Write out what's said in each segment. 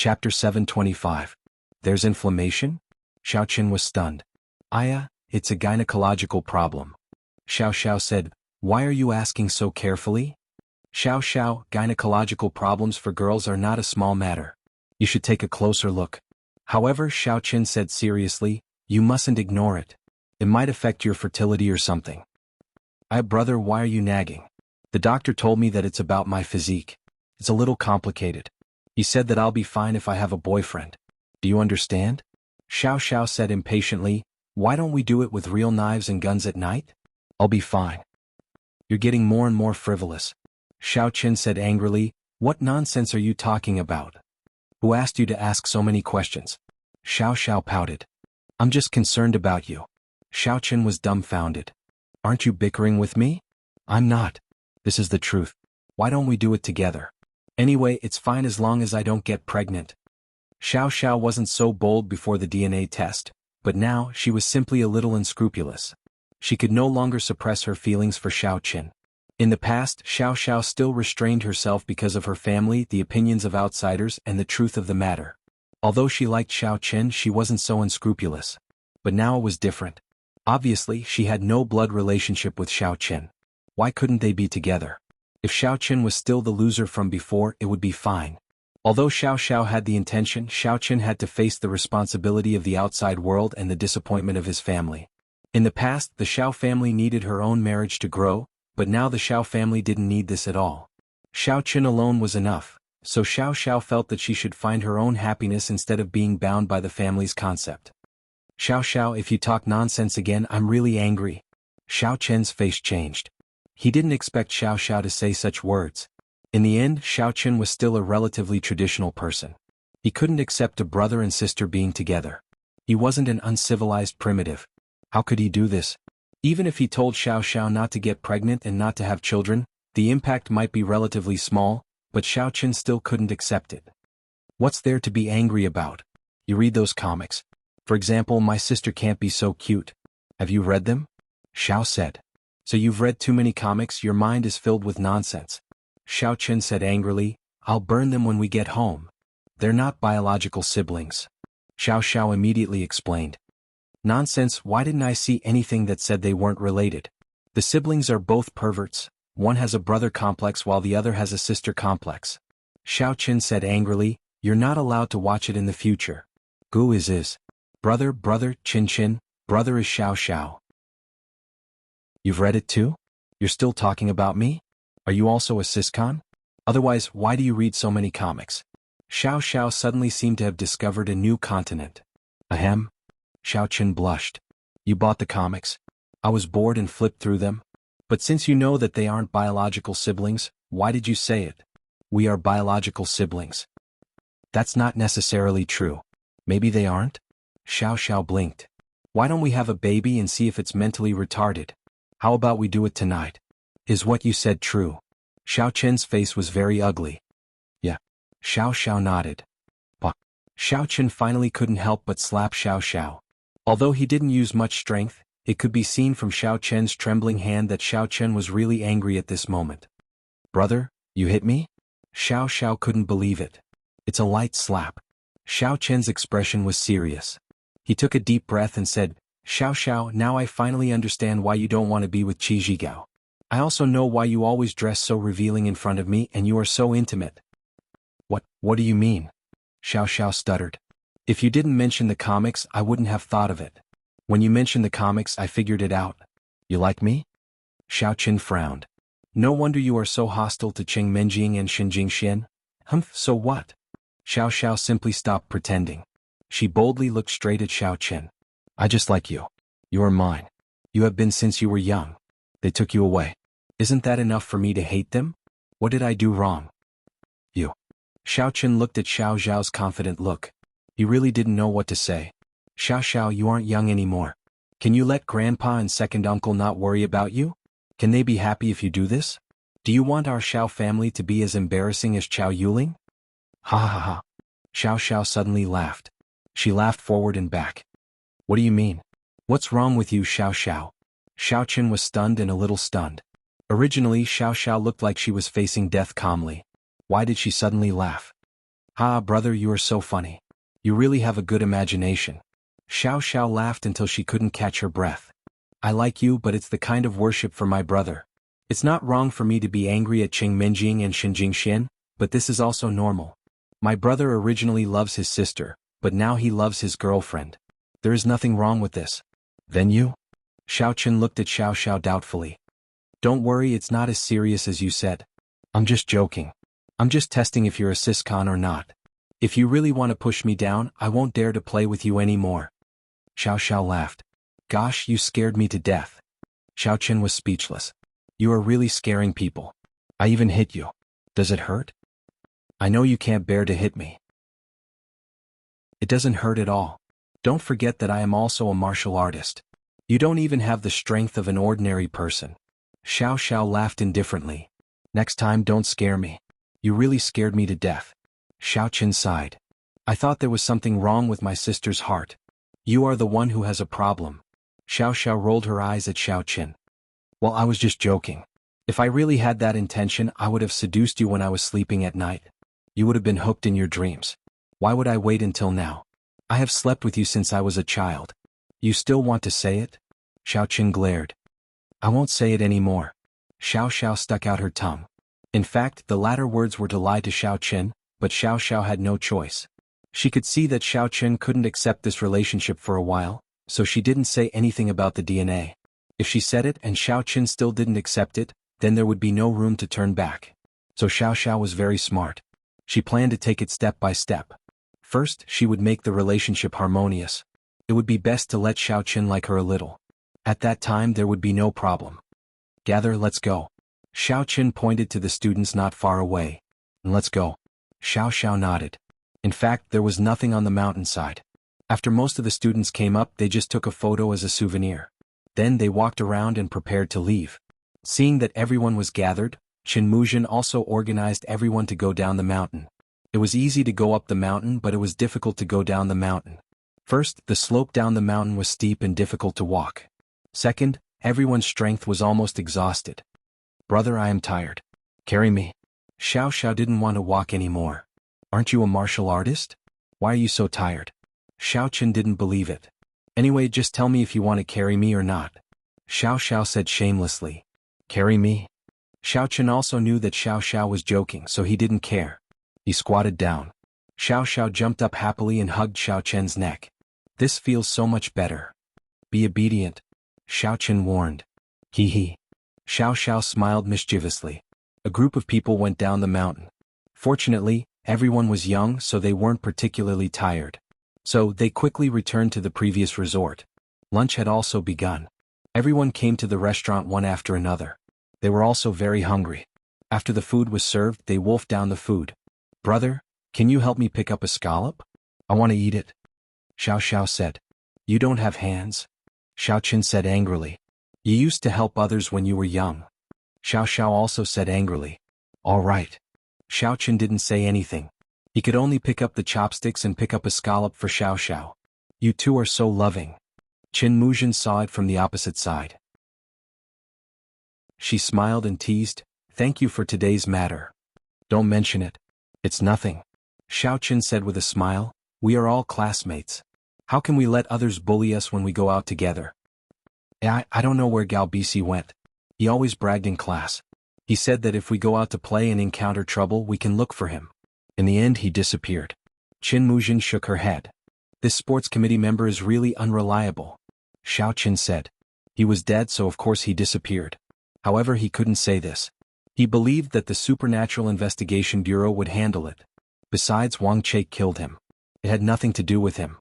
Chapter 725. There's inflammation? Xiao Qin was stunned. It's a gynecological problem. Xiao Xiao said, why are you asking so carefully? Xiao Xiao, gynecological problems for girls are not a small matter. You should take a closer look. However, Xiao Qin said seriously, you mustn't ignore it. It might affect your fertility or something. Brother, why are you nagging? The doctor told me that it's about my physique. It's a little complicated. He said that I'll be fine if I have a boyfriend. Do you understand? Xiao Xiao said impatiently, why don't we do it with real knives and guns at night? I'll be fine. You're getting more and more frivolous. Xiao Qin said angrily, what nonsense are you talking about? Who asked you to ask so many questions? Xiao Xiao pouted. I'm just concerned about you. Xiao Qin was dumbfounded. Aren't you bickering with me? I'm not. This is the truth. Why don't we do it together? Anyway, it's fine as long as I don't get pregnant. Xiao Xiao wasn't so bold before the DNA test, but now she was simply a little unscrupulous. She could no longer suppress her feelings for Xiao Qin. In the past, Xiao Xiao still restrained herself because of her family, the opinions of outsiders, and the truth of the matter. Although she liked Xiao Qin, she wasn't so unscrupulous. But now it was different. Obviously, she had no blood relationship with Xiao Qin. Why couldn't they be together? If Xiao Qin was still the loser from before, it would be fine. Although Xiao Xiao had the intention, Xiao Qin had to face the responsibility of the outside world and the disappointment of his family. In the past, the Xiao family needed her own marriage to grow, but now the Xiao family didn't need this at all. Xiao Qin alone was enough, so Xiao Xiao felt that she should find her own happiness instead of being bound by the family's concept. Xiao Xiao, if you talk nonsense again, I'm really angry. Xiao Qin's face changed. He didn't expect Xiao Xiao to say such words. In the end, Xiao Qin was still a relatively traditional person. He couldn't accept a brother and sister being together. He wasn't an uncivilized primitive. How could he do this? Even if he told Xiao Xiao not to get pregnant and not to have children, the impact might be relatively small, but Xiao Qin still couldn't accept it. What's there to be angry about? You read those comics. For example, My Sister Can't Be So Cute. Have you read them? Xiao said. So you've read too many comics, your mind is filled with nonsense. Xiao Qin said angrily, I'll burn them when we get home. They're not biological siblings. Xiao Xiao immediately explained. Nonsense, why didn't I see anything that said they weren't related? The siblings are both perverts. One has a brother complex while the other has a sister complex. Xiao Qin said angrily, you're not allowed to watch it in the future. Gu is. Brother, Qin, brother is Xiao Xiao. You've read it too? You're still talking about me? Are you also a siscon? Otherwise, why do you read so many comics? Xiao Xiao suddenly seemed to have discovered a new continent. Ahem. Xiao Qin blushed. You bought the comics. I was bored and flipped through them. But since you know that they aren't biological siblings, why did you say it? We are biological siblings. That's not necessarily true. Maybe they aren't? Xiao Xiao blinked. Why don't we have a baby and see if it's mentally retarded? How about we do it tonight? Is what you said true? Xiao Qin's face was very ugly. Yeah. Xiao Xiao nodded. Bah. Xiao Qin finally couldn't help but slap Xiao Xiao. Although he didn't use much strength, it could be seen from Xiao Qin's trembling hand that Xiao Qin was really angry at this moment. Brother, you hit me? Xiao Xiao couldn't believe it. It's a light slap. Xiao Qin's expression was serious. He took a deep breath and said, Xiao Xiao, now I finally understand why you don't want to be with Qi Zhigao. I also know why you always dress so revealing in front of me and you are so intimate. What do you mean? Xiao Xiao stuttered. If you didn't mention the comics, I wouldn't have thought of it. When you mentioned the comics, I figured it out. You like me? Xiao Qin frowned. No wonder you are so hostile to Qing Menjing and Xinjing Xian. So what? Xiao Xiao simply stopped pretending. She boldly looked straight at Xiao Qin. I just like you. You are mine. You have been since you were young. They took you away. Isn't that enough for me to hate them? What did I do wrong? You. Xiao Qin looked at Xiao Zhao's confident look. He really didn't know what to say. Xiao Xiao, you aren't young anymore. Can you let grandpa and second uncle not worry about you? Can they be happy if you do this? Do you want our Xiao family to be as embarrassing as Qiao Yuling? Ha ha ha. Xiao Xiao suddenly laughed. She laughed forward and back. What do you mean? What's wrong with you, Xiao Xiao? Xiao Qin was stunned and a little stunned. Originally, Xiao Xiao looked like she was facing death calmly. Why did she suddenly laugh? Ha, brother, you are so funny. You really have a good imagination. Xiao Xiao laughed until she couldn't catch her breath. I like you, but it's the kind of worship for my brother. It's not wrong for me to be angry at Qing Minjing and Xin Jingxian, but this is also normal. My brother originally loves his sister, but now he loves his girlfriend. There is nothing wrong with this. Then you? Xiao Qin looked at Xiao Xiao doubtfully. Don't worry, it's not as serious as you said. I'm just joking. I'm just testing if you're a siscon or not. If you really want to push me down, I won't dare to play with you anymore. Xiao Xiao laughed. Gosh, you scared me to death. Xiao Qin was speechless. You are really scaring people. I even hit you. Does it hurt? I know you can't bear to hit me. It doesn't hurt at all. Don't forget that I am also a martial artist. You don't even have the strength of an ordinary person. Xiao Xiao laughed indifferently. Next time, don't scare me. You really scared me to death. Xiao Qin sighed. I thought there was something wrong with my sister's heart. You are the one who has a problem. Xiao Xiao rolled her eyes at Xiao Qin. Well, I was just joking. If I really had that intention, I would have seduced you when I was sleeping at night. You would have been hooked in your dreams. Why would I wait until now? I have slept with you since I was a child. You still want to say it? Xiao Qin glared. I won't say it anymore. Xiao Xiao stuck out her tongue. In fact, the latter words were to lie to Xiao Qin, but Xiao Xiao had no choice. She could see that Xiao Qin couldn't accept this relationship for a while, so she didn't say anything about the DNA. If she said it and Xiao Qin still didn't accept it, then there would be no room to turn back. So Xiao Xiao was very smart. She planned to take it step by step. First, she would make the relationship harmonious. It would be best to let Xiao Qin like her a little. At that time there would be no problem. Gather, let's go. Xiao Qin pointed to the students not far away. Let's go. Xiao Xiao nodded. In fact, there was nothing on the mountainside. After most of the students came up, they just took a photo as a souvenir. Then they walked around and prepared to leave. Seeing that everyone was gathered, Qin Muzhen also organized everyone to go down the mountain. It was easy to go up the mountain, but it was difficult to go down the mountain. First, the slope down the mountain was steep and difficult to walk. Second, everyone's strength was almost exhausted. Brother, I am tired. Carry me. Xiao Xiao didn't want to walk anymore. Aren't you a martial artist? Why are you so tired? Xiao Qin didn't believe it. Anyway, just tell me if you want to carry me or not. Xiao Xiao said shamelessly. Carry me? Xiao Qin also knew that Xiao Xiao was joking, so he didn't care. He squatted down. Xiao Xiao jumped up happily and hugged Xiao Qin's neck. This feels so much better. Be obedient. Xiao Qin warned. Hee hee. Xiao Xiao smiled mischievously. A group of people went down the mountain. Fortunately, everyone was young, so they weren't particularly tired. So, they quickly returned to the previous resort. Lunch had also begun. Everyone came to the restaurant one after another. They were also very hungry. After the food was served, they wolfed down the food. Brother, can you help me pick up a scallop? I want to eat it. Xiao Xiao said. You don't have hands? Xiao Qin said angrily. You used to help others when you were young. Xiao Xiao also said angrily. All right. Xiao Qin didn't say anything. He could only pick up the chopsticks and pick up a scallop for Xiao Xiao. You two are so loving. Qin Muzhen saw it from the opposite side. She smiled and teased, thank you for today's matter. Don't mention it. It's nothing. Xiao Qin said with a smile, we are all classmates. How can we let others bully us when we go out together? I don't know where Gao Bisi went. He always bragged in class. He said that if we go out to play and encounter trouble, we can look for him. In the end, he disappeared. Qin Muzhen shook her head. This sports committee member is really unreliable. Xiao Qin said. He was dead, so of course he disappeared. However, he couldn't say this. He believed that the Supernatural Investigation Bureau would handle it. Besides, Wang Che killed him. It had nothing to do with him.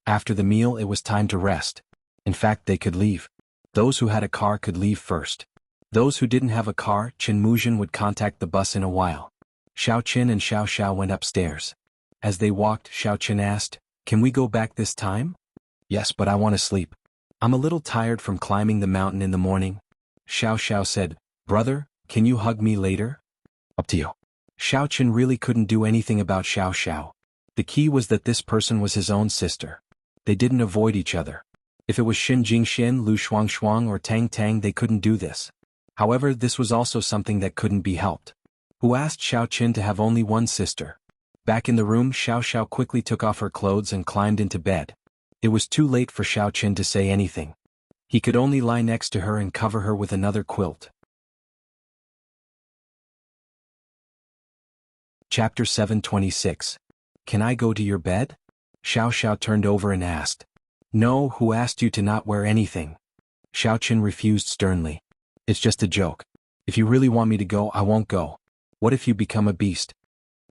After the meal, it was time to rest. In fact, they could leave. Those who had a car could leave first. Those who didn't have a car, Qin Muzhen would contact the bus in a while. Xiao Qin and Xiao Xiao went upstairs. As they walked, Xiao Qin asked, can we go back this time? Yes, but I want to sleep. I'm a little tired from climbing the mountain in the morning. Xiao Xiao said, brother, can you hug me later? Up to you. Xiao Qin really couldn't do anything about Xiao Xiao. The key was that this person was his own sister. They didn't avoid each other. If it was Xin Jingxian, Lu Shuangshuang or Tang Tang, they couldn't do this. However, this was also something that couldn't be helped. Who asked Xiao Qin to have only one sister? Back in the room, Xiao Xiao quickly took off her clothes and climbed into bed. It was too late for Xiao Qin to say anything. He could only lie next to her and cover her with another quilt. Chapter 726. Can I go to your bed? Xiao Xiao turned over and asked. No, who asked you to not wear anything? Xiao Qin refused sternly. It's just a joke. If you really want me to go, I won't go. What if you become a beast?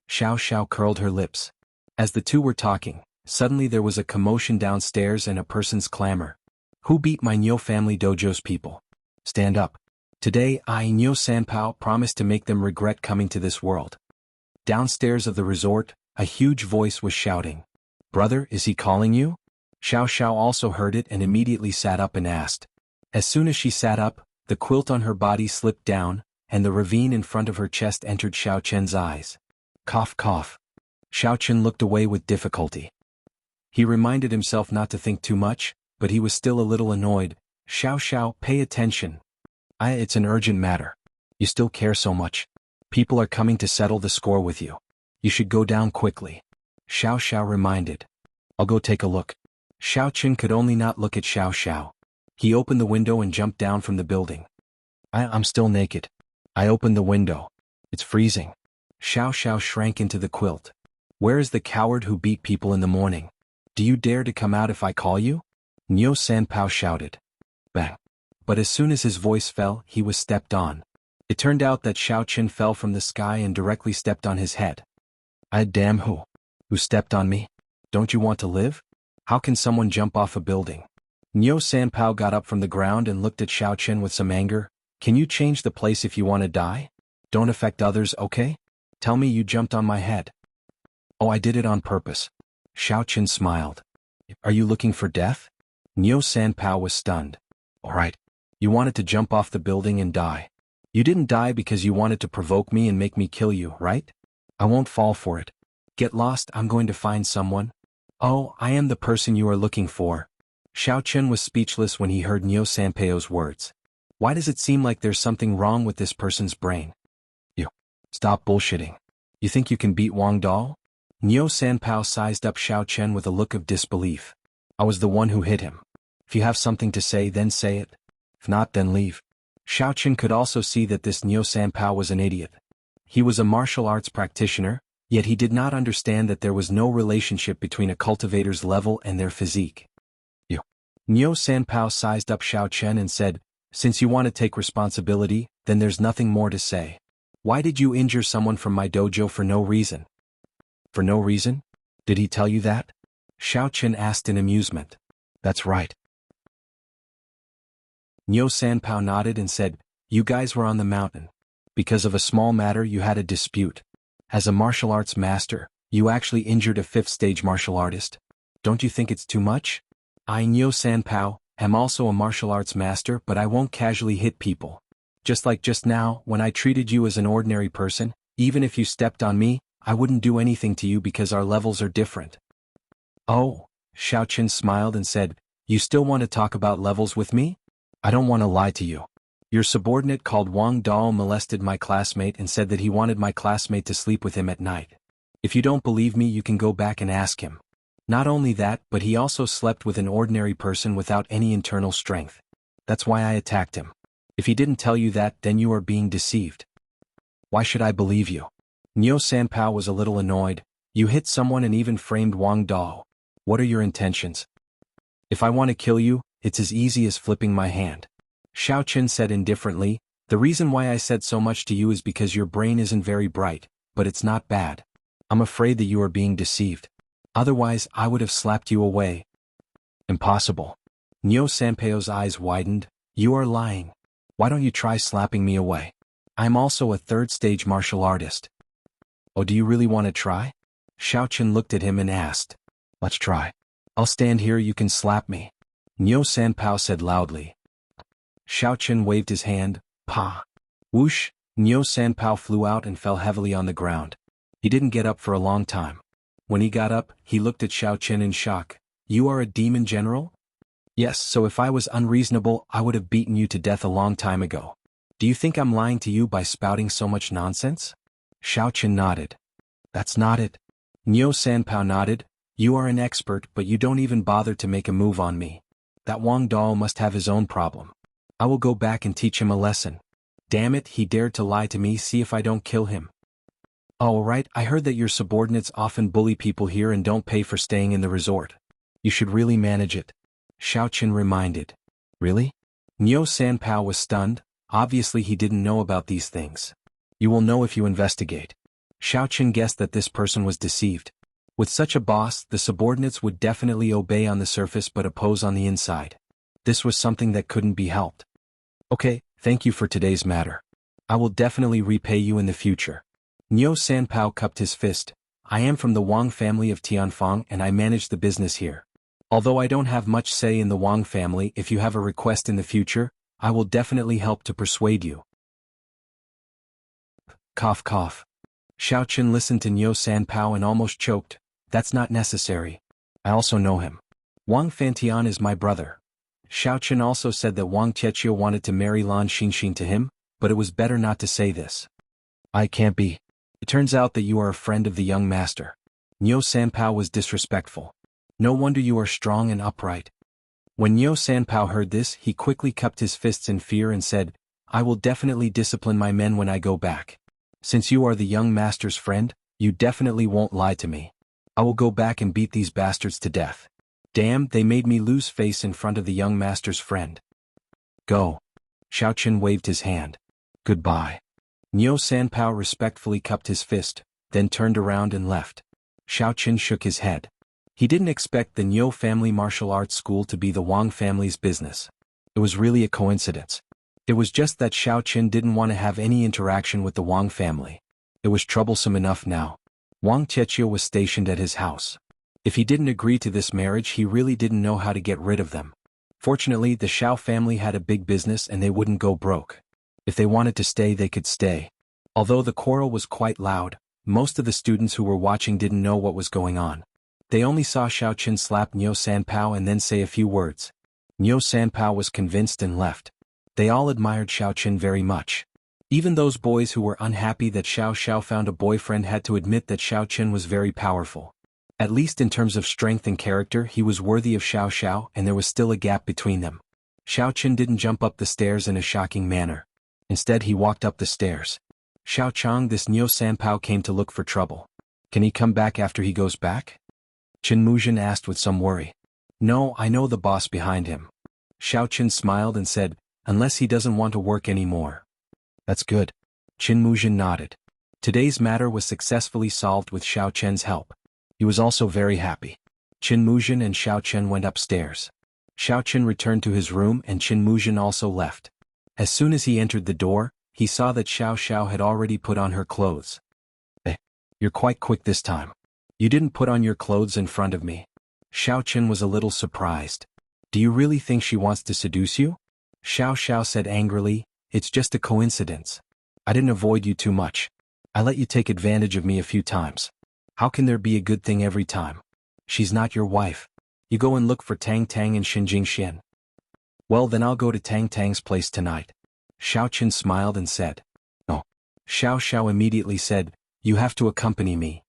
Xiao Xiao curled her lips. As the two were talking, suddenly there was a commotion downstairs and a person's clamor. Who beat my Nyo family dojo's people? Stand up. Today I, Nyo Sanpao, promise to make them regret coming to this world. Downstairs of the resort, a huge voice was shouting. Brother, is he calling you? Xiao Xiao also heard it and immediately sat up and asked. As soon as she sat up, the quilt on her body slipped down, and the ravine in front of her chest entered Xiao Qian's eyes. Cough, cough. Xiao Qian looked away with difficulty. He reminded himself not to think too much, but he was still a little annoyed. Xiao Xiao, pay attention. It's an urgent matter. You still care so much. People are coming to settle the score with you. You should go down quickly. Xiao Xiao reminded. I'll go take a look. Xiao Qian could only not look at Xiao Xiao. He opened the window and jumped down from the building. I'm still naked. I opened the window. It's freezing. Xiao Xiao shrank into the quilt. Where is the coward who beat people in the morning? Do you dare to come out if I call you? Nyo Sanpao shouted. Bang. But as soon as his voice fell, he was stepped on. It turned out that Xiao Qian fell from the sky and directly stepped on his head. Damn who? Who stepped on me? Don't you want to live? How can someone jump off a building? Nyo Sanpao got up from the ground and looked at Xiao Qian with some anger. Can you change the place if you want to die? Don't affect others, okay? Tell me you jumped on my head. Oh, I did it on purpose. Xiao Qian smiled. Are you looking for death? Nyo Sanpao was stunned. All right. You wanted to jump off the building and die. You didn't die because you wanted to provoke me and make me kill you, right? I won't fall for it. Get lost, I'm going to find someone. Oh, I am the person you are looking for. Xiao Qian was speechless when he heard Nyo Sanpao's words. Why does it seem like there's something wrong with this person's brain? You. Stop bullshitting. You think you can beat Wang Dao? Nyo Sanpao sized up Xiao Qian with a look of disbelief. I was the one who hit him. If you have something to say, then say it. If not, then leave. Xiao Qian could also see that this Nyo Sanpao was an idiot. He was a martial arts practitioner, yet he did not understand that there was no relationship between a cultivator's level and their physique. You. Nyo Sanpao sized up Xiao Qian and said, since you want to take responsibility, then there's nothing more to say. Why did you injure someone from my dojo for no reason? For no reason? Did he tell you that? Xiao Qian asked in amusement. That's right. Nyo Sanpao nodded and said, you guys were on the mountain. Because of a small matter you had a dispute. As a martial arts master, you actually injured a 5th stage martial artist. Don't you think it's too much? I, Nyo Sanpao, am also a martial arts master, but I won't casually hit people. Just like just now, when I treated you as an ordinary person, even if you stepped on me, I wouldn't do anything to you because our levels are different. Oh, Xiao Qian smiled and said, you still want to talk about levels with me? I don't want to lie to you. Your subordinate called Wang Dao molested my classmate and said that he wanted my classmate to sleep with him at night. If you don't believe me, you can go back and ask him. Not only that, but he also slept with an ordinary person without any internal strength. That's why I attacked him. If he didn't tell you that, then you are being deceived. Why should I believe you? Nyo Sanpao was a little annoyed. You hit someone and even framed Wang Dao. What are your intentions? If I want to kill you, it's as easy as flipping my hand. Xiao Qian said indifferently, the reason why I said so much to you is because your brain isn't very bright, but it's not bad. I'm afraid that you are being deceived. Otherwise, I would have slapped you away. Impossible. Nyo Sanpao's eyes widened. You are lying. Why don't you try slapping me away? I'm also a 3rd stage martial artist. Oh, do you really want to try? Xiao Qian looked at him and asked. Let's try. I'll stand here, you can slap me. Nyo Sanpao said loudly. Xiao Qian waved his hand. Pa. Whoosh, Nyo Sanpao flew out and fell heavily on the ground. He didn't get up for a long time. When he got up, he looked at Xiao Qian in shock. You are a demon general? Yes, so if I was unreasonable, I would have beaten you to death a long time ago. Do you think I'm lying to you by spouting so much nonsense? Xiao Qian nodded. That's not it. Niu Sanpao nodded. You are an expert, but you don't even bother to make a move on me. That Wang Dao must have his own problem. I will go back and teach him a lesson. Damn it, he dared to lie to me, see if I don't kill him. Oh right, I heard that your subordinates often bully people here and don't pay for staying in the resort. You should really manage it. Xiaoqin reminded. Really? Niu Sanpao was stunned. Obviously he didn't know about these things. You will know if you investigate. Xiaoqin guessed that this person was deceived. With such a boss, the subordinates would definitely obey on the surface but oppose on the inside. This was something that couldn't be helped. Okay, thank you for today's matter. I will definitely repay you in the future. Niu Sanpao cupped his fist. I am from the Wang family of Tianfang and I manage the business here. Although I don't have much say in the Wang family, if you have a request in the future, I will definitely help to persuade you. Cough cough. Xiaoqin listened to Niu Sanpao and almost choked. That's not necessary. I also know him. Wang Fantian is my brother. Xiaoqin also said that Wang Tietio wanted to marry Lan Xinxin to him, but it was better not to say this. I can't be. It turns out that you are a friend of the young master. Niu Sanpao was disrespectful. No wonder you are strong and upright. When Niu Sanpao heard this, he quickly cupped his fists in fear and said, I will definitely discipline my men when I go back. Since you are the young master's friend, you definitely won't lie to me. I will go back and beat these bastards to death. Damn, they made me lose face in front of the young master's friend. Go. Xiaoqin waved his hand. Goodbye. Niu Sanpao respectfully cupped his fist, then turned around and left. Xiaoqin shook his head. He didn't expect the Niu family martial arts school to be the Wang family's business. It was really a coincidence. It was just that Xiaoqin didn't want to have any interaction with the Wang family. It was troublesome enough now. Wang Tietio was stationed at his house. If he didn't agree to this marriage, he really didn't know how to get rid of them. Fortunately, the Xiao family had a big business and they wouldn't go broke. If they wanted to stay, they could stay. Although the quarrel was quite loud, most of the students who were watching didn't know what was going on. They only saw Xiaoqin slap Niu Sanpao and then say a few words. Niu Sanpao was convinced and left. They all admired Xiaoqin very much. Even those boys who were unhappy that Xiao Xiao found a boyfriend had to admit that Xiaoqin was very powerful. At least in terms of strength and character, he was worthy of Xiao Xiao and there was still a gap between them. Xiaoqin didn't jump up the stairs in a shocking manner. Instead he walked up the stairs. Xiaochang, this Niu Sanpao came to look for trouble. Can he come back after he goes back? Qin Muzhen asked with some worry. No, I know the boss behind him. Xiaoqin smiled and said, unless he doesn't want to work anymore. That's good. Qin Muzhen nodded. Today's matter was successfully solved with Xiaoqian's help. He was also very happy. Qin Muzhen and Xiaoqian went upstairs. Xiaoqian returned to his room and Qin Muzhen also left. As soon as he entered the door, he saw that Xiao Xiao had already put on her clothes. You're quite quick this time. You didn't put on your clothes in front of me. Xiaoqian was a little surprised. Do you really think she wants to seduce you? Xiao Xiao said angrily, it's just a coincidence. I didn't avoid you too much. I let you take advantage of me a few times. How can there be a good thing every time? She's not your wife. You go and look for Tang Tang and Xinjing Xian. Well then I'll go to Tang Tang's place tonight. Xiaoqin smiled and said. No. Xiao Xiao immediately said, you have to accompany me.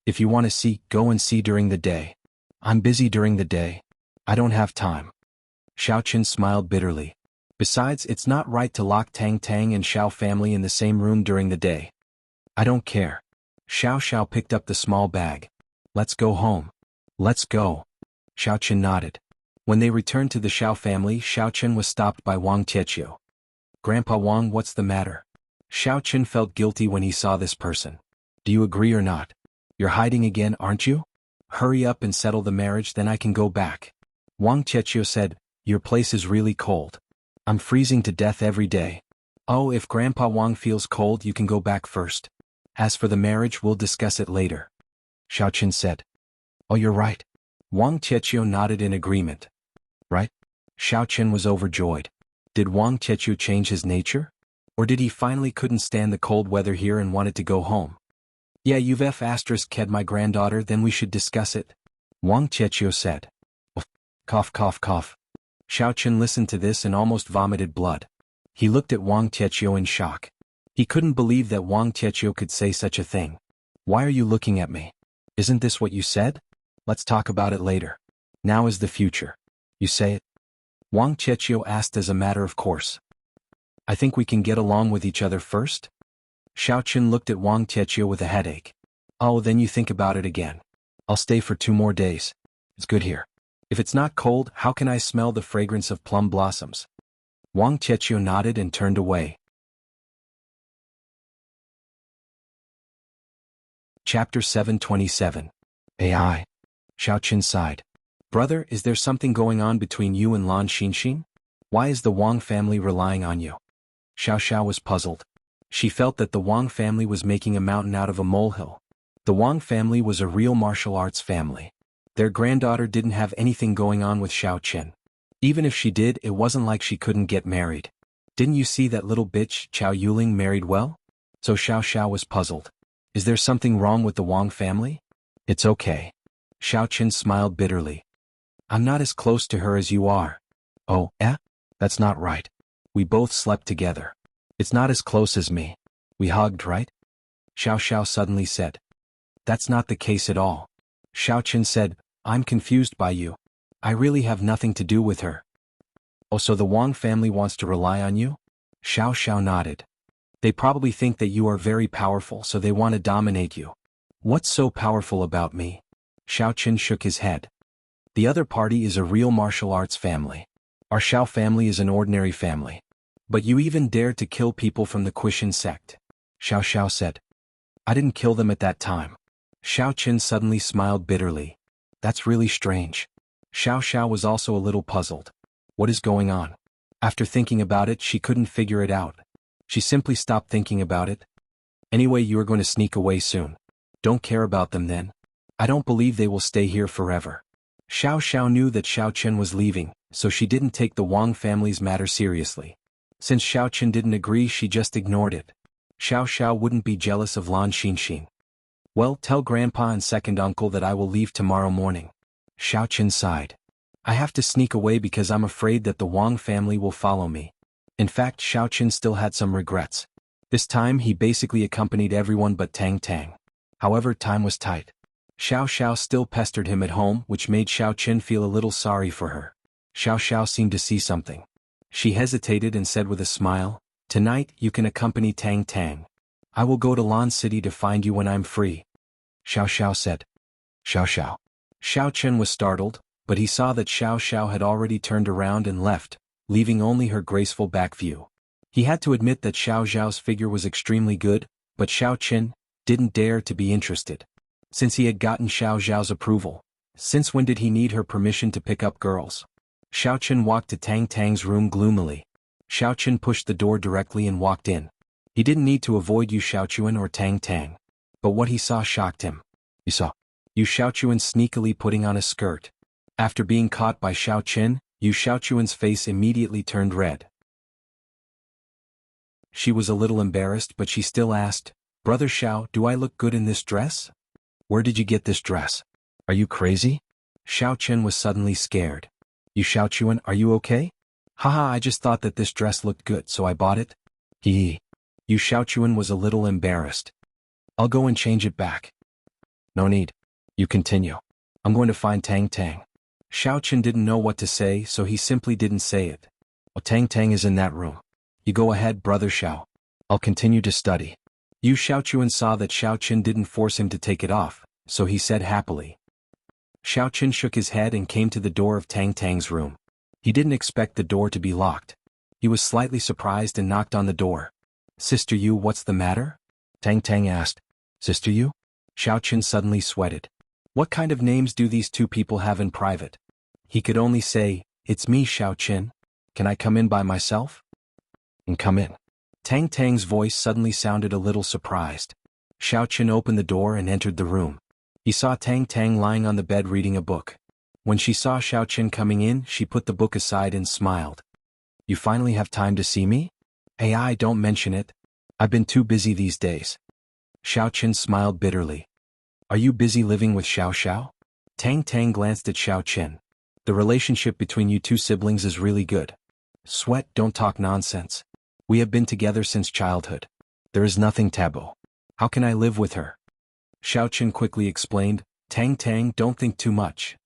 If you want to see, go and see during the day. I'm busy during the day. I don't have time. Xiaoqin smiled bitterly. Besides, it's not right to lock Tang Tang and Xiao family in the same room during the day. I don't care. Xiao Xiao picked up the small bag. Let's go home. Let's go. Xiaoqin nodded. When they returned to the Xiao family, Xiaoqin was stopped by Wang Tietio. Grandpa Wang, what's the matter? Xiaoqin felt guilty when he saw this person. Do you agree or not? You're hiding again, aren't you? Hurry up and settle the marriage, then I can go back. Wang Tietio said, your place is really cold. I'm freezing to death every day. Oh, if Grandpa Wang feels cold, you can go back first. As for the marriage, we'll discuss it later. Xiaoqin said. Oh, you're right. Wang Tietio nodded in agreement. Right? Xiaoqin was overjoyed. Did Wang Tietio change his nature? Or did he finally couldn't stand the cold weather here and wanted to go home? Yeah, you've ked my granddaughter, then we should discuss it. Wang Tietio said. Cough cough cough. Xiaoqin listened to this and almost vomited blood. He looked at Wang Tietio in shock. He couldn't believe that Wang Tietio could say such a thing. Why are you looking at me? Isn't this what you said? Let's talk about it later. Now is the future. You say it? Wang Qiqiu asked as a matter of course. I think we can get along with each other first? Xiaoqun looked at Wang Qiqiu with a headache. Oh, then you think about it again. I'll stay for 2 more days. It's good here. If it's not cold, how can I smell the fragrance of plum blossoms? Wang Qiqiu nodded and turned away. Chapter 727. AI. Xiaoqun sighed. Brother, is there something going on between you and Lan Xinxin? Why is the Wang family relying on you? Xiao was puzzled. She felt that the Wang family was making a mountain out of a molehill. The Wang family was a real martial arts family. Their granddaughter didn't have anything going on with Xiaoqun. Even if she did, it wasn't like she couldn't get married. Didn't you see that little bitch, Chao Yuling, married well? So Xiao was puzzled. Is there something wrong with the Wang family? It's okay. Xiaoqun smiled bitterly. I'm not as close to her as you are. Oh, eh? That's not right. We both slept together. It's not as close as me. We hugged, right? Xiao suddenly said. That's not the case at all. Xiaoqun said, I'm confused by you. I really have nothing to do with her. Oh, so the Wang family wants to rely on you? Xiao nodded. They probably think that you are very powerful, so they want to dominate you. What's so powerful about me? Xiaoqun shook his head. The other party is a real martial arts family. Our Xiao family is an ordinary family. But you even dared to kill people from the Qishan sect. Xiao said. I didn't kill them at that time. Xiaoqun suddenly smiled bitterly. That's really strange. Xiao was also a little puzzled. What is going on? After thinking about it, she couldn't figure it out. She simply stopped thinking about it. Anyway, you are going to sneak away soon. Don't care about them then. I don't believe they will stay here forever. Xiao knew that Xiaoqun was leaving, so she didn't take the Wang family's matter seriously. Since Xiaoqun didn't agree, she just ignored it. Xiao wouldn't be jealous of Lan Xinxin. Well, tell Grandpa and second uncle that I will leave tomorrow morning. Xiaoqun sighed. I have to sneak away because I'm afraid that the Wang family will follow me. In fact, Xiaoqun still had some regrets. This time he basically accompanied everyone but Tang. However, time was tight. Xiao still pestered him at home, which made Xiaoqun feel a little sorry for her. Xiao seemed to see something. She hesitated and said with a smile, Tonight you can accompany Tang. I will go to Lan City to find you when I'm free. Xiao said. Xiao. Xiaoqun was startled, but he saw that Xiao had already turned around and left, leaving only her graceful back view. He had to admit that Xiao's figure was extremely good, but Xiaoqun didn't dare to be interested. Since he had gotten Xiao's approval, since when did he need her permission to pick up girls? Xiaoqun walked to Tang's room gloomily. Xiaoqun pushed the door directly and walked in. He didn't need to avoid Yu Xiaochuan or Tang. But what he saw shocked him. He saw Yu Xiaochuan sneakily putting on a skirt. After being caught by Xiaoqun, Yu Xiaochuan's face immediately turned red. She was a little embarrassed, but she still asked, Brother Xiao, do I look good in this dress? Where did you get this dress? Are you crazy? Xiaoqun was suddenly scared. Yu Xiaochuan, are you okay? Haha, I just thought that this dress looked good, so I bought it. Yu Xiaochuan was a little embarrassed. I'll go and change it back. No need. You continue. I'm going to find Tang. Xiaoqun didn't know what to say, so he simply didn't say it. Oh, Tang is in that room. You go ahead, Brother Xiao. I'll continue to study. Yu Xiaochuan saw that Xiaoqun didn't force him to take it off, so he said happily. Xiaoqun shook his head and came to the door of Tang's room. He didn't expect the door to be locked. He was slightly surprised and knocked on the door. Sister Yu, what's the matter? Tang asked. Sister Yu? Xiaoqun suddenly sweated. What kind of names do these two people have in private? He could only say, It's me, Xiaoqun. Can I come in by myself? And come in. Tang's voice suddenly sounded a little surprised. Xiaoqun opened the door and entered the room. He saw Tang lying on the bed reading a book. When she saw Xiaoqun coming in, she put the book aside and smiled. You finally have time to see me? AI, don't mention it. I've been too busy these days. Xiaoqun smiled bitterly. Are you busy living with Xiao? Tang glanced at Xiaoqun. The relationship between you two siblings is really good. Sweat, don't talk nonsense. We have been together since childhood. There is nothing taboo. How can I live with her? Xiaoqin quickly explained, Tang Tang, don't think too much.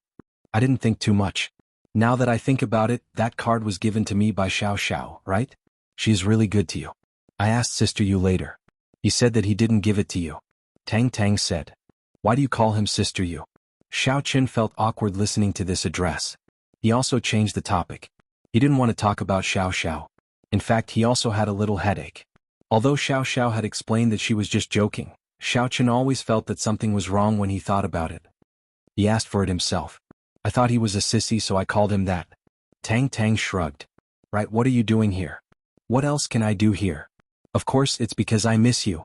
I didn't think too much. Now that I think about it, that card was given to me by Xiao Xiao, right? She's really good to you. I asked Sister Yu later. He said that he didn't give it to you. Tang Tang said. Why do you call him Sister Yu? Xiaoqin felt awkward listening to this address. He also changed the topic. He didn't want to talk about Xiao Xiao. In fact, he also had a little headache. Although Xiao Xiao had explained that she was just joking, Xiaoqin always felt that something was wrong when he thought about it. He asked for it himself. I thought he was a sissy, so I called him that. Tang Tang shrugged. Right, what are you doing here? What else can I do here? Of course, it's because I miss you.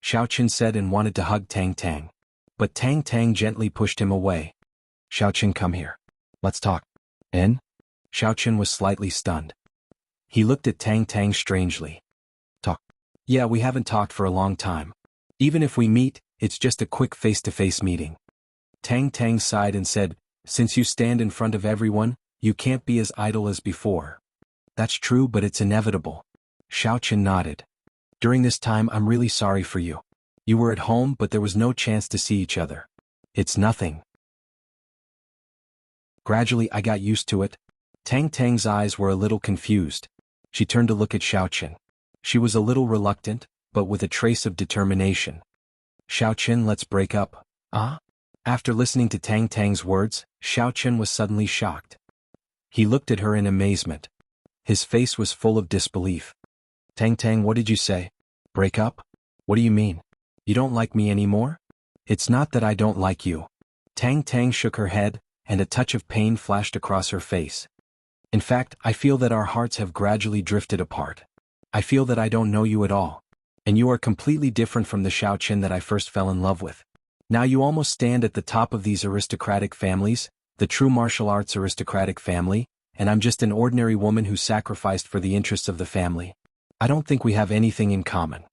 Xiaoqin said and wanted to hug Tang Tang. But Tang Tang gently pushed him away. Xiaoqin, come here. Let's talk. En? Xiaoqin was slightly stunned. He looked at Tang Tang strangely. Talk. Yeah, we haven't talked for a long time. Even if we meet, it's just a quick face-to-face meeting. Tang Tang sighed and said, since you stand in front of everyone, you can't be as idle as before. That's true, but it's inevitable. Xiaoqin nodded. During this time, I'm really sorry for you. You were at home, but there was no chance to see each other. It's nothing. Gradually, I got used to it. Tang Tang's eyes were a little confused. She turned to look at Xiaoqin. She was a little reluctant, but with a trace of determination. Xiaoqin, let's break up. Ah? After listening to Tang Tang's words, Xiaoqin was suddenly shocked. He looked at her in amazement. His face was full of disbelief. Tang Tang, what did you say? Break up? What do you mean? You don't like me anymore? It's not that I don't like you. Tang Tang shook her head, and a touch of pain flashed across her face. In fact, I feel that our hearts have gradually drifted apart. I feel that I don't know you at all. And you are completely different from the Xiaoqin that I first fell in love with. Now you almost stand at the top of these aristocratic families, the true martial arts aristocratic family, and I'm just an ordinary woman who sacrificed for the interests of the family. I don't think we have anything in common.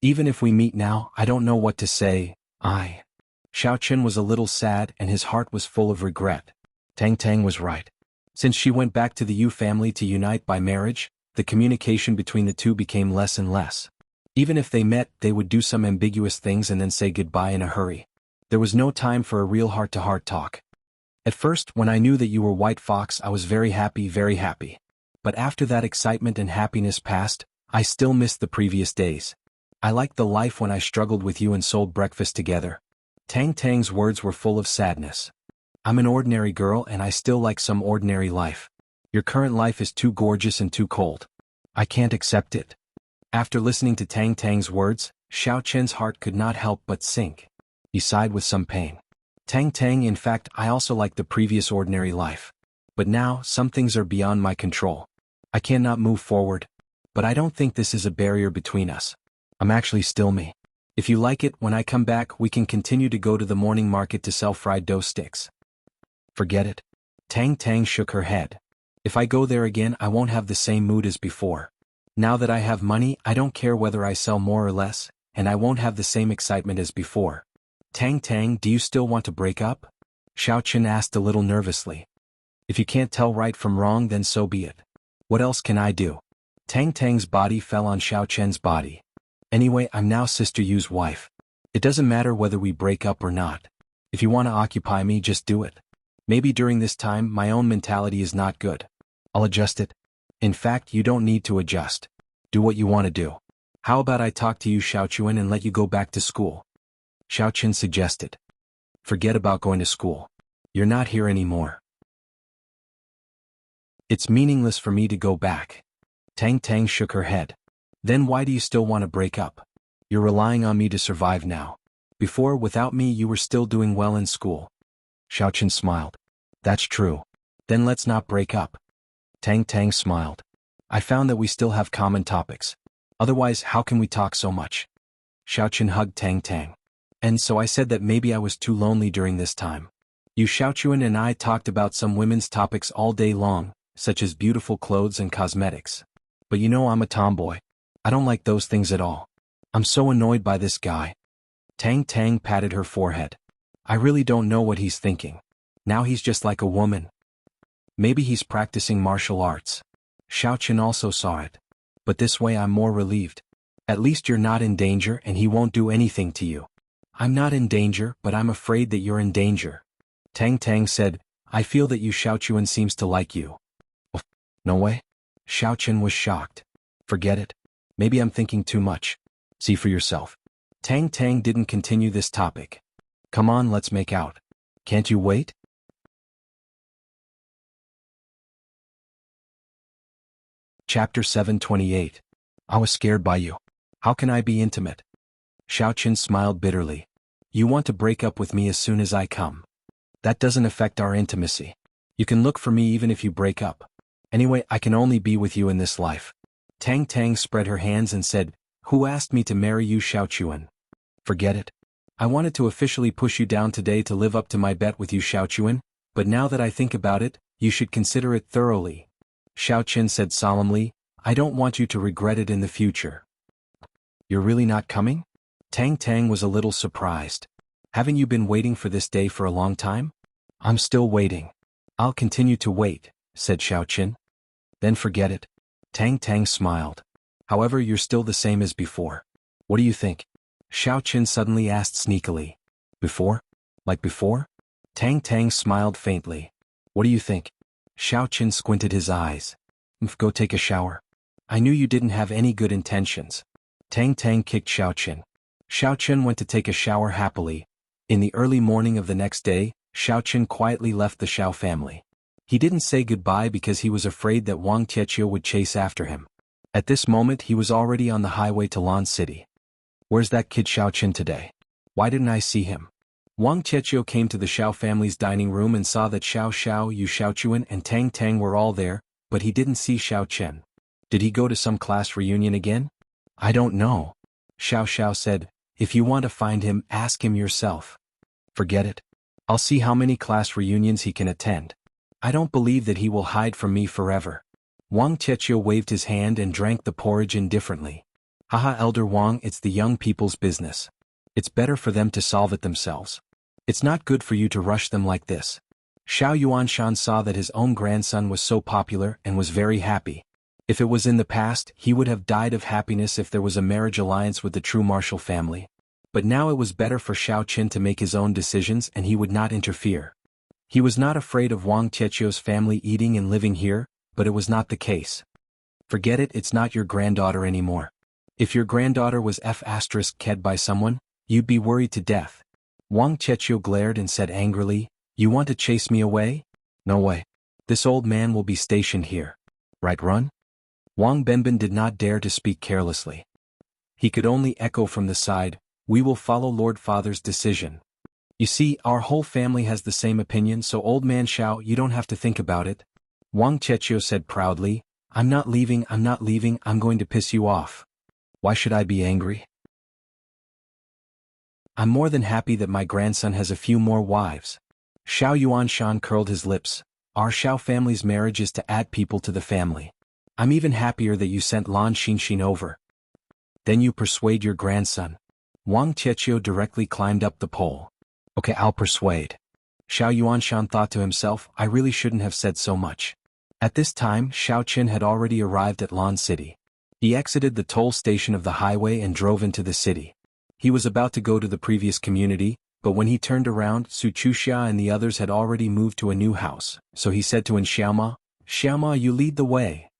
Even if we meet now, I don't know what to say. Xiaoqin was a little sad and his heart was full of regret. Tang Tang was right. Since she went back to the Yu family to unite by marriage, the communication between the two became less and less. Even if they met, they would do some ambiguous things and then say goodbye in a hurry. There was no time for a real heart-to-heart talk. At first, when I knew that you were White Fox, I was very happy, very happy. But after that excitement and happiness passed, I still missed the previous days. I liked the life when I struggled with you and sold breakfast together. Tang Tang's words were full of sadness. I'm an ordinary girl and I still like some ordinary life. Your current life is too gorgeous and too cold. I can't accept it. After listening to Tang Tang's words, Xiaoqin's heart could not help but sink. He sighed with some pain. Tang Tang, in fact, I also like the previous ordinary life. But now, some things are beyond my control. I cannot move forward. But I don't think this is a barrier between us. I'm actually still me. If you like it, when I come back, we can continue to go to the morning market to sell fried dough sticks. Forget it. Tang Tang shook her head. If I go there again, I won't have the same mood as before. Now that I have money, I don't care whether I sell more or less, and I won't have the same excitement as before. Tang Tang, do you still want to break up? Xiaoqin asked a little nervously. If you can't tell right from wrong, then so be it. What else can I do? Tang Tang's body fell on Xiaoqin's body. Anyway, I'm now Sister Yu's wife. It doesn't matter whether we break up or not. If you want to occupy me, just do it. Maybe during this time, my own mentality is not good. I'll adjust it. In fact, you don't need to adjust. Do what you want to do. How about I talk to you, Xiaoqin, and let you go back to school? Xiaoqin suggested. Forget about going to school. You're not here anymore. It's meaningless for me to go back. Tang Tang shook her head. Then why do you still want to break up? You're relying on me to survive now. Before, without me, you were still doing well in school. Xiaoqin smiled. That's true. Then let's not break up. Tang Tang smiled. I found that we still have common topics. Otherwise, how can we talk so much? Xiaoqin hugged Tang Tang. And so I said that maybe I was too lonely during this time. You Xiaoqin and I talked about some women's topics all day long, such as beautiful clothes and cosmetics. But you know I'm a tomboy. I don't like those things at all. I'm so annoyed by this guy. Tang Tang patted her forehead. I really don't know what he's thinking. Now he's just like a woman. Maybe he's practicing martial arts. Xiaoqin also saw it. But this way I'm more relieved. At least you're not in danger and he won't do anything to you. I'm not in danger, but I'm afraid that you're in danger. Tang Tang said, I feel that you Xiaochuan seems to like you. Oh, no way? Xiaochuan was shocked. Forget it. Maybe I'm thinking too much. See for yourself. Tang Tang didn't continue this topic. Come on, let's make out. Can't you wait? Chapter 728. I was scared by you. How can I be intimate? Xiaochuan smiled bitterly. You want to break up with me as soon as I come. That doesn't affect our intimacy. You can look for me even if you break up. Anyway, I can only be with you in this life. Tang Tang spread her hands and said, Who asked me to marry you, Xiaochuan? Forget it. I wanted to officially push you down today to live up to my bet with you, Xiaochuan, but now that I think about it, you should consider it thoroughly. Xiaochuan said solemnly, I don't want you to regret it in the future. You're really not coming? Tang Tang was a little surprised. Haven't you been waiting for this day for a long time? I'm still waiting. I'll continue to wait, said Xiaochuan. Then forget it. Tang Tang smiled. However, you're still the same as before. What do you think? Xiaochuan suddenly asked sneakily. Before? Like before? Tang Tang smiled faintly. What do you think? Xiaochuan squinted his eyes. Go take a shower. I knew you didn't have any good intentions. Tang Tang kicked Xiaochuan. Xiaochuan went to take a shower happily. In the early morning of the next day, Xiaochuan quietly left the Xiao family. He didn't say goodbye because he was afraid that Wang Tietio would chase after him. At this moment he was already on the highway to Lan City. Where's that kid Xiaochuan today? Why didn't I see him? Wang Tietio came to the Xiao family's dining room and saw that Xiao, Yu Xiaochuan and Tang Tang were all there, but he didn't see Xiaochuan. Did he go to some class reunion again? I don't know. Xiao said, if you want to find him, ask him yourself. Forget it. I'll see how many class reunions he can attend. I don't believe that he will hide from me forever. Wang Tietio waved his hand and drank the porridge indifferently. Haha, Elder Wang, it's the young people's business. It's better for them to solve it themselves. It's not good for you to rush them like this. Xiao Yuanshan saw that his own grandson was so popular and was very happy. If it was in the past, he would have died of happiness if there was a marriage alliance with the true martial family. But now it was better for Xiaochuan to make his own decisions and he would not interfere. He was not afraid of Wang Tietio's family eating and living here, but it was not the case. Forget it, it's not your granddaughter anymore. If your granddaughter was f***ed by someone, you'd be worried to death. Wang Tietio glared and said angrily, You want to chase me away? No way. This old man will be stationed here. Right, run? Wang Benben did not dare to speak carelessly. He could only echo from the side, We will follow Lord Father's decision. You see, our whole family has the same opinion, so old man Xiao, you don't have to think about it. Wang Tietio said proudly, I'm not leaving, I'm going to piss you off. Why should I be angry? I'm more than happy that my grandson has a few more wives. Xiao Yuanshan curled his lips. Our Xiao family's marriage is to add people to the family. I'm even happier that you sent Lan Xinxin over. Then you persuade your grandson. Wang Tietio directly climbed up the pole. Okay, I'll persuade. Xiao Yuanshan thought to himself, I really shouldn't have said so much. At this time, Xiaochuan had already arrived at Lan City. He exited the toll station of the highway and drove into the city. He was about to go to the previous community, but when he turned around, Su Chuxia and the others had already moved to a new house, so he said to Xiaoma, Xiaoma, you lead the way.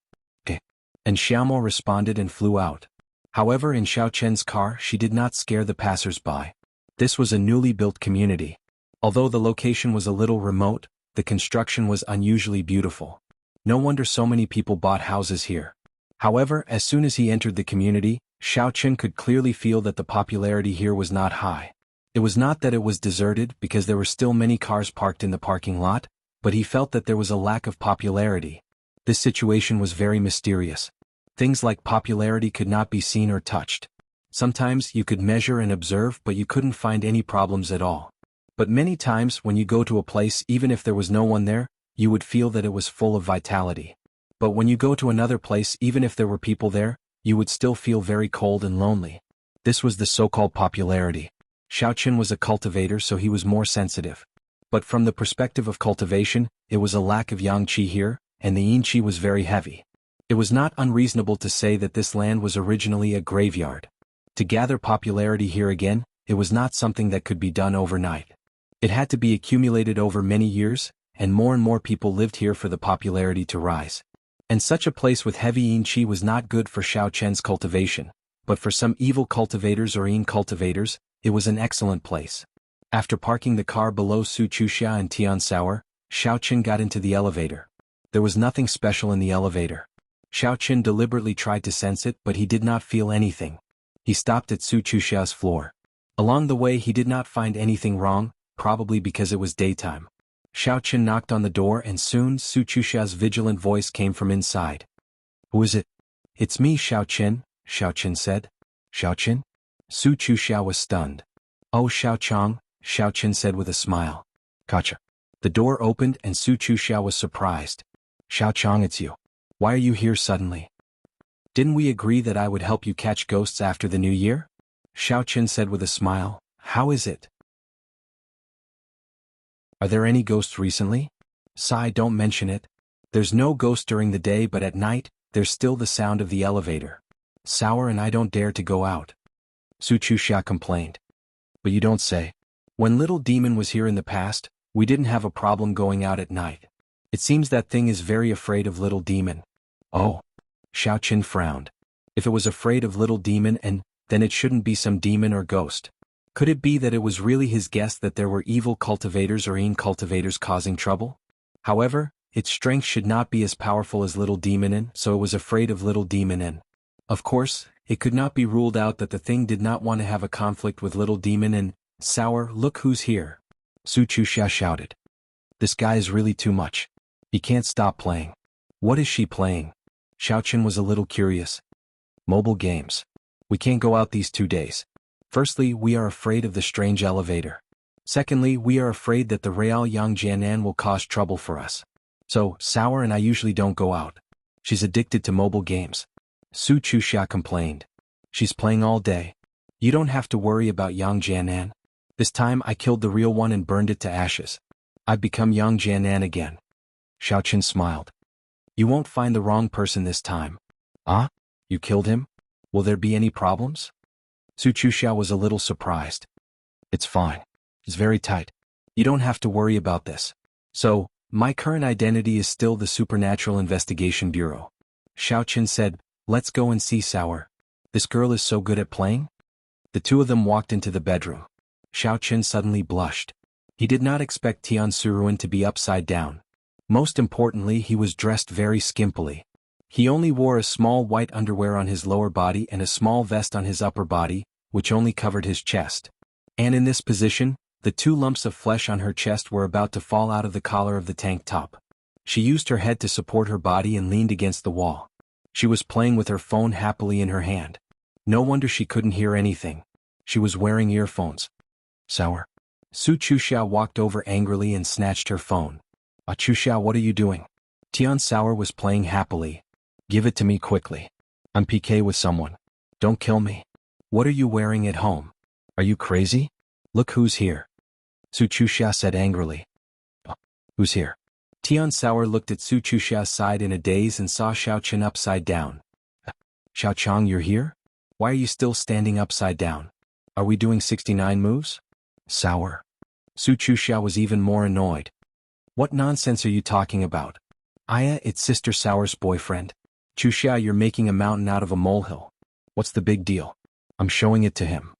Okay. And Xiaoma responded and flew out. However, in Xiaochuan's car, she did not scare the passers-by. This was a newly built community. Although the location was a little remote, the construction was unusually beautiful. No wonder so many people bought houses here. However, as soon as he entered the community, Xiaochuan could clearly feel that the popularity here was not high. It was not that it was deserted because there were still many cars parked in the parking lot, but he felt that there was a lack of popularity. This situation was very mysterious. Things like popularity could not be seen or touched. Sometimes you could measure and observe, but you couldn't find any problems at all. But many times when you go to a place, even if there was no one there, you would feel that it was full of vitality. But when you go to another place, even if there were people there, you would still feel very cold and lonely. This was the so-called popularity. Xiaochuan was a cultivator, so he was more sensitive. But from the perspective of cultivation, it was a lack of yang qi here, and the yin qi was very heavy. It was not unreasonable to say that this land was originally a graveyard. To gather popularity here again, it was not something that could be done overnight. It had to be accumulated over many years, and more people lived here for the popularity to rise. And such a place with heavy yin qi was not good for Xiao Chen's cultivation, but for some evil cultivators or yin cultivators, it was an excellent place. After parking the car below Su Chuxia and Tian Sauer, Xiao Chen got into the elevator. There was nothing special in the elevator. Xiao Chen deliberately tried to sense it, but he did not feel anything. He stopped at Su Chuxia's floor. Along the way he did not find anything wrong, probably because it was daytime. Xiao Chen knocked on the door and soon Su Chuxia's vigilant voice came from inside. "Who is it?" "It's me, Xiao Chen said. "Xiao Chen?" Su Chuxia was stunned. "Oh, Xiao Chen said with a smile. "Gotcha." The door opened and Su Chuxia was surprised. "Xiao Chen, it's you. Why are you here suddenly?" "Didn't we agree that I would help you catch ghosts after the new year?" Xiao Chen said with a smile. "How is it? Are there any ghosts recently?" "Sai, don't mention it. There's no ghost during the day, but at night, there's still the sound of the elevator. Sauer and I don't dare to go out." Su Chuxia complained. "But you don't say. When Little Demon was here in the past, we didn't have a problem going out at night. It seems that thing is very afraid of Little Demon." "Oh." Xiao Chen frowned. If it was afraid of Little Demon then it shouldn't be some demon or ghost. Could it be that it was really his guess that there were evil cultivators or yin cultivators causing trouble? However, its strength should not be as powerful as Little Demon, so it was afraid of Little Demon. Of course, it could not be ruled out that the thing did not want to have a conflict with Little Demon. "Sauer, look who's here!" Su Chuxia shouted. "This guy is really too much. He can't stop playing." "What is she playing?" Xiao Chen was a little curious. "Mobile games. We can't go out these 2 days. Firstly, we are afraid of the strange elevator. Secondly, we are afraid that the Real Yang Jianan will cause trouble for us. So, Sauer and I usually don't go out. She's addicted to mobile games." Su Chuxia complained. "She's playing all day. You don't have to worry about Yang Jianan. This time I killed the real one and burned it to ashes. I've become Yang Jianan again." Xiao Chen smiled. "You won't find the wrong person this time." "Ah? You killed him? Will there be any problems?" Su Chuxia was a little surprised. "It's fine. It's very tight. You don't have to worry about this. So, my current identity is still the Supernatural Investigation Bureau." Xiao Chen said, "Let's go and see Sauer. This girl is so good at playing." The two of them walked into the bedroom. Xiao Chen suddenly blushed. He did not expect Tian Suruan to be upside down. Most importantly, he was dressed very skimpily. He only wore a small white underwear on his lower body and a small vest on his upper body, which only covered his chest. And in this position, the 2 lumps of flesh on her chest were about to fall out of the collar of the tank top. She used her head to support her body and leaned against the wall. She was playing with her phone happily in her hand. No wonder she couldn't hear anything. She was wearing earphones. "Sauer." Su Chuxia walked over angrily and snatched her phone. "Ah, Chuxia, what are you doing?" Tian Sauer was playing happily. "Give it to me quickly. I'm PK with someone. Don't kill me." "What are you wearing at home? Are you crazy? Look who's here." Su Chuxia said angrily. "Who's here?" Tian Sauer looked at Su Chuxia's side in a daze and saw Xiao Chen upside down. "Xiao Chang, you're here? Why are you still standing upside down? Are we doing 69 moves?" "Sauer." Su Chuxia was even more annoyed. "What nonsense are you talking about? Aya, it's Sister Sauer's boyfriend. Chuxia, you're making a mountain out of a molehill. What's the big deal? I'm showing it to him."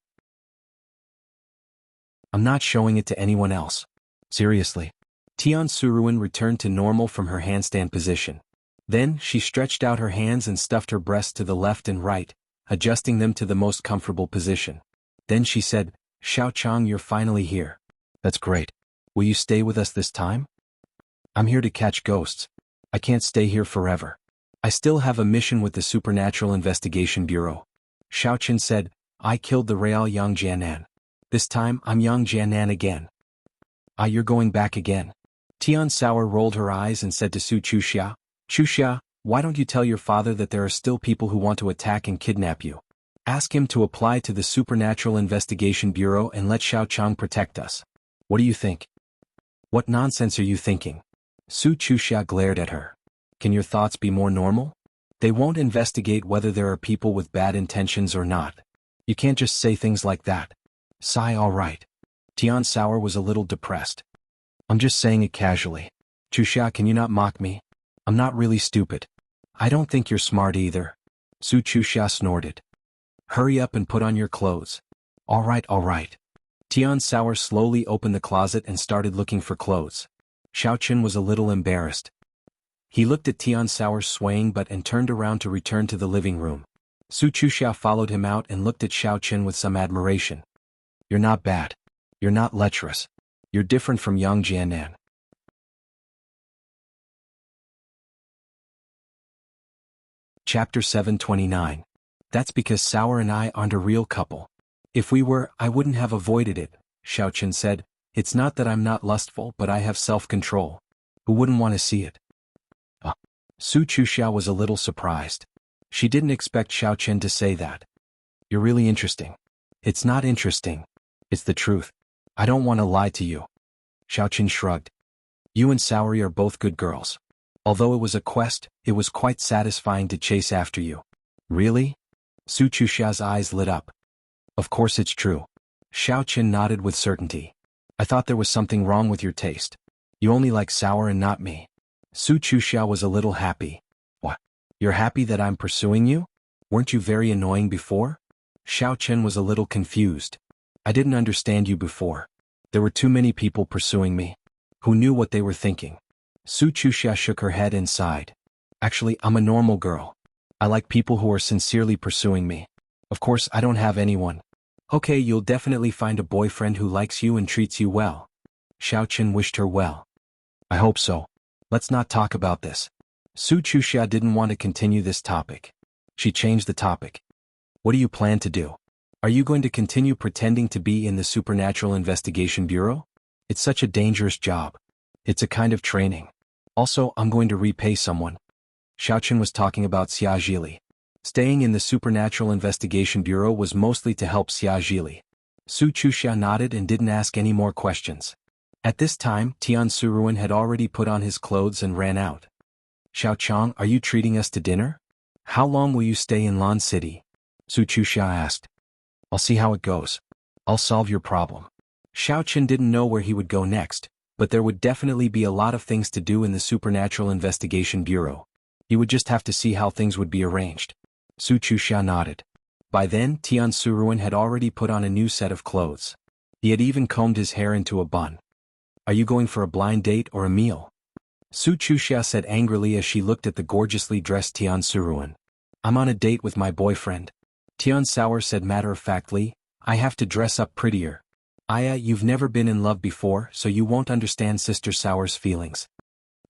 "I'm not showing it to anyone else. Seriously." Tian Suruan returned to normal from her handstand position. Then, she stretched out her hands and stuffed her breasts to the left and right, adjusting them to the most comfortable position. Then she said, "Xiao Chang, you're finally here. That's great. Will you stay with us this time?" "I'm here to catch ghosts. I can't stay here forever. I still have a mission with the Supernatural Investigation Bureau." Xiao Chen said, "I killed the Real Yang Jianan. This time, I'm Yang Jianan again." "Ah, you're going back again." Tian Sauer rolled her eyes and said to Su Chuxia, "Chuxia, why don't you tell your father that there are still people who want to attack and kidnap you? Ask him to apply to the Supernatural Investigation Bureau and let Xiao Chang protect us. What do you think?" "What nonsense are you thinking?" Su Chuxia glared at her. "Can your thoughts be more normal? They won't investigate whether there are people with bad intentions or not. You can't just say things like that." Sigh, all right. Tian Sauer was a little depressed. I'm just saying it casually. Chuxia, can you not mock me? I'm not really stupid. I don't think you're smart either. Su Chuxia snorted. Hurry up and put on your clothes. All right, all right. Tian Sauer slowly opened the closet and started looking for clothes. Xiaoqun was a little embarrassed. He looked at Tian Sauer's swaying butt and turned around to return to the living room. Su Chuxia followed him out and looked at Xiaoqun with some admiration. You're not bad. You're not lecherous. You're different from Yang Jianan. Chapter 729. That's because Sauer and I aren't a real couple. If we were, I wouldn't have avoided it, Xiaoqun said. It's not that I'm not lustful, but I have self-control. Who wouldn't want to see it? Su Chuxia was a little surprised. She didn't expect Xiaoqun to say that. You're really interesting. It's not interesting. It's the truth. I don't want to lie to you. Xiaoqun shrugged. You and Saori are both good girls. Although it was a quest, it was quite satisfying to chase after you. Really? Su Chuxia's eyes lit up. Of course it's true. Xiaoqun nodded with certainty. I thought there was something wrong with your taste. You only like Sauer and not me. Su Chuxia was a little happy. What? You're happy that I'm pursuing you? Weren't you very annoying before? Xiaoqun was a little confused. I didn't understand you before. There were too many people pursuing me. Who knew what they were thinking? Su Chuxia shook her head and sighed. Actually, I'm a normal girl. I like people who are sincerely pursuing me. Of course, I don't have anyone. Okay, you'll definitely find a boyfriend who likes you and treats you well. Xiaoqun wished her well. I hope so. Let's not talk about this. Su Chuxia didn't want to continue this topic. She changed the topic. What do you plan to do? Are you going to continue pretending to be in the Supernatural Investigation Bureau? It's such a dangerous job. It's a kind of training. Also, I'm going to repay someone. Xiaoqun was talking about Xia Zhili. Staying in the Supernatural Investigation Bureau was mostly to help Xia Zhili. Su Chuxia nodded and didn't ask any more questions. At this time, Tian Suruan had already put on his clothes and ran out. Xiaochang, are you treating us to dinner? How long will you stay in Lan City? Su Chuxia asked. I'll see how it goes. I'll solve your problem. Xiaoqun didn't know where he would go next, but there would definitely be a lot of things to do in the Supernatural Investigation Bureau. He would just have to see how things would be arranged. Su Chuxia nodded. By then, Tian Suruan had already put on a new set of clothes. He had even combed his hair into a bun. Are you going for a blind date or a meal? Su Chuxia said angrily as she looked at the gorgeously dressed Tian Suruan. I'm on a date with my boyfriend. Tian Sauer said matter-of-factly, I have to dress up prettier. Aya, you've never been in love before, so you won't understand Sister Sauer's feelings.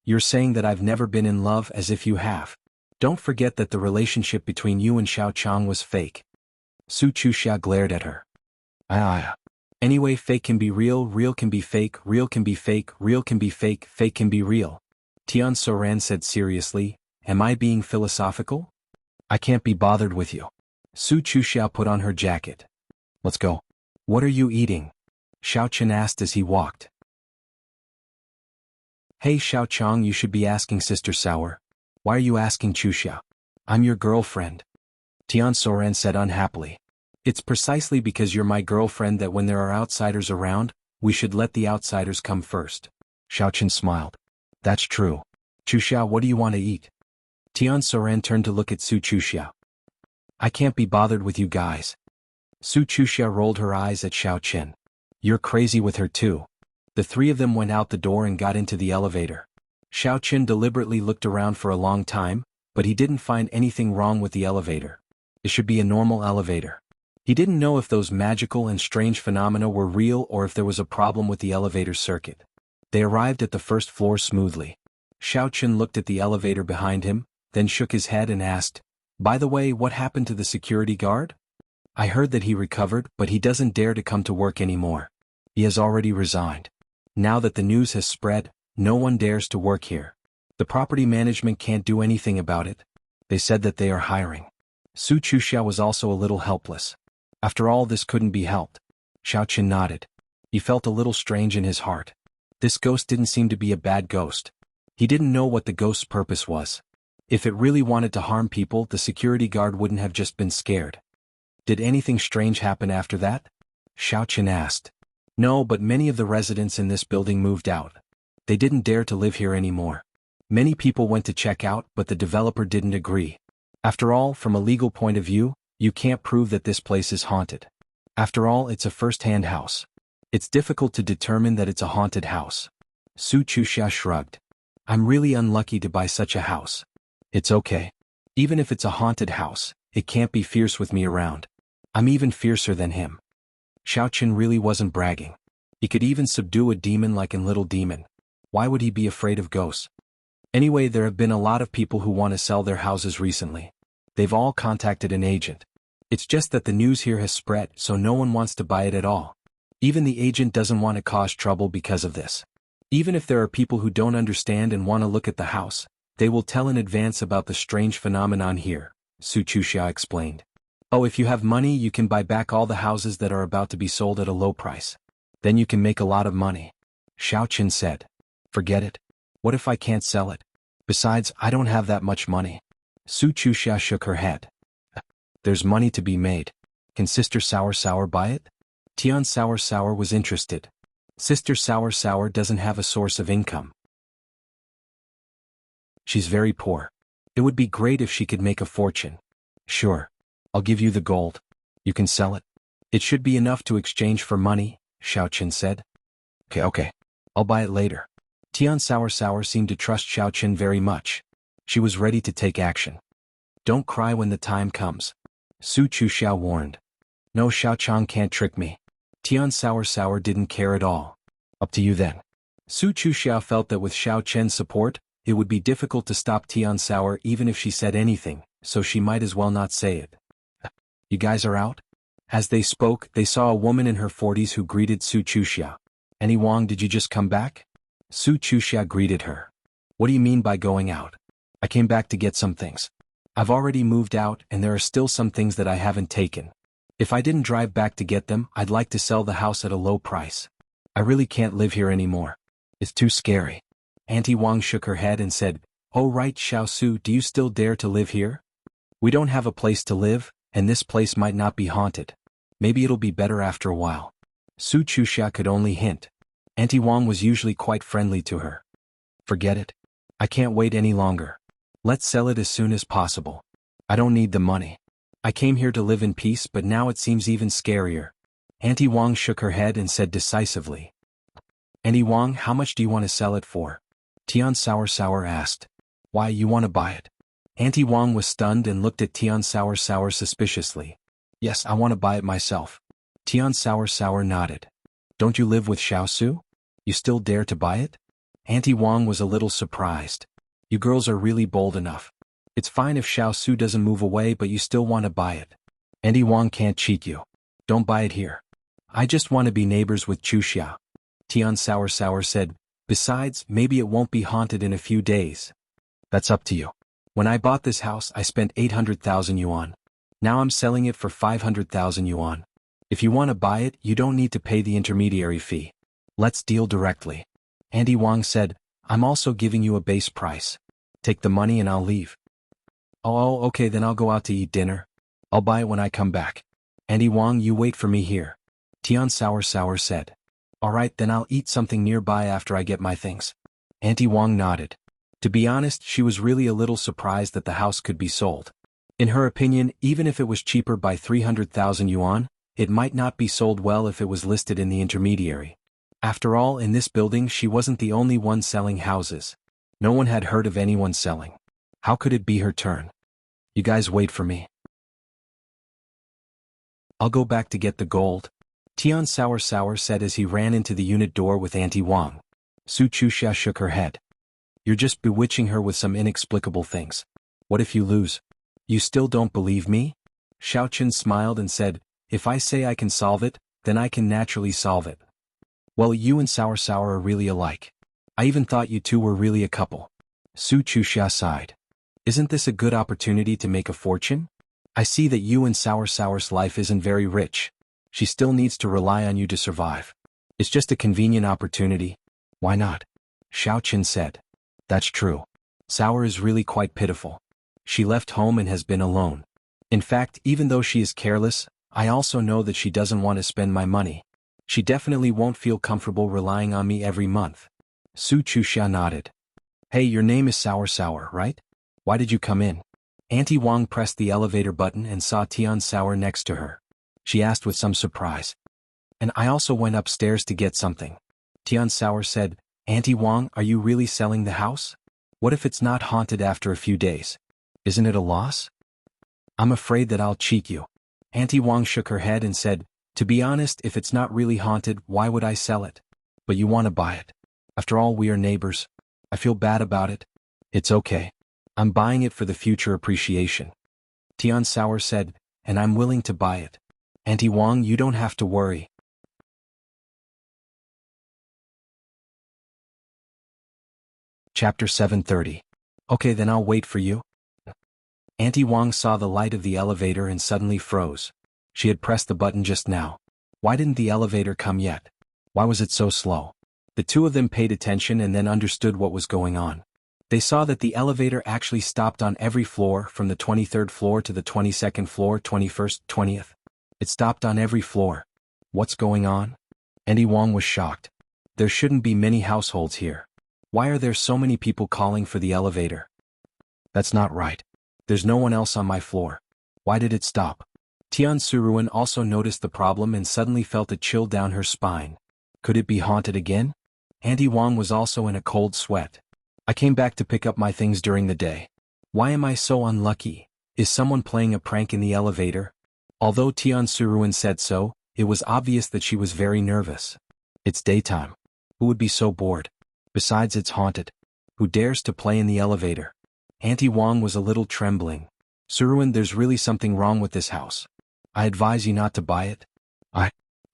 You're saying that I've never been in love as if you have. Don't forget that the relationship between you and Xiaochang was fake. Su Chuxia glared at her. Aya. Anyway, fake can be real, real can be fake, real can be fake, real can be fake, fake can be real. Tian Soran said seriously, am I being philosophical? I can't be bothered with you. Su Chuxia put on her jacket. Let's go. What are you eating? Xiaoqun asked as he walked. Hey Xiaochang, you should be asking Sister Sauer. Why are you asking Chuxia? I'm your girlfriend. Tian Soran said unhappily. It's precisely because you're my girlfriend that when there are outsiders around, we should let the outsiders come first. Xiaoqun smiled. That's true. Chuxia, what do you want to eat? Tian Soran turned to look at Su Chuxia. I can't be bothered with you guys. Su Chuxia rolled her eyes at Xiaoqun. You're crazy with her too. The three of them went out the door and got into the elevator. Xiaoqun deliberately looked around for a long time, but he didn't find anything wrong with the elevator. It should be a normal elevator. He didn't know if those magical and strange phenomena were real or if there was a problem with the elevator circuit. They arrived at the first floor smoothly. Xiaoqun looked at the elevator behind him, then shook his head and asked, by the way, what happened to the security guard? I heard that he recovered, but he doesn't dare to come to work anymore. He has already resigned. Now that the news has spread, no one dares to work here. The property management can't do anything about it. They said that they are hiring. Su Chuxia was also a little helpless. After all, this couldn't be helped. Xiaoqun nodded. He felt a little strange in his heart. This ghost didn't seem to be a bad ghost. He didn't know what the ghost's purpose was. If it really wanted to harm people, the security guard wouldn't have just been scared. Did anything strange happen after that? Xiao Qin asked. No, but many of the residents in this building moved out. They didn't dare to live here anymore. Many people went to check out, but the developer didn't agree. After all, from a legal point of view, you can't prove that this place is haunted. After all, it's a first-hand house. It's difficult to determine that it's a haunted house. Su Chuxia shrugged. I'm really unlucky to buy such a house. It's okay. Even if it's a haunted house, it can't be fierce with me around. I'm even fiercer than him. Xiao Qin really wasn't bragging. He could even subdue a demon like in Little Demon. Why would he be afraid of ghosts? Anyway, there have been a lot of people who want to sell their houses recently. They've all contacted an agent. It's just that the news here has spread, so no one wants to buy it at all. Even the agent doesn't want to cause trouble because of this. Even if there are people who don't understand and want to look at the house, they will tell in advance about the strange phenomenon here, Su Chuxia explained. Oh, if you have money, you can buy back all the houses that are about to be sold at a low price. Then you can make a lot of money. Xiao Qin said. Forget it. What if I can't sell it? Besides, I don't have that much money. Su Chuxia shook her head. There's money to be made. Can Sister Sour Sour buy it? Tian Sour Sour was interested. Sister Sour Sour doesn't have a source of income. She's very poor. It would be great if she could make a fortune. Sure. I'll give you the gold. You can sell it. It should be enough to exchange for money, Xiao Qin said. Okay. I'll buy it later. Tian Sour Sour seemed to trust Xiao Qin very much. She was ready to take action. Don't cry when the time comes. Su Chuxia warned. No, Xiao Chang can't trick me. Tian Sour Sour didn't care at all. Up to you then. Su Chuxia felt that with Xiao Qin's support, it would be difficult to stop Tian Sour even if she said anything, so she might as well not say it. You guys are out? As they spoke, they saw a woman in her 40s who greeted Su Chuxia. Annie Wang, did you just come back? Su Chuxia greeted her. What do you mean by going out? I came back to get some things. I've already moved out and there are still some things that I haven't taken. If I didn't drive back to get them, I'd like to sell the house at a low price. I really can't live here anymore. It's too scary. Auntie Wang shook her head and said, Oh right, Xiao Su, do you still dare to live here? We don't have a place to live, and this place might not be haunted. Maybe it'll be better after a while. Su Chuxia could only hint. Auntie Wang was usually quite friendly to her. Forget it. I can't wait any longer. Let's sell it as soon as possible. I don't need the money. I came here to live in peace, but now it seems even scarier. Auntie Wang shook her head and said decisively. Auntie Wang, how much do you want to sell it for? Tian Sour Sour asked. Why, you want to buy it? Auntie Wang was stunned and looked at Tian Sour Sour suspiciously. Yes, I want to buy it myself. Tian Sour Sour nodded. Don't you live with Xiao Su? You still dare to buy it? Auntie Wang was a little surprised. You girls are really bold enough. It's fine if Xiao Su doesn't move away, but you still want to buy it. Auntie Wang can't cheat you. Don't buy it here. I just want to be neighbors with Chuxia. Tian Sour Sour said. Besides, maybe it won't be haunted in a few days. That's up to you. When I bought this house, I spent 800,000 yuan. Now I'm selling it for 500,000 yuan. If you want to buy it, you don't need to pay the intermediary fee. Let's deal directly. Auntie Wang said, I'm also giving you a base price. Take the money and I'll leave. Oh, okay, then I'll go out to eat dinner. I'll buy it when I come back. Auntie Wang, you wait for me here. Tian Sour Sour said. Alright, then I'll eat something nearby after I get my things. Auntie Wang nodded. To be honest, she was really a little surprised that the house could be sold. In her opinion, even if it was cheaper by 300,000 yuan, it might not be sold well if it was listed in the intermediary. After all, in this building she wasn't the only one selling houses. No one had heard of anyone selling. How could it be her turn? You guys wait for me. I'll go back to get the gold. Tian Sour Sour said as he ran into the unit door with Auntie Wang. Su Chuxia shook her head. You're just bewitching her with some inexplicable things. What if you lose? You still don't believe me? Xiao Qin smiled and said, if I say I can solve it, then I can naturally solve it. Well, you and Sour Sour are really alike. I even thought you two were really a couple. Su Chuxia sighed. Isn't this a good opportunity to make a fortune? I see that you and Sour Sour's life isn't very rich. She still needs to rely on you to survive. It's just a convenient opportunity. Why not? Xiao Qin said. That's true. Sour is really quite pitiful. She left home and has been alone. In fact, even though she is careless, I also know that she doesn't want to spend my money. She definitely won't feel comfortable relying on me every month. Su Chuxia nodded. Hey, your name is Sour, right? Why did you come in? Auntie Wang pressed the elevator button and saw Tian Sour next to her. She asked with some surprise. And I also went upstairs to get something. Tian Sour said, Auntie Wang, are you really selling the house? What if it's not haunted after a few days? Isn't it a loss? I'm afraid that I'll cheat you. Auntie Wang shook her head and said, to be honest, if it's not really haunted, why would I sell it? But you want to buy it. After all, we are neighbors. I feel bad about it. It's okay. I'm buying it for the future appreciation. Tian Sour said, and I'm willing to buy it. Auntie Wang, you don't have to worry. Chapter 730. Okay, then I'll wait for you. Auntie Wang saw the light of the elevator and suddenly froze. She had pressed the button just now. Why didn't the elevator come yet? Why was it so slow? The two of them paid attention and then understood what was going on. They saw that the elevator actually stopped on every floor from the 23rd floor to the 22nd floor, 21st, 20th. It stopped on every floor. What's going on? Auntie Wang was shocked. There shouldn't be many households here. Why are there so many people calling for the elevator? That's not right. There's no one else on my floor. Why did it stop? Tian Suruan also noticed the problem and suddenly felt a chill down her spine. Could it be haunted again? Auntie Wang was also in a cold sweat. I came back to pick up my things during the day. Why am I so unlucky? Is someone playing a prank in the elevator? Although Tian Suruan said so, it was obvious that she was very nervous. It's daytime. Who would be so bored? Besides, it's haunted. Who dares to play in the elevator? Auntie Wang was a little trembling. Suruan, there's really something wrong with this house. I advise you not to buy it.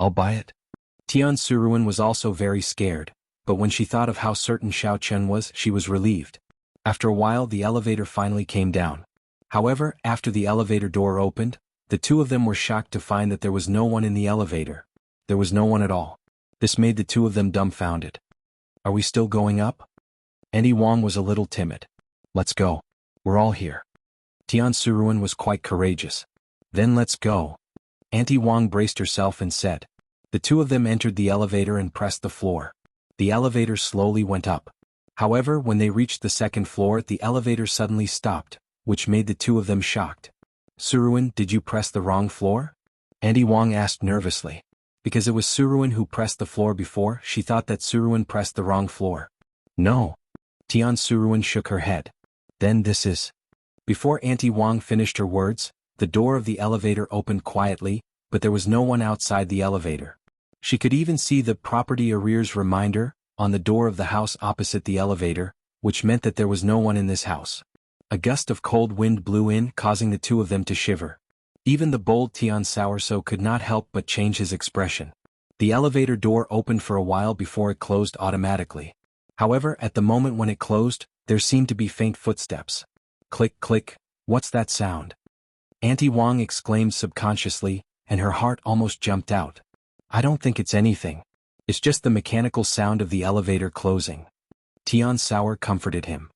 I'll buy it. Tian Suruan was also very scared, but when she thought of how certain Xiao Chen was, she was relieved. After a while, the elevator finally came down. However, after the elevator door opened, the two of them were shocked to find that there was no one in the elevator. There was no one at all. This made the two of them dumbfounded. Are we still going up? Auntie Wang was a little timid. Let's go. We're all here. Tian Suruan was quite courageous. Then let's go. Auntie Wang braced herself and said. The two of them entered the elevator and pressed the floor. The elevator slowly went up. However, when they reached the second floor, the elevator suddenly stopped, which made the two of them shocked. Suruan, did you press the wrong floor? Auntie Wang asked nervously. Because it was Suruan who pressed the floor before, she thought that Suruan pressed the wrong floor. No. Tian Suruan shook her head. Then this is. Before Auntie Wang finished her words, the door of the elevator opened quietly, but there was no one outside the elevator. She could even see the property arrears reminder on the door of the house opposite the elevator, which meant that there was no one in this house. A gust of cold wind blew in, causing the two of them to shiver. Even the bold Tian Sourso could not help but change his expression. The elevator door opened for a while before it closed automatically. However, at the moment when it closed, there seemed to be faint footsteps. Click, click, what's that sound? Auntie Wang exclaimed subconsciously, and her heart almost jumped out. I don't think it's anything. It's just the mechanical sound of the elevator closing. Tian Sour comforted him.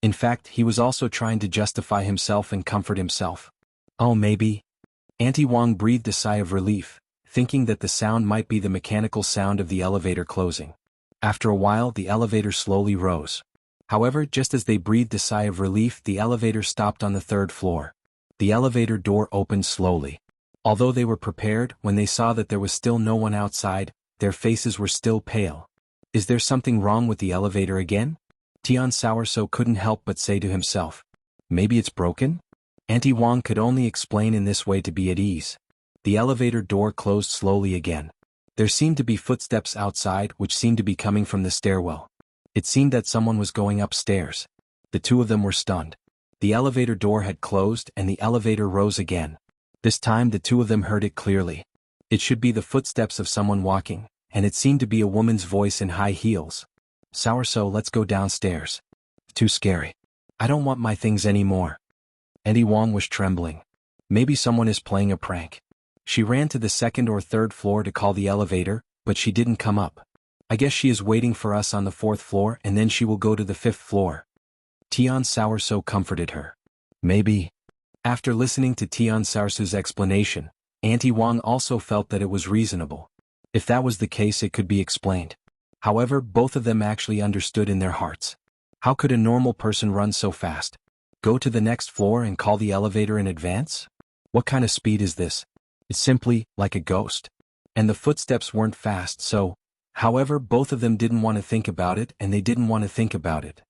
In fact, he was also trying to justify himself and comfort himself. Oh, maybe. Auntie Wang breathed a sigh of relief, thinking that the sound might be the mechanical sound of the elevator closing. After a while, the elevator slowly rose. However, just as they breathed a sigh of relief, the elevator stopped on the third floor. The elevator door opened slowly. Although they were prepared, when they saw that there was still no one outside, their faces were still pale. Is there something wrong with the elevator again? Tian Sourso couldn't help but say to himself. Maybe it's broken? Auntie Wang could only explain in this way to be at ease. The elevator door closed slowly again. There seemed to be footsteps outside which seemed to be coming from the stairwell. It seemed that someone was going upstairs. The two of them were stunned. The elevator door had closed and the elevator rose again. This time the two of them heard it clearly. It should be the footsteps of someone walking, and it seemed to be a woman's voice in high heels. Sourso, let's go downstairs. Too scary. I don't want my things anymore. Auntie Wang was trembling. Maybe someone is playing a prank. She ran to the second or third floor to call the elevator, but she didn't come up. I guess she is waiting for us on the fourth floor and then she will go to the fifth floor. Tian Sourso comforted her. Maybe. After listening to Tian Sarsu's explanation, Auntie Wang also felt that it was reasonable. If that was the case, it could be explained. However, both of them actually understood in their hearts. How could a normal person run so fast? Go to the next floor and call the elevator in advance? What kind of speed is this? It's simply like a ghost. And the footsteps weren't fast, so. However, both of them didn't want to think about it, and they didn't want to think about it.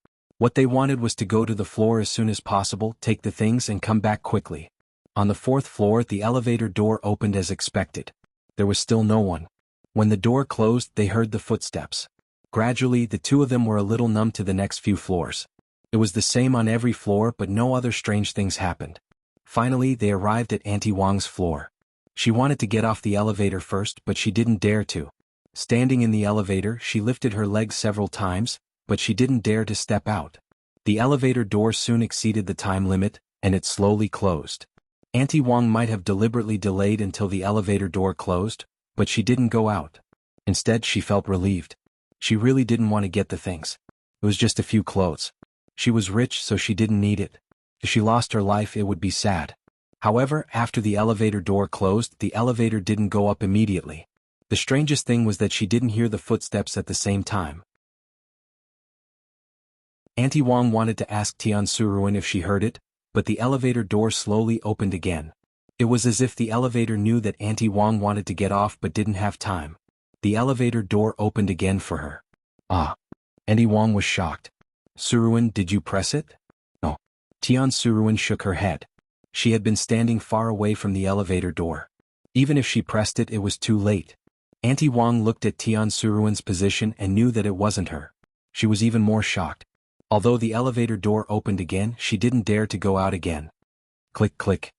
What they wanted was to go to the floor as soon as possible, take the things and come back quickly. On the 4th floor, the elevator door opened as expected. There was still no one. When the door closed, they heard the footsteps. Gradually, the two of them were a little numb to the next few floors. It was the same on every floor, but no other strange things happened. Finally, they arrived at Auntie Wang's floor. She wanted to get off the elevator first, but she didn't dare to. Standing in the elevator, she lifted her legs several times, but she didn't dare to step out. The elevator door soon exceeded the time limit, and it slowly closed. Auntie Wang might have deliberately delayed until the elevator door closed, but she didn't go out. Instead, she felt relieved. She really didn't want to get the things. It was just a few clothes. She was rich, so she didn't need it. If she lost her life, it would be sad. However, after the elevator door closed, the elevator didn't go up immediately. The strangest thing was that she didn't hear the footsteps at the same time. Auntie Wang wanted to ask Tian Suruan if she heard it, but the elevator door slowly opened again. It was as if the elevator knew that Auntie Wang wanted to get off but didn't have time. The elevator door opened again for her. Ah. Auntie Wang was shocked. Suruan, did you press it? No. Tian Suruan shook her head. She had been standing far away from the elevator door. Even if she pressed it, it was too late. Auntie Wang looked at Tian Suruan's position and knew that it wasn't her. She was even more shocked. Although the elevator door opened again, she didn't dare to go out again. Click, click.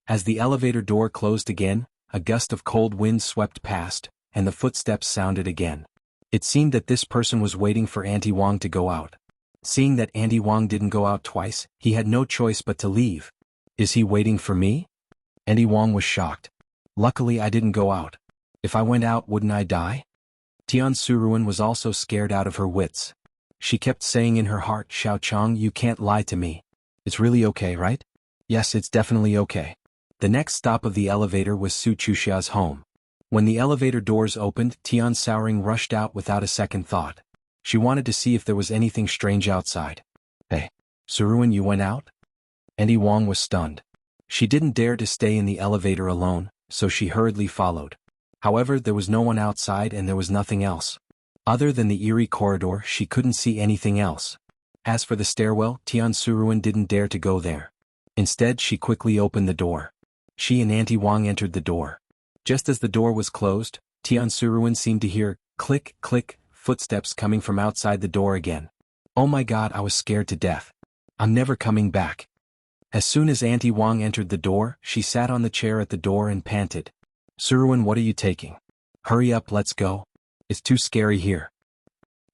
As the elevator door closed again, a gust of cold wind swept past, and the footsteps sounded again. It seemed that this person was waiting for Auntie Wang to go out. Seeing that Auntie Wang didn't go out twice, he had no choice but to leave. Is he waiting for me? Auntie Wang was shocked. Luckily, I didn't go out. If I went out, wouldn't I die? Tian Suruan was also scared out of her wits. She kept saying in her heart, Xiao Chang, you can't lie to me. It's really okay, right? Yes, it's definitely okay. The next stop of the elevator was Su Chuxia's home. When the elevator doors opened, Tian Souring rushed out without a second thought. She wanted to see if there was anything strange outside. Hey, Suruan, you went out? Auntie Wang was stunned. She didn't dare to stay in the elevator alone, so she hurriedly followed. However, there was no one outside and there was nothing else. Other than the eerie corridor, she couldn't see anything else. As for the stairwell, Tian Suruan didn't dare to go there. Instead, she quickly opened the door. She and Auntie Wang entered the door. Just as the door was closed, Tian Suruan seemed to hear, click, click, footsteps coming from outside the door again. Oh my god, I was scared to death. I'm never coming back. As soon as Auntie Wang entered the door, she sat on the chair at the door and panted. Suruan, what are you taking? Hurry up, let's go. It's too scary here.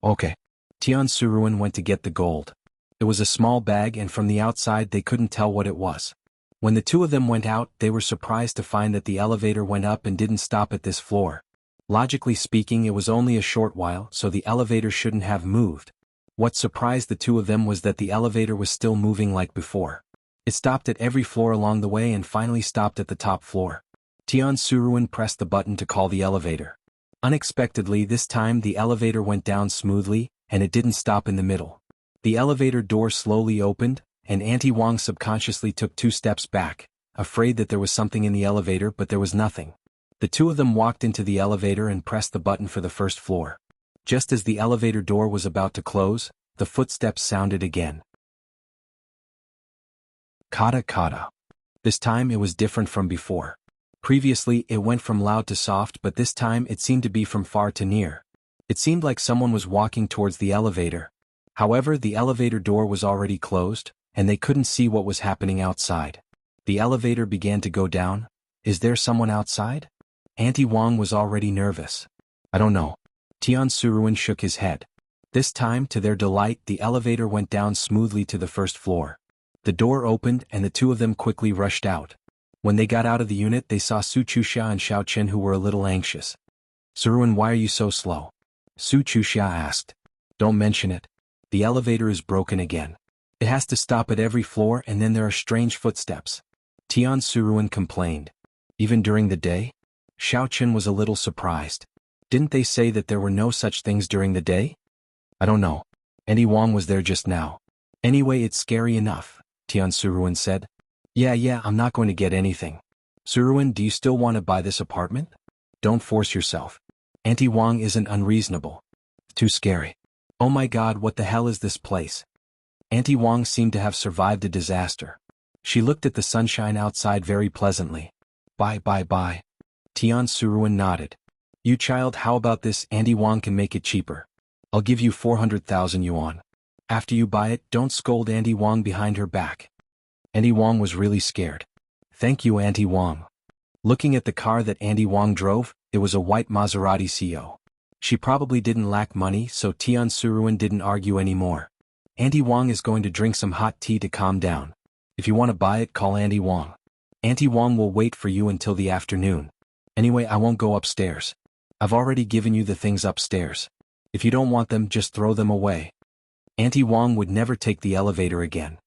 Okay. Tian Suruan went to get the gold. It was a small bag and from the outside they couldn't tell what it was. When the two of them went out, they were surprised to find that the elevator went up and didn't stop at this floor. Logically speaking, it was only a short while, so the elevator shouldn't have moved. What surprised the two of them was that the elevator was still moving like before. It stopped at every floor along the way and finally stopped at the top floor. Tian Suruan pressed the button to call the elevator. Unexpectedly, this time the elevator went down smoothly, and it didn't stop in the middle. The elevator door slowly opened, and Auntie Wang subconsciously took 2 steps back, afraid that there was something in the elevator, but there was nothing. The two of them walked into the elevator and pressed the button for the first floor. Just as the elevator door was about to close, the footsteps sounded again. Kata kata. This time it was different from before. Previously, it went from loud to soft, but this time it seemed to be from far to near. It seemed like someone was walking towards the elevator. However, the elevator door was already closed, and they couldn't see what was happening outside. The elevator began to go down. Is there someone outside? Auntie Wang was already nervous. I don't know. Tian Suruan shook his head. This time, to their delight, the elevator went down smoothly to the first floor. The door opened and the two of them quickly rushed out. When they got out of the unit, they saw Su Chuxia and Xiao Chen, who were a little anxious. Suruan, why are you so slow? Su Chuxia asked. Don't mention it. The elevator is broken again. It has to stop at every floor and then there are strange footsteps. Tian Suruan complained. Even during the day? Xiaochen was a little surprised. Didn't they say that there were no such things during the day? I don't know. Andy Wong was there just now. Anyway, it's scary enough, Tian Suruan said. Yeah, I'm not going to get anything. Suruan, do you still want to buy this apartment? Don't force yourself. Auntie Wong isn't unreasonable. Too scary. Oh my god, what the hell is this place? Auntie Wong seemed to have survived a disaster. She looked at the sunshine outside very pleasantly. Bye. Tian Suruan nodded. You child, how about this? Auntie Wong can make it cheaper. I'll give you 400,000 yuan. After you buy it, don't scold Auntie Wong behind her back. Auntie Wong was really scared. Thank you, Auntie Wong. Looking at the car that Auntie Wong drove, it was a white Maserati CO. She probably didn't lack money, so Tian Suruan didn't argue anymore. Auntie Wong is going to drink some hot tea to calm down. If you want to buy it, call Auntie Wong. Auntie Wong will wait for you until the afternoon. Anyway, I won't go upstairs. I've already given you the things upstairs. If you don't want them, just throw them away. Auntie Wong would never take the elevator again.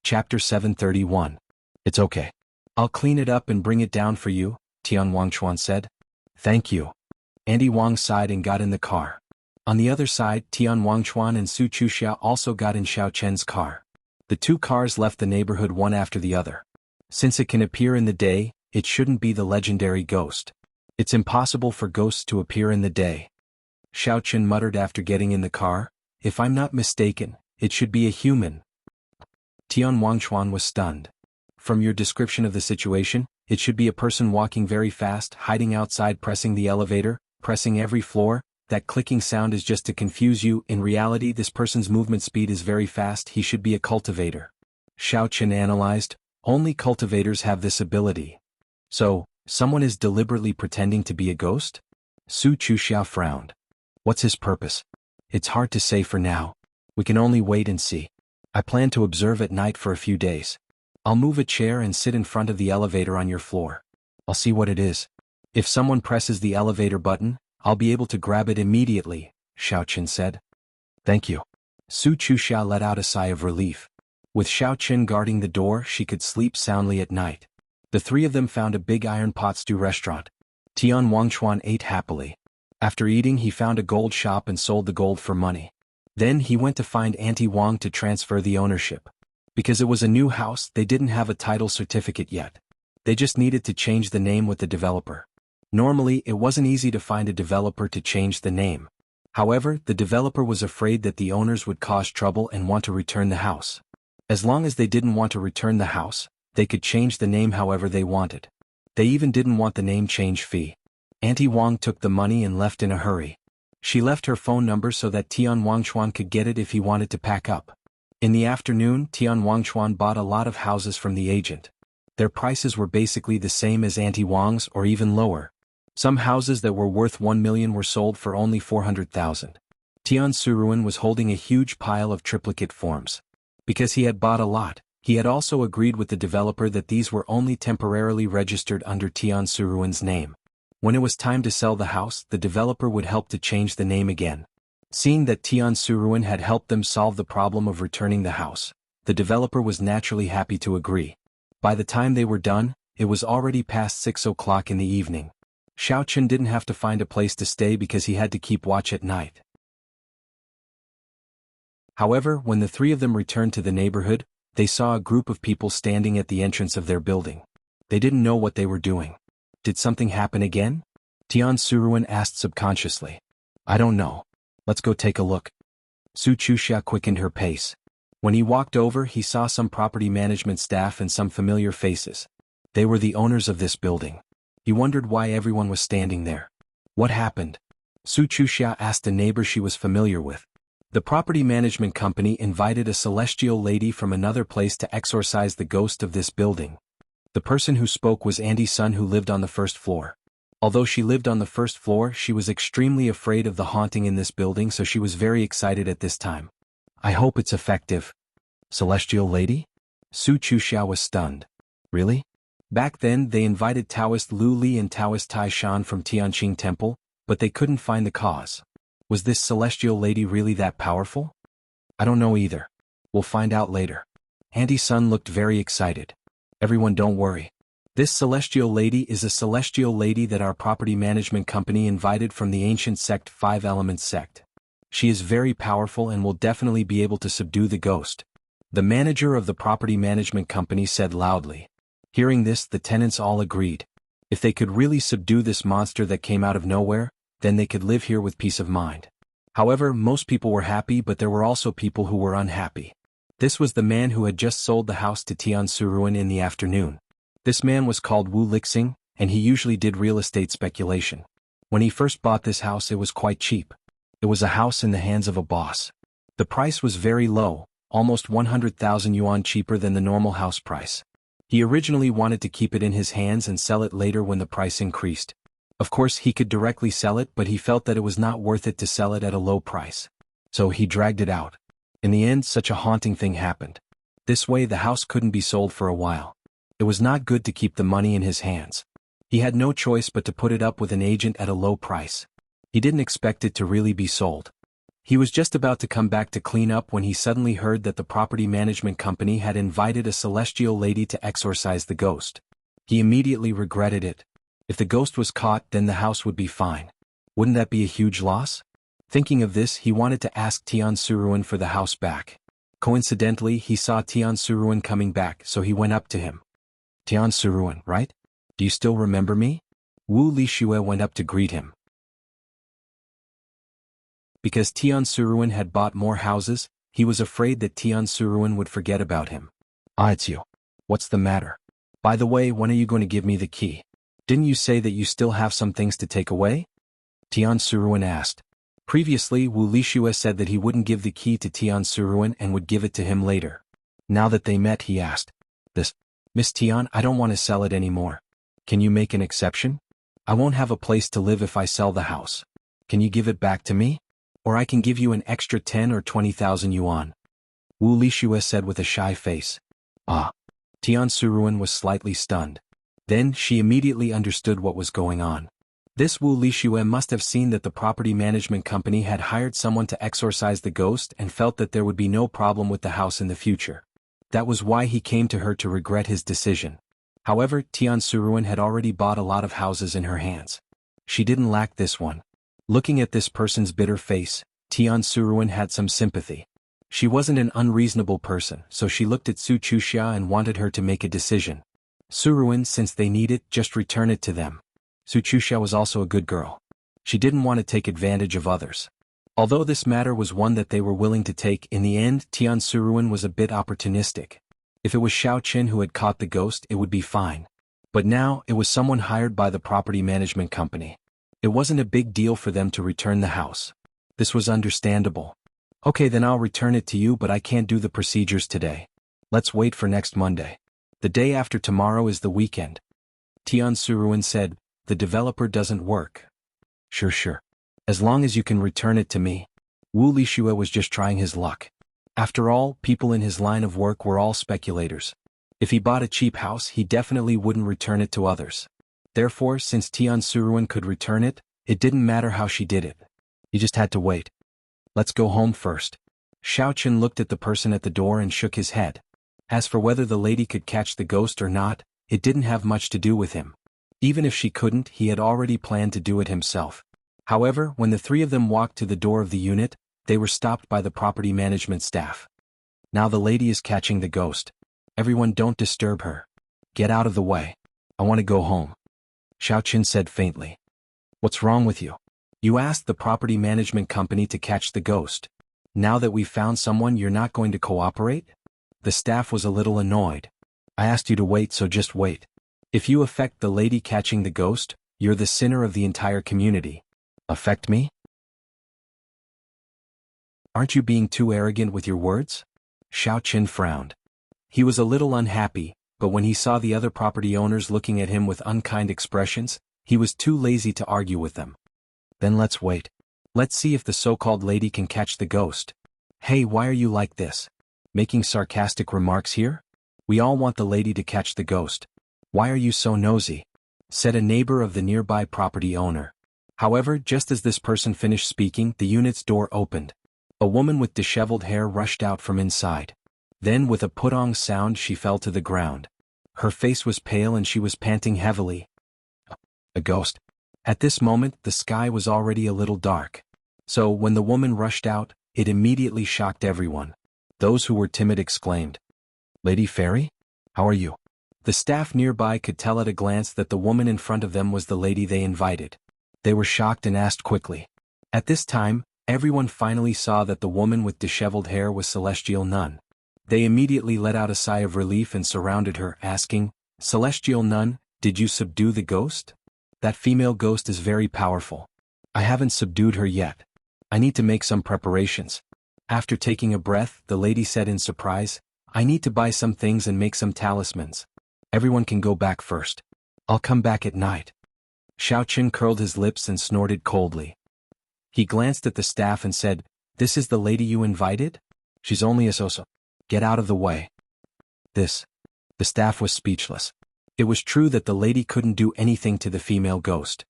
Chapter 731. It's okay. I'll clean it up and bring it down for you, Tian Wangchuan said. Thank you. Auntie Wong sighed and got in the car. On the other side, Tian Wangchuan and Su Chuxia also got in Xiaochen's car. The two cars left the neighborhood one after the other. Since it can appear in the day, it shouldn't be the legendary ghost. It's impossible for ghosts to appear in the day. Xiaochen muttered after getting in the car. If I'm not mistaken, it should be a human. Tian Wangchuan was stunned. From your description of the situation, it should be a person walking very fast, hiding outside, pressing the elevator, pressing every floor. That clicking sound is just to confuse you. In reality, this person's movement speed is very fast. He should be a cultivator. Xiaochen analyzed. Only cultivators have this ability. So, someone is deliberately pretending to be a ghost? Su Chuxia frowned. What's his purpose? It's hard to say for now. We can only wait and see. I plan to observe at night for a few days. I'll move a chair and sit in front of the elevator on your floor. I'll see what it is. If someone presses the elevator button, I'll be able to grab it immediately, Xiaochen said. Thank you. Su Chuxia let out a sigh of relief. With Xiaochen guarding the door, she could sleep soundly at night. The three of them found a big iron pot stew restaurant. Tian Wangchuan ate happily. After eating, he found a gold shop and sold the gold for money. Then he went to find Auntie Wong to transfer the ownership. Because it was a new house, they didn't have a title certificate yet. They just needed to change the name with the developer. Normally, it wasn't easy to find a developer to change the name. However, the developer was afraid that the owners would cause trouble and want to return the house. As long as they didn't want to return the house, they could change the name however they wanted. They even didn't want the name change fee. Auntie Wong took the money and left in a hurry. She left her phone number so that Tian Wangchuan could get it if he wanted to pack up. In the afternoon, Tian Wangchuan bought a lot of houses from the agent. Their prices were basically the same as Auntie Wong's or even lower. Some houses that were worth 1 million were sold for only 400,000. Tian Suruan was holding a huge pile of triplicate forms. Because he had bought a lot, he had also agreed with the developer that these were only temporarily registered under Tian Suruan's name. When it was time to sell the house, the developer would help to change the name again. Seeing that Tian Suruan had helped them solve the problem of returning the house, the developer was naturally happy to agree. By the time they were done, it was already past 6 o'clock in the evening. Xiaochen didn't have to find a place to stay because he had to keep watch at night. However, when the three of them returned to the neighborhood, they saw a group of people standing at the entrance of their building. They didn't know what they were doing. Did something happen again? Tian Suruan asked subconsciously. I don't know. Let's go take a look. Su Chuxia quickened her pace. When he walked over, he saw some property management staff and some familiar faces. They were the owners of this building. He wondered why everyone was standing there. What happened? Su Chuxia asked a neighbor she was familiar with. The property management company invited a celestial lady from another place to exorcise the ghost of this building. The person who spoke was Auntie's son who lived on the first floor. Although she lived on the first floor, she was extremely afraid of the haunting in this building, so she was very excited at this time. I hope it's effective. Celestial lady? Su Chuxia was stunned. Really? Back then, they invited Taoist Lu Li and Taoist Tai Shan from Tianqing Temple, but they couldn't find the cause. Was this celestial lady really that powerful? I don't know either. We'll find out later. Auntie Sun looked very excited. Everyone don't worry. This celestial lady is a celestial lady that our property management company invited from the ancient sect 5 Elements sect. She is very powerful and will definitely be able to subdue the ghost. The manager of the property management company said loudly. Hearing this, the tenants all agreed. If they could really subdue this monster that came out of nowhere, then they could live here with peace of mind. However, most people were happy, but there were also people who were unhappy. This was the man who had just sold the house to Tian Suruan in the afternoon. This man was called Wu Lixing, and he usually did real estate speculation. When he first bought this house, it was quite cheap. It was a house in the hands of a boss. The price was very low, almost 100,000 yuan cheaper than the normal house price. He originally wanted to keep it in his hands and sell it later when the price increased. Of course, he could directly sell it, but he felt that it was not worth it to sell it at a low price. So he dragged it out. In the end, such a haunting thing happened. This way, the house couldn't be sold for a while. It was not good to keep the money in his hands. He had no choice but to put it up with an agent at a low price. He didn't expect it to really be sold. He was just about to come back to clean up when he suddenly heard that the property management company had invited a celestial lady to exorcise the ghost. He immediately regretted it. If the ghost was caught, then the house would be fine. Wouldn't that be a huge loss? Thinking of this, he wanted to ask Tian Suruan for the house back. Coincidentally, he saw Tian Suruan coming back, so he went up to him. Tian Suruan, right? Do you still remember me? Wu Lixue went up to greet him. Because Tian Suruan had bought more houses, he was afraid that Tian Suruan would forget about him. Ah, it's you. What's the matter? By the way, when are you going to give me the key? Didn't you say that you still have some things to take away? Tian Suruan asked. Previously, Wu Lixue said that he wouldn't give the key to Tian Suruan and would give it to him later. Now that they met, he asked. Miss Tian, I don't want to sell it anymore. Can you make an exception? I won't have a place to live if I sell the house. Can you give it back to me? Or I can give you an extra 10 or 20,000 yuan. Wu Lixue said with a shy face. Ah. Tian Suruan was slightly stunned. Then she immediately understood what was going on. This Wu Lixue must have seen that the property management company had hired someone to exorcise the ghost and felt that there would be no problem with the house in the future. That was why he came to her to regret his decision. However, Tian Suruan had already bought a lot of houses in her hands. She didn't lack this one. Looking at this person's bitter face, Tian Suruan had some sympathy. She wasn't an unreasonable person, so she looked at Su Chuxia and wanted her to make a decision. Suruan, since they need it, just return it to them. Su Chuxia was also a good girl. She didn't want to take advantage of others. Although this matter was one that they were willing to take, in the end, Tian Suruan was a bit opportunistic. If it was Xiao Qin who had caught the ghost, it would be fine. But now, it was someone hired by the property management company. It wasn't a big deal for them to return the house. This was understandable. Okay, then I'll return it to you, but I can't do the procedures today. Let's wait for next Monday. The day after tomorrow is the weekend. Tian Suruan said, the developer doesn't work. Sure. As long as you can return it to me. Wu Lixue was just trying his luck. After all, people in his line of work were all speculators. If he bought a cheap house, he definitely wouldn't return it to others. Therefore, since Tian Suruan could return it, it didn't matter how she did it. He just had to wait. Let's go home first. Xiao Qin looked at the person at the door and shook his head. As for whether the lady could catch the ghost or not, it didn't have much to do with him. Even if she couldn't, he had already planned to do it himself. However, when the three of them walked to the door of the unit, they were stopped by the property management staff. Now the lady is catching the ghost. Everyone don't disturb her. Get out of the way. I want to go home. Xiao Qin said faintly. What's wrong with you? You asked the property management company to catch the ghost. Now that we've found someone, you're not going to cooperate? The staff was a little annoyed. I asked you to wait, so just wait. If you affect the lady catching the ghost, you're the sinner of the entire community. Affect me? Aren't you being too arrogant with your words? Xiao Qin frowned. He was a little unhappy, but when he saw the other property owners looking at him with unkind expressions, he was too lazy to argue with them. Then let's wait. Let's see if the so-called lady can catch the ghost. Hey, why are you like this? Making sarcastic remarks here? We all want the lady to catch the ghost. Why are you so nosy? Said a neighbor of the nearby property owner. However, just as this person finished speaking, the unit's door opened. A woman with disheveled hair rushed out from inside. Then with a putong sound she fell to the ground. Her face was pale and she was panting heavily. A ghost. At this moment the sky was already a little dark. So when the woman rushed out, it immediately shocked everyone. Those who were timid exclaimed, "Lady Fairy? How are you?" The staff nearby could tell at a glance that the woman in front of them was the lady they invited. They were shocked and asked quickly. At this time, everyone finally saw that the woman with disheveled hair was Celestial Nun. They immediately let out a sigh of relief and surrounded her, asking, "Celestial Nun, did you subdue the ghost? That female ghost is very powerful." "I haven't subdued her yet. I need to make some preparations." After taking a breath, the lady said in surprise, "I need to buy some things and make some talismans. Everyone can go back first. I'll come back at night." Xiaoqun curled his lips and snorted coldly. He glanced at the staff and said, "This is the lady you invited? She's only a so-so. Get out of the way." The staff was speechless. It was true that the lady couldn't do anything to the female ghost.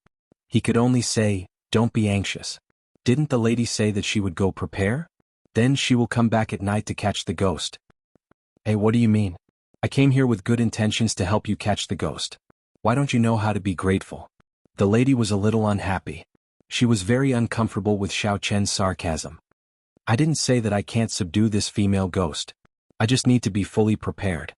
He could only say, "Don't be anxious. Didn't the lady say that she would go prepare? Then she will come back at night to catch the ghost." "Hey, what do you mean? I came here with good intentions to help you catch the ghost. Why don't you know how to be grateful?" The lady was a little unhappy. She was very uncomfortable with Xiaoqun's sarcasm. "I didn't say that I can't subdue this female ghost. I just need to be fully prepared."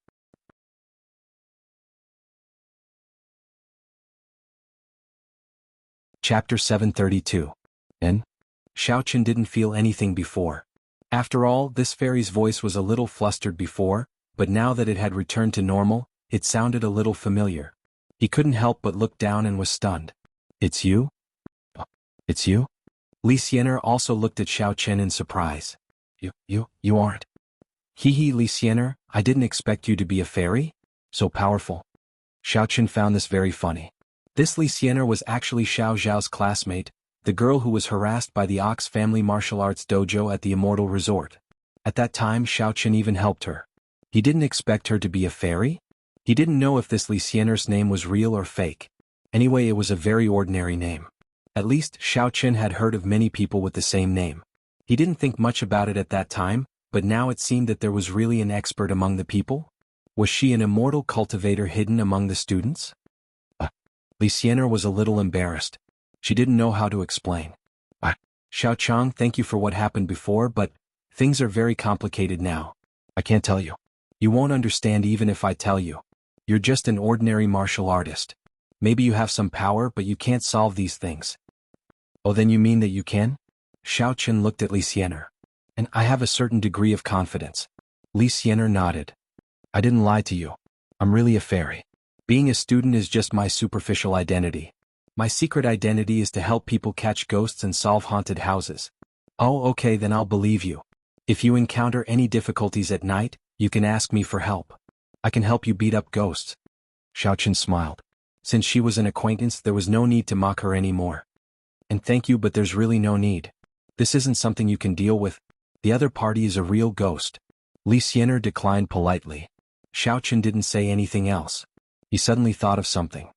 Chapter 732. And Xiaoqun didn't feel anything before. After all, this fairy's voice was a little flustered before, but now that it had returned to normal, it sounded a little familiar. He couldn't help but look down and was stunned. "It's you? It's you?" Li Xiener also looked at Xiaoqun in surprise. You aren't." "Hee, Li Xiener, I didn't expect you to be a fairy? So powerful." Xiaoqun found this very funny. This Li Xiener was actually Xiao Zhao's classmate, the girl who was harassed by the Ox family martial arts dojo at the Immortal Resort. At that time Xiaoqun even helped her. He didn't expect her to be a fairy? He didn't know if this Li Xiener's name was real or fake. Anyway, it was a very ordinary name. At least, Xiaoqun had heard of many people with the same name. He didn't think much about it at that time, but now it seemed that there was really an expert among the people. Was she an immortal cultivator hidden among the students? Li Xiener was a little embarrassed. She didn't know how to explain. "Xiaochang, thank you for what happened before, but things are very complicated now. I can't tell you. You won't understand even if I tell you. You're just an ordinary martial artist. Maybe you have some power, but you can't solve these things." "Oh, then you mean that you can?" Xiaoqun looked at Li Xiener. "And I have a certain degree of confidence." Li Xiener nodded. "I didn't lie to you. I'm really a fairy. Being a student is just my superficial identity. My secret identity is to help people catch ghosts and solve haunted houses." "Oh, okay, then I'll believe you. If you encounter any difficulties at night, you can ask me for help. I can help you beat up ghosts." Xiaoqun smiled. Since she was an acquaintance, there was no need to mock her anymore. "And thank you, but there's really no need. This isn't something you can deal with. The other party is a real ghost." Li Xiener declined politely. Xiaoqun didn't say anything else. He suddenly thought of something.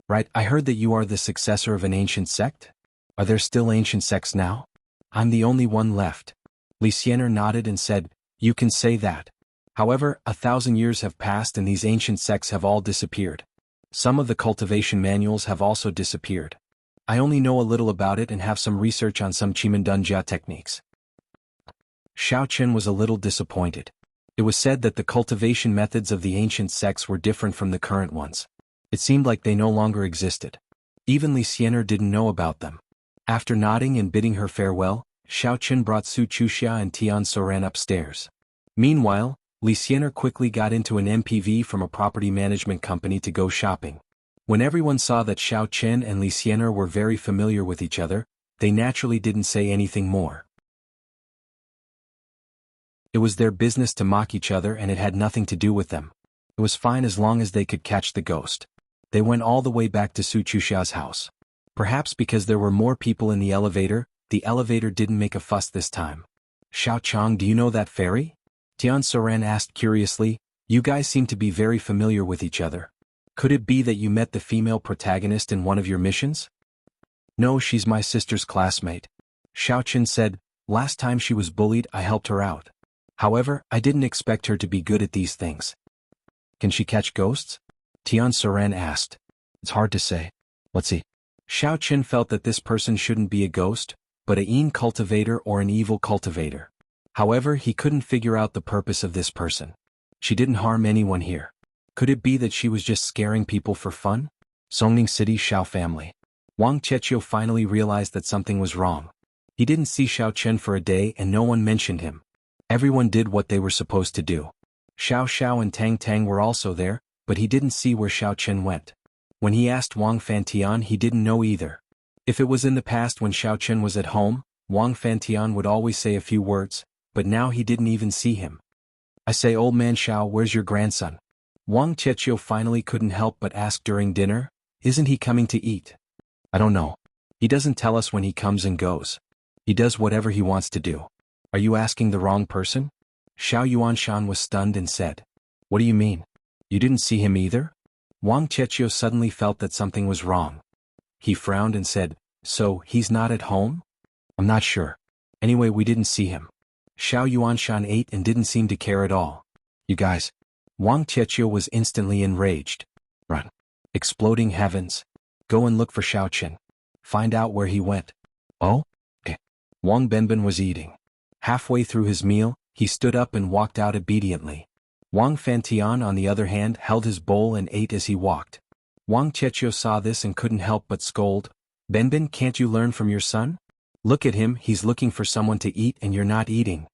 "Right, I heard that you are the successor of an ancient sect? Are there still ancient sects now?" "I'm the only one left." Li Xiener nodded and said, "You can say that. However, 1,000 years have passed and these ancient sects have all disappeared. Some of the cultivation manuals have also disappeared. I only know a little about it and have some research on some Qimendunjia techniques." Xiaoqun was a little disappointed. It was said that the cultivation methods of the ancient sects were different from the current ones. It seemed like they no longer existed. Even Li Xiener didn't know about them. After nodding and bidding her farewell, Xiaoqun brought Su Chuxia and Tian Soran upstairs. Meanwhile, Li Xiener quickly got into an MPV from a property management company to go shopping. When everyone saw that Xiaoqun and Li Xiener were very familiar with each other, they naturally didn't say anything more. It was their business to mock each other and it had nothing to do with them. It was fine as long as they could catch the ghost. They went all the way back to Su Chuxia's house. Perhaps because there were more people in the elevator didn't make a fuss this time. "Xiaochang, do you know that fairy?" Tian Soran asked curiously. "You guys seem to be very familiar with each other. Could it be that you met the female protagonist in one of your missions?" "No, she's my sister's classmate." Xiaoqun said, Last time she was bullied, I helped her out. However, I didn't expect her to be good at these things. Can she catch ghosts? Tian Suran asked. It's hard to say. Let's see. Xiao Qin felt that this person shouldn't be a ghost, but a cultivator or an evil cultivator. However, he couldn't figure out the purpose of this person. She didn't harm anyone here. Could it be that she was just scaring people for fun? Songning City Xiao family. Wang Qiqiu finally realized that something was wrong. He didn't see Xiao Chen for a day and no one mentioned him. Everyone did what they were supposed to do. Xiao Xiao and Tang Tang were also there, but he didn't see where Xiao Chen went. When he asked Wang Fantian, he didn't know either. If it was in the past when Xiao Chen was at home, Wang Fantian would always say a few words, but now he didn't even see him. I say, old man Xiao, where's your grandson? Wang Qiqiu finally couldn't help but ask during dinner, isn't he coming to eat? I don't know. He doesn't tell us when he comes and goes. He does whatever he wants to do. Are you asking the wrong person? Xiao Yuanshan was stunned and said. What do you mean? You didn't see him either? Wang Qiqiu suddenly felt that something was wrong. He frowned and said, so, he's not at home? I'm not sure. Anyway, we didn't see him. Xiao Yuanshan ate and didn't seem to care at all. You guys. Wang Qiqiu was instantly enraged. Run. Exploding heavens. Go and look for Xiao Chen. Find out where he went. Oh? Okay. Wang Benben was eating. Halfway through his meal, he stood up and walked out obediently. Wang Fantian, on the other hand, held his bowl and ate as he walked. Wang Qiqiu saw this and couldn't help but scold. Benben, can't you learn from your son? Look at him, he's looking for someone to eat and you're not eating.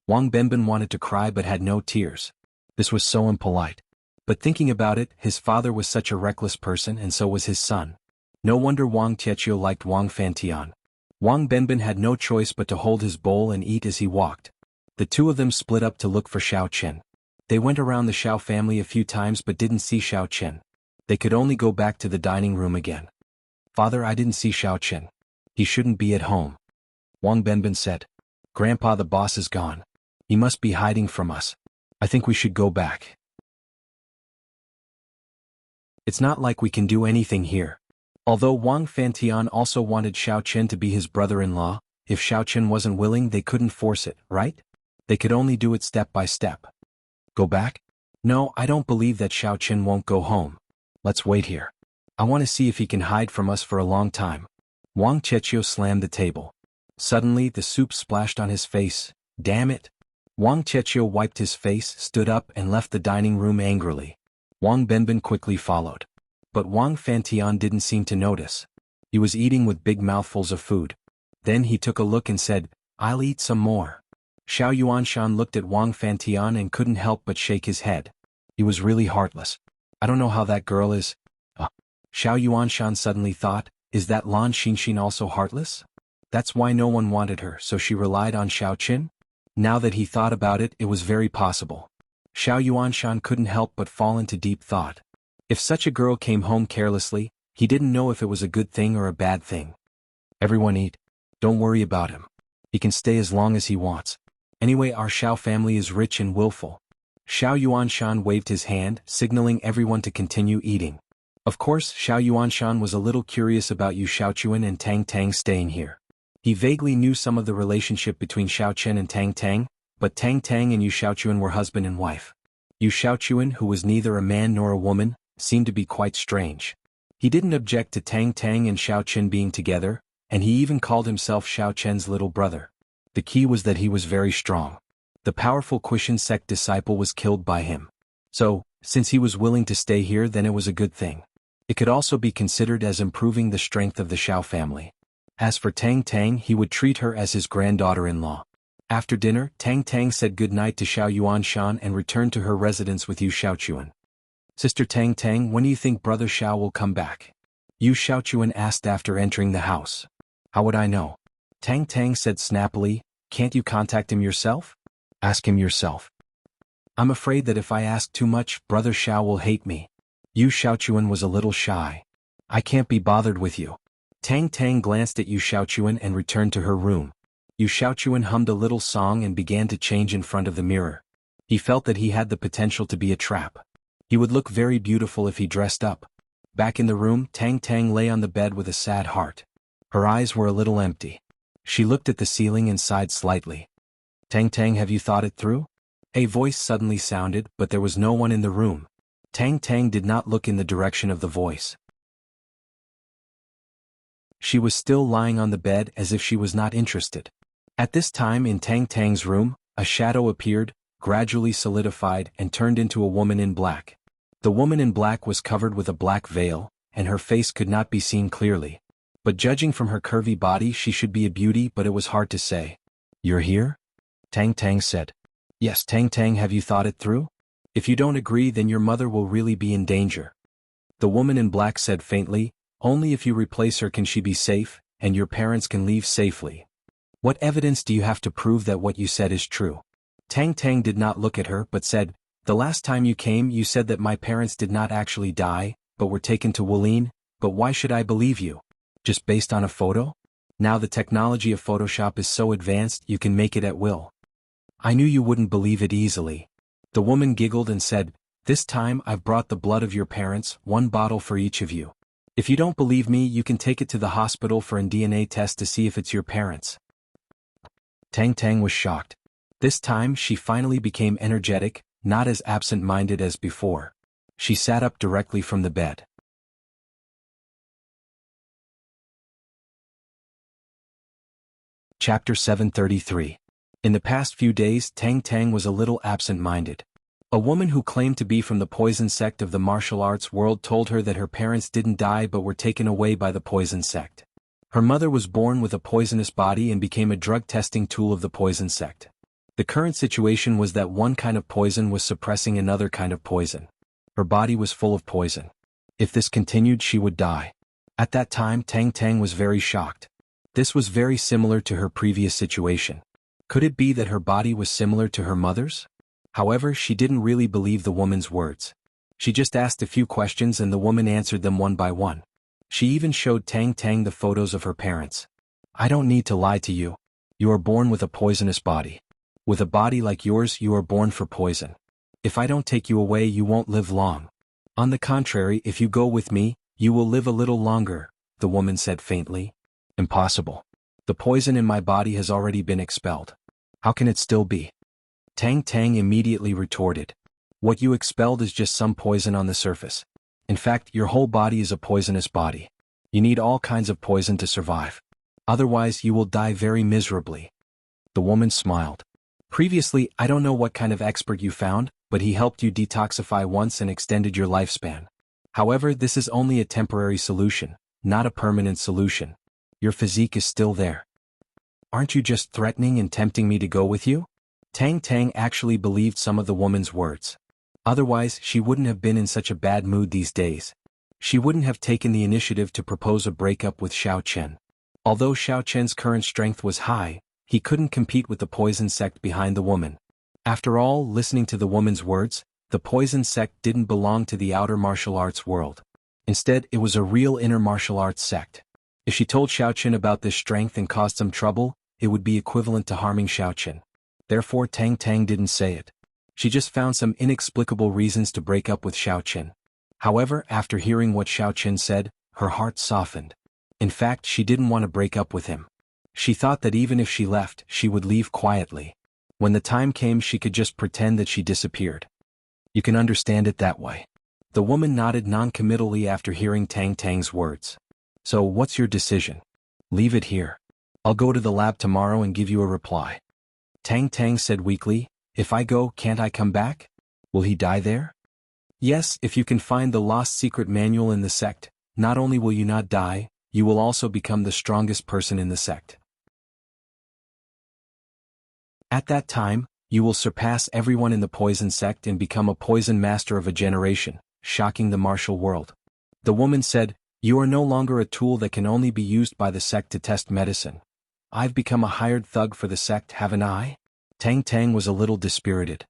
Wang Benben wanted to cry but had no tears. This was so impolite. But thinking about it, his father was such a reckless person and so was his son. No wonder Wang Qiqiu liked Wang Fantian. Wang Benben had no choice but to hold his bowl and eat as he walked. The two of them split up to look for Xiao Chen. They went around the Xiao family a few times but didn't see Xiao Chen. They could only go back to the dining room again. Father, I didn't see Xiao Chen. He shouldn't be at home. Wang Benben said. Grandpa, the boss is gone. He must be hiding from us. I think we should go back. It's not like we can do anything here. Although Wang Fantian also wanted Xiao Chen to be his brother-in-law, if Xiao Chen wasn't willing they couldn't force it, right? They could only do it step by step. Go back? No, I don't believe that Xiao Chen won't go home. Let's wait here. I want to see if he can hide from us for a long time. Wang Qiqiu slammed the table. Suddenly the soup splashed on his face. Damn it. Wang Qiqiu wiped his face, stood up and left the dining room angrily. Wang Benben quickly followed. But Wang Fantian didn't seem to notice. He was eating with big mouthfuls of food. Then he took a look and said, I'll eat some more. Xiao Yuanshan looked at Wang Fantian and couldn't help but shake his head. He was really heartless. I don't know how that girl is. Xiao Yuanshan suddenly thought, is that Lan Xinxin also heartless? That's why no one wanted her, so she relied on Xiao Qin? Now that he thought about it, it was very possible. Xiao Yuanshan couldn't help but fall into deep thought. If such a girl came home carelessly, he didn't know if it was a good thing or a bad thing. Everyone eat. Don't worry about him. He can stay as long as he wants. Anyway, our Xiao family is rich and willful. Xiao Yuanshan waved his hand, signaling everyone to continue eating. Of course, Xiao Yuanshan was a little curious about Yu Xiaochuan and Tang Tang staying here. He vaguely knew some of the relationship between Xiao Chen and Tang Tang, but Tang Tang and Yu Xiaochuan were husband and wife. Yu Xiaochuan, who was neither a man nor a woman, seemed to be quite strange. He didn't object to Tang Tang and Xiao Chen being together, and he even called himself Xiao Chen's little brother. The key was that he was very strong. The powerful Kushan sect disciple was killed by him. So, since he was willing to stay here, then it was a good thing. It could also be considered as improving the strength of the Xiao family. As for Tang Tang, he would treat her as his granddaughter-in-law. After dinner, Tang Tang said goodnight to Xiao Yuanshan and returned to her residence with Yu Xiaochuan. Sister Tang Tang, when do you think Brother Xiao will come back? Yu Xiaochuan asked after entering the house. How would I know? Tang Tang said snappily, can't you contact him yourself? Ask him yourself. I'm afraid that if I ask too much, Brother Xiao will hate me. Yu Xiaochuan was a little shy. I can't be bothered with you. Tang Tang glanced at Yu Xiaochuan and returned to her room. Yu Xiaochuan hummed a little song and began to change in front of the mirror. He felt that he had the potential to be a trap. He would look very beautiful if he dressed up. Back in the room, Tang Tang lay on the bed with a sad heart. Her eyes were a little empty. She looked at the ceiling and sighed slightly. Tang Tang, have you thought it through? A voice suddenly sounded, but there was no one in the room. Tang Tang did not look in the direction of the voice. She was still lying on the bed as if she was not interested. At this time in Tang Tang's room, a shadow appeared, gradually solidified and turned into a woman in black. The woman in black was covered with a black veil, and her face could not be seen clearly. But judging from her curvy body, she should be a beauty, but it was hard to say. You're here? Tang Tang said. Yes, Tang Tang, have you thought it through? If you don't agree, then your mother will really be in danger. The woman in black said faintly, only if you replace her can she be safe, and your parents can leave safely. What evidence do you have to prove that what you said is true? Tang Tang did not look at her but said, the last time you came you said that my parents did not actually die, but were taken to Wulin, but why should I believe you? Just based on a photo? Now the technology of Photoshop is so advanced you can make it at will. I knew you wouldn't believe it easily. The woman giggled and said, this time I've brought the blood of your parents, 1 bottle for each of you. If you don't believe me, you can take it to the hospital for a DNA test to see if it's your parents. Tang Tang was shocked. This time she finally became energetic, not as absent-minded as before. She sat up directly from the bed. Chapter 733. In the past few days, Tang Tang was a little absent-minded. A woman who claimed to be from the poison sect of the martial arts world told her that her parents didn't die but were taken away by the poison sect. Her mother was born with a poisonous body and became a drug testing tool of the poison sect. The current situation was that one kind of poison was suppressing another kind of poison. Her body was full of poison. If this continued, she would die. At that time, Tang Tang was very shocked. This was very similar to her previous situation. Could it be that her body was similar to her mother's? However, she didn't really believe the woman's words. She just asked a few questions and the woman answered them one by one. She even showed Tang Tang the photos of her parents. I don't need to lie to you. You are born with a poisonous body. With a body like yours, you are born for poison. If I don't take you away, you won't live long. On the contrary, if you go with me, you will live a little longer, the woman said faintly. Impossible. The poison in my body has already been expelled. How can it still be? Tang Tang immediately retorted. What you expelled is just some poison on the surface. In fact, your whole body is a poisonous body. You need all kinds of poison to survive. Otherwise, you will die very miserably. The woman smiled. Previously, I don't know what kind of expert you found, but he helped you detoxify once and extended your lifespan. However, this is only a temporary solution, not a permanent solution. Your physique is still there. Aren't you just threatening and tempting me to go with you? Tang Tang actually believed some of the woman's words. Otherwise, she wouldn't have been in such a bad mood these days. She wouldn't have taken the initiative to propose a breakup with Xiao Chen. Although Xiao Chen's current strength was high, he couldn't compete with the poison sect behind the woman. After all, listening to the woman's words, the poison sect didn't belong to the outer martial arts world. Instead, it was a real inner martial arts sect. If she told Xiao Chen about this strength and caused some trouble, it would be equivalent to harming Xiao Chen. Therefore, Tang Tang didn't say it. She just found some inexplicable reasons to break up with Xiao Chen. However, after hearing what Xiao Chen said, her heart softened. In fact, she didn't want to break up with him. She thought that even if she left, she would leave quietly. When the time came, she could just pretend that she disappeared. You can understand it that way. The woman nodded non-committally after hearing Tang Tang's words. So, what's your decision? Leave it here. I'll go to the lab tomorrow and give you a reply. Tang Tang said weakly, if I go, can't I come back? Will he die there? Yes, if you can find the lost secret manual in the sect, not only will you not die, you will also become the strongest person in the sect. At that time, you will surpass everyone in the poison sect and become a poison master of a generation, shocking the martial world. The woman said, you are no longer a tool that can only be used by the sect to test medicine. I've become a hired thug for the sect, haven't I? Tang Tang was a little dispirited.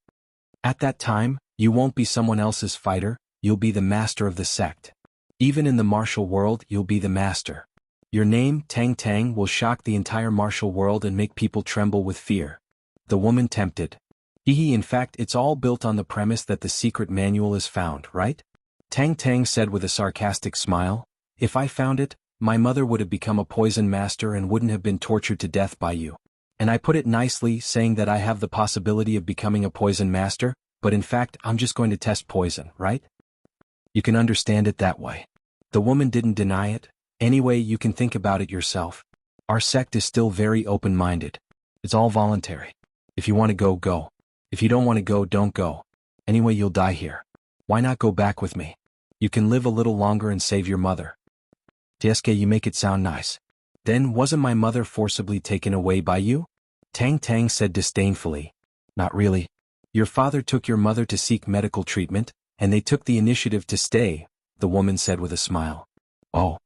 At that time, you won't be someone else's fighter, you'll be the master of the sect. Even in the martial world, you'll be the master. Your name, Tang Tang, will shock the entire martial world and make people tremble with fear. The woman tempted. In fact, it's all built on the premise that the secret manual is found, right? Tang Tang said with a sarcastic smile. If I found it, my mother would have become a poison master and wouldn't have been tortured to death by you. And I put it nicely, saying that I have the possibility of becoming a poison master, but in fact I'm just going to test poison, right? You can understand it that way. The woman didn't deny it. Anyway, you can think about it yourself. Our sect is still very open-minded. It's all voluntary. If you want to go, go. If you don't want to go, don't go. Anyway, you'll die here. Why not go back with me? You can live a little longer and save your mother. Tieske, you make it sound nice. Then, wasn't my mother forcibly taken away by you? Tang Tang said disdainfully. Not really. Your father took your mother to seek medical treatment, and they took the initiative to stay, the woman said with a smile. Oh.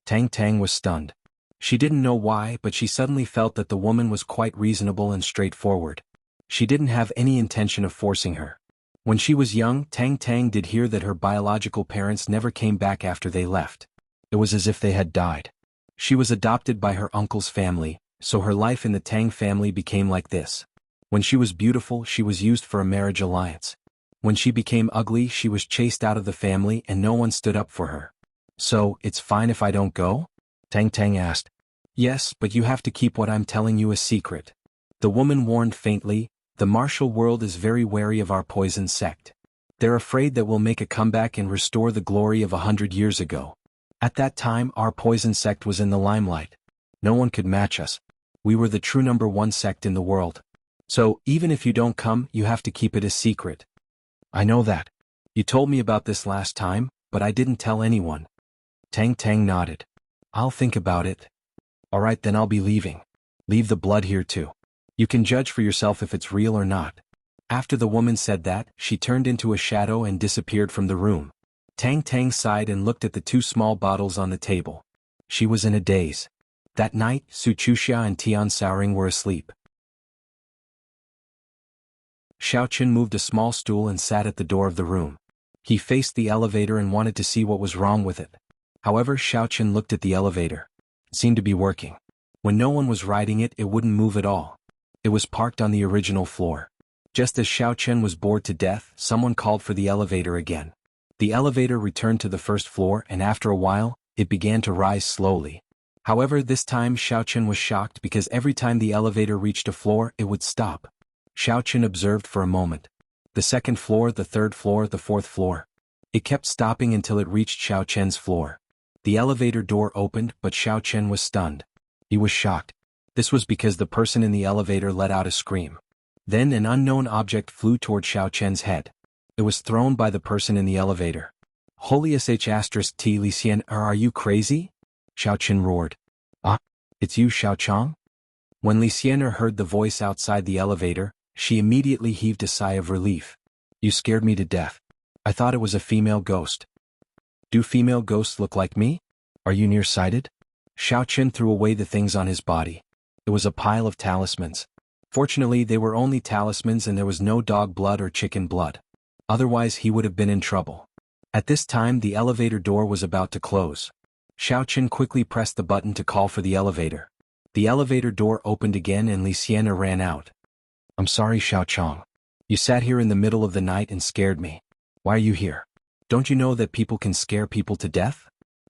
Tang Tang was stunned. She didn't know why, but she suddenly felt that the woman was quite reasonable and straightforward. She didn't have any intention of forcing her. When she was young, Tang Tang did hear that her biological parents never came back after they left. It was as if they had died. She was adopted by her uncle's family, so her life in the Tang family became like this. When she was beautiful, she was used for a marriage alliance. When she became ugly, she was chased out of the family and no one stood up for her. So, it's fine if I don't go? Tang Tang asked. Yes, but you have to keep what I'm telling you a secret. The woman warned faintly. The martial world is very wary of our poison sect. They're afraid that we'll make a comeback and restore the glory of 100 years ago. At that time, our poison sect was in the limelight. No one could match us. We were the true #1 sect in the world. So, even if you don't come, you have to keep it a secret. I know that. You told me about this last time, but I didn't tell anyone. Tang Tang nodded. I'll think about it. Alright, then I'll be leaving. Leave the blood here too. You can judge for yourself if it's real or not. After the woman said that, she turned into a shadow and disappeared from the room. Tang Tang sighed and looked at the 2 small bottles on the table. She was in a daze. That night, Su Chuxia and Tian Xiaoring were asleep. Xiaoqun moved a small stool and sat at the door of the room. He faced the elevator and wanted to see what was wrong with it. However, Xiaoqun looked at the elevator. It seemed to be working. When no one was riding it, it wouldn't move at all. It was parked on the original floor. Just as Xiaoqun was bored to death, someone called for the elevator again. The elevator returned to the first floor and after a while, it began to rise slowly. However, this time Xiaoqun was shocked because every time the elevator reached a floor, it would stop. Xiaoqun observed for a moment. The second floor, the third floor, the fourth floor. It kept stopping until it reached Xiaoqun's floor. The elevator door opened, but Xiaoqun was stunned. He was shocked. This was because the person in the elevator let out a scream. Then an unknown object flew toward Xiaoqun's head. It was thrown by the person in the elevator. Holy sh*t Li Xian, are you crazy? Xiaoqun roared. Ah, it's you, Xiaochang? When Li Xian heard the voice outside the elevator, she immediately heaved a sigh of relief. You scared me to death. I thought it was a female ghost. Do female ghosts look like me? Are you nearsighted? Xiaoqun threw away the things on his body. It was a pile of talismans. Fortunately, they were only talismans and there was no dog blood or chicken blood. Otherwise, he would have been in trouble. At this time, the elevator door was about to close. Xiaoqun quickly pressed the button to call for the elevator. The elevator door opened again and Li Xian ran out. I'm sorry, Xiaochang. You sat here in the middle of the night and scared me. Why are you here? Don't you know that people can scare people to death?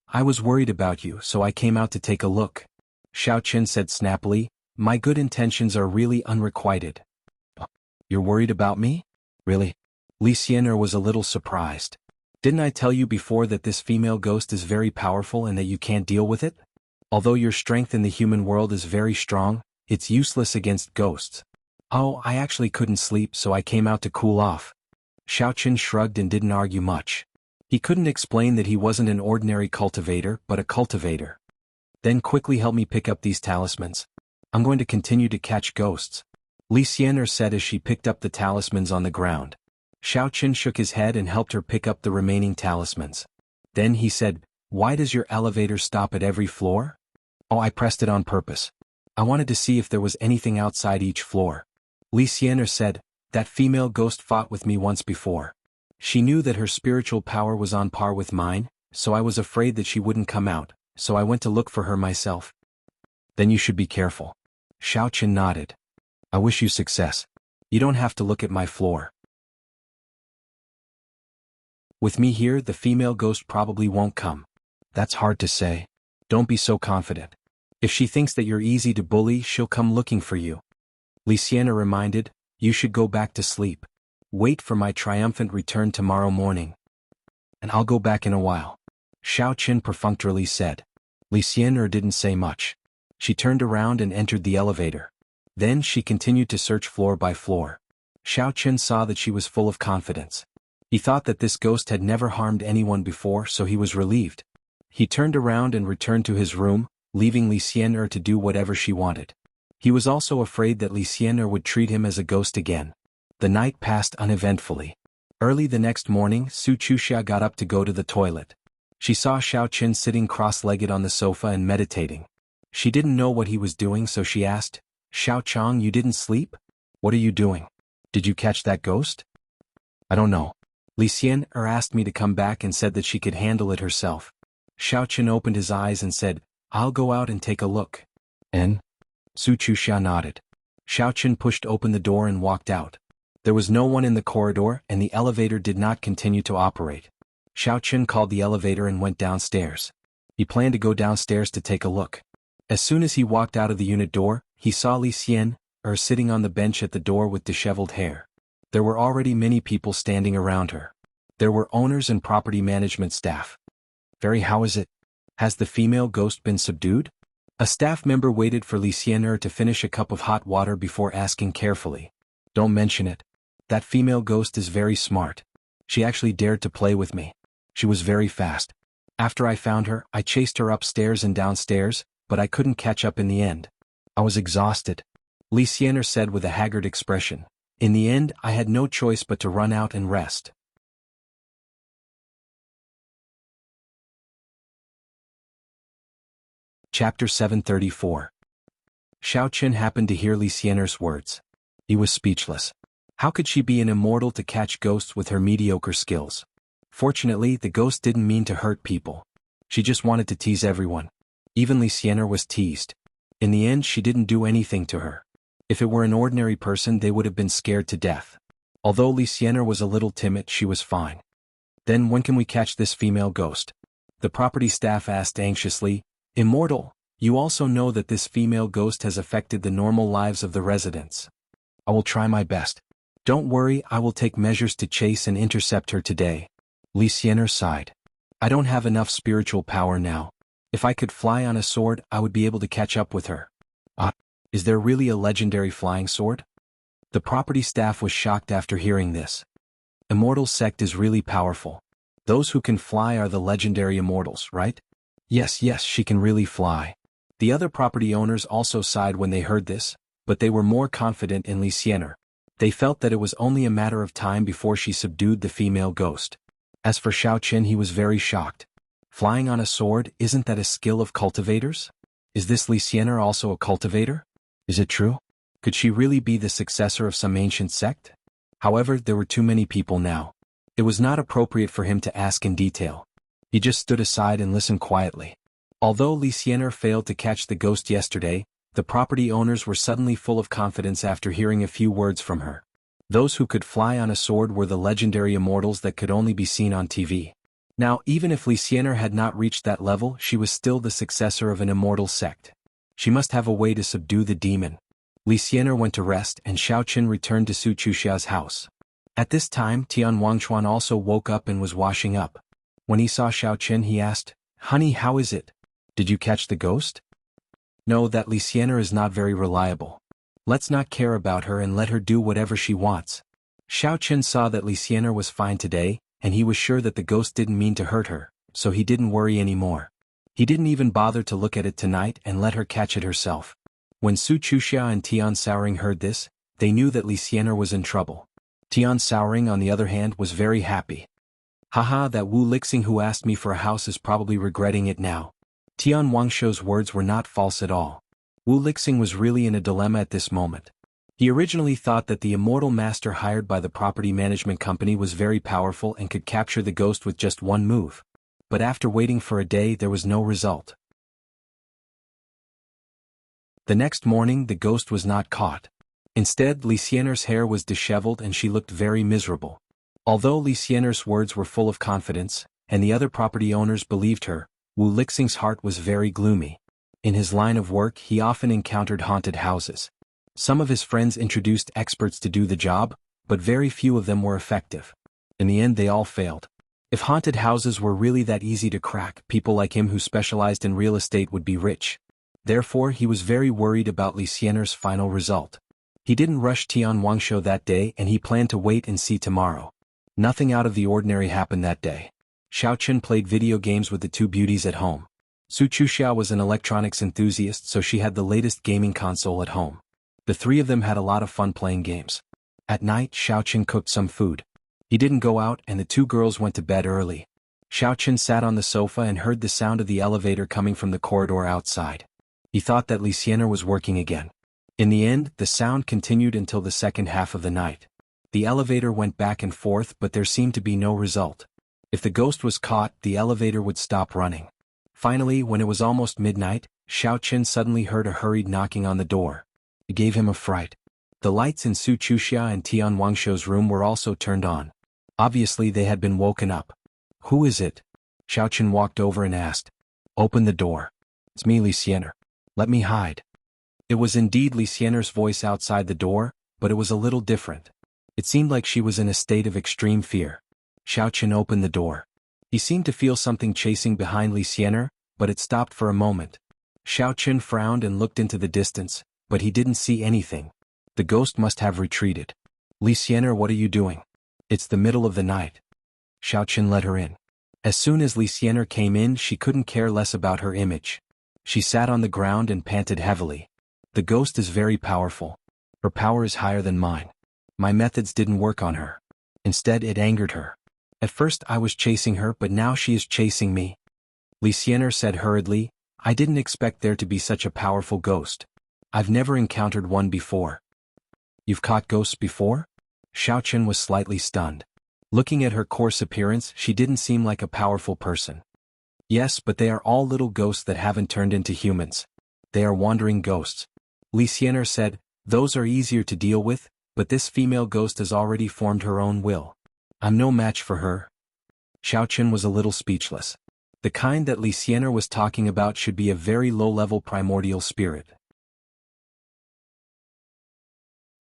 I was worried about you, so I came out to take a look. Xiaoqun said snappily, my good intentions are really unrequited. You're worried about me? Really? Li Xian was a little surprised. Didn't I tell you before that this female ghost is very powerful and that you can't deal with it? Although your strength in the human world is very strong, it's useless against ghosts. Oh, I actually couldn't sleep, so I came out to cool off. Xiaoqun shrugged and didn't argue much. He couldn't explain that he wasn't an ordinary cultivator, but a cultivator. Then quickly help me pick up these talismans. I'm going to continue to catch ghosts. Li Xian said as she picked up the talismans on the ground. Xiaoqun shook his head and helped her pick up the remaining talismans. Then he said, why does your elevator stop at every floor? Oh, I pressed it on purpose. I wanted to see if there was anything outside each floor. Li Xian said, that female ghost fought with me once before. She knew that her spiritual power was on par with mine, so I was afraid that she wouldn't come out, so I went to look for her myself. Then you should be careful. Xiaoqun nodded. I wish you success. You don't have to look at my floor. With me here, the female ghost probably won't come. That's hard to say. Don't be so confident. If she thinks that you're easy to bully, she'll come looking for you. Li Xian reminded, you should go back to sleep. Wait for my triumphant return tomorrow morning. And I'll go back in a while. Xiao Qin perfunctorily said. Li Xian didn't say much. She turned around and entered the elevator. Then she continued to search floor by floor. Xiao Qin saw that she was full of confidence. He thought that this ghost had never harmed anyone before, so he was relieved. He turned around and returned to his room, leaving Li Xian to do whatever she wanted. He was also afraid that Li Xian would treat him as a ghost again. The night passed uneventfully. Early the next morning, Su Chuxia got up to go to the toilet. She saw Xiao Qin sitting cross-legged on the sofa and meditating. She didn't know what he was doing, so she asked, Xiao Chang, you didn't sleep? What are you doing? Did you catch that ghost? I don't know. Li Xian asked me to come back and said that she could handle it herself. Xiao Qin opened his eyes and said, I'll go out and take a look. And? Su Chuxia nodded. Xiao Qin pushed open the door and walked out. There was no one in the corridor, and the elevator did not continue to operate. Xiao Qin called the elevator and went downstairs. He planned to go downstairs to take a look. As soon as he walked out of the unit door, he saw Li Xian sitting on the bench at the door with disheveled hair. There were already many people standing around her. There were owners and property management staff. How is it? Has the female ghost been subdued? A staff member waited for Li Xian to finish a cup of hot water before asking carefully. Don't mention it. That female ghost is very smart. She actually dared to play with me. She was very fast. After I found her, I chased her upstairs and downstairs, but I couldn't catch up in the end. I was exhausted. Li Xian said with a haggard expression. In the end, I had no choice but to run out and rest. Chapter 734. Xiao Qin happened to hear Li Xian's words. He was speechless. How could she be an immortal to catch ghosts with her mediocre skills? Fortunately, the ghost didn't mean to hurt people. She just wanted to tease everyone. Even Li Xian was teased. In the end, she didn't do anything to her. If it were an ordinary person, they would have been scared to death. Although Li Xian was a little timid, she was fine. Then when can we catch this female ghost? The property staff asked anxiously. Immortal, you also know that this female ghost has affected the normal lives of the residents. I will try my best. Don't worry, I will take measures to chase and intercept her today. Li Xian sighed. I don't have enough spiritual power now. If I could fly on a sword, I would be able to catch up with her. Is there really a legendary flying sword? The property staff was shocked after hearing this. Immortal sect is really powerful. Those who can fly are the legendary immortals, right? Yes, she can really fly. The other property owners also sighed when they heard this, but they were more confident in Li Xian. They felt that it was only a matter of time before she subdued the female ghost. As for Xiao Qin, he was very shocked. Flying on a sword, isn't that a skill of cultivators? Is this Li Xian also a cultivator? Is it true? Could she really be the successor of some ancient sect? However, there were too many people now. It was not appropriate for him to ask in detail. He just stood aside and listened quietly. Although Li Xian failed to catch the ghost yesterday, the property owners were suddenly full of confidence after hearing a few words from her. Those who could fly on a sword were the legendary immortals that could only be seen on TV. Now, even if Li Xian had not reached that level, she was still the successor of an immortal sect. She must have a way to subdue the demon. Li Xian went to rest and Xiao Qin returned to Su Chuxia's house. At this time, Tian Wangchuan also woke up and was washing up. When he saw Xiao Qin, he asked, Honey, how is it? Did you catch the ghost? No, that Li Xian is not very reliable. Let's not care about her and let her do whatever she wants. Xiao Qin saw that Li Xian was fine today, and he was sure that the ghost didn't mean to hurt her, so he didn't worry anymore. He didn't even bother to look at it tonight and let her catch it herself. When Su Chuxia and Tian Shaoring heard this, they knew that Li Xian was in trouble. Tian Shaoring, on the other hand, was very happy. Haha, that Wu Lixing who asked me for a house is probably regretting it now. Tian Wangshuo's words were not false at all. Wu Lixing was really in a dilemma at this moment. He originally thought that the immortal master hired by the property management company was very powerful and could capture the ghost with just one move. But after waiting for a day, there was no result. The next morning, the ghost was not caught. Instead, Li Xian's hair was disheveled and she looked very miserable. Although Li Xian's words were full of confidence, and the other property owners believed her, Wu Lixing's heart was very gloomy. In his line of work he often encountered haunted houses. Some of his friends introduced experts to do the job, but very few of them were effective. In the end they all failed. If haunted houses were really that easy to crack, people like him who specialized in real estate would be rich. Therefore he was very worried about Li Xiener's final result. He didn't rush Tian Wangshu that day and he planned to wait and see tomorrow. Nothing out of the ordinary happened that day. Xiaoqun played video games with the two beauties at home. Su Chuxiao was an electronics enthusiast, so she had the latest gaming console at home. The three of them had a lot of fun playing games. At night Xiaoqun cooked some food. He didn't go out and the two girls went to bed early. Xiaoqun sat on the sofa and heard the sound of the elevator coming from the corridor outside. He thought that Li Xiener was working again. In the end, the sound continued until the second half of the night. The elevator went back and forth, but there seemed to be no result. If the ghost was caught, the elevator would stop running. Finally, when it was almost midnight, Xiaoqun suddenly heard a hurried knocking on the door. It gave him a fright. The lights in Su Chuxia and Tian Wangshu's room were also turned on. Obviously they had been woken up. "Who is it?" Xiaoqun walked over and asked. "Open the door. It's me, Li Xiener. Let me hide." It was indeed Li Xiener's voice outside the door, but it was a little different. It seemed like she was in a state of extreme fear. Xiaoqun opened the door. He seemed to feel something chasing behind Li Xiener, but it stopped for a moment. Xiaoqun frowned and looked into the distance, but he didn't see anything. The ghost must have retreated. "Li Xiener, what are you doing? It's the middle of the night." Xiaoqun let her in. As soon as Li Xiener came in, she couldn't care less about her image. She sat on the ground and panted heavily. "The ghost is very powerful. Her power is higher than mine. My methods didn't work on her. Instead, it angered her. At first I was chasing her, but now she is chasing me." Li Xiener said hurriedly, "I didn't expect there to be such a powerful ghost. I've never encountered one before." "You've caught ghosts before?" Xiaoqun was slightly stunned. Looking at her coarse appearance, she didn't seem like a powerful person. "Yes, but they are all little ghosts that haven't turned into humans. They are wandering ghosts." Li Xiener said, "Those are easier to deal with, but this female ghost has already formed her own will. I'm no match for her." Xiaoqun was a little speechless. The kind that Li Xiener was talking about should be a very low-level primordial spirit.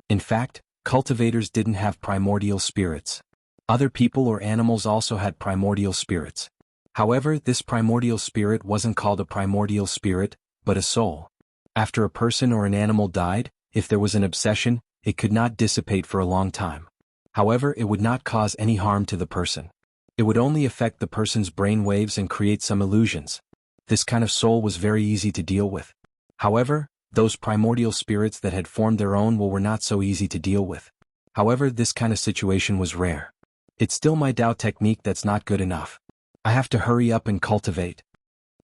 In fact, cultivators didn't have primordial spirits. Other people or animals also had primordial spirits. However, this primordial spirit wasn't called a primordial spirit, but a soul. After a person or an animal died, if there was an obsession, it could not dissipate for a long time. However, it would not cause any harm to the person. It would only affect the person's brain waves and create some illusions. This kind of soul was very easy to deal with. However, those primordial spirits that had formed their own will were not so easy to deal with. However, this kind of situation was rare. It's still my Dao technique that's not good enough. I have to hurry up and cultivate.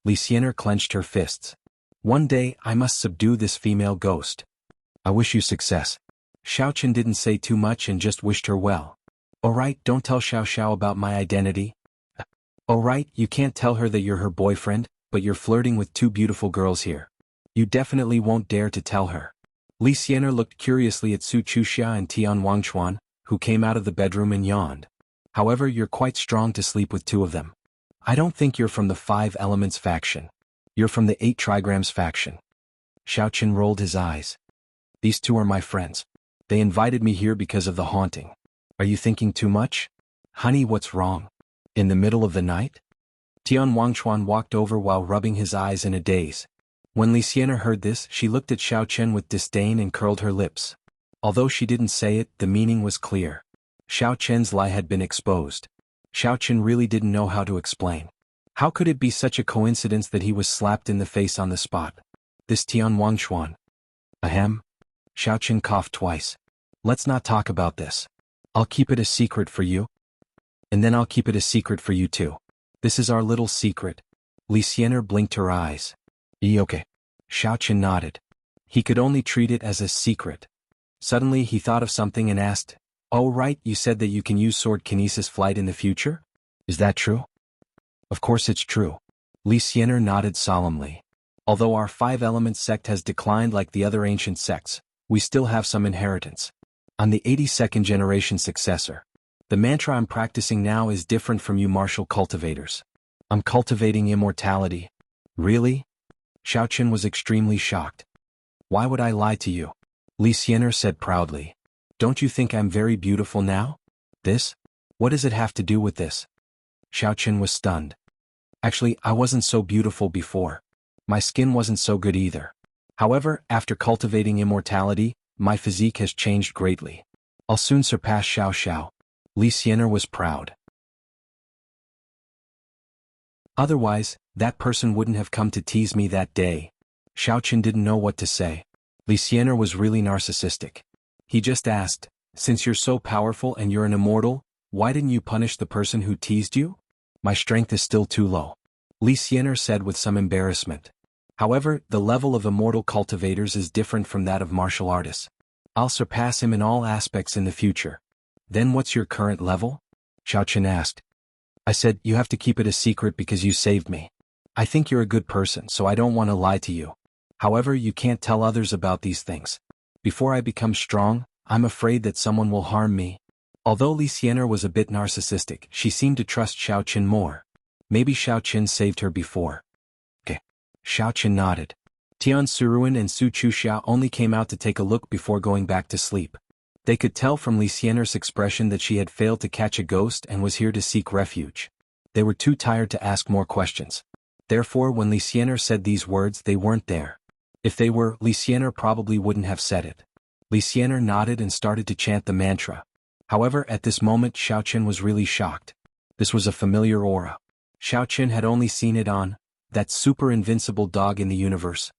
Li Xiener clenched her fists. "One day I must subdue this female ghost. I wish you success." Xiaoqun didn't say too much and just wished her well. "Alright, don't tell Xiao Xiao about my identity." "Alright, you can't tell her that you're her boyfriend, but you're flirting with two beautiful girls here. You definitely won't dare to tell her." Li Xiener looked curiously at Su Chuxia and Tian Wangchuan, who came out of the bedroom and yawned. "However, you're quite strong to sleep with two of them. I don't think you're from the 5 Elements faction. You're from the 8 Trigrams faction." Xiaoqun rolled his eyes. "These two are my friends. They invited me here because of the haunting. Are you thinking too much? Honey, what's wrong? In the middle of the night?" Tian Wangchuan walked over while rubbing his eyes in a daze. When Li Xiener heard this, she looked at Xiaoqun with disdain and curled her lips. Although she didn't say it, the meaning was clear. Xiaoqun's lie had been exposed. Xiaoqun really didn't know how to explain. How could it be such a coincidence that he was slapped in the face on the spot? This Tian Wangchuan. Ahem. Xiaoqun coughed twice. "Let's not talk about this. I'll keep it a secret for you. And then I'll keep it a secret for you too. This is our little secret." Li Xiener blinked her eyes. Okay. Xiaoqun nodded. He could only treat it as a secret. Suddenly he thought of something and asked, "Oh right, you said that you can use sword kinesis flight in the future? Is that true?" "Of course it's true." Li Xiener nodded solemnly. "Although our 5 Elements sect has declined like the other ancient sects, we still have some inheritance. I'm the 82nd generation successor. The mantra I'm practicing now is different from you martial cultivators. I'm cultivating immortality. Really? Xiaoqin was extremely shocked. Why would I lie to you? Li Xianer said proudly. Don't you think I'm very beautiful now? This? What does it have to do with this? Xiaoqin was stunned. Actually, I wasn't so beautiful before. My skin wasn't so good either. However, after cultivating immortality, my physique has changed greatly. I'll soon surpass Xiao Xiao. Li Xianer was proud. Otherwise, that person wouldn't have come to tease me that day. Xiaoqin didn't know what to say. Li Xianer was really narcissistic. He just asked, since you're so powerful and you're an immortal, why didn't you punish the person who teased you? My strength is still too low. Li Xianer said with some embarrassment. However, the level of immortal cultivators is different from that of martial artists. I'll surpass him in all aspects in the future. Then what's your current level? Xiaoqin asked. I said, you have to keep it a secret because you saved me. I think you're a good person, so I don't want to lie to you. However, you can't tell others about these things. Before I become strong, I'm afraid that someone will harm me. Although Li Xianer was a bit narcissistic, she seemed to trust Xiaoqin more. Maybe Xiaoqin saved her before. Okay. Xiaoqin nodded. Tian Suruan and Su Chuxiao only came out to take a look before going back to sleep. They could tell from Li Xianer's expression that she had failed to catch a ghost and was here to seek refuge. They were too tired to ask more questions. Therefore, when Li Xianer said these words, they weren't there. If they were, Li Xianer probably wouldn't have said it. Li Xianer nodded and started to chant the mantra. However, at this moment Xiaoqin was really shocked. This was a familiar aura. Xiaoqin had only seen it on that super invincible dog in the universe.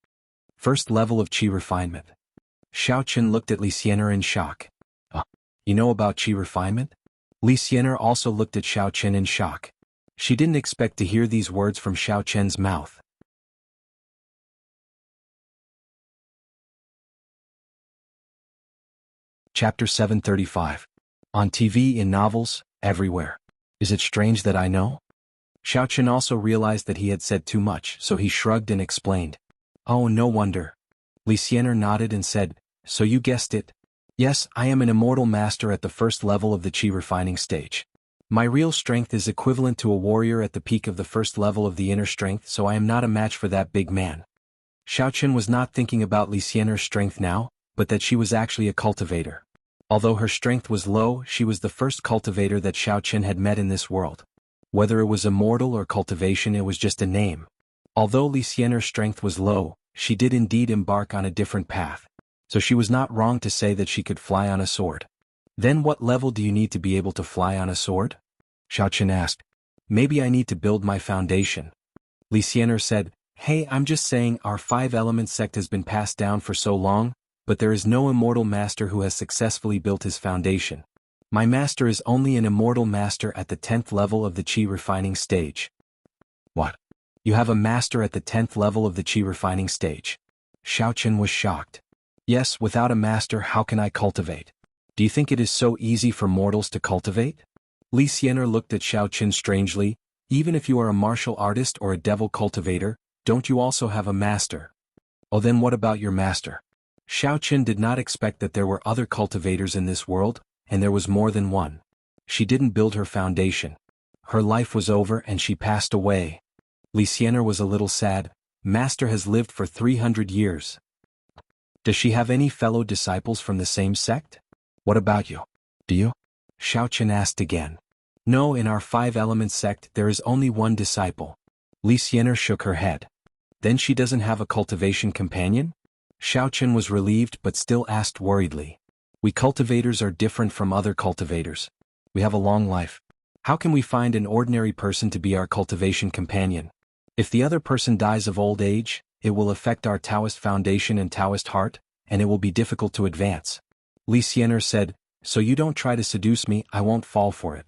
First level of Qi refinement. Xiaoqin looked at Li Xianer in shock. You know about Qi refinement? Li Xianer also looked at Xiaoqin in shock. She didn't expect to hear these words from Xiaoqin's mouth. Chapter 735. On TV, in novels, everywhere. Is it strange that I know? Xiaoqin also realized that he had said too much, so he shrugged and explained. Oh, no wonder. Li Xianer nodded and said, so you guessed it. Yes, I am an immortal master at the first level of the Qi refining stage. My real strength is equivalent to a warrior at the peak of the first level of the inner strength, so I am not a match for that big man. Xiaoqin was not thinking about Li Xianer's strength now, but that she was actually a cultivator. Although her strength was low, she was the first cultivator that Xiaoqin had met in this world. Whether it was immortal or cultivation, it was just a name. Although Li Xianer's strength was low, she did indeed embark on a different path. So she was not wrong to say that she could fly on a sword. Then what level do you need to be able to fly on a sword? Xiaoqin asked. Maybe I need to build my foundation. Li Xianer said, hey, I'm just saying our 5-element sect has been passed down for so long, but there is no immortal master who has successfully built his foundation. My master is only an immortal master at the 10th level of the Qi refining stage. What? You have a master at the 10th level of the Qi refining stage? Xiaoqin was shocked. Yes, without a master, how can I cultivate? Do you think it is so easy for mortals to cultivate? Li Xianer looked at Xiaoqin strangely. Even if you are a martial artist or a devil cultivator, don't you also have a master? Oh, then what about your master? Xiaoqin did not expect that there were other cultivators in this world, and there was more than one. She didn't build her foundation. Her life was over and she passed away. Li Xianer was a little sad. Master has lived for 300 years. Does she have any fellow disciples from the same sect? What about you? Do you? Xiaoqin asked again. No, in our 5-element sect there is only one disciple. Li Xianer shook her head. Then she doesn't have a cultivation companion? Xiaoqin was relieved but still asked worriedly. We cultivators are different from other cultivators. We have a long life. How can we find an ordinary person to be our cultivation companion? If the other person dies of old age, it will affect our Taoist foundation and Taoist heart, and it will be difficult to advance. Li Xianer said, so you don't try to seduce me, I won't fall for it.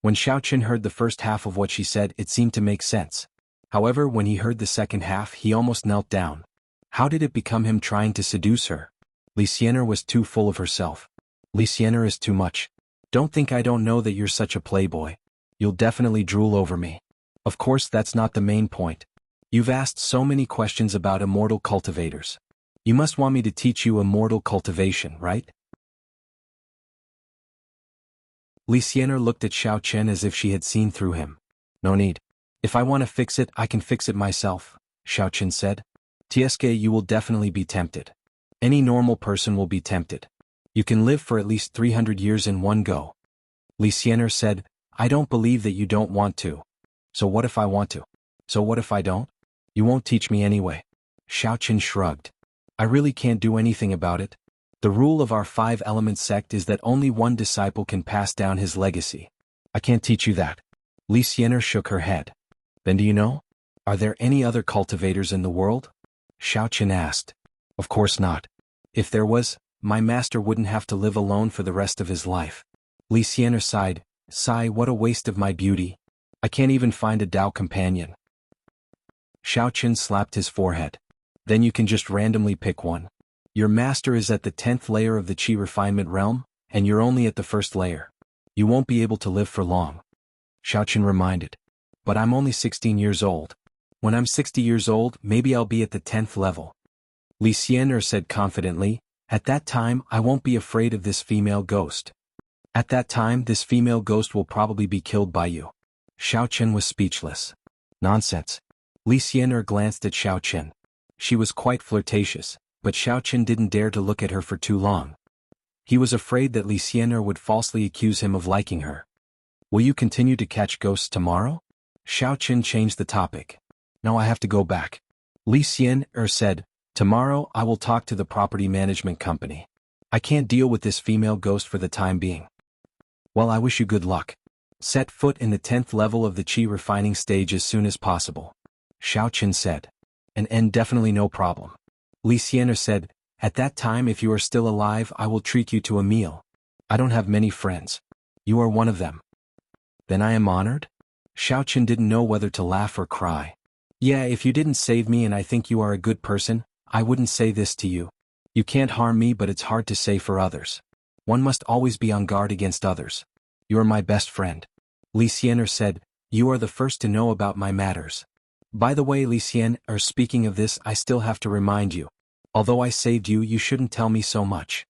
When Xiaoqin heard the first half of what she said, it seemed to make sense. However, when he heard the second half, he almost knelt down. How did it become him trying to seduce her? Li Xianer was too full of herself. Li Xianer is too much. Don't think I don't know that you're such a playboy. You'll definitely drool over me. Of course, that's not the main point. You've asked so many questions about immortal cultivators. You must want me to teach you immortal cultivation, right? Li Xianer looked at Xiaoqin as if she had seen through him. No need. If I want to fix it, I can fix it myself, Xiaoqin said. TSK, you will definitely be tempted. Any normal person will be tempted. You can live for at least 300 years in one go. Li Xiener said, I don't believe that you don't want to. So what if I want to? So what if I don't? You won't teach me anyway. Xiaoqin shrugged. I really can't do anything about it. The rule of our 5-element sect is that only one disciple can pass down his legacy. I can't teach you that. Li Xiener shook her head. Then do you know? Are there any other cultivators in the world? Xiaoqin asked. Of course not. If there was, my master wouldn't have to live alone for the rest of his life. Li Xiener sighed. Sigh, what a waste of my beauty. I can't even find a Dao companion. Xiaoqin slapped his forehead. Then you can just randomly pick one. Your master is at the 10th layer of the Qi refinement realm, and you're only at the 1st layer. You won't be able to live for long. Xiaoqin reminded. But I'm only 16 years old. When I'm 60 years old, maybe I'll be at the 10th level. Li Xiener said confidently, at that time I won't be afraid of this female ghost. At that time this female ghost will probably be killed by you. Xiaoqin was speechless. Nonsense. Li Xiener glanced at Xiaoqin. She was quite flirtatious, but Xiaoqin didn't dare to look at her for too long. He was afraid that Li Xiener would falsely accuse him of liking her. Will you continue to catch ghosts tomorrow? Xiaoqin changed the topic. No, I have to go back. Li Xiener said, tomorrow I will talk to the property management company. I can't deal with this female ghost for the time being. Well, I wish you good luck. Set foot in the 10th level of the Qi refining stage as soon as possible. Xiaoqin said. And definitely no problem. Li Xiener said, at that time if you are still alive I will treat you to a meal. I don't have many friends. You are one of them. Then I am honored? Xiaoqin didn't know whether to laugh or cry. Yeah, if you didn't save me and I think you are a good person, I wouldn't say this to you. You can't harm me, but it's hard to say for others. One must always be on guard against others. You are my best friend. Li Xiener said, you are the first to know about my matters. By the way, Li Xiener, speaking of this, I still have to remind you. Although I saved you, you shouldn't tell me so much.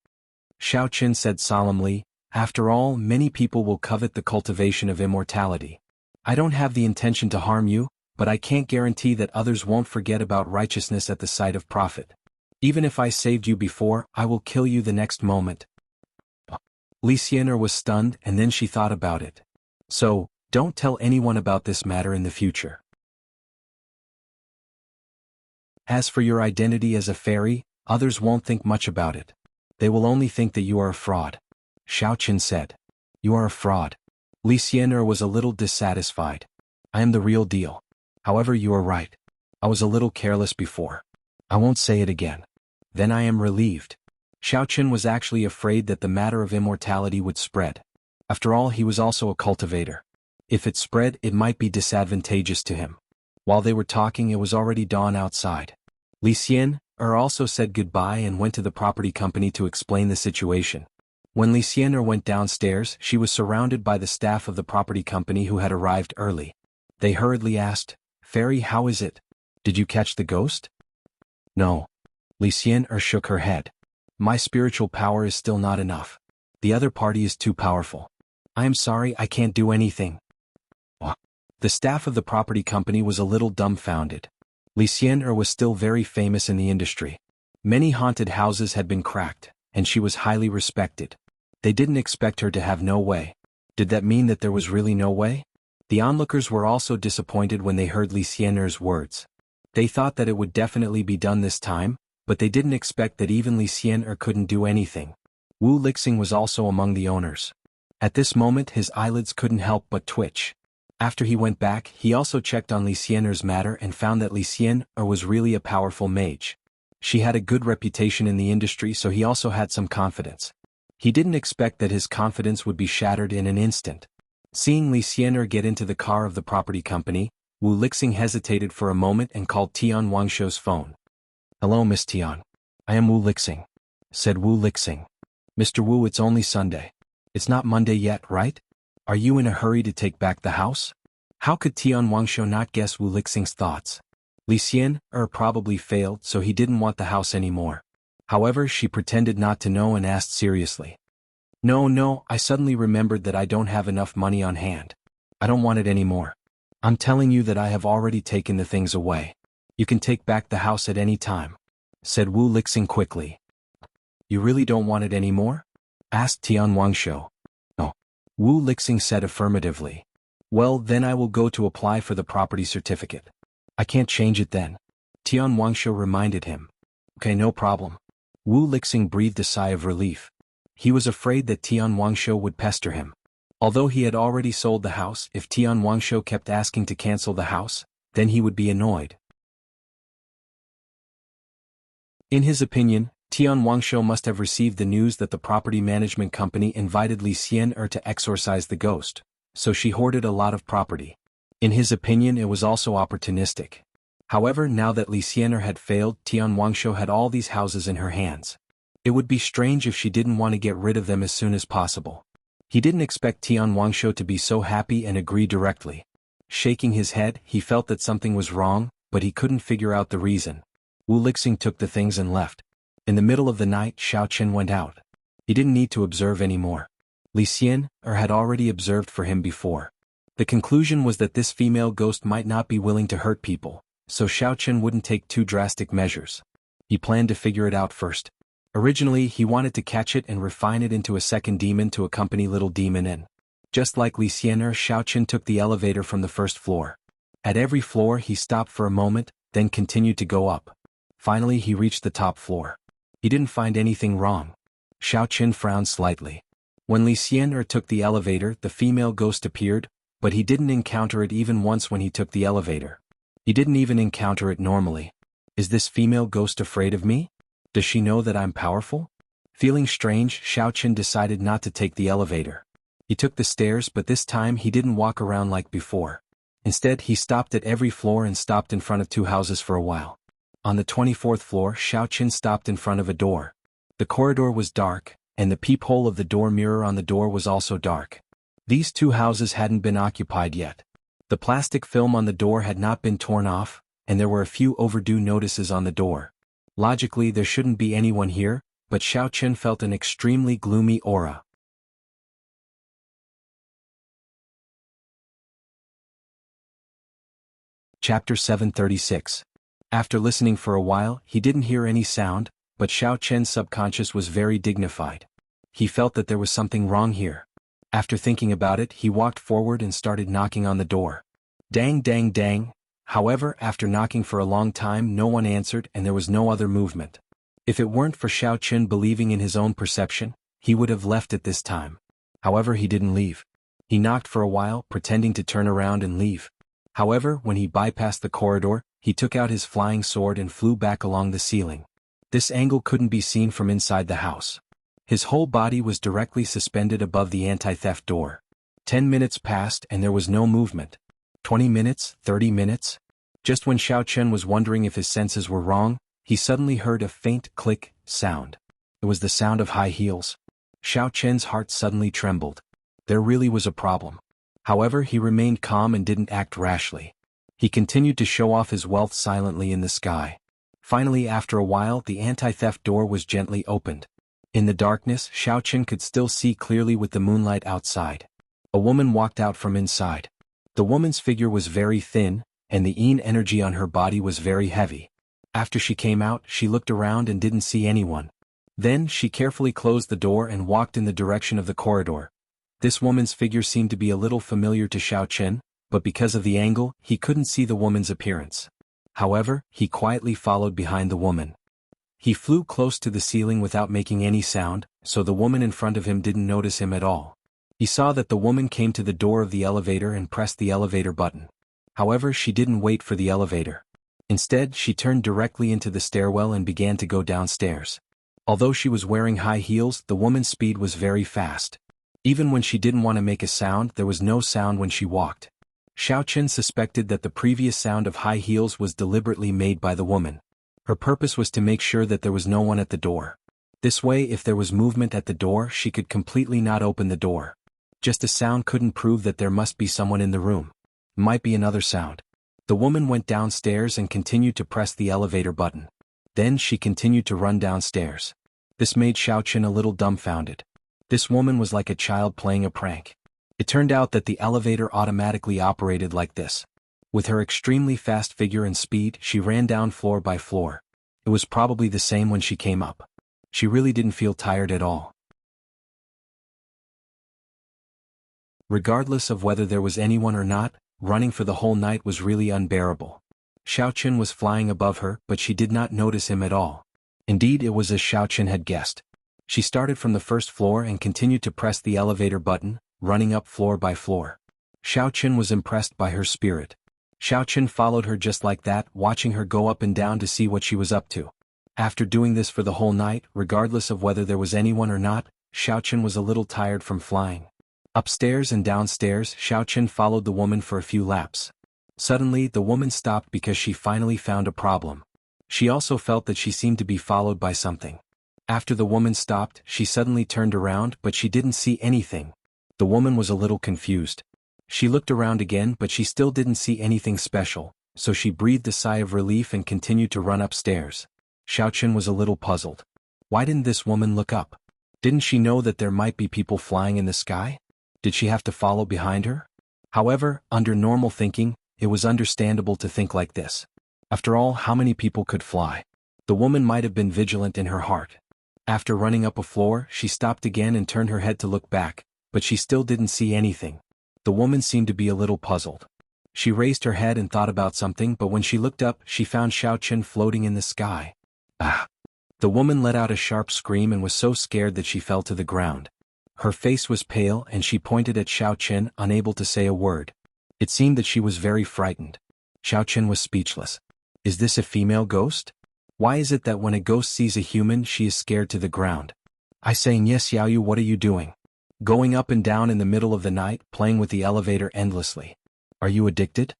Xiaoqin said solemnly, after all, many people will covet the cultivation of immortality. I don't have the intention to harm you, but I can't guarantee that others won't forget about righteousness at the sight of profit. Even if I saved you before, I will kill you the next moment. Li Xiener was stunned, and then she thought about it. So, don't tell anyone about this matter in the future. As for your identity as a fairy, others won't think much about it. They will only think that you are a fraud. Xiaoqin said. You are a fraud. Li Xiener was a little dissatisfied. I am the real deal. However, you are right. I was a little careless before. I won't say it again. Then I am relieved. Xiaoqin was actually afraid that the matter of immortality would spread. After all, he was also a cultivator. If it spread, it might be disadvantageous to him. While they were talking, it was already dawn outside. Li Xiener also said goodbye and went to the property company to explain the situation. When Li Xiener went downstairs, she was surrounded by the staff of the property company who had arrived early. They hurriedly asked, Fairy, how is it? Did you catch the ghost? No. Li Xiener shook her head. My spiritual power is still not enough. The other party is too powerful. I am sorry, I can't do anything. The staff of the property company was a little dumbfounded. Li Xiener was still very famous in the industry. Many haunted houses had been cracked, and she was highly respected. They didn't expect her to have no way. Did that mean that there was really no way? The onlookers were also disappointed when they heard Li Xiener's words. They thought that it would definitely be done this time, but they didn't expect that even Li Xiener couldn't do anything. Wu Lixing was also among the owners. At this moment his eyelids couldn't help but twitch. After he went back, he also checked on Li Xiener's matter and found that Li Xiener was really a powerful mage. She had a good reputation in the industry, so he also had some confidence. He didn't expect that his confidence would be shattered in an instant. Seeing Li Xiener get into the car of the property company, Wu Lixing hesitated for a moment and called Tian Wangshuo's phone. Hello, Miss Tian. I am Wu Lixing, said Wu Lixing. Mr. Wu, it's only Sunday. It's not Monday yet, right? Are you in a hurry to take back the house? How could Tian Wangshuo not guess Wu Lixing's thoughts? Li Xiener probably failed, so he didn't want the house anymore. However, she pretended not to know and asked seriously. No, I suddenly remembered that I don't have enough money on hand. I don't want it anymore. I'm telling you that I have already taken the things away. You can take back the house at any time, said Wu Lixing quickly. You really don't want it anymore? Asked Tian Wangshu. No. Wu Lixing said affirmatively. Well, then I will go to apply for the property certificate. I can't change it then. Tian Wangshu reminded him. Okay, no problem. Wu Lixing breathed a sigh of relief. He was afraid that Tian Wangshu would pester him. Although he had already sold the house, if Tian Wangshu kept asking to cancel the house, then he would be annoyed. In his opinion, Tian Wangshu must have received the news that the property management company invited Li Xian'er to exorcise the ghost, so she hoarded a lot of property. In his opinion, it was also opportunistic. However, now that Li Xian'er had failed, Tian Wangshu had all these houses in her hands. It would be strange if she didn't want to get rid of them as soon as possible. He didn't expect Tian Wangshu to be so happy and agree directly. Shaking his head, he felt that something was wrong, but he couldn't figure out the reason. Wu Lixing took the things and left. In the middle of the night, Xiao Chen went out. He didn't need to observe anymore. Li Xian'er had already observed for him before. The conclusion was that this female ghost might not be willing to hurt people, so Xiao Chen wouldn't take too drastic measures. He planned to figure it out first. Originally, he wanted to catch it and refine it into a second demon to accompany Little Demon in. Just like Li Xian'er, Xiao Chen took the elevator from the first floor. At every floor he stopped for a moment, then continued to go up. Finally he reached the top floor. He didn't find anything wrong. Xiao Chen frowned slightly. When Li Xian'er took the elevator, the female ghost appeared, but he didn't encounter it even once when he took the elevator. He didn't even encounter it normally. Is this female ghost afraid of me? Does she know that I'm powerful? Feeling strange, Xiao Chen decided not to take the elevator. He took the stairs, but this time he didn't walk around like before. Instead, he stopped at every floor and stopped in front of two houses for a while. On the 24th floor, Xiao Chen stopped in front of a door. The corridor was dark, and the peephole of the door mirror on the door was also dark. These two houses hadn't been occupied yet. The plastic film on the door had not been torn off, and there were a few overdue notices on the door. Logically, there shouldn't be anyone here, but Xiao Chen felt an extremely gloomy aura. Chapter 736. After listening for a while, he didn't hear any sound, but Xiao Chen's subconscious was very dignified. He felt that there was something wrong here. After thinking about it, he walked forward and started knocking on the door. Dang dang dang. However, after knocking for a long time, no one answered and there was no other movement. If it weren't for Xiao Chen believing in his own perception, he would have left at this time. However, he didn't leave. He knocked for a while, pretending to turn around and leave. However, when he bypassed the corridor, he took out his flying sword and flew back along the ceiling. This angle couldn't be seen from inside the house. His whole body was directly suspended above the anti-theft door. 10 minutes passed and there was no movement. 20 minutes, 30 minutes? Just when Xiao Chen was wondering if his senses were wrong, he suddenly heard a faint click sound. It was the sound of high heels. Xiao Chen's heart suddenly trembled. There really was a problem. However, he remained calm and didn't act rashly. He continued to show off his wealth silently in the sky. Finally, after a while, the anti-theft door was gently opened. In the darkness, Xiao Chen could still see clearly with the moonlight outside. A woman walked out from inside. The woman's figure was very thin, and the yin energy on her body was very heavy. After she came out, she looked around and didn't see anyone. Then, she carefully closed the door and walked in the direction of the corridor. This woman's figure seemed to be a little familiar to Xiao Chen, but because of the angle, he couldn't see the woman's appearance. However, he quietly followed behind the woman. He flew close to the ceiling without making any sound, so the woman in front of him didn't notice him at all. He saw that the woman came to the door of the elevator and pressed the elevator button. However, she didn't wait for the elevator. Instead, she turned directly into the stairwell and began to go downstairs. Although she was wearing high heels, the woman's speed was very fast. Even when she didn't want to make a sound, there was no sound when she walked. Xiao Chen suspected that the previous sound of high heels was deliberately made by the woman. Her purpose was to make sure that there was no one at the door. This way, if there was movement at the door, she could completely not open the door. Just a sound couldn't prove that there must be someone in the room. Might be another sound. The woman went downstairs and continued to press the elevator button. Then she continued to run downstairs. This made Xiao Chen a little dumbfounded. This woman was like a child playing a prank. It turned out that the elevator automatically operated like this. With her extremely fast figure and speed, she ran down floor by floor. It was probably the same when she came up. She really didn't feel tired at all. Regardless of whether there was anyone or not, running for the whole night was really unbearable. Xiaoqun was flying above her, but she did not notice him at all. Indeed, it was as Xiaoqun had guessed. She started from the first floor and continued to press the elevator button, running up floor by floor. Xiaoqun was impressed by her spirit. Xiaoqun followed her just like that, watching her go up and down to see what she was up to. After doing this for the whole night, regardless of whether there was anyone or not, Xiaoqun was a little tired from flying. Upstairs and downstairs, Xiaoqun followed the woman for a few laps. Suddenly, the woman stopped because she finally found a problem. She also felt that she seemed to be followed by something. After the woman stopped, she suddenly turned around, but she didn't see anything. The woman was a little confused. She looked around again, but she still didn't see anything special, so she breathed a sigh of relief and continued to run upstairs. Xiaoqun was a little puzzled. Why didn't this woman look up? Didn't she know that there might be people flying in the sky? Did she have to follow behind her? However, under normal thinking, it was understandable to think like this. After all, how many people could fly? The woman might have been vigilant in her heart. After running up a floor, she stopped again and turned her head to look back, but she still didn't see anything. The woman seemed to be a little puzzled. She raised her head and thought about something, but when she looked up, she found Xiaoqun floating in the sky. Ah! The woman let out a sharp scream and was so scared that she fell to the ground. Her face was pale and she pointed at Xiaoqun, unable to say a word. It seemed that she was very frightened. Xiaoqun was speechless. Is this a female ghost? Why is it that when a ghost sees a human, she is scared to the ground? I say, Nye Xiaoyu, what are you doing? Going up and down in the middle of the night, playing with the elevator endlessly. Are you addicted?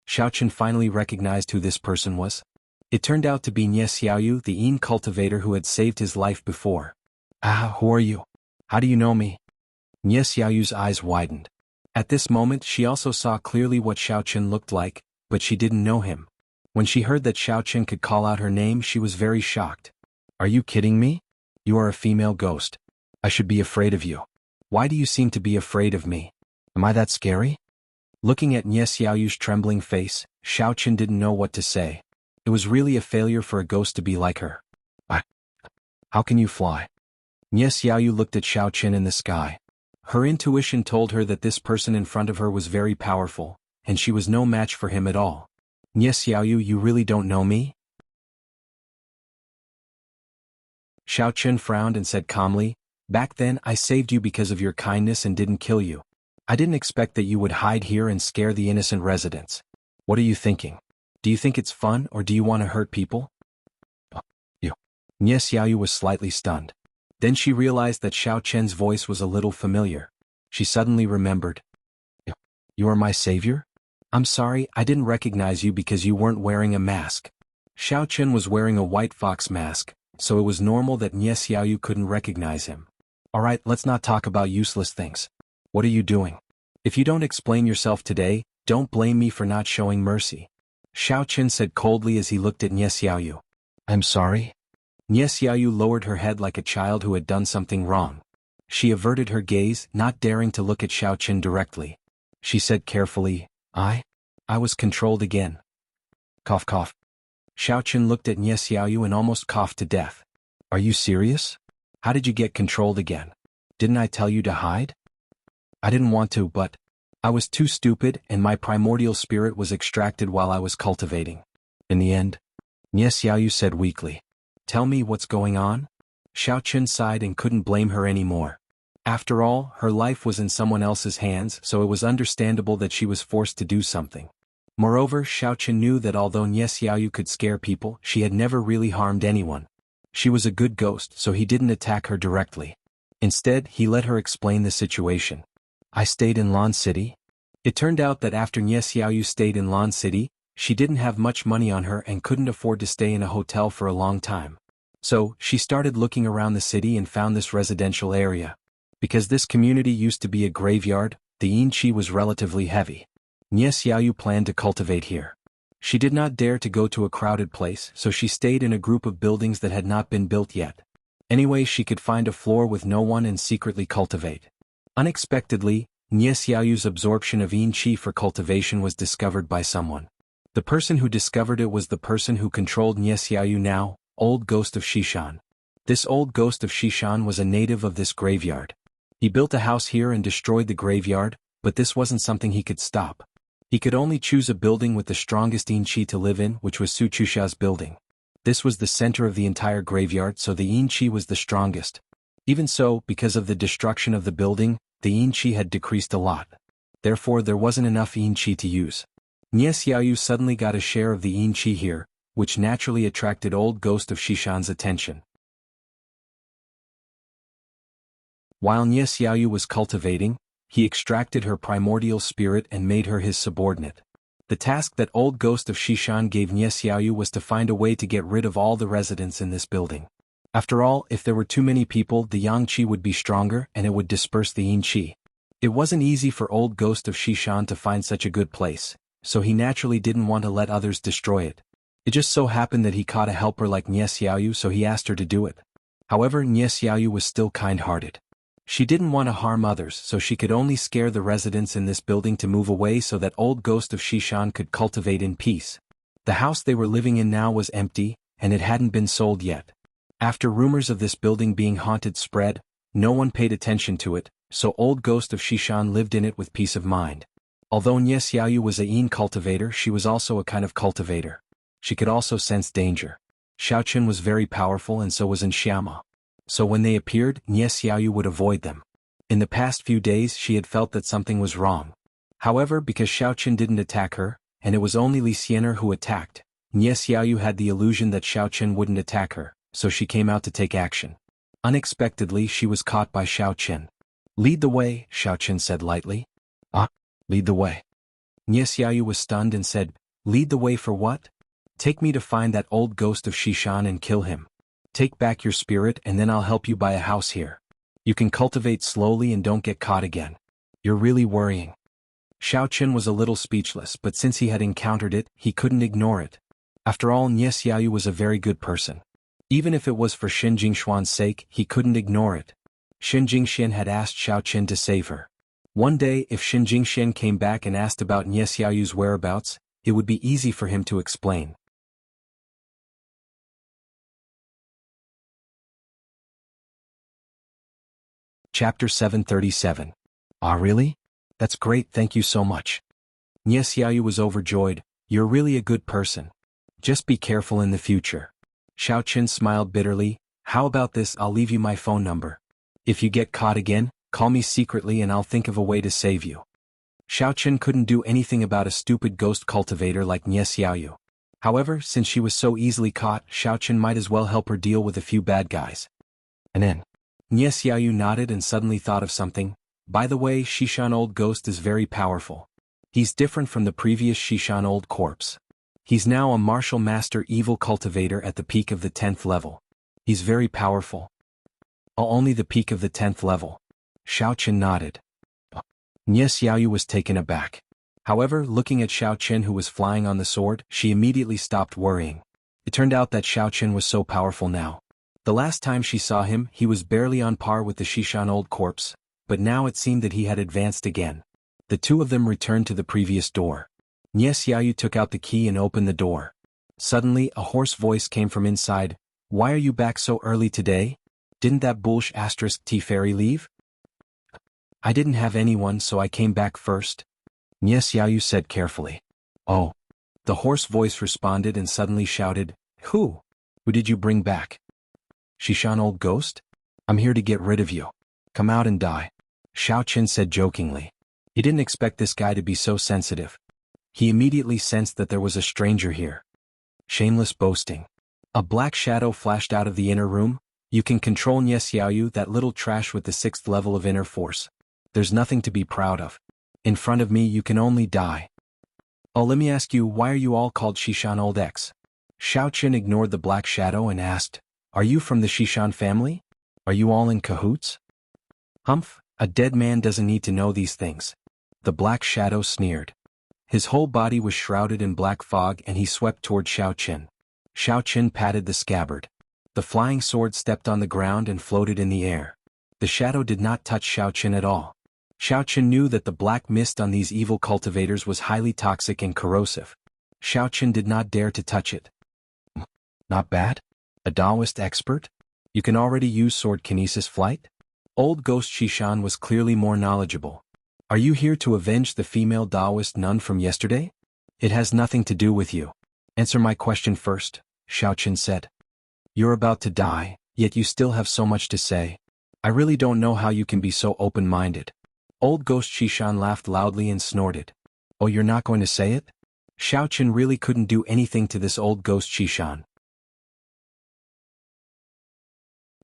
Xiaoqun finally recognized who this person was. It turned out to be Nye Xiaoyu, the Cultivator who had saved his life before. Ah, who are you? How do you know me? Nye Xiaoyu's eyes widened. At this moment she also saw clearly what Xiaoqun looked like, but she didn't know him. When she heard that Xiaoqun could call out her name, she was very shocked. Are you kidding me? You are a female ghost. I should be afraid of you. Why do you seem to be afraid of me? Am I that scary? Looking at Nye Xiaoyu's trembling face, Xiaoqun didn't know what to say. It was really a failure for a ghost to be like her. How can you fly? Nye Xiaoyu looked at Xiaoqun in the sky. Her intuition told her that this person in front of her was very powerful, and she was no match for him at all. Nye Xiaoyu, you really don't know me? Xiaoqun frowned and said calmly, back then I saved you because of your kindness and didn't kill you. I didn't expect that you would hide here and scare the innocent residents. What are you thinking? Do you think it's fun or do you want to hurt people? You. Nye Xiaoyu was slightly stunned. Then she realized that Xiaoqun's voice was a little familiar. She suddenly remembered. You are my savior? I'm sorry, I didn't recognize you because you weren't wearing a mask. Xiaoqun was wearing a white fox mask, so it was normal that Nye Xiaoyu couldn't recognize him. Alright, let's not talk about useless things. What are you doing? If you don't explain yourself today, don't blame me for not showing mercy. Xiaoqun said coldly as he looked at Nye Xiaoyu. I'm sorry? Nye Xiaoyu lowered her head like a child who had done something wrong. She averted her gaze, not daring to look at Xiaoqun directly. She said carefully, I was controlled again. Cough cough. Xiaoqun looked at Nye Xiaoyu and almost coughed to death. Are you serious? How did you get controlled again? Didn't I tell you to hide? I didn't want to, but I was too stupid and my primordial spirit was extracted while I was cultivating. In the end, Nye Xiaoyu said weakly. Tell me what's going on? Xiaoqun sighed and couldn't blame her anymore. After all, her life was in someone else's hands, so it was understandable that she was forced to do something. Moreover, Xiaoqun knew that although Nye Xiaoyu could scare people, she had never really harmed anyone. She was a good ghost, so he didn't attack her directly. Instead, he let her explain the situation. I stayed in Lan City. It turned out that after Nye Xiaoyu stayed in Lan City, she didn't have much money on her and couldn't afford to stay in a hotel for a long time. So, she started looking around the city and found this residential area. Because this community used to be a graveyard, the yin-qi was relatively heavy. Nye Xiaoyu planned to cultivate here. She did not dare to go to a crowded place, so she stayed in a group of buildings that had not been built yet. Anyway, she could find a floor with no one and secretly cultivate. Unexpectedly, Nie Xiaoyu's absorption of yin qi for cultivation was discovered by someone. The person who discovered it was the person who controlled Nie Xiaoyu now, Old Ghost of Shishan. This Old Ghost of Shishan was a native of this graveyard. He built a house here and destroyed the graveyard, but this wasn't something he could stop. He could only choose a building with the strongest yin qi to live in, which was Su Chusha's building. This was the center of the entire graveyard, so the yin qi was the strongest. Even so, because of the destruction of the building, the yin qi had decreased a lot. Therefore there wasn't enough yin qi to use. Nie Xiaoyu suddenly got a share of the yin qi here, which naturally attracted Old Ghost of Shishan's attention. While Nie Xiaoyu was cultivating, he extracted her primordial spirit and made her his subordinate. The task that Old Ghost of Shishan gave Nie Xiaoyu was to find a way to get rid of all the residents in this building. After all, if there were too many people, the yang qi would be stronger and it would disperse the yin qi. It wasn't easy for Old Ghost of Shishan to find such a good place, so he naturally didn't want to let others destroy it. It just so happened that he caught a helper like Nie Xiaoyu, so he asked her to do it. However, Nie Xiaoyu was still kind-hearted. She didn't want to harm others, so she could only scare the residents in this building to move away so that Old Ghost of Shishan could cultivate in peace. The house they were living in now was empty, and it hadn't been sold yet. After rumors of this building being haunted spread, no one paid attention to it, so Old Ghost of Shishan lived in it with peace of mind. Although Nie Xiaoyu was a yin cultivator, she was also a kind of cultivator. She could also sense danger. Xiaoqin was very powerful and so was Xiama. So when they appeared, Nie Xiaoyu would avoid them. In the past few days she had felt that something was wrong. However, because Xiaoqin didn't attack her, and it was only Li Xiener who attacked, Nie Xiaoyu had the illusion that Xiaoqin wouldn't attack her, so she came out to take action. Unexpectedly she was caught by Xiaoqin. "Lead the way," Xiaoqin said lightly. "Ah, lead the way." Nie Xiaoyu was stunned and said, "Lead the way for what?" "Take me to find that Old Ghost of Shishan and kill him. Take back your spirit and then I'll help you buy a house here. You can cultivate slowly and don't get caught again. You're really worrying." Xiaoqin was a little speechless, but since he had encountered it, he couldn't ignore it. After all, Nie Xiaoyu was a very good person. Even if it was for Xin Jingshuan's sake, he couldn't ignore it. Xin Jingshan had asked Xiaoqin to save her. One day, if Xin Jingshan came back and asked about Nie Xiaoyu's whereabouts, it would be easy for him to explain. Chapter 737. "Ah, really? That's great, thank you so much." Nie Xiaoyu was overjoyed. "You're really a good person. Just be careful in the future." Xiaoqin smiled bitterly. "How about this, I'll leave you my phone number. If you get caught again, call me secretly and I'll think of a way to save you." Xiaoqin couldn't do anything about a stupid ghost cultivator like Nie Xiaoyu. However, since she was so easily caught, Xiaoqin might as well help her deal with a few bad guys. And then, Nie Xiaoyu nodded and suddenly thought of something. "By the way, Shishan Old Ghost is very powerful. He's different from the previous Shishan Old Corpse. He's now a martial master evil cultivator at the peak of the 10th level. He's very powerful." "Oh, only the peak of the 10th level." Xiaoqin nodded. Nie Xiaoyu was taken aback. However, looking at Xiaoqin who was flying on the sword, she immediately stopped worrying. It turned out that Xiaoqin was so powerful now. The last time she saw him, he was barely on par with the Shishan Old Corpse, but now it seemed that he had advanced again. The two of them returned to the previous door. Nie Xiaoyu took out the key and opened the door. Suddenly, a hoarse voice came from inside. "Why are you back so early today? Didn't that *T fairy leave?" "I didn't have anyone, so I came back first," Nie Xiaoyu said carefully. "Oh." The hoarse voice responded and suddenly shouted, Who did you bring back?" "Shishan Old Ghost? I'm here to get rid of you. Come out and die," Xiaoqin said jokingly. He didn't expect this guy to be so sensitive. He immediately sensed that there was a stranger here. Shameless boasting. A black shadow flashed out of the inner room. "You can control Nie Xiaoyu, that little trash with the 6th level of inner force. There's nothing to be proud of. In front of me you can only die." "Oh, let me ask you, why are you all called Shishan Old X?" Xiaoqin ignored the black shadow and asked, "Are you from the Shishan family? Are you all in cahoots?" "Humph, a dead man doesn't need to know these things." The black shadow sneered. His whole body was shrouded in black fog and he swept toward Xiaoqin. Xiaoqin patted the scabbard. The flying sword stepped on the ground and floated in the air. The shadow did not touch Xiaoqin at all. Xiaoqian knew that the black mist on these evil cultivators was highly toxic and corrosive. Xiaoqian did not dare to touch it. Not bad? A Taoist expert? You can already use sword kinesis flight? Old Ghost Shishan was clearly more knowledgeable. Are you here to avenge the female Taoist nun from yesterday? It has nothing to do with you. Answer my question first, Xiaoqian said. You're about to die, yet you still have so much to say. I really don't know how you can be so open-minded. Old Ghost Shishan laughed loudly and snorted. Oh, you're not going to say it? Xiaoqian really couldn't do anything to this old Ghost Shishan.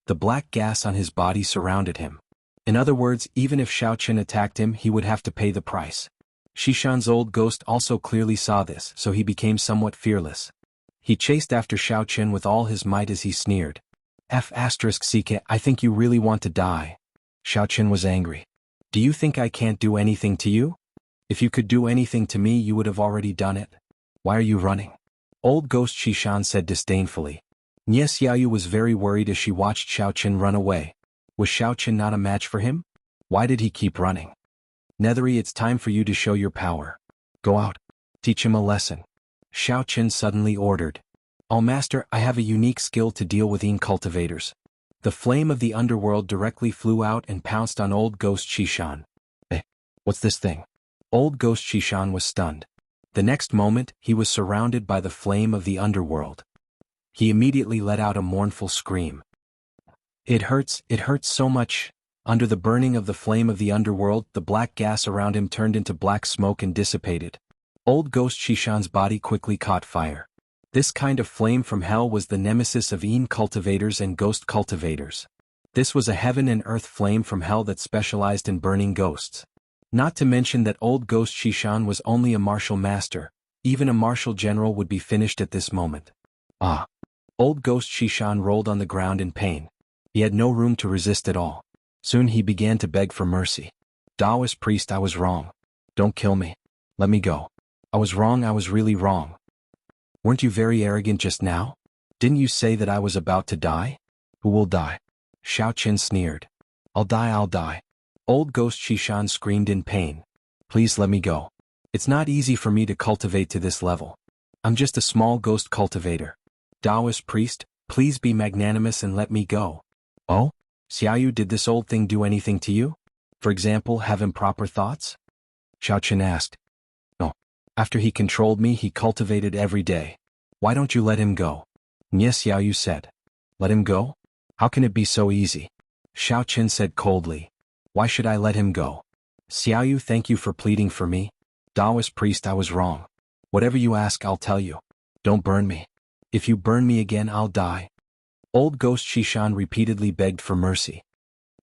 The black gas on his body surrounded him. In other words, even if Xiaoqian attacked him, he would have to pay the price. Shishan's old ghost also clearly saw this, so he became somewhat fearless. He chased after Xiaoqian with all his might as he sneered. F***ck, I think you really want to die. Xiaoqian was angry. Do you think I can't do anything to you? If you could do anything to me, you would have already done it. Why are you running? Old Ghost Shishan said disdainfully. Nie Xiaoyu was very worried as she watched Xiaoqian run away. Was Xiaoqian not a match for him? Why did he keep running? Nethery, it's time for you to show your power. Go out. Teach him a lesson. Xiaoqian suddenly ordered. Oh master, I have a unique skill to deal with cultivators. The flame of the underworld directly flew out and pounced on Old Ghost Shishan. What's this thing? Old Ghost Shishan was stunned. The next moment, he was surrounded by the flame of the underworld. He immediately let out a mournful scream. It hurts so much. Under the burning of the flame of the underworld, the black gas around him turned into black smoke and dissipated. Old Ghost Shishan's body quickly caught fire. This kind of flame from hell was the nemesis of cultivators and ghost cultivators. This was a heaven and earth flame from hell that specialized in burning ghosts. Not to mention that Old Ghost Shishan was only a martial master. Even a martial general would be finished at this moment. Ah! Old Ghost Shishan rolled on the ground in pain. He had no room to resist at all. Soon he began to beg for mercy. Taoist priest, I was wrong. Don't kill me. Let me go. I was wrong, I was really wrong. Weren't you very arrogant just now? Didn't you say that I was about to die? Who will die? Xiaoqian sneered. I'll die. Old Ghost Shishan screamed in pain. Please let me go. It's not easy for me to cultivate to this level. I'm just a small ghost cultivator. Taoist priest, please be magnanimous and let me go. Oh? Xiaoyu, did this old thing do anything to you? For example, have improper thoughts? Xiaoqian asked. No. After he controlled me, he cultivated every day. Why don't you let him go? Nie Xiaoyu said. Let him go? How can it be so easy? Xiaoqian said coldly. Why should I let him go? Xiaoyu, thank you for pleading for me. Taoist priest, I was wrong. Whatever you ask, I'll tell you. Don't burn me. If you burn me again, I'll die. Old Ghost Shishan repeatedly begged for mercy.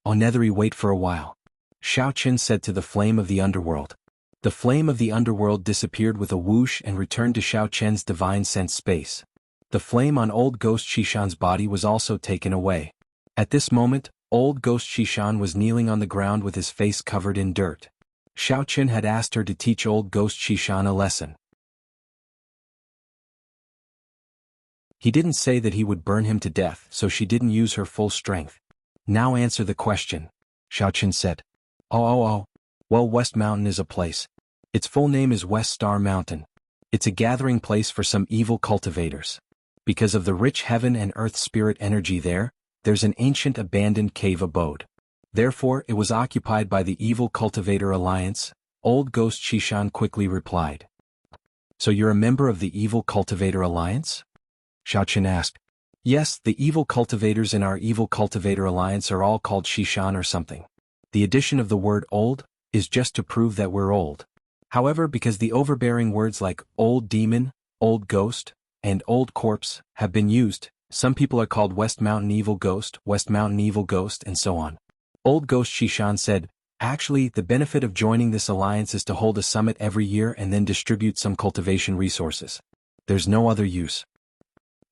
Oh Nethery, wait for a while. Xiaoqian said to the flame of the underworld. The flame of the underworld disappeared with a whoosh and returned to Xiaoqian's divine sense space. The flame on Old Ghost Shishan's body was also taken away. At this moment, Old Ghost Shishan was kneeling on the ground with his face covered in dirt. Xiaoqian had asked her to teach Old Ghost Shishan a lesson. He didn't say that he would burn him to death, so she didn't use her full strength. Now answer the question, Xiaoqian said. Oh. Well, West Mountain is a place. Its full name is West Star Mountain. It's a gathering place for some evil cultivators. Because of the rich heaven and earth spirit energy there's an ancient abandoned cave abode. Therefore, it was occupied by the Evil Cultivator Alliance. Old Ghost Shishan quickly replied. So you're a member of the Evil Cultivator Alliance? Xiaoqian asked. Yes, the evil cultivators in our Evil Cultivator Alliance are all called Shishan or something. The addition of the word old is just to prove that we're old. However, because the overbearing words like old demon, old ghost, and old corpse have been used, some people are called West Mountain Evil Ghost, West Mountain Evil Ghost, and so on. Old Ghost Shishan said, actually, the benefit of joining this alliance is to hold a summit every year and then distribute some cultivation resources. There's no other use.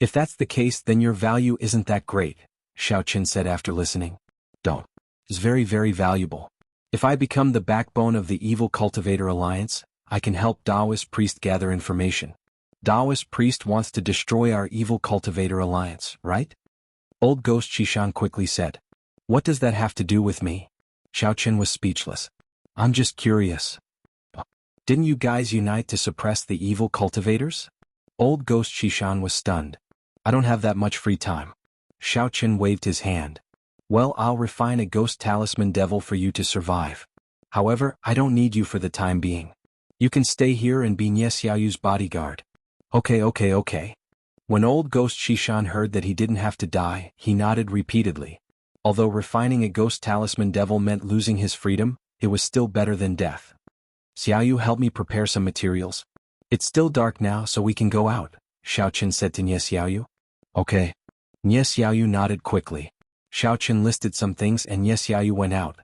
If that's the case, then your value isn't that great, Xiaoqian said after listening. Don't. It's very, very valuable. If I become the backbone of the Evil Cultivator Alliance, I can help Taoist priest gather information. Taoist priest wants to destroy our Evil Cultivator Alliance, right? Old Ghost Shishan quickly said. What does that have to do with me? Xiaoqian was speechless. I'm just curious. Didn't you guys unite to suppress the evil cultivators? Old Ghost Shishan was stunned. I don't have that much free time. Xiao Chen waved his hand. Well, I'll refine a ghost talisman devil for you to survive. However, I don't need you for the time being. You can stay here and be Nie Xiaoyu's bodyguard. Okay. When Old Ghost Shishan heard that he didn't have to die, he nodded repeatedly. Although refining a ghost talisman devil meant losing his freedom, it was still better than death. Xiaoyu, help me prepare some materials. It's still dark now, so we can go out, Xiao Chen said to Nie Xiaoyu. Okay. Nie Xiaoyu nodded quickly. Xiao Chen listed some things and Nie Xiaoyu went out.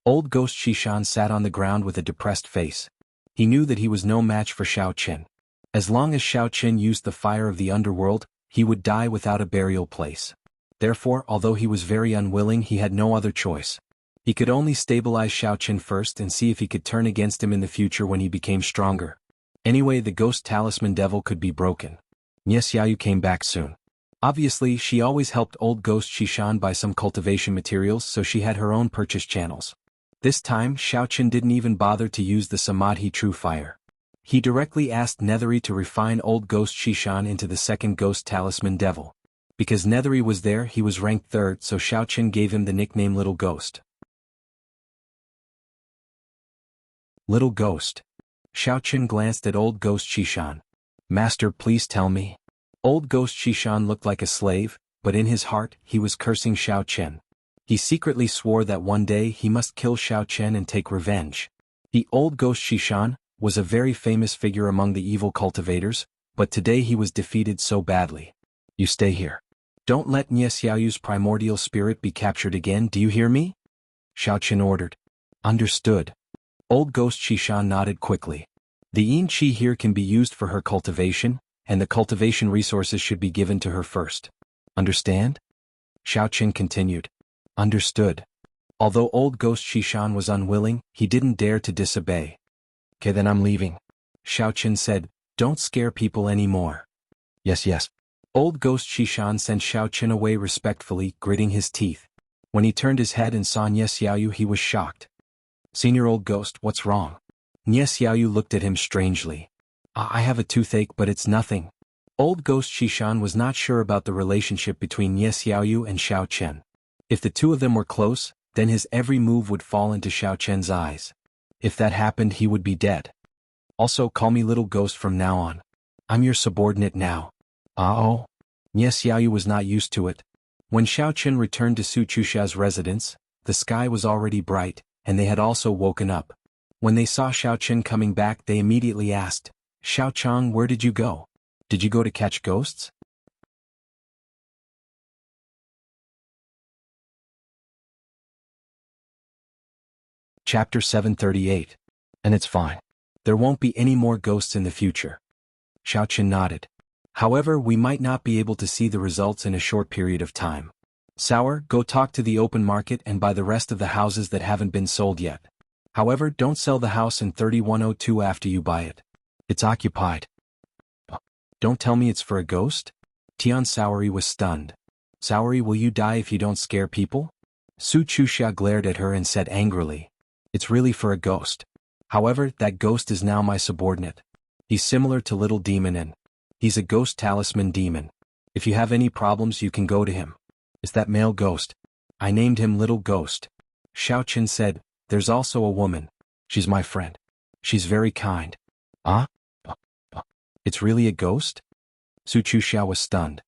Old Ghost Shishan sat on the ground with a depressed face. He knew that he was no match for Xiao Chen. As long as Xiao Chen used the fire of the underworld, he would die without a burial place. Therefore, although he was very unwilling, he had no other choice. He could only stabilize Xiao Chen first and see if he could turn against him in the future when he became stronger. Anyway, the ghost talisman devil could be broken. Nie Xiaoyu came back soon. Obviously, she always helped Old Ghost Shishan buy some cultivation materials, so she had her own purchase channels. This time, Xiao Chen didn't even bother to use the Samadhi True Fire. He directly asked Nethery to refine Old Ghost Shishan into the second ghost talisman devil. Because Nethery was there, he was ranked third, so Xiao Chen gave him the nickname Little Ghost. Little Ghost. Xiao Chen glanced at Old Ghost Shishan. Master, please tell me. Old Ghost Shishan looked like a slave, but in his heart, he was cursing Xiao Chen. He secretly swore that one day he must kill Xiao Chen and take revenge. The Old Ghost Shishan was a very famous figure among the evil cultivators, but today he was defeated so badly. You stay here. Don't let Nie Xiaoyu's primordial spirit be captured again, do you hear me? Xiao Chen ordered. Understood. Old Ghost Shishan nodded quickly. The Yin Qi here can be used for her cultivation, and the cultivation resources should be given to her first. Understand? Xiao Chen continued. Understood. Although Old Ghost Shishan was unwilling, he didn't dare to disobey. Okay, then I'm leaving. Xiao Chen said, don't scare people anymore. Yes. Old Ghost Shishan sent Xiao Chen away respectfully, gritting his teeth. When he turned his head and saw Nie Xiaoyu, he was shocked. Senior Old Ghost, what's wrong? Nie Xiaoyu looked at him strangely. I have a toothache, but it's nothing. Old Ghost Shishan was not sure about the relationship between Nie Xiaoyu and Xiao Chen. If the two of them were close, then his every move would fall into Xiao Chen's eyes. If that happened, he would be dead. Also, call me Little Ghost from now on. I'm your subordinate now. Oh? Nie Xiaoyu was not used to it. When Xiao Chen returned to Su Chusha's residence, the sky was already bright, and they had also woken up. When they saw Xiao Chen coming back, they immediately asked, Xiao Chang, where did you go? Did you go to catch ghosts? Chapter 738. And it's fine. There won't be any more ghosts in the future. Xiao Chen nodded. However, we might not be able to see the results in a short period of time. Sour, go talk to the open market and buy the rest of the houses that haven't been sold yet. However, don't sell the house in 3102 after you buy it. It's occupied. Don't tell me it's for a ghost? Tian Sowery was stunned. Sowery, will you die if you don't scare people? Su Chusha glared at her and said angrily. It's really for a ghost. However, that ghost is now my subordinate. He's similar to Little Demon and he's a ghost talisman demon. If you have any problems, you can go to him. Is that male ghost? I named him Little Ghost. Xiao Chen said, there's also a woman. She's my friend. She's very kind. Ah? It's really a ghost? Su Chusha was stunned.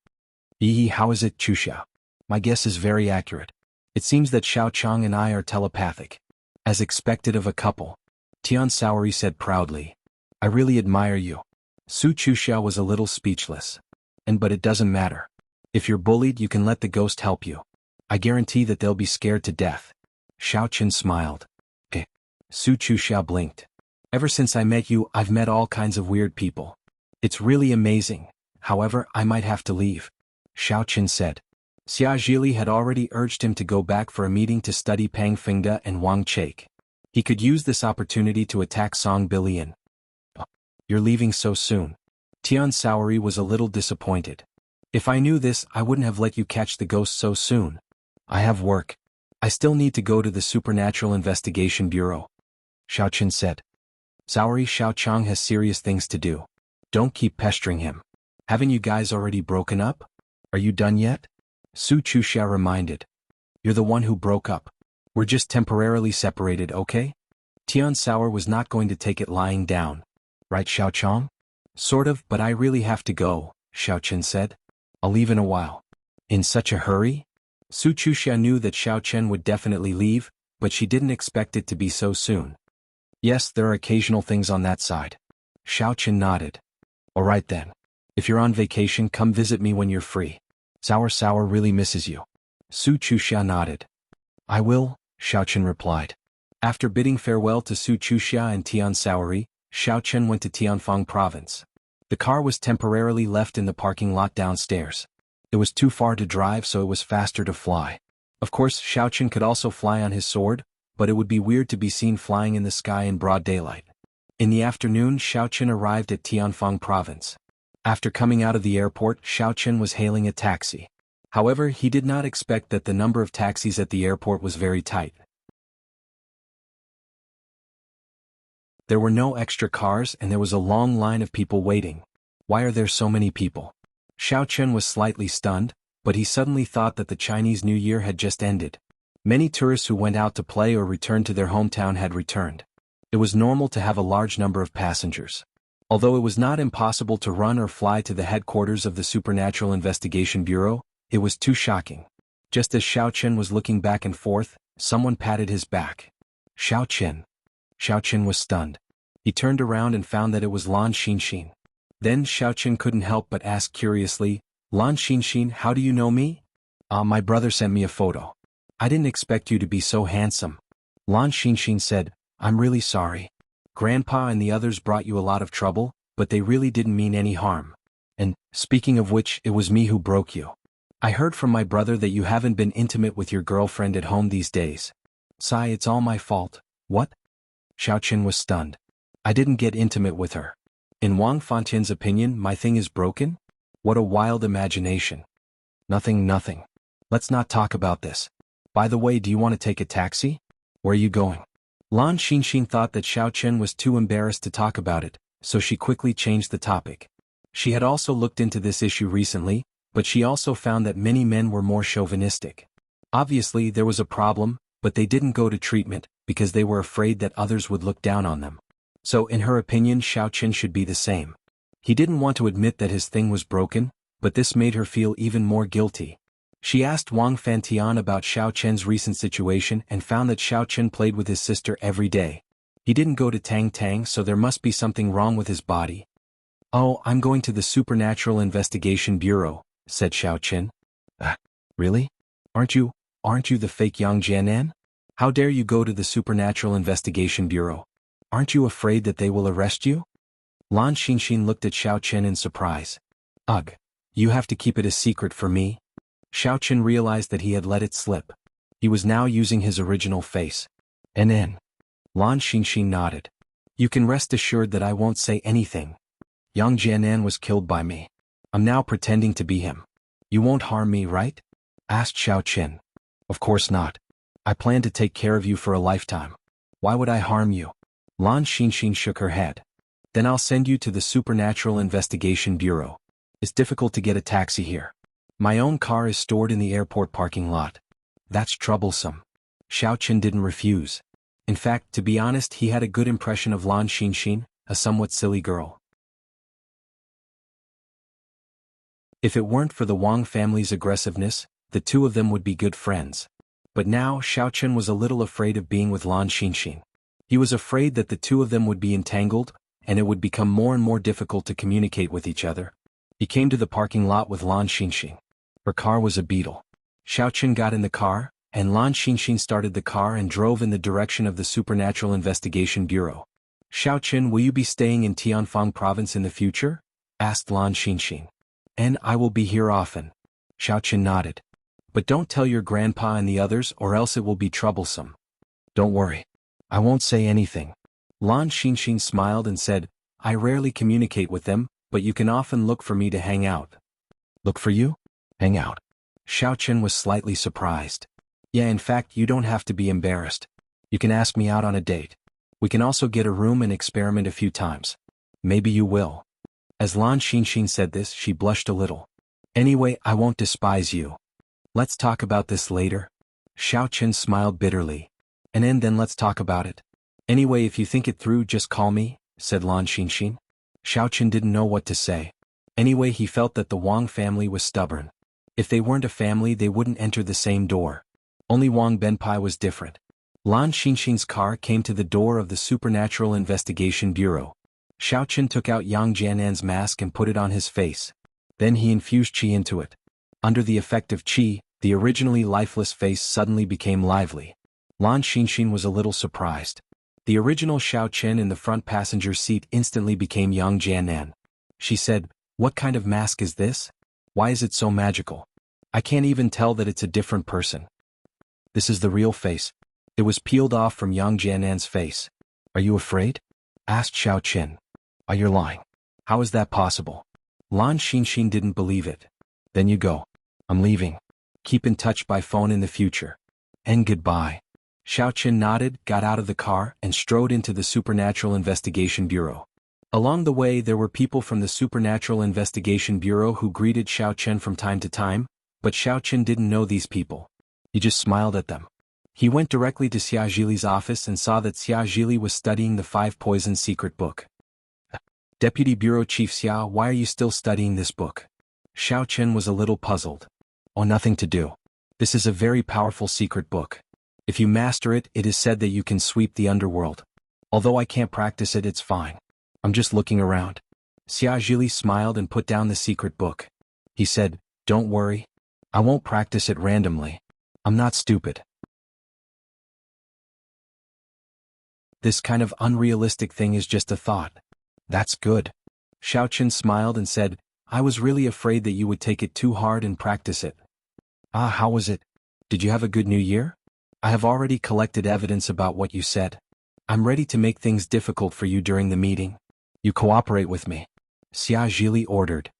How is it, Chusha? My guess is very accurate. It seems that Xiao Chang and I are telepathic. As expected of a couple. Tian Sowery said proudly. I really admire you. Su Chusha was a little speechless. But it doesn't matter. If you're bullied, you can let the ghost help you. I guarantee that they'll be scared to death. Xiao Chen smiled. Su Chusha blinked. Ever since I met you, I've met all kinds of weird people. It's really amazing. However, I might have to leave. Xiao Chen said. Xia Zhili had already urged him to go back for a meeting to study Pang Fengda and Wang Chake. He could use this opportunity to attack Song Billion. You're leaving so soon. Tian Sowery was a little disappointed. If I knew this, I wouldn't have let you catch the ghost so soon. I have work. I still need to go to the Supernatural Investigation Bureau. Xiao Chen said. Sorry, Xiao Chang has serious things to do. Don't keep pestering him. Haven't you guys already broken up? Are you done yet? Su Chuxia reminded. You're the one who broke up. We're just temporarily separated, okay? Tian Sauer was not going to take it lying down. Right, Xiao Chang? Sort of, but I really have to go, Xiao Chen said. I'll leave in a while. In such a hurry? Su Chuxia knew that Xiao Chen would definitely leave, but she didn't expect it to be so soon. Yes, there are occasional things on that side. Xiao Chen nodded. All right then. If you're on vacation, come visit me when you're free. Sauer really misses you. Su Chuxia nodded. I will, Xiao Chen replied. After bidding farewell to Su Chuxia and Tian Saori, Xiao Chen went to Tianfang province. The car was temporarily left in the parking lot downstairs. It was too far to drive, so it was faster to fly. Of course, Xiao Chen could also fly on his sword, but it would be weird to be seen flying in the sky in broad daylight. In the afternoon, Xiao Chen arrived at Tianfang province. After coming out of the airport, Xiao Chen was hailing a taxi. However, he did not expect that the number of taxis at the airport was very tight. There were no extra cars and there was a long line of people waiting. Why are there so many people? Xiao Chen was slightly stunned, but he suddenly thought that the Chinese New Year had just ended. Many tourists who went out to play or returned to their hometown had returned. It was normal to have a large number of passengers. Although it was not impossible to run or fly to the headquarters of the Supernatural Investigation Bureau, it was too shocking. Just as Xiao Chen was looking back and forth, someone patted his back. Xiao Chen. Xiao Chen was stunned. He turned around and found that it was Lan Xinxin. Then Xiao Chen couldn't help but ask curiously, Lan Xinxin, how do you know me? My brother sent me a photo. I didn't expect you to be so handsome. Lan Xinxin said, I'm really sorry. Grandpa and the others brought you a lot of trouble, but they really didn't mean any harm. And, speaking of which, it was me who broke you. I heard from my brother that you haven't been intimate with your girlfriend at home these days. Sai, it's all my fault. What? Xiao Chen was stunned. I didn't get intimate with her. In Wang Fantian's opinion, my thing is broken? What a wild imagination. Nothing. Let's not talk about this. By the way, do you want to take a taxi? Where are you going? Lan Xinxin thought that Xiao Chen was too embarrassed to talk about it, so she quickly changed the topic. She had also looked into this issue recently, but she also found that many men were more chauvinistic. Obviously, there was a problem, but they didn't go to treatment, because they were afraid that others would look down on them. So in her opinion, Xiao Chen should be the same. He didn't want to admit that his thing was broken, but this made her feel even more guilty. She asked Wang Fantian about Xiao Chen's recent situation and found that Xiao Chen played with his sister every day. He didn't go to Tang Tang, so there must be something wrong with his body. Oh, I'm going to the Supernatural Investigation Bureau, said Xiao Chen. Really? Aren't you the fake Yang Jianan? How dare you go to the Supernatural Investigation Bureau? Aren't you afraid that they will arrest you? Lan Xinxin looked at Xiao Chen in surprise. Ugh, you have to keep it a secret for me? Xiao Chen realized that he had let it slip. He was now using his original face. NN. Lan Xinxin nodded. You can rest assured that I won't say anything. Yang Jianan was killed by me. I'm now pretending to be him. You won't harm me, right? Asked Xiao Chen. Of course not. I plan to take care of you for a lifetime. Why would I harm you? Lan Xinxin shook her head. Then I'll send you to the Supernatural Investigation Bureau. It's difficult to get a taxi here. My own car is stored in the airport parking lot. That's troublesome. Xiao Chen didn't refuse. In fact, to be honest, he had a good impression of Lan Xinxin, a somewhat silly girl. If it weren't for the Wang family's aggressiveness, the two of them would be good friends. But now Xiao Chen was a little afraid of being with Lan Xinxin. He was afraid that the two of them would be entangled, and it would become more and more difficult to communicate with each other. He came to the parking lot with Lan Xinxin. Her car was a Beetle. Xiao Chen got in the car, and Lan Xinxin started the car and drove in the direction of the Supernatural Investigation Bureau. Xiao Chen, will you be staying in Tianfang province in the future? Asked Lan Xinxin. And I will be here often. Xiao Chen nodded. But don't tell your grandpa and the others or else it will be troublesome. Don't worry. I won't say anything. Lan Xinxin smiled and said, I rarely communicate with them, but you can often look for me to hang out. Look for you? Hang out. Xiao Chen was slightly surprised. Yeah, in fact, you don't have to be embarrassed. You can ask me out on a date. We can also get a room and experiment a few times. Maybe you will. As Lan Xinxin said this, she blushed a little. Anyway, I won't despise you. Let's talk about this later. Xiao Chen smiled bitterly. And then let's talk about it. Anyway, if you think it through, just call me, said Lan Xinxin. Xiao Chen didn't know what to say. Anyway, he felt that the Wang family was stubborn. If they weren't a family, they wouldn't enter the same door. Only Wang Benpai was different. Lan Xinxin's car came to the door of the Supernatural Investigation Bureau. Xiao Chen took out Yang Jiannan's mask and put it on his face. Then he infused qi into it. Under the effect of qi, the originally lifeless face suddenly became lively. Lan Xinxin was a little surprised. The original Xiao Chen in the front passenger seat instantly became Yang Jiannan. She said, "What kind of mask is this? Why is it so magical? I can't even tell that it's a different person." "This is the real face." It was peeled off from Yang Jiannan's face. "Are you afraid?" asked Xiao Chen. "Are you lying? How is that possible?" Lan Xinxin didn't believe it. "Then you go. I'm leaving. Keep in touch by phone in the future. And goodbye." Xiao Chen nodded, got out of the car, and strode into the Supernatural Investigation Bureau. Along the way there were people from the Supernatural Investigation Bureau who greeted Xiao Chen from time to time, but Xiao Chen didn't know these people. He just smiled at them. He went directly to Xia Zhili's office and saw that Xia Zhili was studying the 5 Poisons secret book. "Deputy Bureau Chief Xia, why are you still studying this book?" Xiao Chen was a little puzzled. "Oh, nothing to do. This is a very powerful secret book. If you master it, it is said that you can sweep the underworld. Although I can't practice it, it's fine. I'm just looking around." Xia Zhili smiled and put down the secret book. He said, "Don't worry. I won't practice it randomly. I'm not stupid. This kind of unrealistic thing is just a thought." "That's good." Xiao Chen smiled and said, "I was really afraid that you would take it too hard and practice it." "Ah, how was it? Did you have a good New Year?" "I have already collected evidence about what you said. I'm ready to make things difficult for you during the meeting. You cooperate with me," Xia Zhili ordered.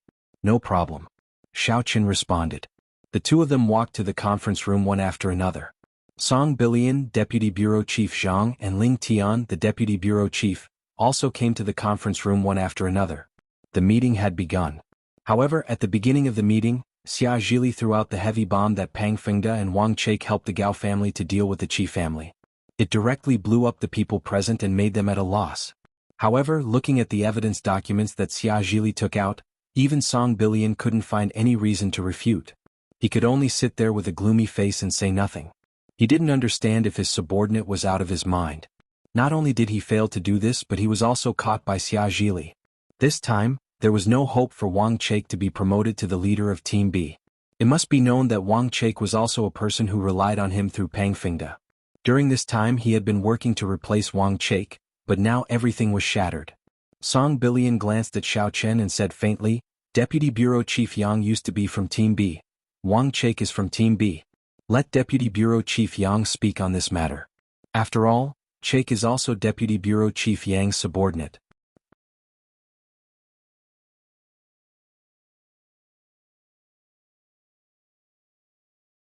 "No problem," Xiao Chen responded. The two of them walked to the conference room one after another. Song Bilian, Deputy Bureau Chief Zhang, and Ling Tian, the Deputy Bureau Chief, also came to the conference room one after another. The meeting had begun. However, at the beginning of the meeting, Xia Zhili threw out the heavy bomb that Pang Fengda and Wang Chake helped the Gao family to deal with the Qi family. It directly blew up the people present and made them at a loss. However, looking at the evidence documents that Xia Zhili took out, even Song Bilian couldn't find any reason to refute. He could only sit there with a gloomy face and say nothing. He didn't understand if his subordinate was out of his mind. Not only did he fail to do this, but he was also caught by Xia Zhili. This time, there was no hope for Wang Chake to be promoted to the leader of Team B. It must be known that Wang Chake was also a person who relied on him through Pang Fengda. During this time he had been working to replace Wang Chake, but now everything was shattered. Song Bilian glanced at Xiao Chen and said faintly, "Deputy Bureau Chief Yang used to be from Team B. Wang Chake is from Team B. Let Deputy Bureau Chief Yang speak on this matter. After all, Chake is also Deputy Bureau Chief Yang's subordinate."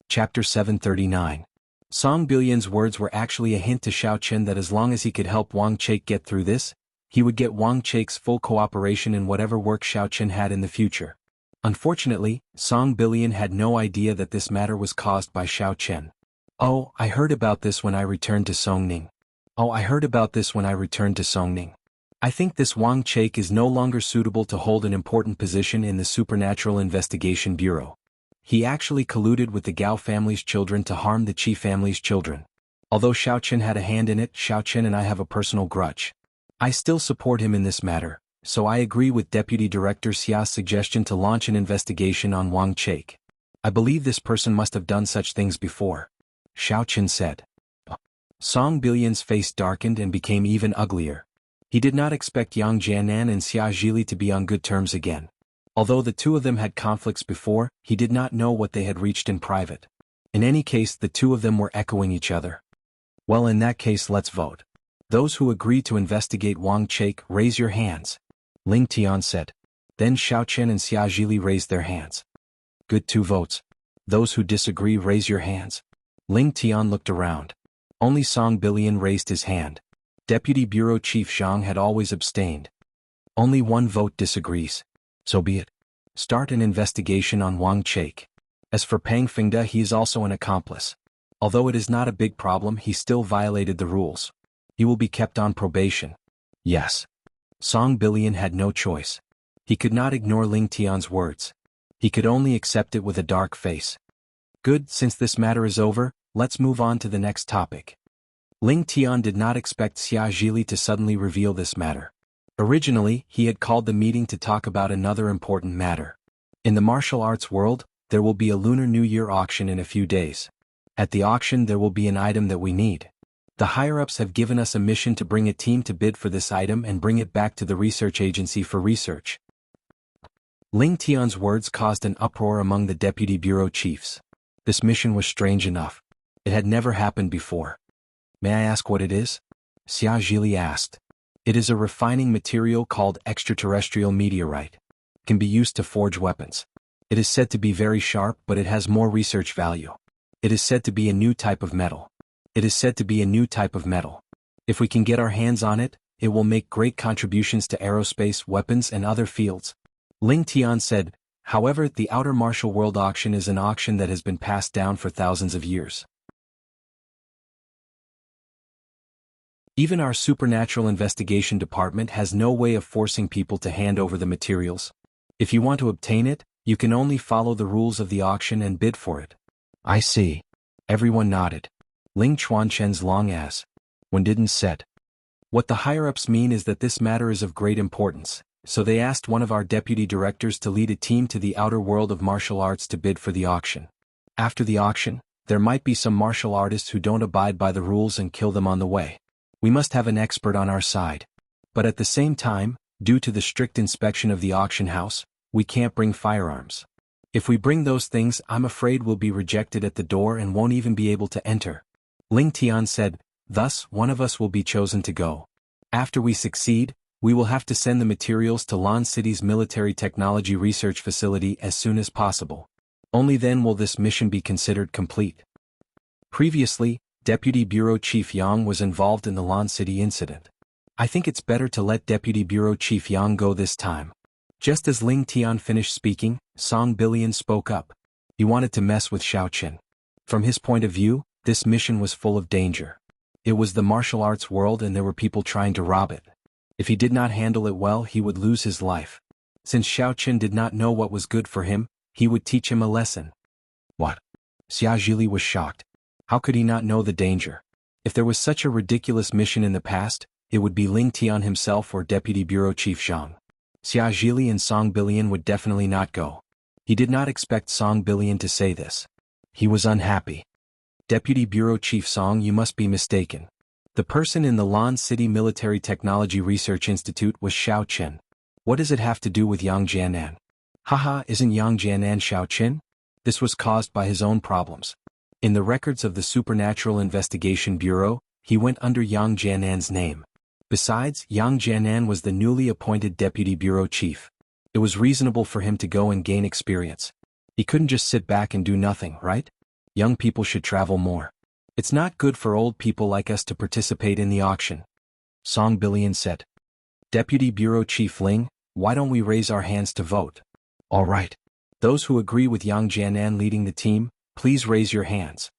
Chapter 739. Song Bilian's words were actually a hint to Xiao Chen that as long as he could help Wang Chake get through this, he would get Wang Chake's full cooperation in whatever work Xiao Chen had in the future. Unfortunately, Song Bilian had no idea that this matter was caused by Xiao Chen. "Oh, I heard about this when I returned to Songning. I think this Wang Chake is no longer suitable to hold an important position in the Supernatural Investigation Bureau. He actually colluded with the Gao family's children to harm the Qi family's children. Although Xiao Chen had a hand in it, Xiao Chen and I have a personal grudge. I still support him in this matter, so I agree with Deputy Director Xia's suggestion to launch an investigation on Wang Chake. I believe this person must have done such things before," Xiao Chen said. Song Bilian's face darkened and became even uglier. He did not expect Yang Jiannan and Xia Zhili to be on good terms again. Although the two of them had conflicts before, he did not know what they had reached in private. In any case, the two of them were echoing each other. "Well, in that case, let's vote. Those who agree to investigate Wang Chake, raise your hands," Ling Tian said. Then Xiao Chen and Xia Zhili raised their hands. "Good, 2 votes. Those who disagree, raise your hands." Ling Tian looked around. Only Song Bilian raised his hand. Deputy Bureau Chief Jiang had always abstained. Only one vote disagrees. So be it. Start an investigation on Wang Chake. As for Pang Fingda, he is also an accomplice. Although it is not a big problem, he still violated the rules. He will be kept on probation. Yes. Song Billion had no choice. He could not ignore Ling Tian's words. He could only accept it with a dark face. Good, since this matter is over, let's move on to the next topic. Ling Tian did not expect Xia Zhili to suddenly reveal this matter. Originally, he had called the meeting to talk about another important matter. In the martial arts world, there will be a Lunar New Year auction in a few days. At the auction there will be an item that we need. The higher-ups have given us a mission to bring a team to bid for this item and bring it back to the research agency for research. Ling Tian's words caused an uproar among the deputy bureau chiefs. This mission was strange enough. It had never happened before. May I ask what it is? Xia Zhili asked. It is a refining material called extraterrestrial meteorite. It can be used to forge weapons. It is said to be very sharp, but it has more research value. It is said to be a new type of metal. It is said to be a new type of metal. If we can get our hands on it, it will make great contributions to aerospace, weapons, and other fields. Ling Tian said. However, the Outer Martial World Auction is an auction that has been passed down for thousands of years. Even our supernatural investigation department has no way of forcing people to hand over the materials. If you want to obtain it, you can only follow the rules of the auction and bid for it. I see. Everyone nodded. Ling Chuanchen's long as one didn't said. What the higher-ups mean is that this matter is of great importance, so they asked one of our deputy directors to lead a team to the outer world of martial arts to bid for the auction. After the auction, there might be some martial artists who don't abide by the rules and kill them on the way. We must have an expert on our side. But at the same time, due to the strict inspection of the auction house, we can't bring firearms. If we bring those things, I'm afraid we'll be rejected at the door and won't even be able to enter. Ling Tian said. Thus, one of us will be chosen to go. After we succeed, we will have to send the materials to Lan City's military technology research facility as soon as possible. Only then will this mission be considered complete. Previously, Deputy Bureau Chief Yang was involved in the Lan City incident. I think it's better to let Deputy Bureau Chief Yang go this time. Just as Ling Tian finished speaking, Song Billion spoke up. He wanted to mess with Xiaoqin. From his point of view, this mission was full of danger. It was the martial arts world and there were people trying to rob it. If he did not handle it well, he would lose his life. Since Xiaoqin did not know what was good for him, he would teach him a lesson. What? Xia Zhili was shocked. How could he not know the danger? If there was such a ridiculous mission in the past, it would be Ling Tian himself or Deputy Bureau Chief Zhang. Xia Zhili and Song Billion would definitely not go. He did not expect Song Billion to say this. He was unhappy. Deputy Bureau Chief Song, you must be mistaken. The person in the Lan City Military Technology Research Institute was Xiaoqin. What does it have to do with Yang Jianan? Haha, isn't Yang Jianan Xiaoqin? This was caused by his own problems. In the records of the Supernatural Investigation Bureau, he went under Yang Jianan's name. Besides, Yang Jianan was the newly appointed Deputy Bureau Chief. It was reasonable for him to go and gain experience. He couldn't just sit back and do nothing, right? Young people should travel more. It's not good for old people like us to participate in the auction. Song Billion said. Deputy Bureau Chief Ling, why don't we raise our hands to vote? All right. Those who agree with Yang Jianan leading the team, please raise your hands.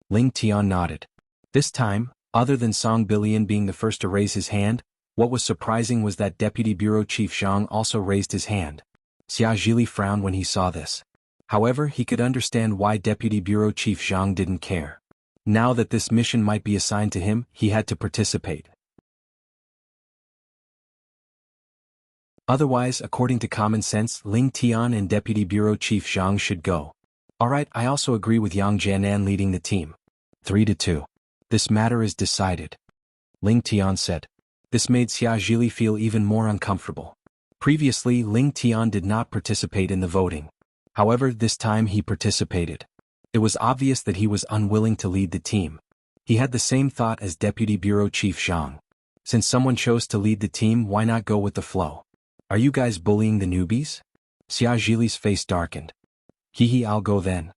Ling Tian nodded. This time, other than Song Billion being the first to raise his hand, what was surprising was that Deputy Bureau Chief Zhang also raised his hand. Xia Zhili frowned when he saw this. However, he could understand why Deputy Bureau Chief Zhang didn't care. Now that this mission might be assigned to him, he had to participate. Otherwise, according to common sense, Ling Tian and Deputy Bureau Chief Zhang should go. Alright, I also agree with Yang Jianan leading the team. 3-2. This matter is decided. Ling Tian said. This made Xia Zhili feel even more uncomfortable. Previously, Ling Tian did not participate in the voting. However, this time he participated. It was obvious that he was unwilling to lead the team. He had the same thought as Deputy Bureau Chief Zhang. Since someone chose to lead the team, why not go with the flow? Are you guys bullying the newbies? Xia Zhili's face darkened. Hehe, I'll go then.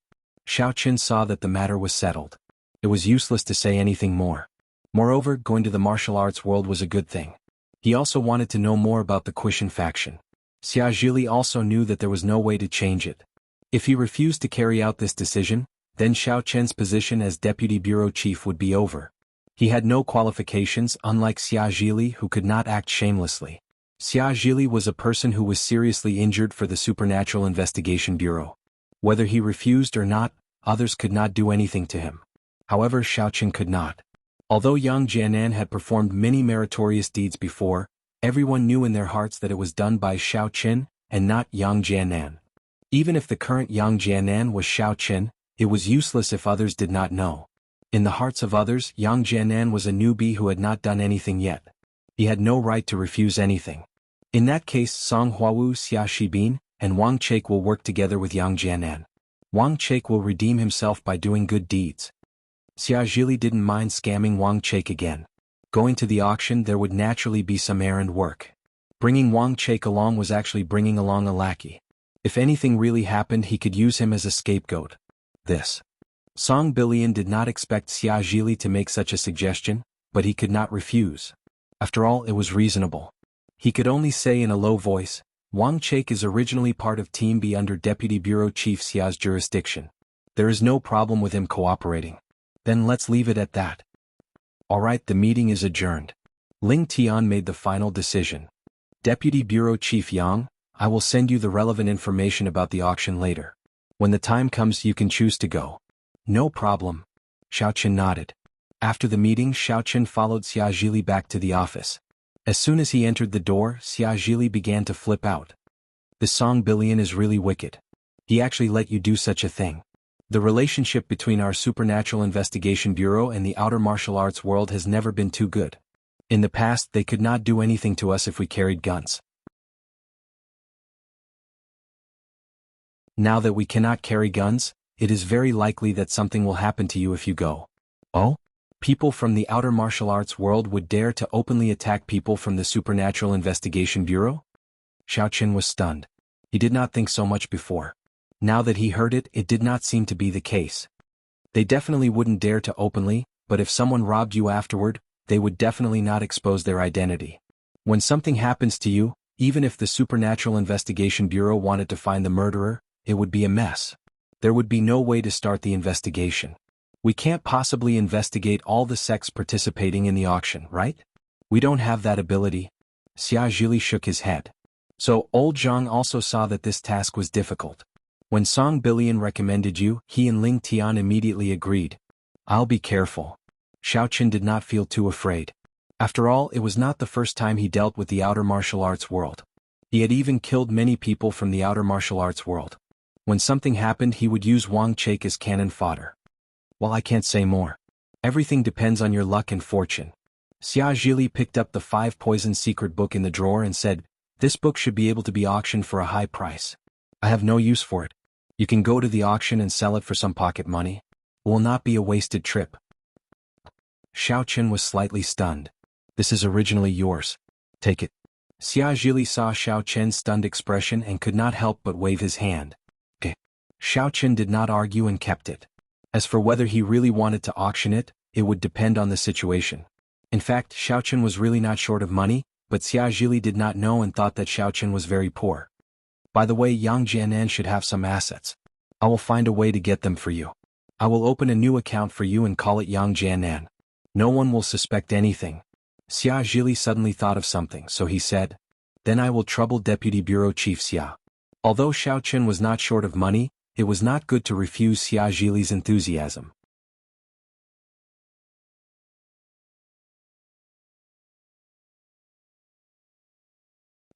Xiaoqin saw that the matter was settled. It was useless to say anything more. Moreover, going to the martial arts world was a good thing. He also wanted to know more about the Quishan faction. Xia Zhili also knew that there was no way to change it. If he refused to carry out this decision, then Xiao Chen's position as deputy bureau chief would be over. He had no qualifications, unlike Xia Zhili, who could not act shamelessly. Xia Zhili was a person who was seriously injured for the Supernatural Investigation Bureau. Whether he refused or not, others could not do anything to him. However, Xiao Chen could not. Although Yang Jianan had performed many meritorious deeds before, everyone knew in their hearts that it was done by Xiao Chen, and not Yang Jianan. Even if the current Yang Jianan was Xiao Chen, it was useless if others did not know. In the hearts of others, Yang Jianan was a newbie who had not done anything yet. He had no right to refuse anything. In that case, Song Huawu, Xia Shibin, and Wang Chake will work together with Yang Jianan. Wang Chake will redeem himself by doing good deeds. Xia Zhili didn't mind scamming Wang Chake again. Going to the auction, there would naturally be some errand work. Bringing Wang Chake along was actually bringing along a lackey. If anything really happened, he could use him as a scapegoat. This. Song Billion did not expect Xia Zhili to make such a suggestion, but he could not refuse. After all, it was reasonable. He could only say in a low voice, Wang Chake is originally part of Team B under Deputy Bureau Chief Xia's jurisdiction. There is no problem with him cooperating. Then let's leave it at that. Alright, the meeting is adjourned. Ling Tian made the final decision. Deputy Bureau Chief Yang, I will send you the relevant information about the auction later. When the time comes, you can choose to go. No problem. Xiao Chen nodded. After the meeting, Xiao Chen followed Xia Zhili back to the office. As soon as he entered the door, Xia Zhili began to flip out. The Song Billion is really wicked. He actually let you do such a thing. The relationship between our Supernatural Investigation Bureau and the outer martial arts world has never been too good. In the past, they could not do anything to us if we carried guns. Now that we cannot carry guns, it is very likely that something will happen to you if you go. Oh? People from the outer martial arts world would dare to openly attack people from the Supernatural Investigation Bureau? Xiao Chen was stunned. He did not think so much before. Now that he heard it, it did not seem to be the case. They definitely wouldn't dare to openly, but if someone robbed you afterward, they would definitely not expose their identity. When something happens to you, even if the Supernatural Investigation Bureau wanted to find the murderer, it would be a mess. There would be no way to start the investigation. We can't possibly investigate all the sects participating in the auction, right? We don't have that ability. Xia Zhili shook his head. So, old Zhang also saw that this task was difficult. When Song Billion recommended you, he and Ling Tian immediately agreed. I'll be careful. Xiao Chen did not feel too afraid. After all, it was not the first time he dealt with the outer martial arts world. He had even killed many people from the outer martial arts world. When something happened, he would use Wang Chake as cannon fodder. Well, I can't say more. Everything depends on your luck and fortune. Xia Zhili picked up the 5 Poison Secret book in the drawer and said, this book should be able to be auctioned for a high price. I have no use for it. You can go to the auction and sell it for some pocket money. It will not be a wasted trip. Xiao Chen was slightly stunned. This is originally yours. Take it. Xia Zhili saw Xiao Chen's stunned expression and could not help but wave his hand. Okay. Xiao Chen did not argue and kept it. As for whether he really wanted to auction it, it would depend on the situation. In fact, Xiao Chen was really not short of money, but Xia Zhili did not know and thought that Xiao Chen was very poor. By the way, Yang Jianan should have some assets. I will find a way to get them for you. I will open a new account for you and call it Yang Jianan. No one will suspect anything. Xia Zhili suddenly thought of something, so he said, then I will trouble Deputy Bureau Chief Xia. Although Xiao Chen was not short of money, it was not good to refuse Xia Zhili's enthusiasm.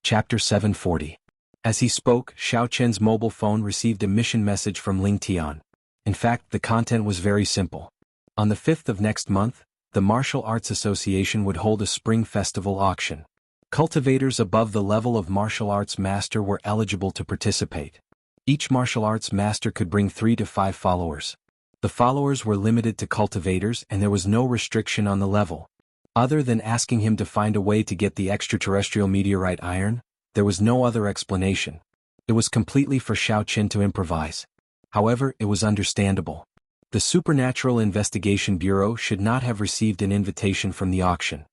Chapter 740. As he spoke, Xiao Chen's mobile phone received a mission message from Ling Tian. In fact, the content was very simple. On the 5th of next month, the Martial Arts Association would hold a spring festival auction. Cultivators above the level of martial arts master were eligible to participate. Each martial arts master could bring 3 to 5 followers. The followers were limited to cultivators and there was no restriction on the level. Other than asking him to find a way to get the extraterrestrial meteorite iron, there was no other explanation. It was completely for Xiao Chen to improvise. However, it was understandable. The Supernatural Investigation Bureau should not have received an invitation from the auction.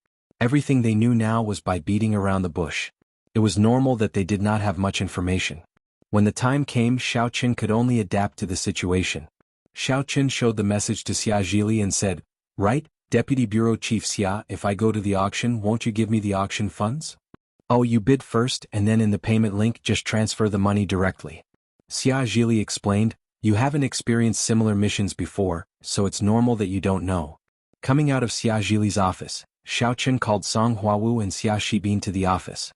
Everything they knew now was by beating around the bush. It was normal that they did not have much information. When the time came, Xiaoqin could only adapt to the situation. Xiaoqin showed the message to Xia Zhili and said, "Right, Deputy Bureau Chief Xia, if I go to the auction, won't you give me the auction funds?" "Oh, you bid first and then in the payment link just transfer the money directly." Xia Zhili explained, "You haven't experienced similar missions before, so it's normal that you don't know." Coming out of Xia Zhili's office, Xiaoqin called Song Huawu and Xia Shibin to the office.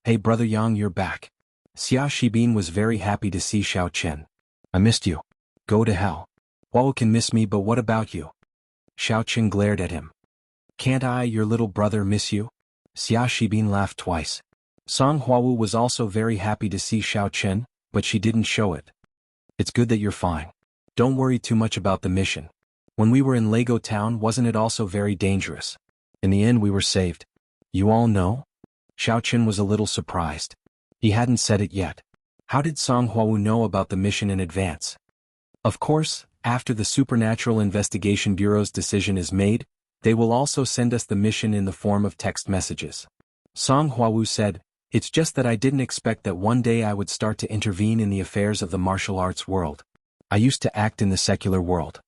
"Hey brother Yang, you're back." Xia Shibin was very happy to see Xiaoqin. "I missed you." "Go to hell. Huawu can miss me, but what about you?" Xiaoqin glared at him. "Can't I, your little brother, miss you?" Xia Shibin laughed twice. Song Huawu was also very happy to see Xiaoqin, but she didn't show it. "It's good that you're fine. Don't worry too much about the mission. When we were in Lego Town, wasn't it also very dangerous? In the end we were saved. You all know?" Xiaoqin was a little surprised. He hadn't said it yet. How did Song Huawu know about the mission in advance? Of course, after the Supernatural Investigation Bureau's decision is made, they will also send us the mission in the form of text messages. Song Huawu said, "It's just that I didn't expect that one day I would start to intervene in the affairs of the martial arts world. I used to act in the secular world."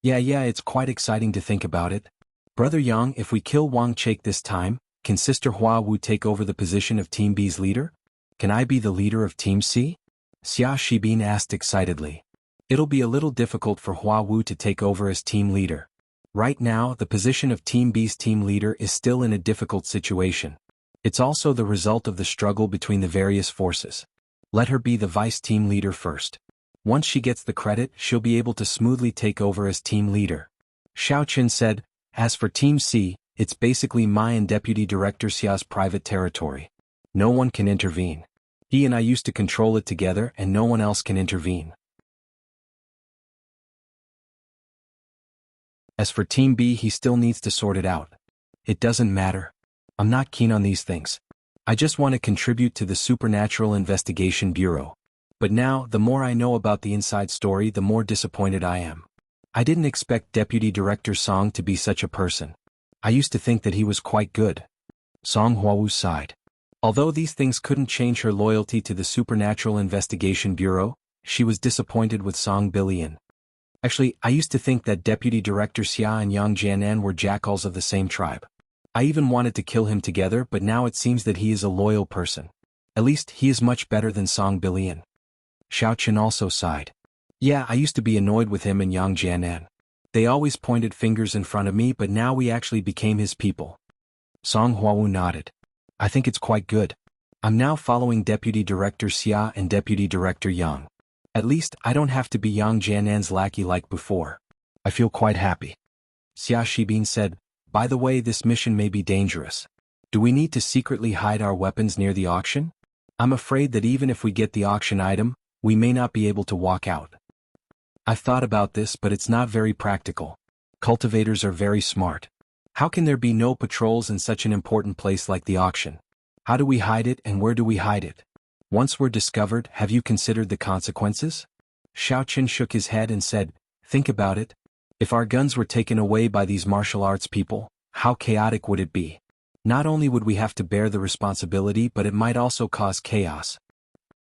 Yeah, it's quite exciting to think about it. Brother Yang, if we kill Wang Chake this time, can Sister Huawu take over the position of Team B's leader? Can I be the leader of Team C? Xia Shibin asked excitedly. It'll be a little difficult for Huawu to take over as team leader. Right now, the position of Team B's team leader is still in a difficult situation. It's also the result of the struggle between the various forces. Let her be the vice team leader first. Once she gets the credit, she'll be able to smoothly take over as team leader. Xiaoqin said, "As for Team C, it's basically my and Deputy Director Xia's private territory. No one can intervene. He and I used to control it together and no one else can intervene. As for Team B, he still needs to sort it out. It doesn't matter. I'm not keen on these things. I just want to contribute to the Supernatural Investigation Bureau. But now, the more I know about the inside story, the more disappointed I am. I didn't expect Deputy Director Song to be such a person. I used to think that he was quite good." Song Huawu sighed. Although these things couldn't change her loyalty to the Supernatural Investigation Bureau, she was disappointed with Song Bilian. "Actually, I used to think that Deputy Director Xia and Yang Jianan were jackals of the same tribe. I even wanted to kill him together, but now it seems that he is a loyal person. At least, he is much better than Song Bilian." Xiaoqin also sighed. "Yeah, I used to be annoyed with him and Yang Jianan. They always pointed fingers in front of me, but now we actually became his people." Song Huawu nodded. "I think it's quite good. I'm now following Deputy Director Xia and Deputy Director Yang. At least, I don't have to be Yang Jianan's lackey like before. I feel quite happy." Xia Shibin said, "By the way, this mission may be dangerous. Do we need to secretly hide our weapons near the auction? I'm afraid that even if we get the auction item, we may not be able to walk out. I've thought about this, but it's not very practical. Cultivators are very smart. How can there be no patrols in such an important place like the auction? How do we hide it and where do we hide it? Once we're discovered, have you considered the consequences?" Xiaoqin shook his head and said, "Think about it. If our guns were taken away by these martial arts people, how chaotic would it be? Not only would we have to bear the responsibility, but it might also cause chaos."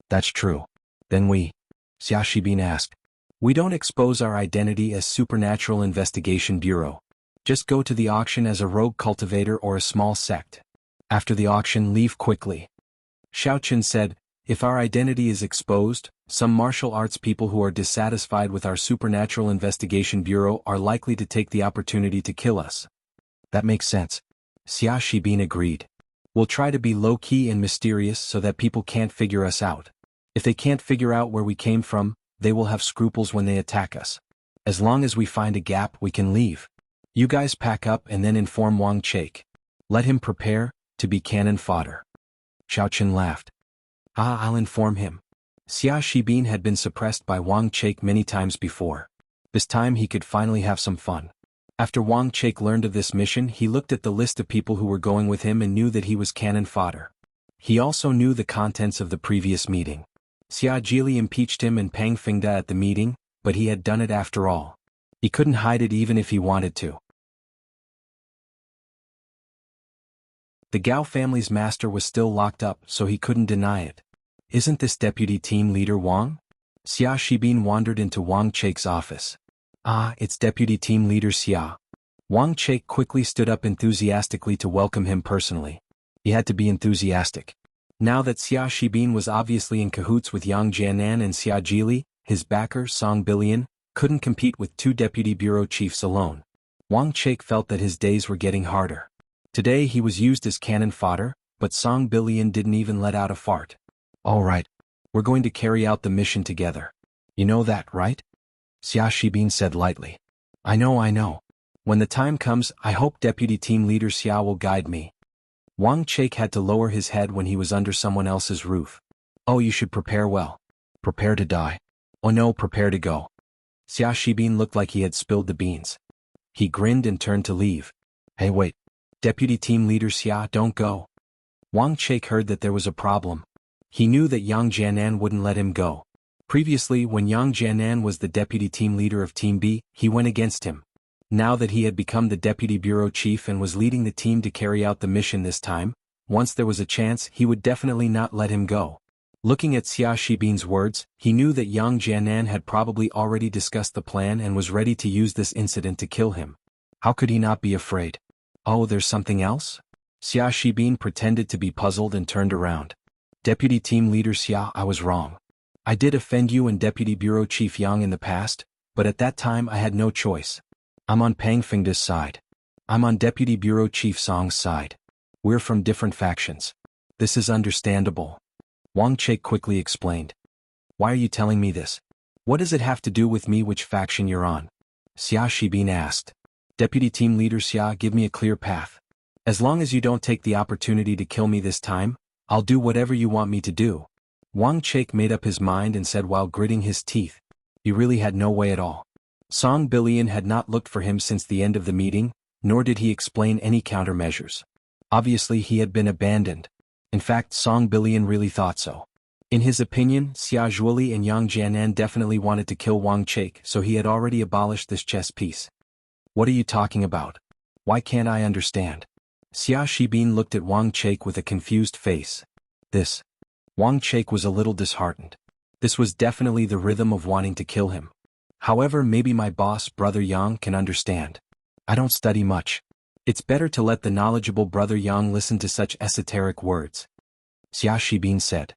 "That's true. Then Xia Shibin asked, "We don't expose our identity as Supernatural Investigation Bureau. Just go to the auction as a rogue cultivator or a small sect. After the auction, leave quickly." Xiaoqin said, "If our identity is exposed, some martial arts people who are dissatisfied with our Supernatural Investigation Bureau are likely to take the opportunity to kill us." "That makes sense." Xia Shibin agreed. "We'll try to be low-key and mysterious so that people can't figure us out. If they can't figure out where we came from, they will have scruples when they attack us. As long as we find a gap, we can leave. You guys pack up and then inform Wang Chake. Let him prepare to be cannon fodder." Xiaoqin laughed. I'll inform him." Xia Shibin had been suppressed by Wang Chake many times before. This time he could finally have some fun. After Wang Chake learned of this mission, he looked at the list of people who were going with him and knew that he was cannon fodder. He also knew the contents of the previous meeting. Xia Jili impeached him and Pang Fingda at the meeting, but he had done it after all. He couldn't hide it even if he wanted to. The Gao family's master was still locked up, so he couldn't deny it. Isn't this deputy team leader Wang? Xia Shibin wandered into Wang Chake's office. Ah, it's deputy team leader Xia. Wang Chake quickly stood up enthusiastically to welcome him personally. He had to be enthusiastic. Now that Xia Shibin was obviously in cahoots with Yang Jianan and Xia Jili, his backer Song Bilian couldn't compete with two deputy bureau chiefs alone. Wang Chake felt that his days were getting harder. Today he was used as cannon fodder, but Song Bilian didn't even let out a fart. All right. We're going to carry out the mission together. You know that, right? Xia Shibin said lightly. I know. When the time comes, I hope Deputy Team Leader Xia will guide me. Wang Chake had to lower his head when he was under someone else's roof. Oh, you should prepare well. Prepare to die. Oh no, prepare to go. Xia Shibin looked like he had spilled the beans. He grinned and turned to leave. Hey wait. Deputy Team Leader Xia, don't go. Wang Chake heard that there was a problem. He knew that Yang Jianan wouldn't let him go. Previously, when Yang Jianan was the deputy team leader of Team B, he went against him. Now that he had become the deputy bureau chief and was leading the team to carry out the mission this time, once there was a chance, he would definitely not let him go. Looking at Xia Shibin's words, he knew that Yang Jianan had probably already discussed the plan and was ready to use this incident to kill him. How could he not be afraid? Oh, there's something else? Xia Shibin pretended to be puzzled and turned around. Deputy Team Leader Xia, I was wrong. I did offend you and Deputy Bureau Chief Yang in the past, but at that time I had no choice. I'm on Pang Fengda's side. I'm on Deputy Bureau Chief Song's side. We're from different factions. This is understandable. Wang Chake quickly explained. Why are you telling me this? What does it have to do with me which faction you're on? Xia Shibin asked. Deputy Team Leader Xia, give me a clear path. As long as you don't take the opportunity to kill me this time, I'll do whatever you want me to do. Wang Chake made up his mind and said while gritting his teeth. He really had no way at all. Song Bilian had not looked for him since the end of the meeting, nor did he explain any countermeasures. Obviously he had been abandoned. In fact, Song Bilian really thought so. In his opinion, Xia Zhuoli and Yang Jianan definitely wanted to kill Wang Chake, so he had already abolished this chess piece. What are you talking about? Why can't I understand? Xia Shibin looked at Wang Chake with a confused face. Wang Chake was a little disheartened. This was definitely the rhythm of wanting to kill him. However, maybe my boss, Brother Yang, can understand. I don't study much. It's better to let the knowledgeable Brother Yang listen to such esoteric words. Xia Shibin said.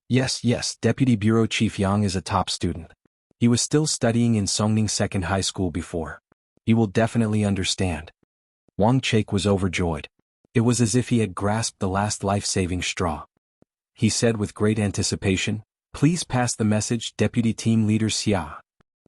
Yes, Deputy Bureau Chief Yang is a top student. He was still studying in Songning Second High School before. He will definitely understand. Wang Chake was overjoyed. It was as if he had grasped the last life-saving straw. He said with great anticipation, please pass the message, Deputy Team Leader Xia.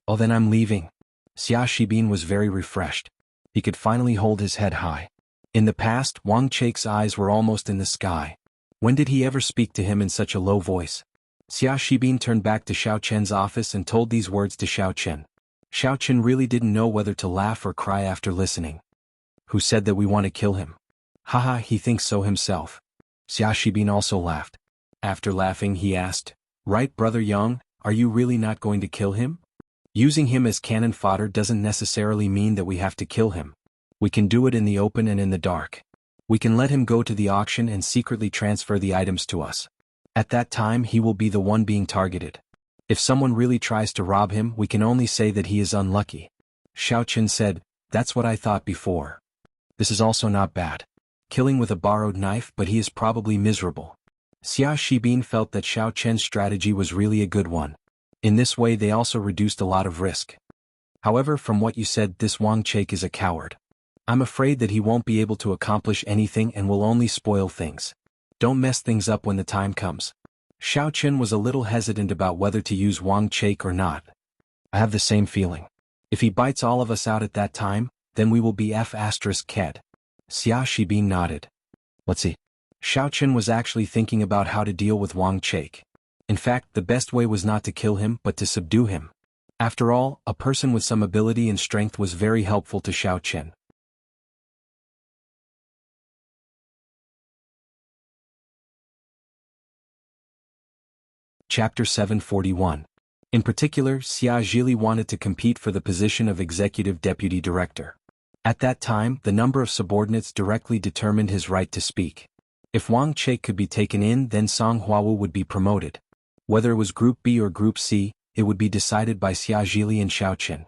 Oh, then I'm leaving. Xia Shibin was very refreshed. He could finally hold his head high. In the past, Wang Chake's eyes were almost in the sky. When did he ever speak to him in such a low voice? Xia Shibin turned back to Xiao Chen's office and told these words to Xiao Chen. Xiao Chen really didn't know whether to laugh or cry after listening. Who said that we want to kill him? Haha, he thinks so himself. Xia Shibin also laughed. After laughing, he asked, right, Brother Yang, are you really not going to kill him? Using him as cannon fodder doesn't necessarily mean that we have to kill him. We can do it in the open and in the dark. We can let him go to the auction and secretly transfer the items to us. At that time he will be the one being targeted. If someone really tries to rob him, we can only say that he is unlucky. Xiao Chen said, that's what I thought before. This is also not bad. Killing with a borrowed knife, but he is probably miserable. Xia Shibin felt that Xiao Chen's strategy was really a good one. In this way they also reduced a lot of risk. However, from what you said, this Wang Chake is a coward. I'm afraid that he won't be able to accomplish anything and will only spoil things. Don't mess things up when the time comes. Xiao Chen was a little hesitant about whether to use Wang Chake or not. I have the same feeling. If he bites all of us out at that time, then we will be F***ked. Xia Shibin nodded. Let's see. Xiao Chen was actually thinking about how to deal with Wang Chake. In fact, the best way was not to kill him but to subdue him. After all, a person with some ability and strength was very helpful to Xiao Chen. Chapter 741. In particular, Xia Zhili wanted to compete for the position of executive deputy director. At that time, the number of subordinates directly determined his right to speak. If Wang Chake could be taken in, then Song Huawu would be promoted. Whether it was Group B or Group C, it would be decided by Xia Zhili and Xiaoqin.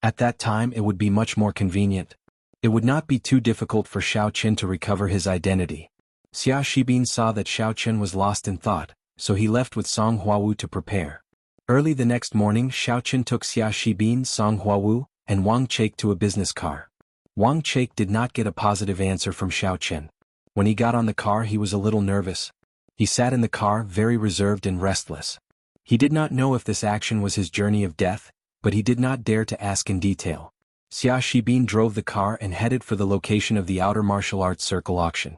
At that time it would be much more convenient. It would not be too difficult for Xiaoqin to recover his identity. Xia Shibin saw that Xiaoqin was lost in thought, so he left with Song Huawu to prepare. Early the next morning, Xiaoqin took Xia Shibin, Song Huawu, and Wang Chake to a business car. Wang Chake did not get a positive answer from Xiaoqin. When he got on the car he was a little nervous. He sat in the car very reserved and restless. He did not know if this action was his journey of death, but he did not dare to ask in detail. Xia Shibin drove the car and headed for the location of the Outer Martial Arts Circle auction.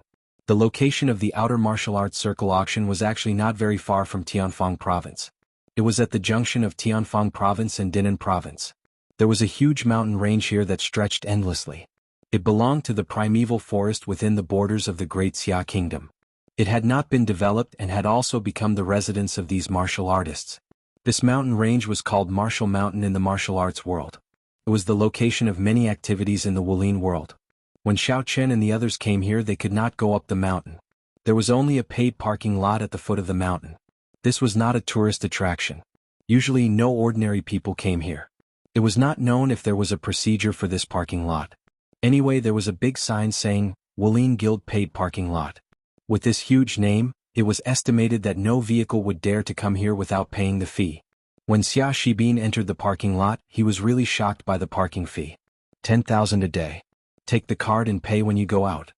The location of the Outer Martial Arts Circle auction was actually not very far from Tianfang Province. It was at the junction of Tianfang Province and Dinan Province. There was a huge mountain range here that stretched endlessly. It belonged to the primeval forest within the borders of the Great Xia Kingdom. It had not been developed and had also become the residence of these martial artists. This mountain range was called Martial Mountain in the martial arts world. It was the location of many activities in the Wulin world. When Xiaoqin and the others came here they could not go up the mountain. There was only a paid parking lot at the foot of the mountain. This was not a tourist attraction. Usually no ordinary people came here. It was not known if there was a procedure for this parking lot. Anyway, there was a big sign saying, Wulin Guild Paid Parking Lot. With this huge name, it was estimated that no vehicle would dare to come here without paying the fee. When Xia Shibin entered the parking lot, he was really shocked by the parking fee. 10,000 a day. Take the card and pay when you go out.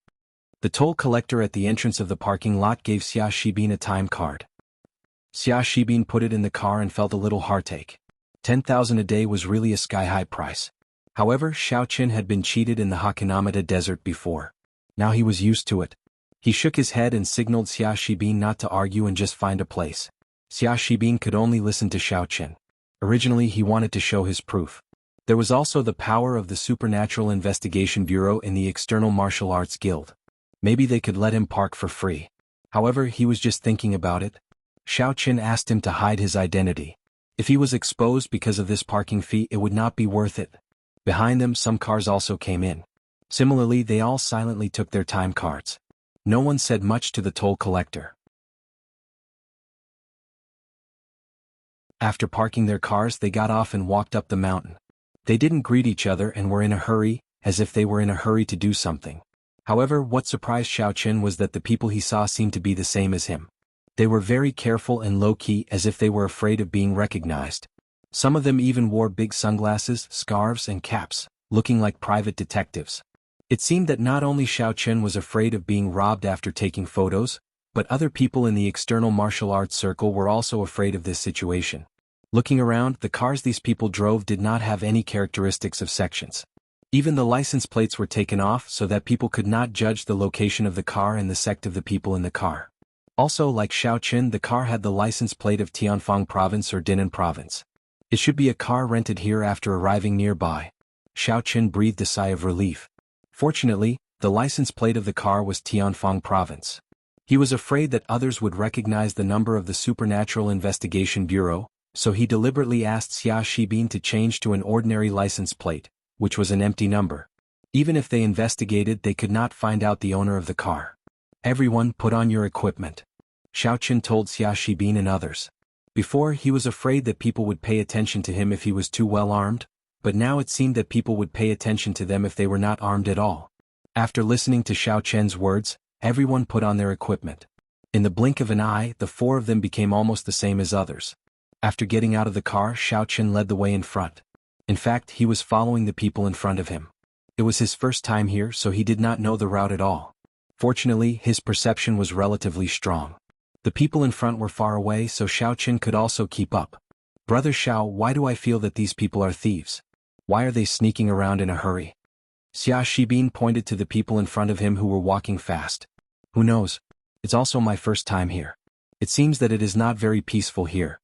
The toll collector at the entrance of the parking lot gave Xia Shibin a time card. Xia Shibin put it in the car and felt a little heartache. 10,000 a day was really a sky-high price. However, Xiaoqin had been cheated in the Hakanamata desert before. Now he was used to it. He shook his head and signaled Xia Shibin not to argue and just find a place. Xia Shibin could only listen to Xiaoqin. Originally he wanted to show his proof. There was also the power of the Supernatural Investigation Bureau in the External Martial Arts Guild. Maybe they could let him park for free. However, he was just thinking about it. Xiaoqin asked him to hide his identity. If he was exposed because of this parking fee it would not be worth it. Behind them some cars also came in. Similarly they all silently took their time cards. No one said much to the toll collector. After parking their cars they got off and walked up the mountain. They didn't greet each other and were in a hurry, as if they were in a hurry to do something. However, what surprised Xiaoqin was that the people he saw seemed to be the same as him. They were very careful and low-key as if they were afraid of being recognized. Some of them even wore big sunglasses, scarves and caps, looking like private detectives. It seemed that not only Xiaoqin was afraid of being robbed after taking photos, but other people in the external martial arts circle were also afraid of this situation. Looking around, the cars these people drove did not have any characteristics of sections. Even the license plates were taken off so that people could not judge the location of the car and the sect of the people in the car. Also, like Xiaoqin, the car had the license plate of Tianfang Province or Dinan Province. It should be a car rented here after arriving nearby. Xiaoqin breathed a sigh of relief. Fortunately, the license plate of the car was Tianfang Province. He was afraid that others would recognize the number of the Supernatural Investigation Bureau, so he deliberately asked Xia Shibin to change to an ordinary license plate, which was an empty number. Even if they investigated they could not find out the owner of the car. Everyone put on your equipment. Xiaoqin told Xia Shibin and others. Before he was afraid that people would pay attention to him if he was too well armed, but now it seemed that people would pay attention to them if they were not armed at all. After listening to Xiaoqin's words, everyone put on their equipment. In the blink of an eye, the four of them became almost the same as others. After getting out of the car, Xiaoqin led the way in front. In fact, he was following the people in front of him. It was his first time here, so he did not know the route at all. Fortunately, his perception was relatively strong. The people in front were far away, so Xiaoqin could also keep up. Brother Xiao, why do I feel that these people are thieves? Why are they sneaking around in a hurry? Xia Shibin pointed to the people in front of him who were walking fast. Who knows? It's also my first time here. It seems that it is not very peaceful here,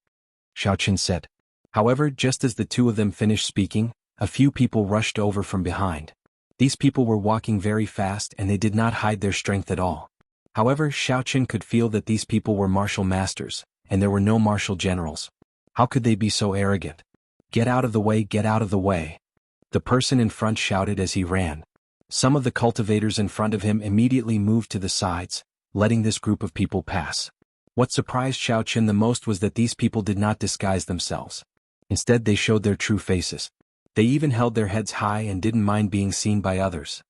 Xiaoqin said. However, just as the two of them finished speaking, a few people rushed over from behind. These people were walking very fast and they did not hide their strength at all. However, Xiaoqin could feel that these people were martial masters, and there were no martial generals. How could they be so arrogant? Get out of the way, get out of the way. The person in front shouted as he ran. Some of the cultivators in front of him immediately moved to the sides, letting this group of people pass. What surprised Xiaoqin the most was that these people did not disguise themselves. Instead, they showed their true faces. They even held their heads high and didn't mind being seen by others.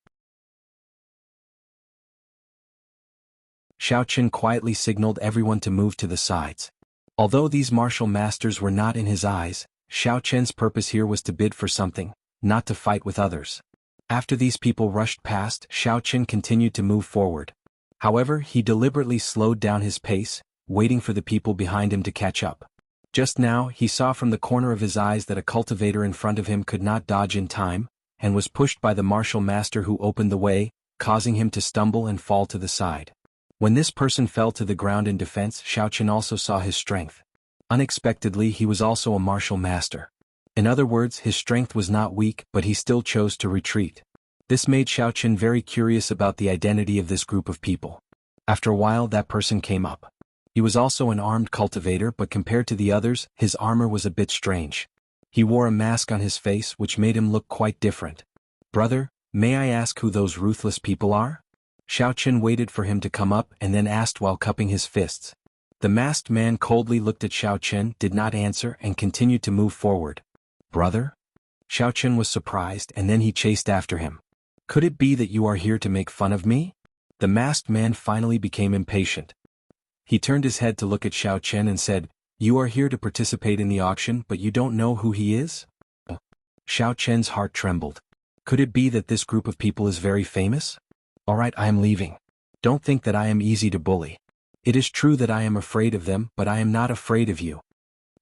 Xiaoqin quietly signaled everyone to move to the sides. Although these martial masters were not in his eyes, Xiaoqin's purpose here was to bid for something, not to fight with others. After these people rushed past, Xiaoqin continued to move forward. However, he deliberately slowed down his pace, waiting for the people behind him to catch up. Just now, he saw from the corner of his eyes that a cultivator in front of him could not dodge in time, and was pushed by the martial master who opened the way, causing him to stumble and fall to the side. When this person fell to the ground in defense, Xiaoqin also saw his strength. Unexpectedly, he was also a martial master. In other words, his strength was not weak, but he still chose to retreat. This made Xiaoqin very curious about the identity of this group of people. After a while, that person came up. He was also an armed cultivator, but compared to the others, his armor was a bit strange. He wore a mask on his face which made him look quite different. "Brother, may I ask who those ruthless people are?" Xiaoqin waited for him to come up and then asked while cupping his fists. The masked man coldly looked at Xiaoqin, did not answer, and continued to move forward. "Brother?" Xiaoqin was surprised, and then he chased after him. "Could it be that you are here to make fun of me?" The masked man finally became impatient. He turned his head to look at Xiaoqin and said, "You are here to participate in the auction, but you don't know who he is?" Xiaoqin's heart trembled. Could it be that this group of people is very famous? "Alright, I am leaving. Don't think that I am easy to bully. It is true that I am afraid of them, but I am not afraid of you,"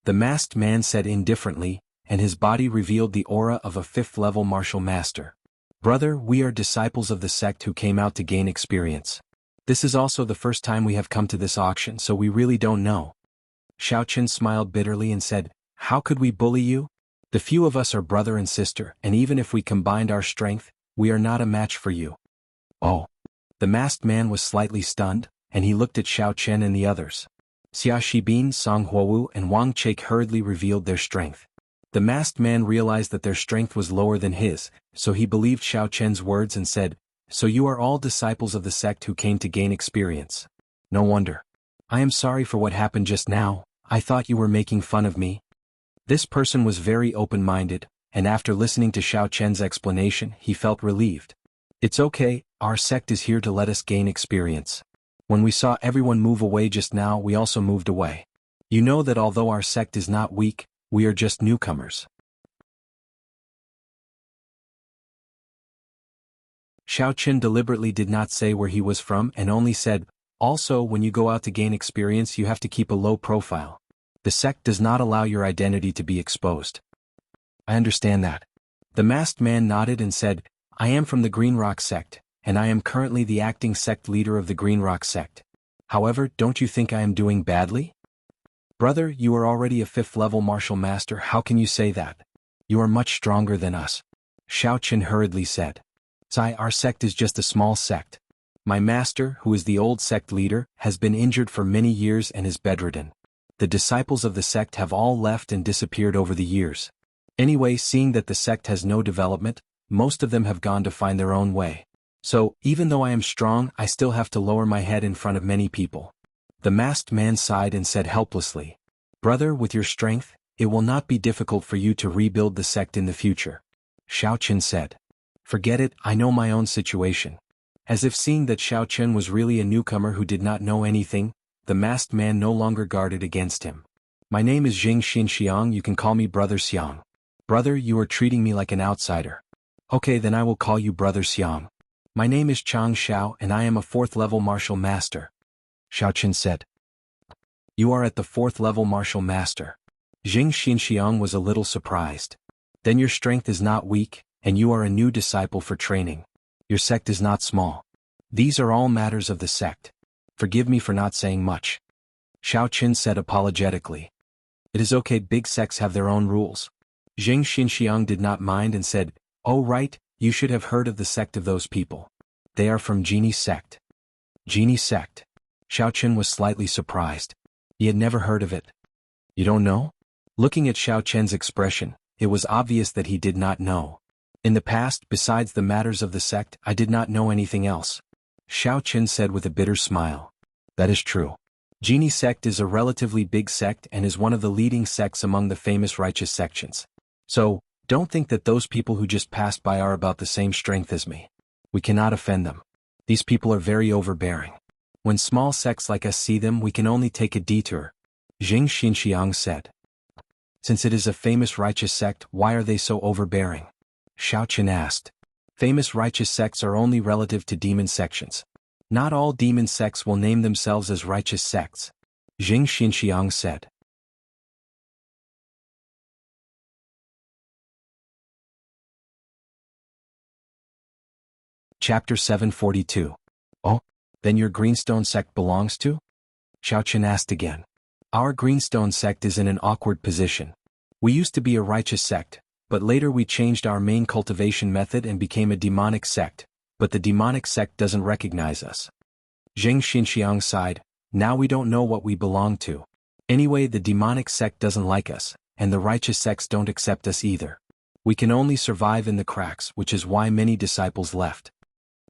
the masked man said indifferently, and his body revealed the aura of a 5th-level martial master. "Brother, we are disciples of the sect who came out to gain experience. This is also the first time we have come to this auction, so we really don't know." Xiaoqin smiled bitterly and said, "How could we bully you? The few of us are brother and sister, and even if we combined our strength, we are not a match for you." "Oh." The masked man was slightly stunned, and he looked at Xiaoqin and the others. Xia Shibin, Song Huowu, and Wang Chake hurriedly revealed their strength. The masked man realized that their strength was lower than his, so he believed Xiaoqin's words and said, "So you are all disciples of the sect who came to gain experience. No wonder. I am sorry for what happened just now. I thought you were making fun of me." This person was very open-minded, and after listening to Xiaoqin's explanation, he felt relieved. "It's okay, our sect is here to let us gain experience. When we saw everyone move away just now, we also moved away. You know that although our sect is not weak, we are just newcomers." Xiaoqin deliberately did not say where he was from and only said, "Also, when you go out to gain experience, you have to keep a low profile. The sect does not allow your identity to be exposed." "I understand that." The masked man nodded and said, "I am from the Green Rock sect, and I am currently the acting sect leader of the Green Rock sect. However, don't you think I am doing badly?" "Brother, you are already a 5th-level martial master, how can you say that? You are much stronger than us," Xiaoqin hurriedly said. "Our sect is just a small sect. My master, who is the old sect leader, has been injured for many years and is bedridden. The disciples of the sect have all left and disappeared over the years. Anyway, seeing that the sect has no development, most of them have gone to find their own way. So, even though I am strong, I still have to lower my head in front of many people." The masked man sighed and said helplessly, "Brother, with your strength, it will not be difficult for you to rebuild the sect in the future." Xiaoqin said, "Forget it, I know my own situation." As if seeing that Xiaoqin was really a newcomer who did not know anything, the masked man no longer guarded against him. "My name is Jing Xinxiang, you can call me Brother Xiang." "Brother, you are treating me like an outsider." "Okay, then I will call you Brother Xiang." "My name is Chang Xiao and I am a 4th-level martial master." Xiaoqin said, "You are at the 4th-level martial master." Jing Xinxiang was a little surprised. "Then your strength is not weak, and you are a new disciple for training. Your sect is not small. These are all matters of the sect. Forgive me for not saying much." Xiaoqin said apologetically. "It is okay, big sects have their own rules." Jing Xinxiang did not mind and said, "Oh right, you should have heard of the sect of those people. They are from Genie sect." "Genie sect?" Xiaoqin was slightly surprised. He had never heard of it. You don't know? Looking at Xiao Chen's expression, it was obvious that he did not know. In the past, besides the matters of the sect, I did not know anything else. Xiao Chen said with a bitter smile. That is true. Genie sect is a relatively big sect and is one of the leading sects among the famous righteous sections. So, don't think that those people who just passed by are about the same strength as me. We cannot offend them. These people are very overbearing. When small sects like us see them, we can only take a detour, Jing Xinxiang said. Since it is a famous righteous sect, why are they so overbearing? Xiao Chen asked. Famous righteous sects are only relative to demon sections. Not all demon sects will name themselves as righteous sects, Jing Xinxiang said. Chapter 742. Oh, then your Greenstone sect belongs to? Xiao Chen asked again. Our Greenstone sect is in an awkward position. We used to be a righteous sect, but later we changed our main cultivation method and became a demonic sect, but the demonic sect doesn't recognize us. Jing Xinxiang sighed. Now we don't know what we belong to. Anyway, the demonic sect doesn't like us, and the righteous sects don't accept us either. We can only survive in the cracks, which is why many disciples left.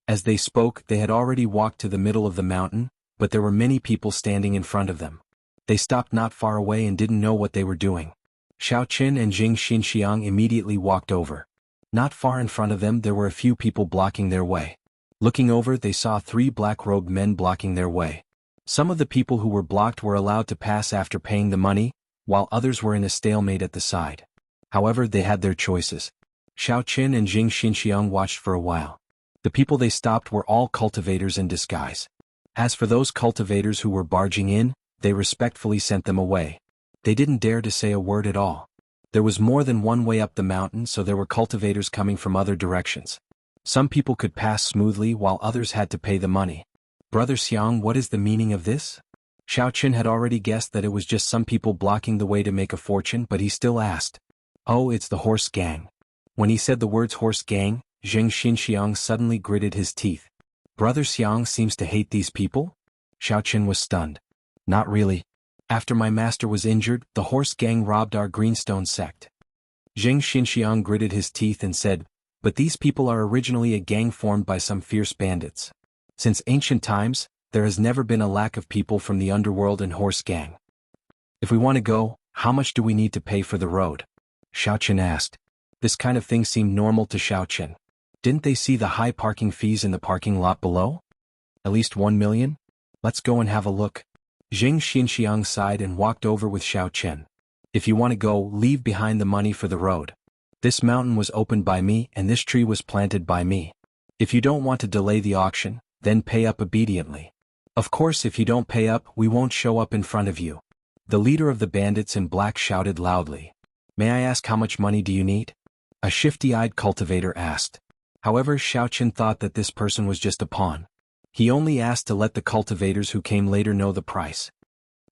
As they spoke, they had already walked to the middle of the mountain, but there were many people standing in front of them. They stopped not far away and didn't know what they were doing. Xiao Chen and Jing Xinxiang immediately walked over. Not far in front of them there were a few people blocking their way. Looking over, they saw 3 black-robed men blocking their way. Some of the people who were blocked were allowed to pass after paying the money, while others were in a stalemate at the side. However, they had their choices. Xiao Chen and Jing Xinxiang watched for a while. The people they stopped were all cultivators in disguise. As for those cultivators who were barging in, they respectfully sent them away. They didn't dare to say a word at all. There was more than one way up the mountain, so there were cultivators coming from other directions. Some people could pass smoothly while others had to pay the money. Brother Xiang, what is the meaning of this? Xiao Chen had already guessed that it was just some people blocking the way to make a fortune, but he still asked. Oh, it's the horse gang. When he said the words horse gang, Jing Xinxiang suddenly gritted his teeth. Brother Xiang seems to hate these people? Xiao Chen was stunned. Not really. After my master was injured, the horse gang robbed our Greenstone sect. Jing Xinxiang gritted his teeth and said, but these people are originally a gang formed by some fierce bandits. Since ancient times, there has never been a lack of people from the underworld and horse gang. If we want to go, how much do we need to pay for the road? Xiao Chen asked. This kind of thing seemed normal to Xiao Chen. Didn't they see the high parking fees in the parking lot below? At least 1 million? Let's go and have a look. Jing Xinxiang sighed and walked over with Xiao Chen. If you want to go, leave behind the money for the road. This mountain was opened by me and this tree was planted by me. If you don't want to delay the auction, then pay up obediently. Of course, if you don't pay up, we won't show up in front of you. The leader of the bandits in black shouted loudly. May I ask how much money do you need? A shifty-eyed cultivator asked. However, Xiao Chen thought that this person was just a pawn. He only asked to let the cultivators who came later know the price.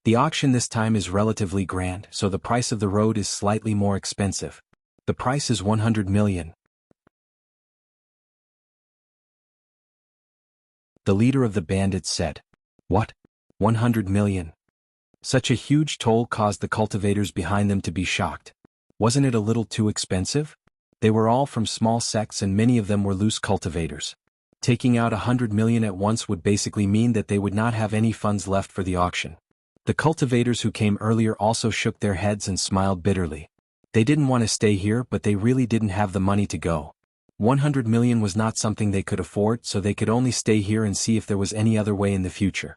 The auction this time is relatively grand, so the price of the road is slightly more expensive. The price is 100 million. The leader of the bandits said. What? 100 million? Such a huge toll caused the cultivators behind them to be shocked. Wasn't it a little too expensive? They were all from small sects and many of them were loose cultivators. Taking out 100 million at once would basically mean that they would not have any funds left for the auction. The cultivators who came earlier also shook their heads and smiled bitterly. They didn't want to stay here, but they really didn't have the money to go. 100 million was not something they could afford, so they could only stay here and see if there was any other way in the future.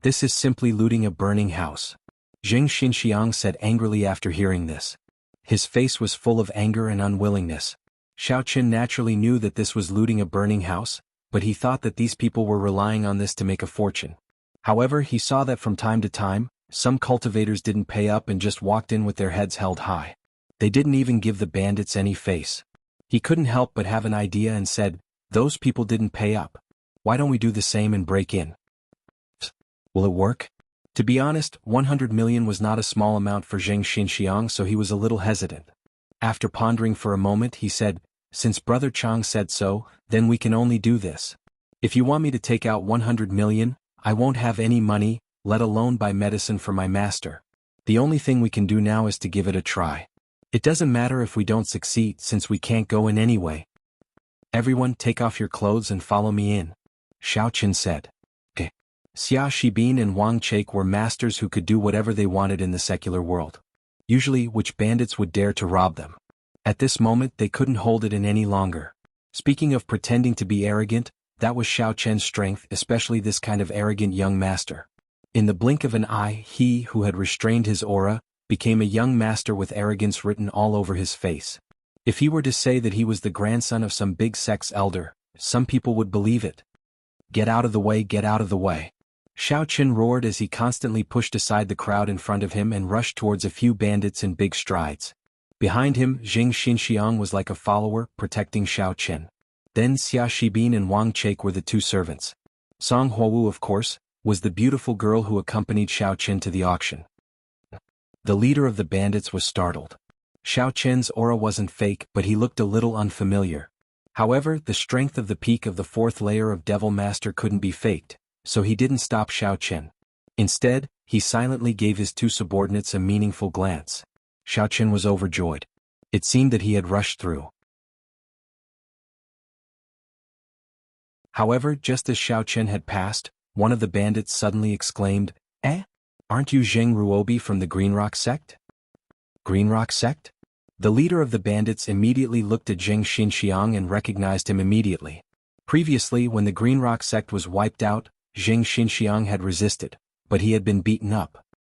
This is simply looting a burning house. Jing Xinxiang said angrily after hearing this. His face was full of anger and unwillingness. Xiao Chen naturally knew that this was looting a burning house, but he thought that these people were relying on this to make a fortune. However, he saw that from time to time, some cultivators didn't pay up and just walked in with their heads held high. They didn't even give the bandits any face. He couldn't help but have an idea and said, those people didn't pay up. Why don't we do the same and break in? Will it work? To be honest, 100 million was not a small amount for Jing Xinxiang, so he was a little hesitant. After pondering for a moment, he said, since Brother Chang said so, then we can only do this. If you want me to take out 100 million, I won't have any money, let alone buy medicine for my master. The only thing we can do now is to give it a try. It doesn't matter if we don't succeed since we can't go in anyway. Everyone take off your clothes and follow me in, Xiao Qin said. Okay. Xia Shibin and Wang Chake were masters who could do whatever they wanted in the secular world. Usually which bandits would dare to rob them. At this moment they couldn't hold it in any longer. Speaking of pretending to be arrogant, that was Xiao Qian's strength, especially this kind of arrogant young master. In the blink of an eye, he who had restrained his aura, became a young master with arrogance written all over his face. If he were to say that he was the grandson of some big sect's elder, some people would believe it. Get out of the way, get out of the way. Xiao Qin roared as he constantly pushed aside the crowd in front of him and rushed towards a few bandits in big strides. Behind him, Jing Xinxiang was like a follower, protecting Xiao Qin. Then Xia Shibin and Wang Chake were the two servants. Song Huowu, of course, was the beautiful girl who accompanied Xiao Qin to the auction. The leader of the bandits was startled. Xiao Qin's aura wasn't fake, but he looked a little unfamiliar. However, the strength of the peak of the fourth layer of Devil Master couldn't be faked, so he didn't stop Xiao Qin. Instead, he silently gave his two subordinates a meaningful glance. Xiao Qin was overjoyed. It seemed that he had rushed through. However, just as Xiao Qin had passed, one of the bandits suddenly exclaimed, Aren't you Zheng Ruobi from the Green Rock sect? Green Rock sect? The leader of the bandits immediately looked at Jing Xinxiang and recognized him immediately. Previously, when the Green Rock sect was wiped out, Jing Xinxiang had resisted, but he had been beaten up.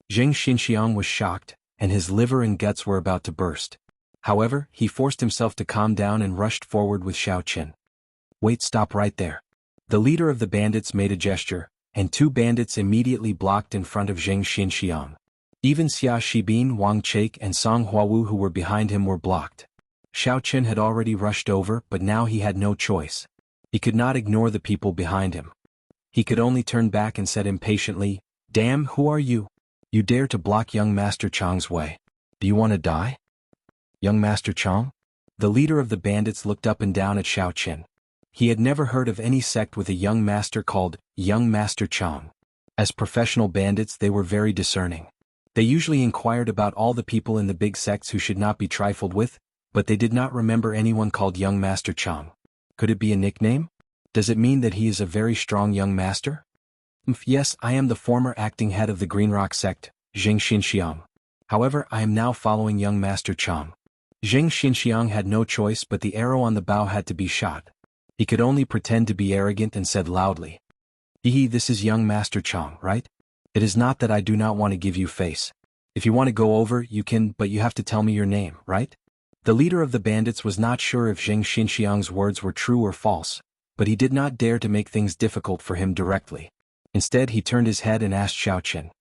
Jing Xinxiang was shocked, and his liver and guts were about to burst. However, he forced himself to calm down and rushed forward with Xiao Qin. Wait, stop right there. The leader of the bandits made a gesture, and two bandits immediately blocked in front of Jing Xinxiang. Even Xia Shibin, Wang Chake and Song Huowu who were behind him were blocked. Xiao Qin had already rushed over, but now he had no choice. He could not ignore the people behind him. He could only turn back and said impatiently, Damn, who are you? You dare to block young Master Chang's way. Do you want to die? Young Master Chang? The leader of the bandits looked up and down at Xiao Qin. He had never heard of any sect with a young master called Young Master Chang. As professional bandits they were very discerning. They usually inquired about all the people in the big sects who should not be trifled with, but they did not remember anyone called Young Master Chang. Could it be a nickname? Does it mean that he is a very strong young master? Yes, I am the former acting head of the Green Rock sect, Jing Xinxiang. However, I am now following Young Master Chang. Jing Xinxiang had no choice, but the arrow on the bow had to be shot. He could only pretend to be arrogant and said loudly, This is Young Master Chang, right? It is not that I do not want to give you face. If you want to go over, you can, but you have to tell me your name, right? The leader of the bandits was not sure if Jing Xinxiang's words were true or false, but he did not dare to make things difficult for him directly. Instead, he turned his head and asked Xiao Qin,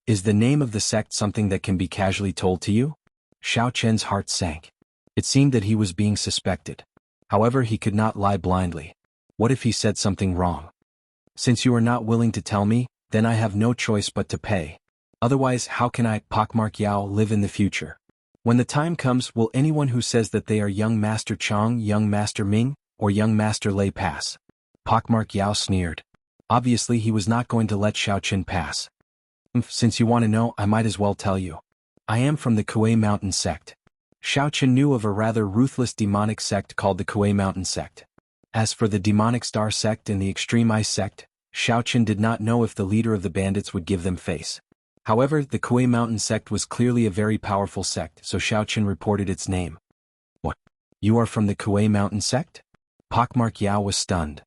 Is the name of the sect something that can be casually told to you? Xiao Qin's heart sank. It seemed that he was being suspected. However, he could not lie blindly. What if he said something wrong? Since you are not willing to tell me, then I have no choice but to pay. Otherwise, how can I, Pockmark Yao, live in the future? When the time comes, will anyone who says that they are Young Master Chang, Young Master Ming, or Young Master Lei pass? Pockmark Yao sneered. Obviously, he was not going to let Xiao Qin pass. Since you want to know, I might as well tell you. I am from the Kuei Mountain sect. Xiao Qin knew of a rather ruthless demonic sect called the Kuei Mountain sect. As for the Demonic Star sect and the Extreme Ice sect, Xiao Qin did not know if the leader of the bandits would give them face. However, the Kuei Mountain sect was clearly a very powerful sect, so Xiao Qin reported its name. What? You are from the Kuei Mountain sect? Pockmark Yao was stunned.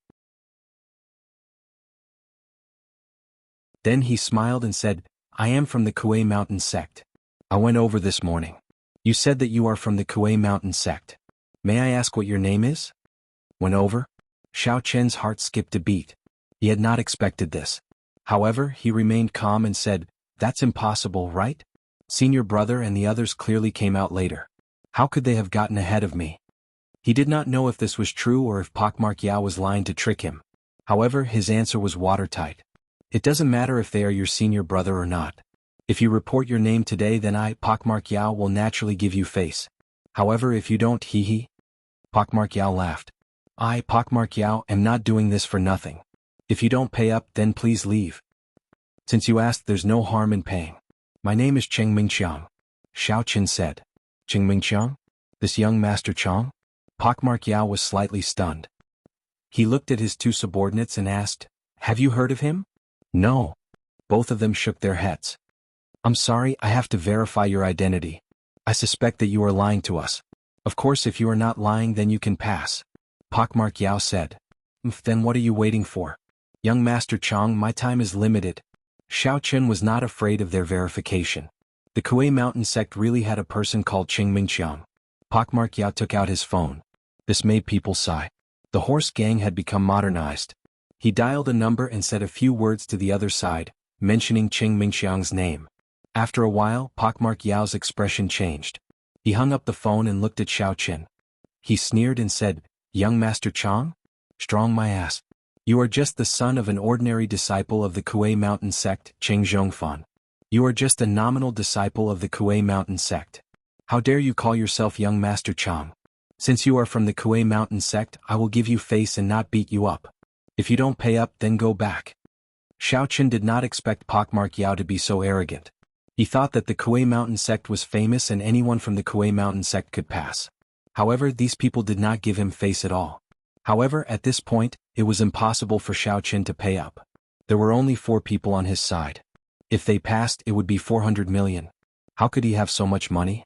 Then he smiled and said, I am from the Kuei Mountain sect. I went over this morning. You said that you are from the Kuei Mountain sect. May I ask what your name is? Went over? Xiao Qin's heart skipped a beat. He had not expected this. However, he remained calm and said, That's impossible, right? Senior brother and the others clearly came out later. How could they have gotten ahead of me? He did not know if this was true or if Pockmark Yao was lying to trick him. However, his answer was watertight. It doesn't matter if they are your senior brother or not. If you report your name today, then I, Pockmark Yao, will naturally give you face. However, if you don't, Pockmark Yao laughed. I, Pockmark Yao, am not doing this for nothing. If you don't pay up, then please leave. Since you asked, there's no harm in paying. My name is Cheng Mingqiang, Xiao Qin said. Cheng Mingqiang? This young Master Chang? Pockmark Yao was slightly stunned. He looked at his two subordinates and asked, have you heard of him? No. Both of them shook their heads. I'm sorry, I have to verify your identity. I suspect that you are lying to us. Of course, if you are not lying, then you can pass. Pockmark Yao said. Then what are you waiting for? Young Master Chang, my time is limited. Xiao Qin was not afraid of their verification. The Kuei Mountain sect really had a person called Cheng Mingqiang. Pockmark Yao took out his phone. This made people sigh. The horse gang had become modernized. He dialed a number and said a few words to the other side, mentioning Cheng Mingqiang's name. After a while, Pockmark Yao's expression changed. He hung up the phone and looked at Xiao Qin. He sneered and said, Young Master Chang? Strong my ass. You are just the son of an ordinary disciple of the Kuei Mountain sect, Cheng Zhongfan. You are just a nominal disciple of the Kuei Mountain sect. How dare you call yourself Young Master Chang? Since you are from the Kuei Mountain sect, I will give you face and not beat you up. If you don't pay up, then go back. Xiao Qin did not expect Pockmark Yao to be so arrogant. He thought that the Kuei Mountain sect was famous and anyone from the Kuei Mountain sect could pass. However, these people did not give him face at all. However, at this point, it was impossible for Xiao Qin to pay up. There were only 4 people on his side. If they passed, it would be 400 million. How could he have so much money?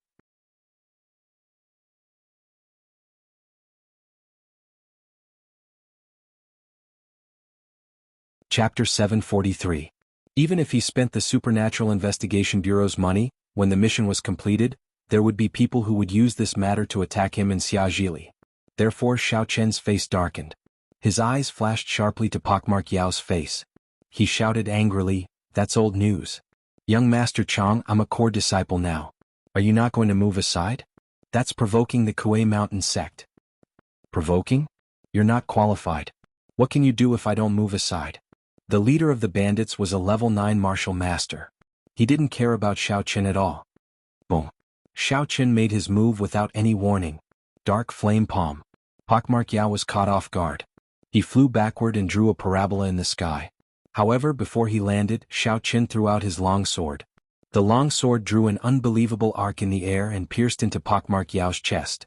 Chapter 743. Even if he spent the Supernatural Investigation Bureau's money, when the mission was completed, there would be people who would use this matter to attack him in Xiajili. Therefore Xiao Qin's face darkened. His eyes flashed sharply to Pockmark Yao's face. He shouted angrily, that's old news. Young Master Chang, I'm a core disciple now. Are you not going to move aside? That's provoking the Kuei Mountain sect. Provoking? You're not qualified. What can you do if I don't move aside? The leader of the bandits was a level 9 martial master. He didn't care about Xiao Qin at all. Boom. Xiao Qin made his move without any warning. Dark flame palm. Pockmark Yao was caught off guard. He flew backward and drew a parabola in the sky. However, before he landed, Xiao Qin threw out his long sword. The long sword drew an unbelievable arc in the air and pierced into Pockmark Yao's chest.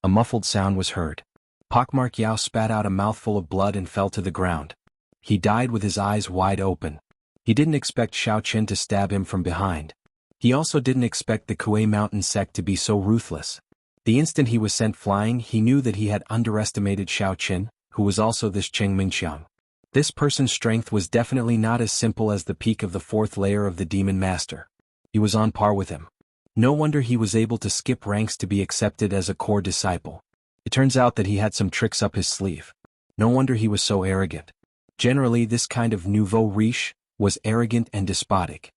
A muffled sound was heard. Pockmark Yao spat out a mouthful of blood and fell to the ground. He died with his eyes wide open. He didn't expect Xiao Qin to stab him from behind. He also didn't expect the Kuei Mountain sect to be so ruthless. The instant he was sent flying, he knew that he had underestimated Xiao Qin, who was also this Cheng Mingqiang. This person's strength was definitely not as simple as the peak of the 4th layer of the Demon Master. He was on par with him. No wonder he was able to skip ranks to be accepted as a core disciple. It turns out that he had some tricks up his sleeve. No wonder he was so arrogant. Generally, this kind of nouveau riche was arrogant and despotic.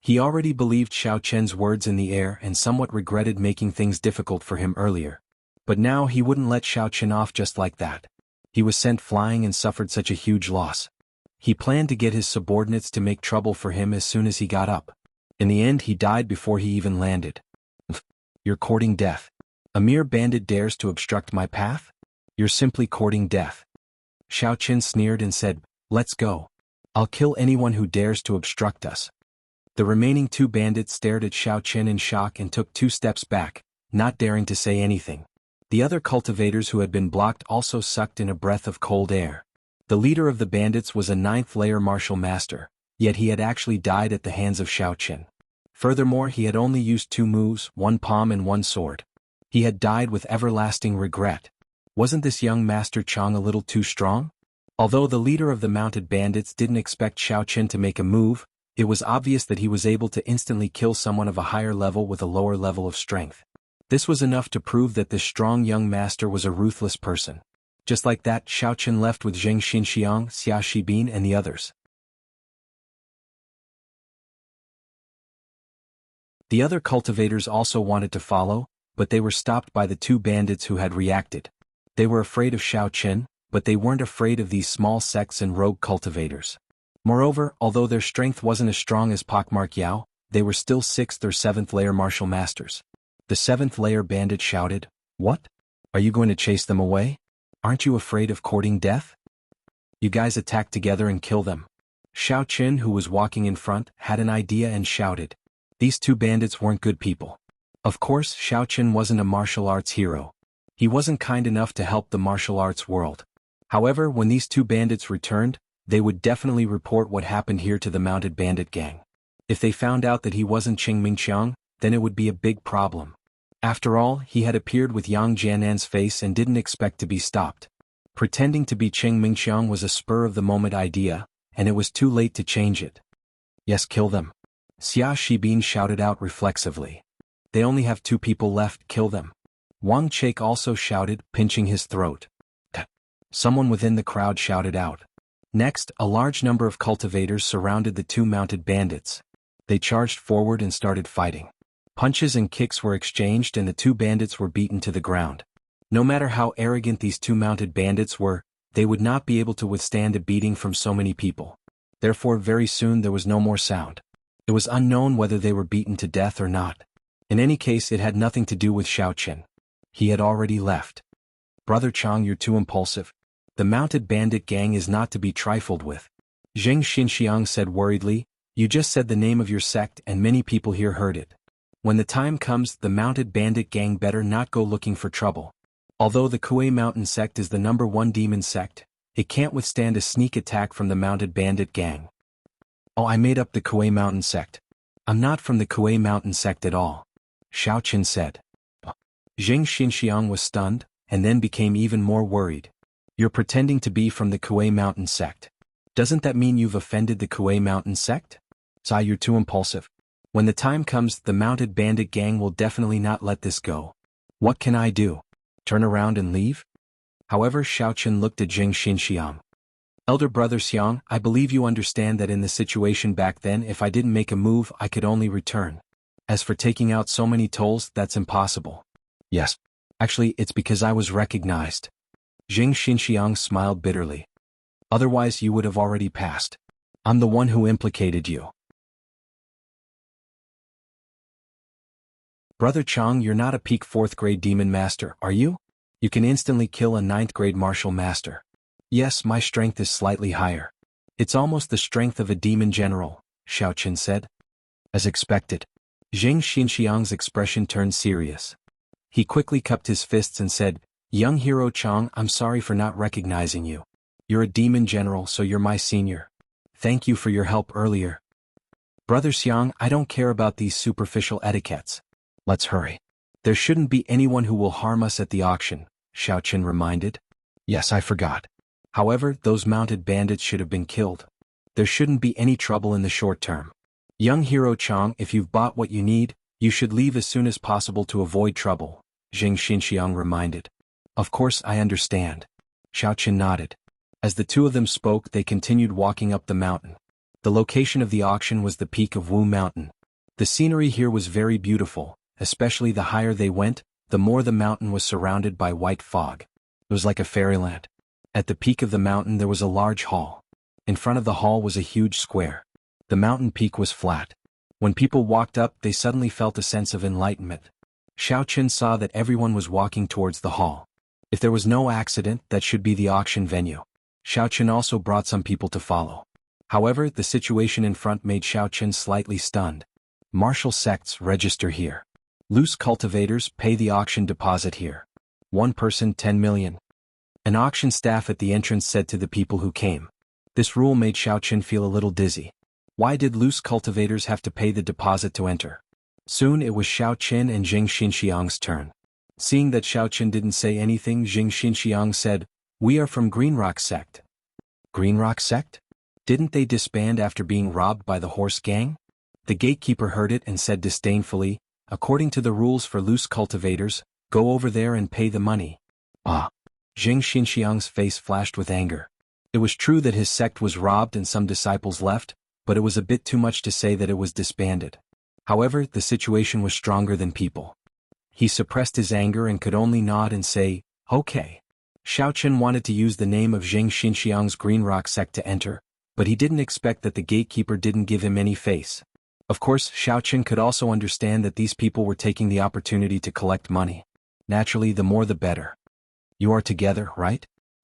He already believed Xiao Qin's words in the air and somewhat regretted making things difficult for him earlier. But now he wouldn't let Xiao Qin off just like that. He was sent flying and suffered such a huge loss. He planned to get his subordinates to make trouble for him as soon as he got up. In the end, he died before he even landed. You're courting death. A mere bandit dares to obstruct my path? You're simply courting death. Xiao Qin sneered and said, let's go. I'll kill anyone who dares to obstruct us. The remaining 2 bandits stared at Xiao Qin in shock and took 2 steps back, not daring to say anything. The other cultivators who had been blocked also sucked in a breath of cold air. The leader of the bandits was a 9th layer martial master, yet he had actually died at the hands of Xiao Qin. Furthermore, he had only used 2 moves, 1 palm and 1 sword. He had died with everlasting regret. Wasn't this young Master Chang a little too strong? Although the leader of the mounted bandits didn't expect Xiao Qin to make a move, it was obvious that he was able to instantly kill someone of a higher level with a lower level of strength. This was enough to prove that this strong young master was a ruthless person. Just like that, Xiao Qin left with Zheng Xinxiang, Xia Shibin and the others. The other cultivators also wanted to follow, but they were stopped by the 2 bandits who had reacted. They were afraid of Xiao Qin, but they weren't afraid of these small sects and rogue cultivators. Moreover, although their strength wasn't as strong as Pockmark Yao, they were still 6th or 7th layer martial masters. The 7th layer bandit shouted, what? Are you going to chase them away? Aren't you afraid of courting death? You guys attack together and kill them. Xiao Qin, who was walking in front, had an idea and shouted. These two bandits weren't good people. Of course, Xiao Qin wasn't a martial arts hero. He wasn't kind enough to help the martial arts world. However, when these two bandits returned, they would definitely report what happened here to the mounted bandit gang. If they found out that he wasn't Qing Mingqiang, then it would be a big problem. After all, he had appeared with Yang Jianan's face and didn't expect to be stopped. Pretending to be Qing Mingqiang was a spur-of-the-moment idea, and it was too late to change it. Yes, kill them. Xia Shibin shouted out reflexively. They only have 2 people left, kill them. Wang Chake also shouted, pinching his throat. Someone within the crowd shouted out. Next, a large number of cultivators surrounded the 2 mounted bandits. They charged forward and started fighting. Punches and kicks were exchanged and the 2 bandits were beaten to the ground. No matter how arrogant these 2 mounted bandits were, they would not be able to withstand a beating from so many people. Therefore, very soon there was no more sound. It was unknown whether they were beaten to death or not. In any case, it had nothing to do with Xiao Qin. He had already left. Brother Chang, you're too impulsive. The mounted bandit gang is not to be trifled with. Zheng Xinxiang said worriedly, you just said the name of your sect and many people here heard it. When the time comes, the mounted bandit gang better not go looking for trouble. Although the Kuei Mountain sect is the #1 demon sect, it can't withstand a sneak attack from the mounted bandit gang. Oh, I made up the Kuei Mountain sect. I'm not from the Kuei Mountain sect at all, Xiao Qin said. Zheng Xinxiang was stunned, and then became even more worried. You're pretending to be from the Kuei Mountain sect. Doesn't that mean you've offended the Kuei Mountain sect? Sai, you're too impulsive. When the time comes, the mounted bandit gang will definitely not let this go. What can I do? Turn around and leave? However, Xiao Qin looked at Zheng Xinxiang. Elder brother Xiang, I believe you understand that in the situation back then, if I didn't make a move, I could only return. As for taking out so many tolls, that's impossible. Yes. Actually, it's because I was recognized. Zheng Xinxiang smiled bitterly. Otherwise you would have already passed. I'm the one who implicated you. Brother Chang, you're not a peak 4th grade demon master, are you? You can instantly kill a 9th grade martial master. Yes, my strength is slightly higher. It's almost the strength of a demon general, Xiao Qin said. As expected. Zheng Xinxiang's expression turned serious. He quickly cupped his fists and said, Young hero Chang, I'm sorry for not recognizing you. You're a demon general, so you're my senior. Thank you for your help earlier. Brother Xiang, I don't care about these superficial etiquettes. Let's hurry. There shouldn't be anyone who will harm us at the auction, Xiao Qin reminded. Yes, I forgot. However, those mounted bandits should have been killed. There shouldn't be any trouble in the short term. Young hero Chang, if you've bought what you need, you should leave as soon as possible to avoid trouble, Zheng Xinxiang reminded. Of course, I understand. Xiao Qin nodded. As the 2 of them spoke, they continued walking up the mountain. The location of the auction was the peak of Wu Mountain. The scenery here was very beautiful, especially the higher they went, the more the mountain was surrounded by white fog. It was like a fairyland. At the peak of the mountain there was a large hall. In front of the hall was a huge square. The mountain peak was flat. When people walked up, they suddenly felt a sense of enlightenment. Xiao Qin saw that everyone was walking towards the hall. If there was no accident, that should be the auction venue. Xiao Qin also brought some people to follow. However, the situation in front made Xiao Qin slightly stunned. Martial sects register here. Loose cultivators pay the auction deposit here. 1 person 10 million. An auction staff at the entrance said to the people who came. This rule made Xiao Qin feel a little dizzy. Why did loose cultivators have to pay the deposit to enter? Soon it was Xiao Qin and Zheng Xinxiang's turn. Seeing that Xiao Qin didn't say anything, Zheng Xinxiang said, We are from Green Rock sect. Green Rock sect? Didn't they disband after being robbed by the horse gang? The gatekeeper heard it and said disdainfully, According to the rules for loose cultivators, go over there and pay the money. Ah. Zheng Xinxiang's face flashed with anger. It was true that his sect was robbed and some disciples left, but it was a bit too much to say that it was disbanded. However, the situation was stronger than people. He suppressed his anger and could only nod and say, Okay. Xiao Qin wanted to use the name of Zheng Xinxiang's Green Rock sect to enter, but he didn't expect that the gatekeeper didn't give him any face. Of course, Xiao Qin could also understand that these people were taking the opportunity to collect money. Naturally, the more the better. You are together, right?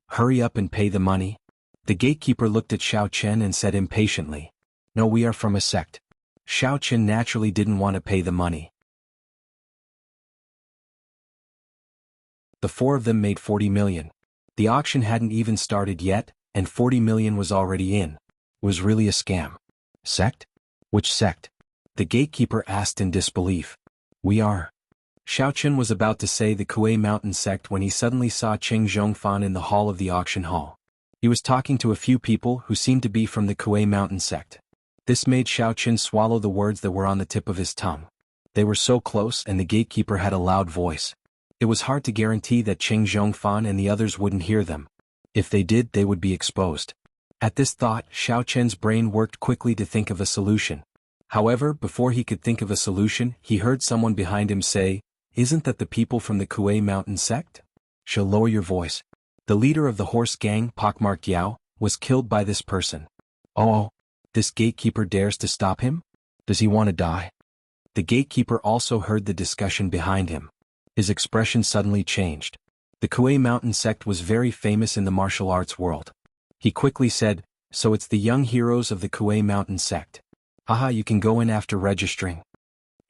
Hurry up and pay the money. The gatekeeper looked at Xiao Chen and said impatiently, "No, we are from a sect." Xiao Chen naturally didn't want to pay the money. The four of them made 40 million. The auction hadn't even started yet, and 40 million was already in. It was really a scam. Sect? Which sect? The gatekeeper asked in disbelief. We are. Xiao Chen was about to say the Kuei Mountain sect when he suddenly saw Cheng Zhongfan in the hall of the auction hall. He was talking to a few people who seemed to be from the Kuei Mountain sect. This made Xiao Chen swallow the words that were on the tip of his tongue. They were so close and the gatekeeper had a loud voice. It was hard to guarantee that Cheng Zhongfan and the others wouldn't hear them. If they did, they would be exposed. At this thought, Xiao Chen's brain worked quickly to think of a solution. However, before he could think of a solution, he heard someone behind him say, "Isn't that the people from the Kuei Mountain sect? Shall lower your voice." The leader of the horse gang, pockmarked Yao, was killed by this person. Oh, this gatekeeper dares to stop him? Does he want to die? The gatekeeper also heard the discussion behind him. His expression suddenly changed. The Kuei Mountain sect was very famous in the martial arts world. He quickly said, "So it's the young heroes of the Kuei Mountain sect. Haha, you can go in after registering."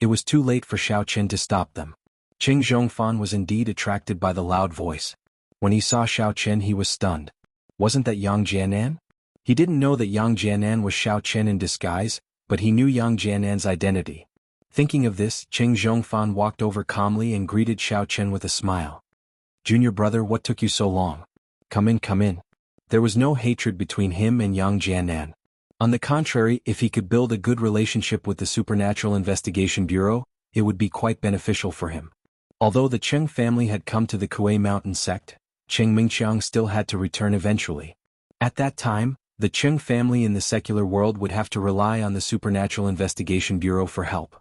It was too late for Xiao Chen to stop them. Cheng Zhongfan was indeed attracted by the loud voice. When he saw Xiao Chen he was stunned. Wasn't that Yang Jianan? He didn't know that Yang Jianan was Xiao Chen in disguise, but he knew Yang Jianan's identity. Thinking of this, Cheng Zhongfan walked over calmly and greeted Xiao Chen with a smile. "Junior brother, what took you so long? Come in, come in." There was no hatred between him and Yang Jianan. On the contrary, if he could build a good relationship with the Supernatural Investigation Bureau, it would be quite beneficial for him. Although the Cheng family had come to the Kuei Mountain sect, Cheng Mingqiang still had to return eventually. At that time, the Cheng family in the secular world would have to rely on the Supernatural Investigation Bureau for help.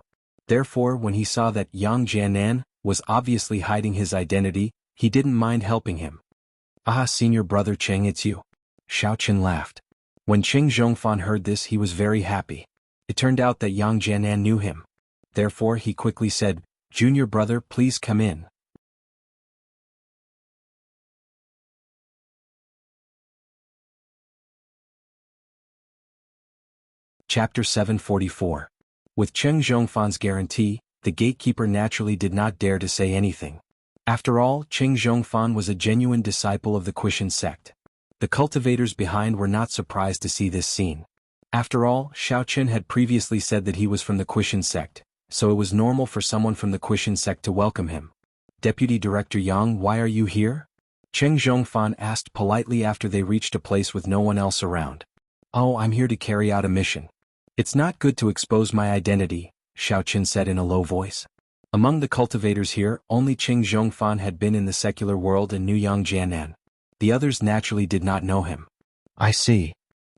Therefore, when he saw that Yang Jianan was obviously hiding his identity, he didn't mind helping him. "Ah, senior brother Cheng, it's you." Xiao Chen laughed. When Cheng Zhongfan heard this he was very happy. It turned out that Yang Jianan knew him. Therefore he quickly said, "Junior brother, please come in." Chapter 744. With Cheng Zhongfan's guarantee, the gatekeeper naturally did not dare to say anything. After all, Cheng Zhongfan was a genuine disciple of the Quishan sect. The cultivators behind were not surprised to see this scene. After all, Xiao Chen had previously said that he was from the Quishan sect, so it was normal for someone from the Quishan sect to welcome him. "Deputy Director Yang, why are you here?" Cheng Zhongfan asked politely after they reached a place with no one else around. "Oh, I'm here to carry out a mission." "It's not good to expose my identity," Xiao Chen said in a low voice. Among the cultivators here, only Cheng Zhongfan had been in the secular world and knew Yang Jianan. The others naturally did not know him. "I see."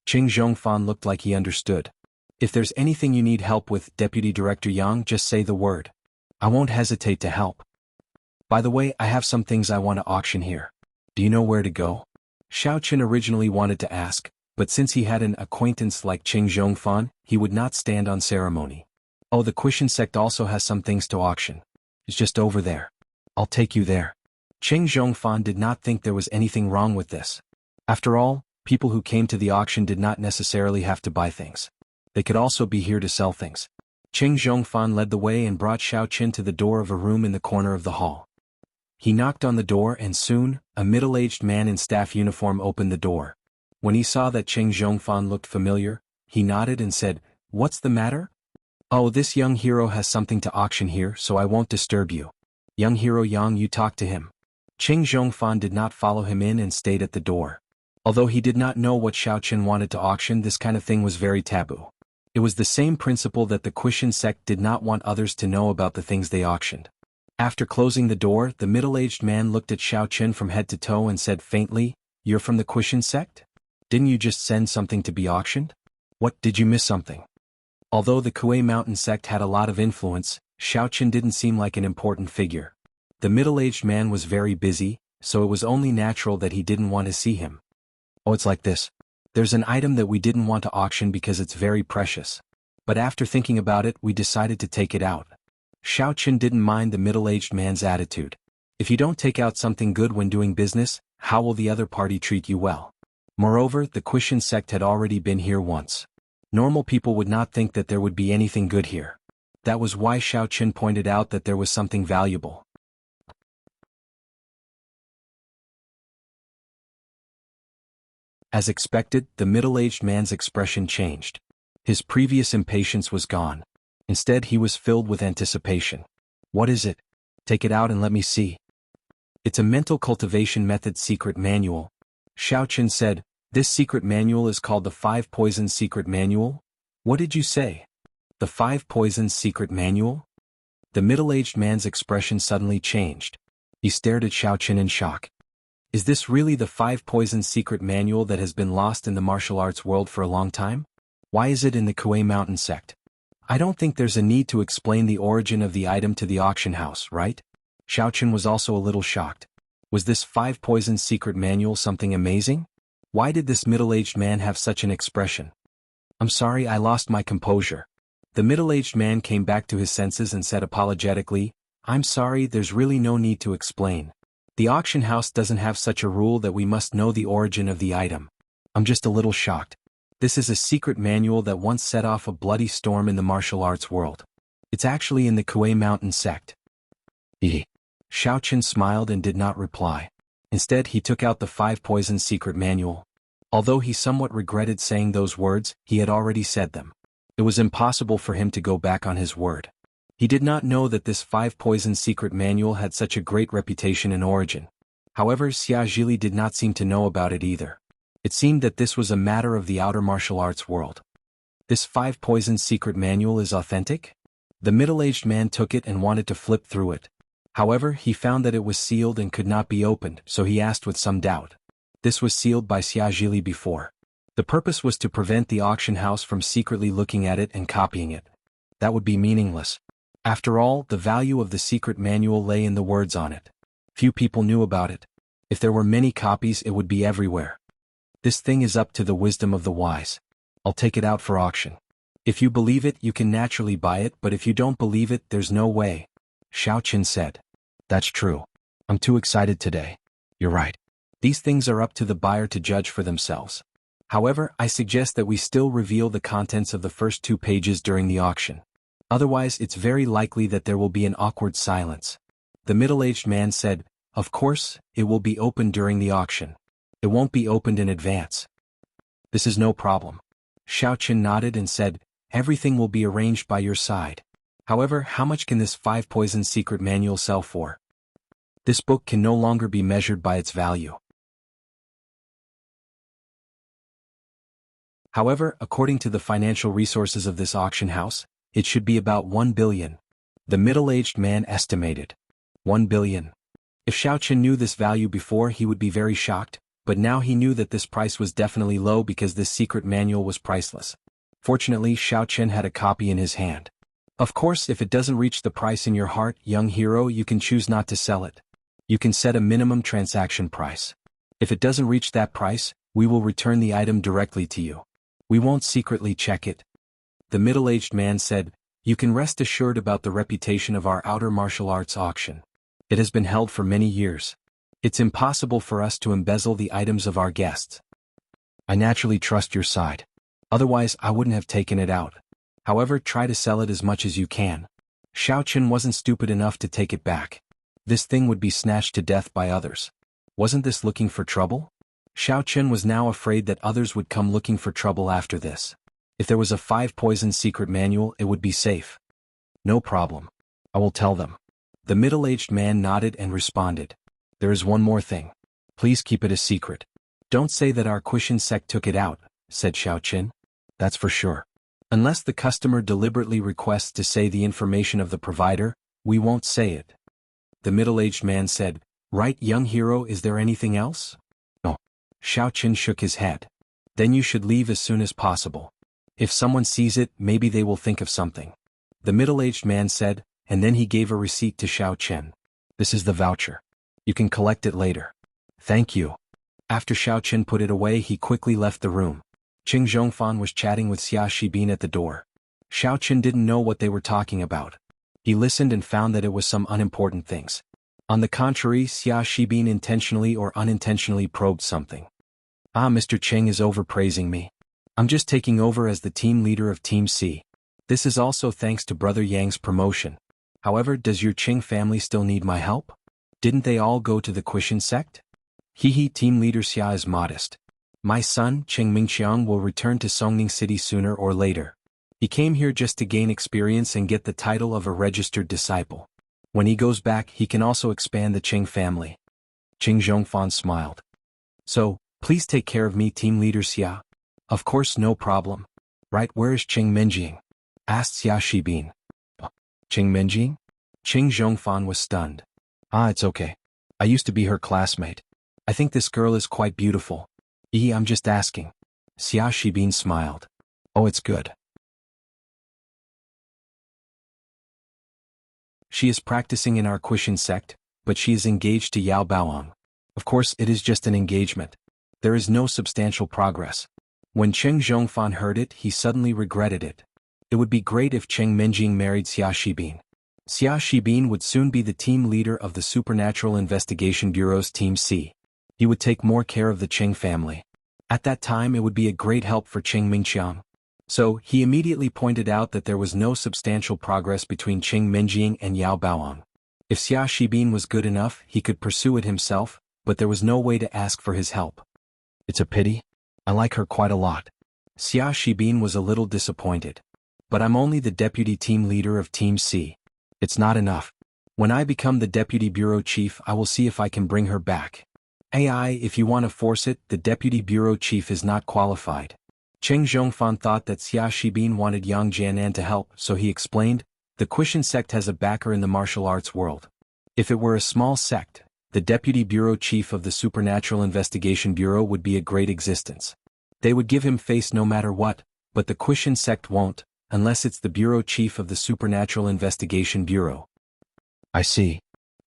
Cheng Zhongfan looked like he understood. "If there's anything you need help with, Deputy Director Yang, just say the word. I won't hesitate to help. By the way, I have some things I want to auction here. Do you know where to go?" Xiao Chen originally wanted to ask, but since he had an acquaintance like Cheng Zhongfan, he would not stand on ceremony. "Oh, the Quishan sect also has some things to auction. It's just over there. I'll take you there." Cheng Zhongfan did not think there was anything wrong with this. After all, people who came to the auction did not necessarily have to buy things. They could also be here to sell things. Cheng Zhongfan led the way and brought Xiao Chen to the door of a room in the corner of the hall. He knocked on the door and soon, a middle-aged man in staff uniform opened the door. When he saw that Cheng Zhongfan looked familiar, he nodded and said, "What's the matter?" "Oh, this young hero has something to auction here, so I won't disturb you. Young hero Yang, you talk to him." Cheng Zhongfan did not follow him in and stayed at the door. Although he did not know what Xiao Chen wanted to auction, this kind of thing was very taboo. It was the same principle that the Quishan sect did not want others to know about the things they auctioned. After closing the door, the middle-aged man looked at Xiao Chen from head to toe and said faintly, "You're from the Quishan sect? Didn't you just send something to be auctioned? What, did you miss something?" Although the Kuei Mountain sect had a lot of influence, Xiao Chen didn't seem like an important figure. The middle-aged man was very busy, so it was only natural that he didn't want to see him. "Oh, it's like this. There's an item that we didn't want to auction because it's very precious. But after thinking about it, we decided to take it out." Xiao Chen didn't mind the middle-aged man's attitude. If you don't take out something good when doing business, how will the other party treat you well? Moreover, the Quishan sect had already been here once. Normal people would not think that there would be anything good here. That was why Xiaoqun pointed out that there was something valuable. As expected, the middle-aged man's expression changed. His previous impatience was gone. Instead, he was filled with anticipation. What is it? Take it out and let me see. It's a mental cultivation method secret manual. Xiaoqun said, this secret manual is called the 5 Poisons Secret Manual? What did you say? The 5 Poisons Secret Manual? The middle-aged man's expression suddenly changed. He stared at Xiaoqun in shock. Is this really the 5 Poisons Secret Manual that has been lost in the martial arts world for a long time? Why is it in the Kuei Mountain sect? I don't think there's a need to explain the origin of the item to the auction house, right? Xiaoqun was also a little shocked. Was this 5 Poisons Secret Manual something amazing? Why did this middle-aged man have such an expression? I'm sorry, I lost my composure. The middle-aged man came back to his senses and said apologetically, I'm sorry, there's really no need to explain. The auction house doesn't have such a rule that we must know the origin of the item. I'm just a little shocked. This is a secret manual that once set off a bloody storm in the martial arts world. It's actually in the Kuei Mountain sect. Xiaoqun smiled and did not reply. Instead, he took out the 5 Poisons Secret Manual. Although he somewhat regretted saying those words, he had already said them. It was impossible for him to go back on his word. He did not know that this 5 Poisons Secret Manual had such a great reputation and origin. However, Xia Zhili did not seem to know about it either. It seemed that this was a matter of the outer martial arts world. This 5 Poisons Secret Manual is authentic? The middle-aged man took it and wanted to flip through it. However, he found that it was sealed and could not be opened, so he asked with some doubt. This was sealed by Xia Zhili before. The purpose was to prevent the auction house from secretly looking at it and copying it. That would be meaningless. After all, the value of the secret manual lay in the words on it. Few people knew about it. If there were many copies, it would be everywhere. This thing is up to the wisdom of the wise. I'll take it out for auction. If you believe it, you can naturally buy it, but if you don't believe it, there's no way. Xiaoqun said. That's true. I'm too excited today. You're right. These things are up to the buyer to judge for themselves. However, I suggest that we still reveal the contents of the first 2 pages during the auction. Otherwise, it's very likely that there will be an awkward silence. The middle-aged man said, of course, it will be opened during the auction. It won't be opened in advance. This is no problem. Xiaoqun nodded and said, everything will be arranged by your side. However, how much can this 5 Poisons Secret Manual sell for? This book can no longer be measured by its value. However, according to the financial resources of this auction house, it should be about 1 billion. The middle-aged man estimated. 1 billion. If Xiaoqun knew this value before, he would be very shocked, but now he knew that this price was definitely low because this secret manual was priceless. Fortunately, Xiaoqun had a copy in his hand. Of course, if it doesn't reach the price in your heart, young hero, you can choose not to sell it. You can set a minimum transaction price. If it doesn't reach that price, we will return the item directly to you. We won't secretly check it. The middle-aged man said, you can rest assured about the reputation of our outer martial arts auction. It has been held for many years. It's impossible for us to embezzle the items of our guests. I naturally trust your side. Otherwise, I wouldn't have taken it out. However, try to sell it as much as you can. Xiaoqun wasn't stupid enough to take it back. This thing would be snatched to death by others. Wasn't this looking for trouble? Xiaoqun was now afraid that others would come looking for trouble after this. If there was a 5 Poisons Secret Manual, it would be safe. No problem. I will tell them. The middle-aged man nodded and responded. There is one more thing. Please keep it a secret. Don't say that our Quishan sect took it out, said Xiaoqun. That's for sure. Unless the customer deliberately requests to say the information of the provider, we won't say it. The middle-aged man said, right, young hero, is there anything else? No. Xiaoqun shook his head. Then you should leave as soon as possible. If someone sees it, maybe they will think of something. The middle-aged man said, and then he gave a receipt to Xiaoqun. This is the voucher. You can collect it later. Thank you. After Xiaoqun put it away, he quickly left the room. Qing Zhongfan was chatting with Xia Shibin at the door. Xiaoqun didn't know what they were talking about. He listened and found that it was some unimportant things. On the contrary, Xia Shibin intentionally or unintentionally probed something. Ah, Mr. Cheng is overpraising me. I'm just taking over as the team leader of Team C. This is also thanks to Brother Yang's promotion. However, does your Qing family still need my help? Didn't they all go to the Quishan sect? Hehe, Team Leader Xia is modest. My son, Cheng Mingqiang, will return to Songning City sooner or later. He came here just to gain experience and get the title of a registered disciple. When he goes back, he can also expand the Qing family. Qing Zhongfan smiled. So, please take care of me, Team Leader Xia. Of course, no problem. Right, where is Qing Minjing? Asked Xia Shibin. Qing Minjing? Qing Zhongfan was stunned. Ah, it's okay. I used to be her classmate. I think this girl is quite beautiful. I'm just asking. Xia Shibin smiled. Oh, it's good. She is practicing in our Quishan sect, but she is engaged to Yao Baoang. Of course, it is just an engagement. There is no substantial progress. When Cheng Zhongfan heard it, he suddenly regretted it. It would be great if Cheng Minjing married Xia Shibin. Xia Shibin would soon be the team leader of the Supernatural Investigation Bureau's Team C. He would take more care of the Cheng family. At that time, it would be a great help for Cheng Mingqiang. So, he immediately pointed out that there was no substantial progress between Cheng Minjing and Yao Baoang. If Xia Shibin was good enough, he could pursue it himself, but there was no way to ask for his help. It's a pity. I like her quite a lot. Xia Shibin was a little disappointed. But I'm only the deputy team leader of Team C. It's not enough. When I become the deputy bureau chief, I will see if I can bring her back. If you want to force it, the deputy bureau chief is not qualified. Cheng Zhongfan thought that Xia Shibin wanted Yang Jianan to help, so he explained, the Quishan sect has a backer in the martial arts world. If it were a small sect, the deputy bureau chief of the Supernatural Investigation Bureau would be a great existence. They would give him face no matter what, but the Quishan sect won't, unless it's the bureau chief of the Supernatural Investigation Bureau. I see.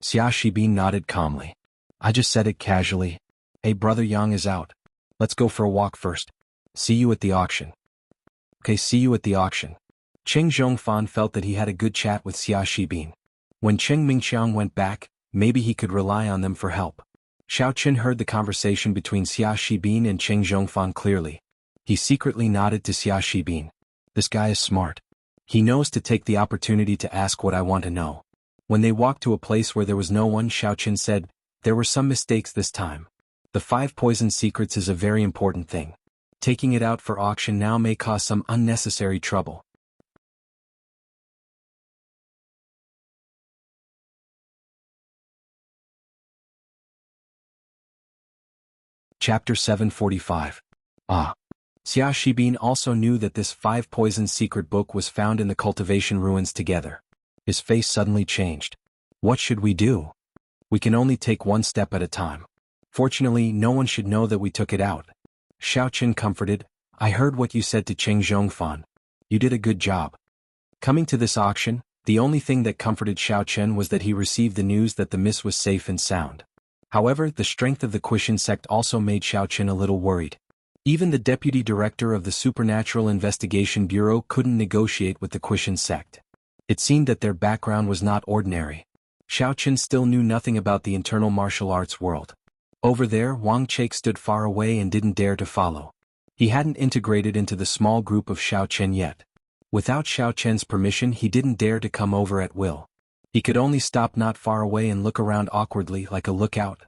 Xia Shibin nodded calmly. I just said it casually. Hey, Brother Yang is out. Let's go for a walk first. See you at the auction. Okay, see you at the auction. Cheng Zhongfan felt that he had a good chat with Xia Shibin. When Cheng Mingqiang went back, maybe he could rely on them for help. Xiao Qin heard the conversation between Xia Shibin and Cheng Zhongfan clearly. He secretly nodded to Xia Shibin. This guy is smart. He knows to take the opportunity to ask what I want to know. When they walked to a place where there was no one, Xiao Qin said, there were some mistakes this time. The 5 poison secrets is a very important thing. Taking it out for auction now may cause some unnecessary trouble. Chapter 745. Ah. Xia Shibin also knew that this 5 poison secret book was found in the cultivation ruins together. His face suddenly changed. What should we do? We can only take one step at a time. Fortunately, no one should know that we took it out. Xiao Qin comforted, I heard what you said to Cheng Zhongfan. You did a good job. Coming to this auction, the only thing that comforted Xiao Qin was that he received the news that the miss was safe and sound. However, the strength of the Quishan sect also made Xiao Qin a little worried. Even the deputy director of the Supernatural Investigation Bureau couldn't negotiate with the Quishan sect. It seemed that their background was not ordinary. Xiao Qin still knew nothing about the internal martial arts world. Over there, Wang Chake stood far away and didn't dare to follow. He hadn't integrated into the small group of Xiao Qin yet. Without Xiao Qin's permission, he didn't dare to come over at will. He could only stop not far away and look around awkwardly like a lookout.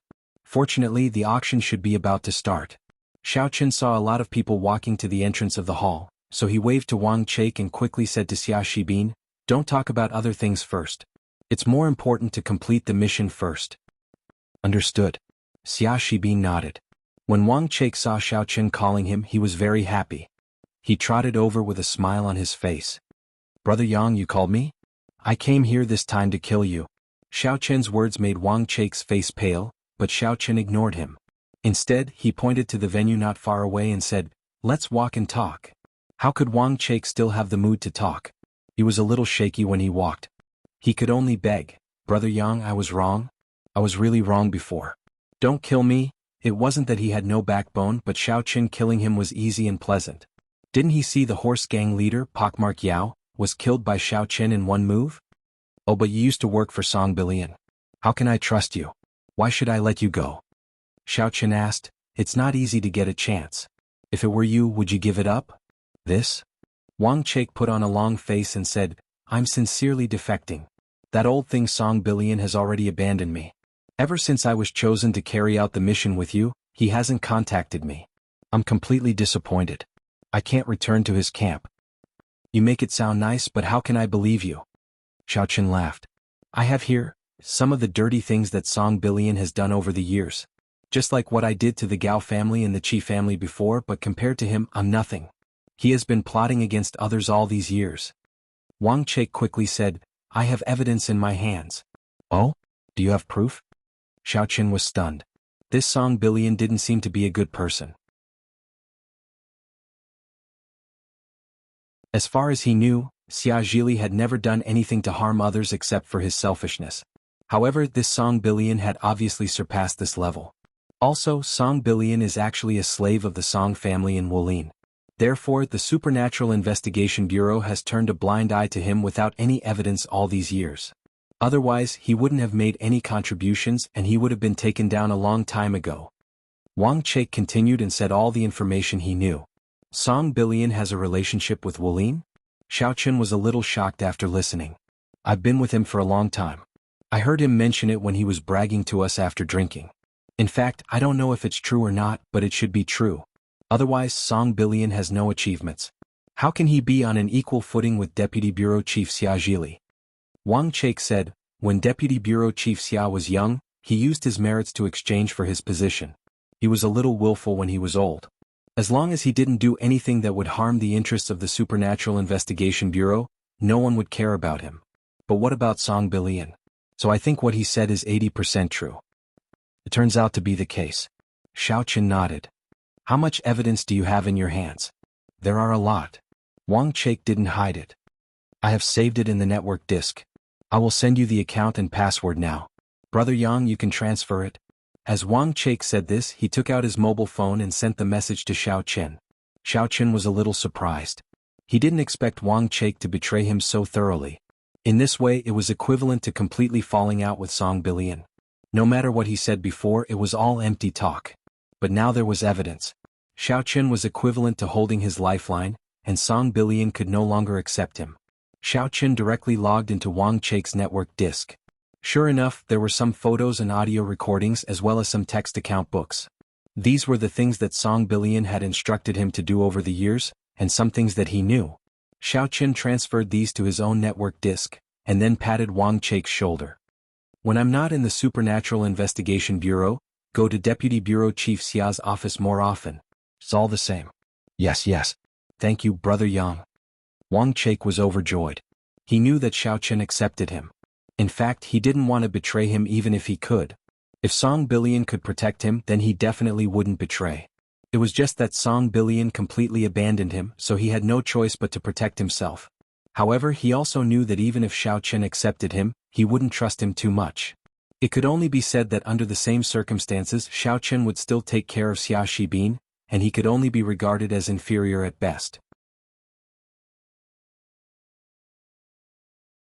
Fortunately, the auction should be about to start. Xiao Qin saw a lot of people walking to the entrance of the hall, so he waved to Wang Chake and quickly said to Xia Shibin, don't talk about other things first. It's more important to complete the mission first. Understood. Xia Shibin nodded. When Wang Chake saw Xiao Qin calling him, he was very happy. He trotted over with a smile on his face. Brother Yang, you called me? I came here this time to kill you. Xiao Qin's words made Wang Chake's face pale, but Xiao Qin ignored him. Instead, he pointed to the venue not far away and said, let's walk and talk. How could Wang Chake still have the mood to talk? He was a little shaky when he walked. He could only beg, Brother Yang, I was wrong. I was really wrong before. Don't kill me. It wasn't that he had no backbone, but Xiao Qin killing him was easy and pleasant. Didn't he see the horse gang leader, Pockmark Yao, was killed by Xiao Qin in one move? Oh, but you used to work for Song Billion. How can I trust you? Why should I let you go? Xiao Qin asked, it's not easy to get a chance. If it were you, would you give it up? This? Wang Chake put on a long face and said, I'm sincerely defecting. That old thing Song Billion has already abandoned me. Ever since I was chosen to carry out the mission with you, he hasn't contacted me. I'm completely disappointed. I can't return to his camp. You make it sound nice, but how can I believe you? Xiaoqin laughed. I have here some of the dirty things that Song Billion has done over the years. Just like what I did to the Gao family and the Qi family before, but compared to him, I'm nothing. He has been plotting against others all these years. Wang Chake quickly said, I have evidence in my hands. Oh? Do you have proof? Xiaoqin was stunned. This Song Billion didn't seem to be a good person. As far as he knew, Xia Zhili had never done anything to harm others except for his selfishness. However, this Song Billion had obviously surpassed this level. Also, Song Billion is actually a slave of the Song family in Wulin. Therefore, the Supernatural Investigation Bureau has turned a blind eye to him without any evidence all these years. Otherwise, he wouldn't have made any contributions and he would have been taken down a long time ago. Wang Chake continued and said all the information he knew. Song Billion has a relationship with Wulin? Xiaoqin was a little shocked after listening. I've been with him for a long time. I heard him mention it when he was bragging to us after drinking. In fact, I don't know if it's true or not, but it should be true. Otherwise, Song Billion has no achievements. How can he be on an equal footing with Deputy Bureau Chief Xia Zhili? Wang Chake said, when Deputy Bureau Chief Xia was young, he used his merits to exchange for his position. He was a little willful when he was old. As long as he didn't do anything that would harm the interests of the Supernatural Investigation Bureau, no one would care about him. But what about Song Billion? So I think what he said is 80% true. It turns out to be the case. Xiaoqin nodded. How much evidence do you have in your hands? There are a lot. Wang Chake didn't hide it. I have saved it in the network disk. I will send you the account and password now. Brother Yang, you can transfer it. As Wang Chake said this, he took out his mobile phone and sent the message to Xiaoqin. Xiaoqin was a little surprised. He didn't expect Wang Chake to betray him so thoroughly. In this way, it was equivalent to completely falling out with Song Billion. No matter what he said before, it was all empty talk. But now there was evidence. Xiaoqin was equivalent to holding his lifeline, and Song Billion could no longer accept him. Xiaoqin directly logged into Wang Chake's network disk. Sure enough, there were some photos and audio recordings as well as some text account books. These were the things that Song Billion had instructed him to do over the years, and some things that he knew. Xiaoqin transferred these to his own network disk, and then patted Wang Chake's shoulder. When I'm not in the Supernatural Investigation Bureau, go to Deputy Bureau Chief Xia's office more often. It's all the same. Yes. Thank you, Brother Yang. Wang Chake was overjoyed. He knew that Xiaoqin accepted him. In fact, he didn't want to betray him even if he could. If Song Billion could protect him, then he definitely wouldn't betray. It was just that Song Billion completely abandoned him, so he had no choice but to protect himself. However, he also knew that even if Xiaoqin accepted him, he wouldn't trust him too much. It could only be said that under the same circumstances, Xiaoqin would still take care of Xia Shibin, and he could only be regarded as inferior at best.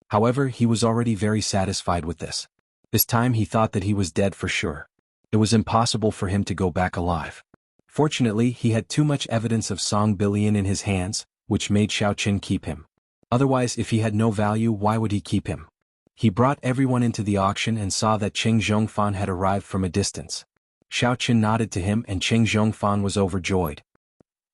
However, he was already very satisfied with this. This time he thought that he was dead for sure. It was impossible for him to go back alive. Fortunately, he had too much evidence of Song Billion in his hands, which made Xiaoqin keep him. Otherwise, if he had no value, why would he keep him? He brought everyone into the auction and saw that Cheng Zhongfan had arrived from a distance. Xiaoqin nodded to him and Cheng Zhongfan was overjoyed.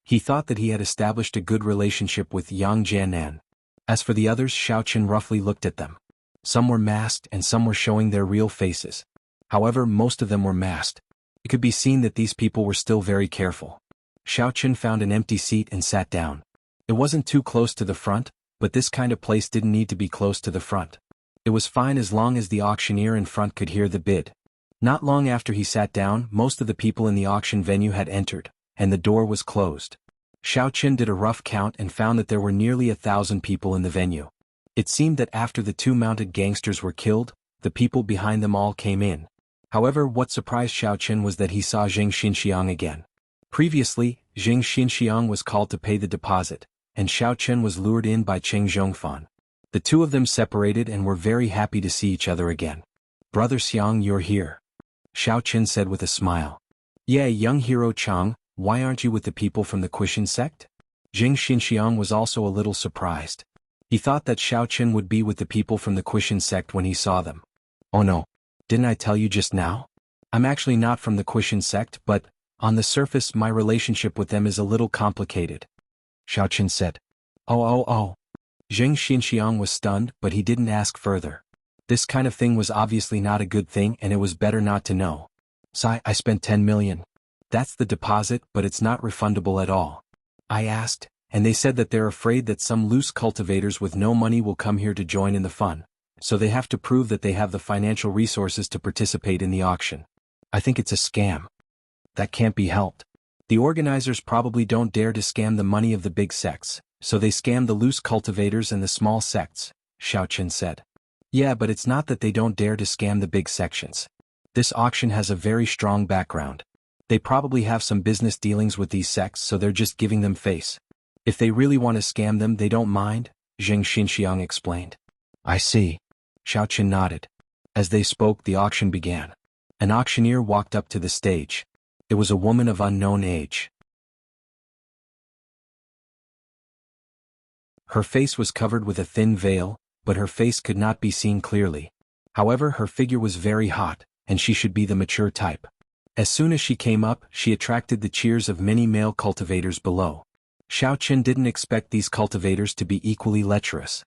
He thought that he had established a good relationship with Yang Jianan. As for the others, Xiaoqin roughly looked at them. Some were masked and some were showing their real faces. However, most of them were masked. It could be seen that these people were still very careful. Xiaoqin found an empty seat and sat down. It wasn't too close to the front, but this kind of place didn't need to be close to the front. It was fine as long as the auctioneer in front could hear the bid. Not long after he sat down, most of the people in the auction venue had entered, and the door was closed. Xiaoqin did a rough count and found that there were nearly 1,000 people in the venue. It seemed that after the two mounted gangsters were killed, the people behind them all came in. However, what surprised Xiaoqin was that he saw Zheng Xinxiang again. Previously, Zheng Xinxiang was called to pay the deposit, and Xiaoqin was lured in by Cheng Zhongfan. The two of them separated and were very happy to see each other again. Brother Xiang, you're here. Xiaoqin said with a smile. Yeah, young hero Chang, why aren't you with the people from the Quishan sect? Jing Xinxiang was also a little surprised. He thought that Xiao Qin would be with the people from the Quishan sect when he saw them. Oh no. Didn't I tell you just now? I'm actually not from the Quishan sect, but, on the surface my relationship with them is a little complicated. Xiao Qin said. Oh. Jing Xinxiang was stunned, but he didn't ask further. This kind of thing was obviously not a good thing and it was better not to know. Sai, I spent 10 million. That's the deposit, but it's not refundable at all. I asked, and they said that they're afraid that some loose cultivators with no money will come here to join in the fun, so they have to prove that they have the financial resources to participate in the auction. I think it's a scam. That can't be helped. The organizers probably don't dare to scam the money of the big sects, so they scam the loose cultivators and the small sects, Xiao Qin said. Yeah, but it's not that they don't dare to scam the big sections. This auction has a very strong background. They probably have some business dealings with these sects, so they're just giving them face. If they really want to scam them, they don't mind, Jing Xinxiang explained. I see. Xiao Qin nodded. As they spoke, the auction began. An auctioneer walked up to the stage. It was a woman of unknown age. Her face was covered with a thin veil, but her face could not be seen clearly. However, her figure was very hot, and she should be the mature type. As soon as she came up, she attracted the cheers of many male cultivators below. Xiao Qin didn't expect these cultivators to be equally lecherous.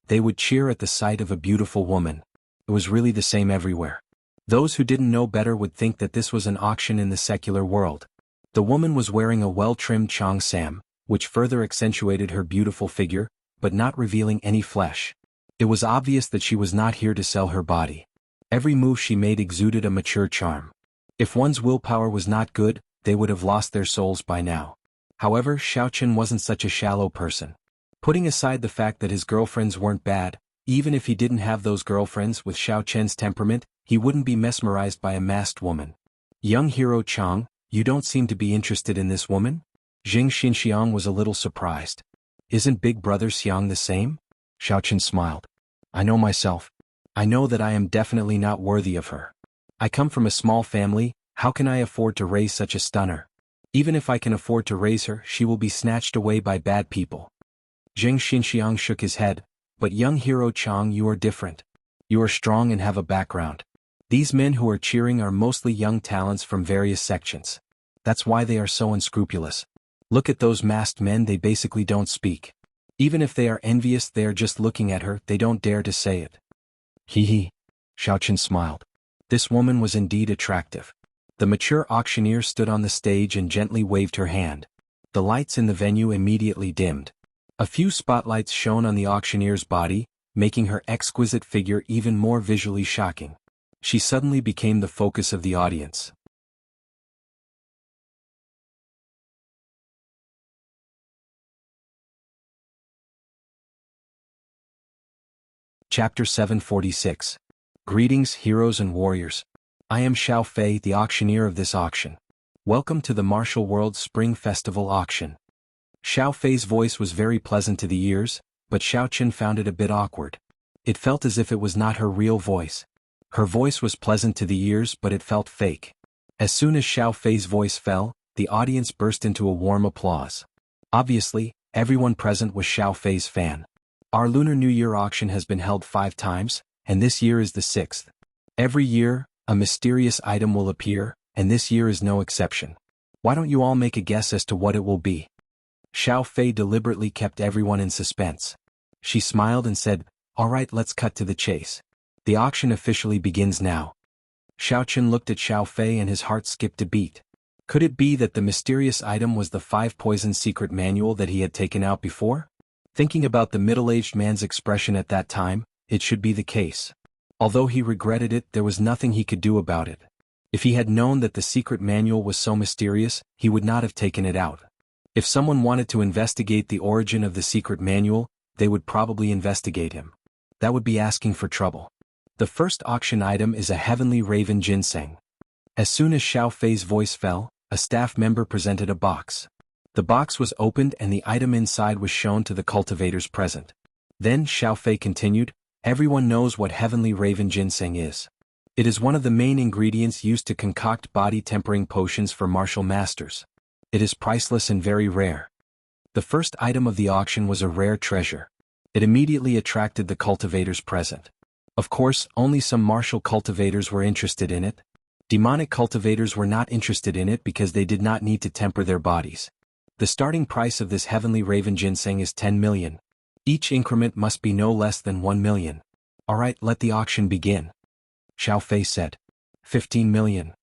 They would cheer at the sight of a beautiful woman. It was really the same everywhere. Those who didn't know better would think that this was an auction in the secular world. The woman was wearing a well-trimmed cheongsam, which further accentuated her beautiful figure, but not revealing any flesh. It was obvious that she was not here to sell her body. Every move she made exuded a mature charm. If one's willpower was not good, they would have lost their souls by now. However, Xiao Qin wasn't such a shallow person. Putting aside the fact that his girlfriends weren't bad, even if he didn't have those girlfriends with Xiao Qin's temperament, he wouldn't be mesmerized by a masked woman. Young hero Chang, you don't seem to be interested in this woman? Jing Xinxiang was a little surprised. Isn't Big Brother Xiang the same? Xiao Qin smiled. I know myself. I know that I am definitely not worthy of her. I come from a small family, how can I afford to raise such a stunner? Even if I can afford to raise her, she will be snatched away by bad people. Jing Xinxiang shook his head, but young hero Chang, you are different. You are strong and have a background. These men who are cheering are mostly young talents from various sections. That's why they are so unscrupulous. Look at those masked men, they basically don't speak. Even if they are envious, they are just looking at her, they don't dare to say it. Hee. Xiao Qin smiled. This woman was indeed attractive. The mature auctioneer stood on the stage and gently waved her hand. The lights in the venue immediately dimmed. A few spotlights shone on the auctioneer's body, making her exquisite figure even more visually shocking. She suddenly became the focus of the audience. Chapter 746. Greetings, heroes and warriors. I am Xiao Fei, the auctioneer of this auction. Welcome to the Martial World Spring Festival auction. Xiao Fei's voice was very pleasant to the ears, but Xiao Qin found it a bit awkward. It felt as if it was not her real voice. Her voice was pleasant to the ears, but it felt fake. As soon as Xiao Fei's voice fell, the audience burst into a warm applause. Obviously, everyone present was Xiao Fei's fan. Our Lunar New Year auction has been held 5 times, and this year is the 6th. Every year, a mysterious item will appear, and this year is no exception. Why don't you all make a guess as to what it will be? Xiao Fei deliberately kept everyone in suspense. She smiled and said, all right, let's cut to the chase. The auction officially begins now. Xiao Qin looked at Xiao Fei and his heart skipped a beat. Could it be that the mysterious item was the 5 poison secret manual that he had taken out before? Thinking about the middle-aged man's expression at that time, it should be the case. Although he regretted it, there was nothing he could do about it. If he had known that the secret manual was so mysterious, he would not have taken it out. If someone wanted to investigate the origin of the secret manual, they would probably investigate him. That would be asking for trouble. The first auction item is a heavenly raven ginseng. As soon as Xiao Fei's voice fell, a staff member presented a box. The box was opened and the item inside was shown to the cultivators present. Then Xiao Fei continued, everyone knows what heavenly raven ginseng is. It is one of the main ingredients used to concoct body-tempering potions for martial masters. It is priceless and very rare. The first item of the auction was a rare treasure. It immediately attracted the cultivators present. Of course, only some martial cultivators were interested in it. Demonic cultivators were not interested in it because they did not need to temper their bodies. The starting price of this heavenly raven ginseng is 10 million. Each increment must be no less than 1 million. Alright, let the auction begin. Xiao Fei said. 15 million.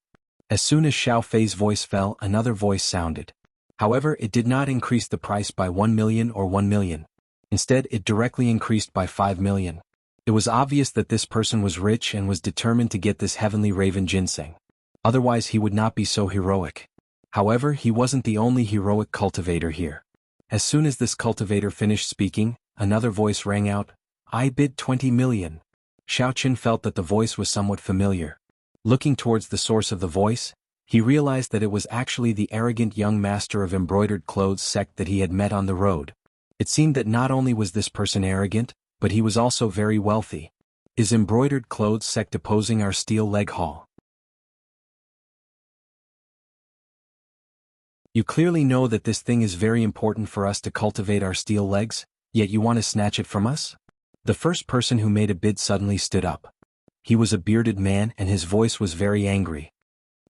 As soon as Xiao Fei's voice fell, another voice sounded. However, it did not increase the price by 1 million or 1 million. Instead, it directly increased by 5 million. It was obvious that this person was rich and was determined to get this heavenly raven ginseng. Otherwise he would not be so heroic. However, he wasn't the only heroic cultivator here. As soon as this cultivator finished speaking, another voice rang out, I bid 20 million. Xiaoqin felt that the voice was somewhat familiar. Looking towards the source of the voice, he realized that it was actually the arrogant young master of embroidered clothes sect that he had met on the road. It seemed that not only was this person arrogant, but he was also very wealthy. Is embroidered clothes sect opposing our steel leg hall? You clearly know that this thing is very important for us to cultivate our steel legs, yet you want to snatch it from us? The first person who made a bid suddenly stood up. He was a bearded man and his voice was very angry.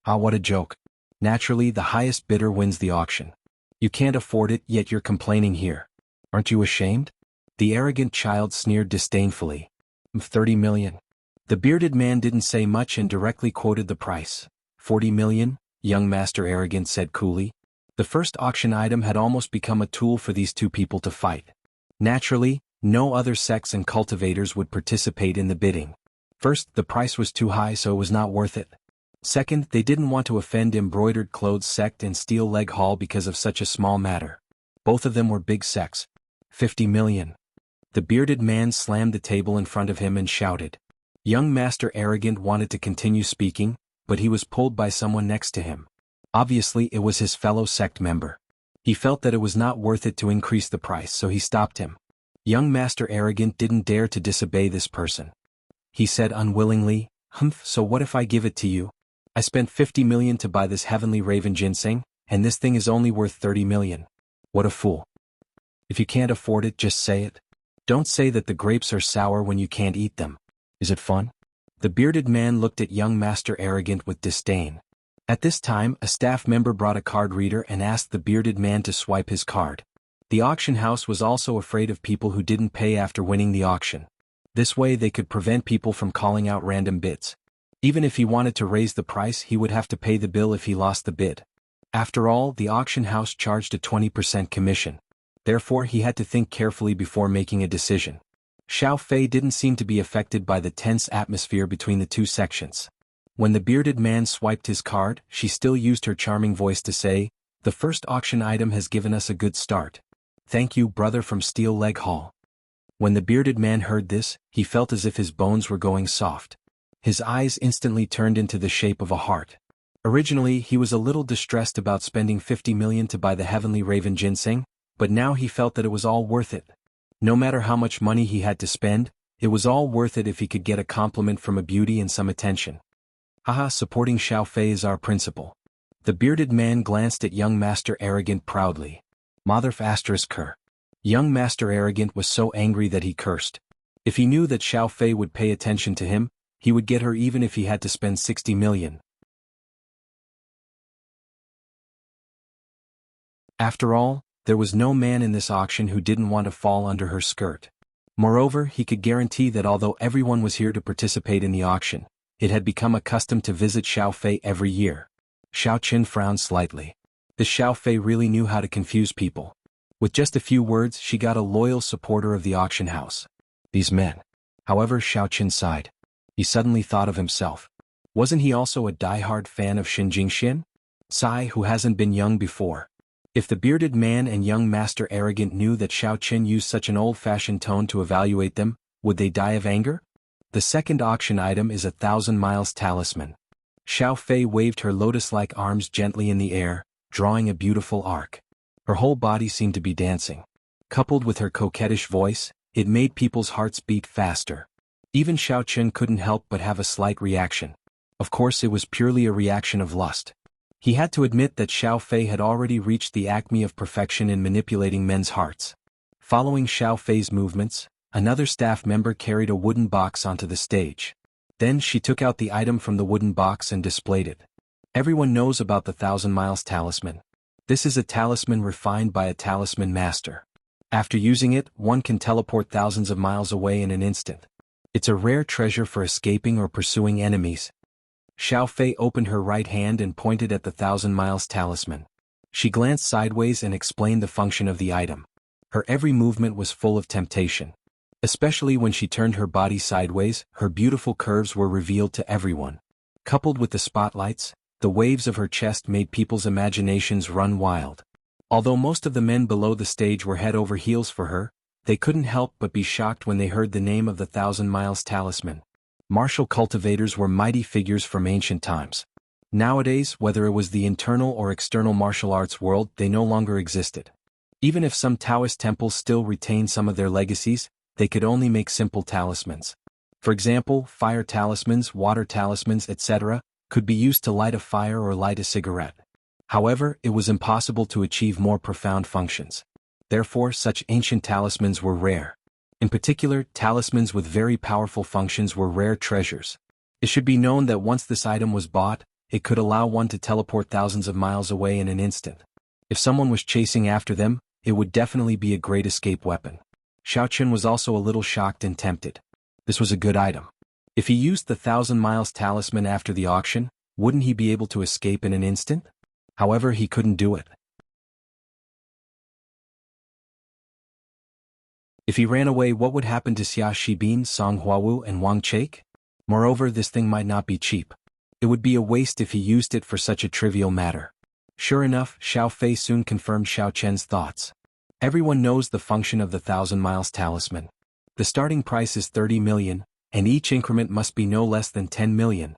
Ah, what a joke. Naturally, the highest bidder wins the auction. You can't afford it, yet you're complaining here. Aren't you ashamed? The arrogant child sneered disdainfully. 30 million. The bearded man didn't say much and directly quoted the price. 40 million, young master arrogant said coolly. The first auction item had almost become a tool for these two people to fight. Naturally, no other sects and cultivators would participate in the bidding. First, the price was too high, so it was not worth it. Second, they didn't want to offend embroidered clothes sect and steel leg hall because of such a small matter. Both of them were big sects. 50 million. The bearded man slammed the table in front of him and shouted. Young Master Arrogant wanted to continue speaking, but he was pulled by someone next to him. Obviously, it was his fellow sect member. He felt that it was not worth it to increase the price, so he stopped him. Young Master Arrogant didn't dare to disobey this person. He said unwillingly, so what if I give it to you? I spent 50 million to buy this heavenly raven ginseng, and this thing is only worth 30 million. What a fool. If you can't afford it, just say it. Don't say that the grapes are sour when you can't eat them. Is it fun? The bearded man looked at young Master Arrogant with disdain. At this time, a staff member brought a card reader and asked the bearded man to swipe his card. The auction house was also afraid of people who didn't pay after winning the auction. This way they could prevent people from calling out random bids. Even if he wanted to raise the price, he would have to pay the bill if he lost the bid. After all, the auction house charged a 20% commission. Therefore, he had to think carefully before making a decision. Xiao Fei didn't seem to be affected by the tense atmosphere between the two sections. When the bearded man swiped his card, she still used her charming voice to say, the first auction item has given us a good start. Thank you, brother from Steel Leg Hall. When the bearded man heard this, he felt as if his bones were going soft. His eyes instantly turned into the shape of a heart. Originally, he was a little distressed about spending 50 million to buy the heavenly raven ginseng, but now he felt that it was all worth it. No matter how much money he had to spend, it was all worth it if he could get a compliment from a beauty and some attention. Haha, supporting Xiao Fei is our principle. The bearded man glanced at young Master Arrogant proudly. Motherf ***. Young Master Arrogant was so angry that he cursed. If he knew that Xiao Fei would pay attention to him, he would get her even if he had to spend 60 million. After all, there was no man in this auction who didn't want to fall under her skirt. Moreover, he could guarantee that although everyone was here to participate in the auction, it had become a custom to visit Xiao Fei every year. Xiaoqin frowned slightly. This Xiao Fei really knew how to confuse people. With just a few words, she got a loyal supporter of the auction house. These men. However, Xiaoqin sighed. He suddenly thought of himself. Wasn't he also a die-hard fan of Xinjingxian? Sai, who hasn't been young before. If the bearded man and young Master Arrogant knew that Xiaoqin used such an old-fashioned tone to evaluate them, would they die of anger? The second auction item is a 1,000 miles talisman. Xiao Fei waved her lotus-like arms gently in the air, drawing a beautiful arc. Her whole body seemed to be dancing. Coupled with her coquettish voice, it made people's hearts beat faster. Even Xiao Chen couldn't help but have a slight reaction. Of course it was purely a reaction of lust. He had to admit that Xiao Fei had already reached the acme of perfection in manipulating men's hearts. Following Xiao Fei's movements, another staff member carried a wooden box onto the stage. Then she took out the item from the wooden box and displayed it. Everyone knows about the Thousand Miles Talisman. This is a talisman refined by a talisman master. After using it, one can teleport thousands of miles away in an instant. It's a rare treasure for escaping or pursuing enemies. Xiao Fei opened her right hand and pointed at the Thousand Miles Talisman. She glanced sideways and explained the function of the item. Her every movement was full of temptation. Especially when she turned her body sideways, her beautiful curves were revealed to everyone. Coupled with the spotlights, the waves of her chest made people's imaginations run wild. Although most of the men below the stage were head over heels for her, they couldn't help but be shocked when they heard the name of the Thousand Miles Talisman. Martial cultivators were mighty figures from ancient times. Nowadays, whether it was the internal or external martial arts world, they no longer existed. Even if some Taoist temples still retain some of their legacies, they could only make simple talismans. For example, fire talismans, water talismans, etc., could be used to light a fire or light a cigarette. However, it was impossible to achieve more profound functions. Therefore, such ancient talismans were rare. In particular, talismans with very powerful functions were rare treasures. It should be known that once this item was bought, it could allow one to teleport thousands of miles away in an instant. If someone was chasing after them, it would definitely be a great escape weapon. Xiao Chen was also a little shocked and tempted. This was a good item. If he used the Thousand Miles Talisman after the auction, wouldn't he be able to escape in an instant? However, he couldn't do it. If he ran away, what would happen to Xia Shibin, Song Huawu, and Wang Chake? Moreover, this thing might not be cheap. It would be a waste if he used it for such a trivial matter. Sure enough, Xiao Fei soon confirmed Xiao Chen's thoughts. Everyone knows the function of the Thousand Miles Talisman. The starting price is 30 million, and each increment must be no less than 10 million.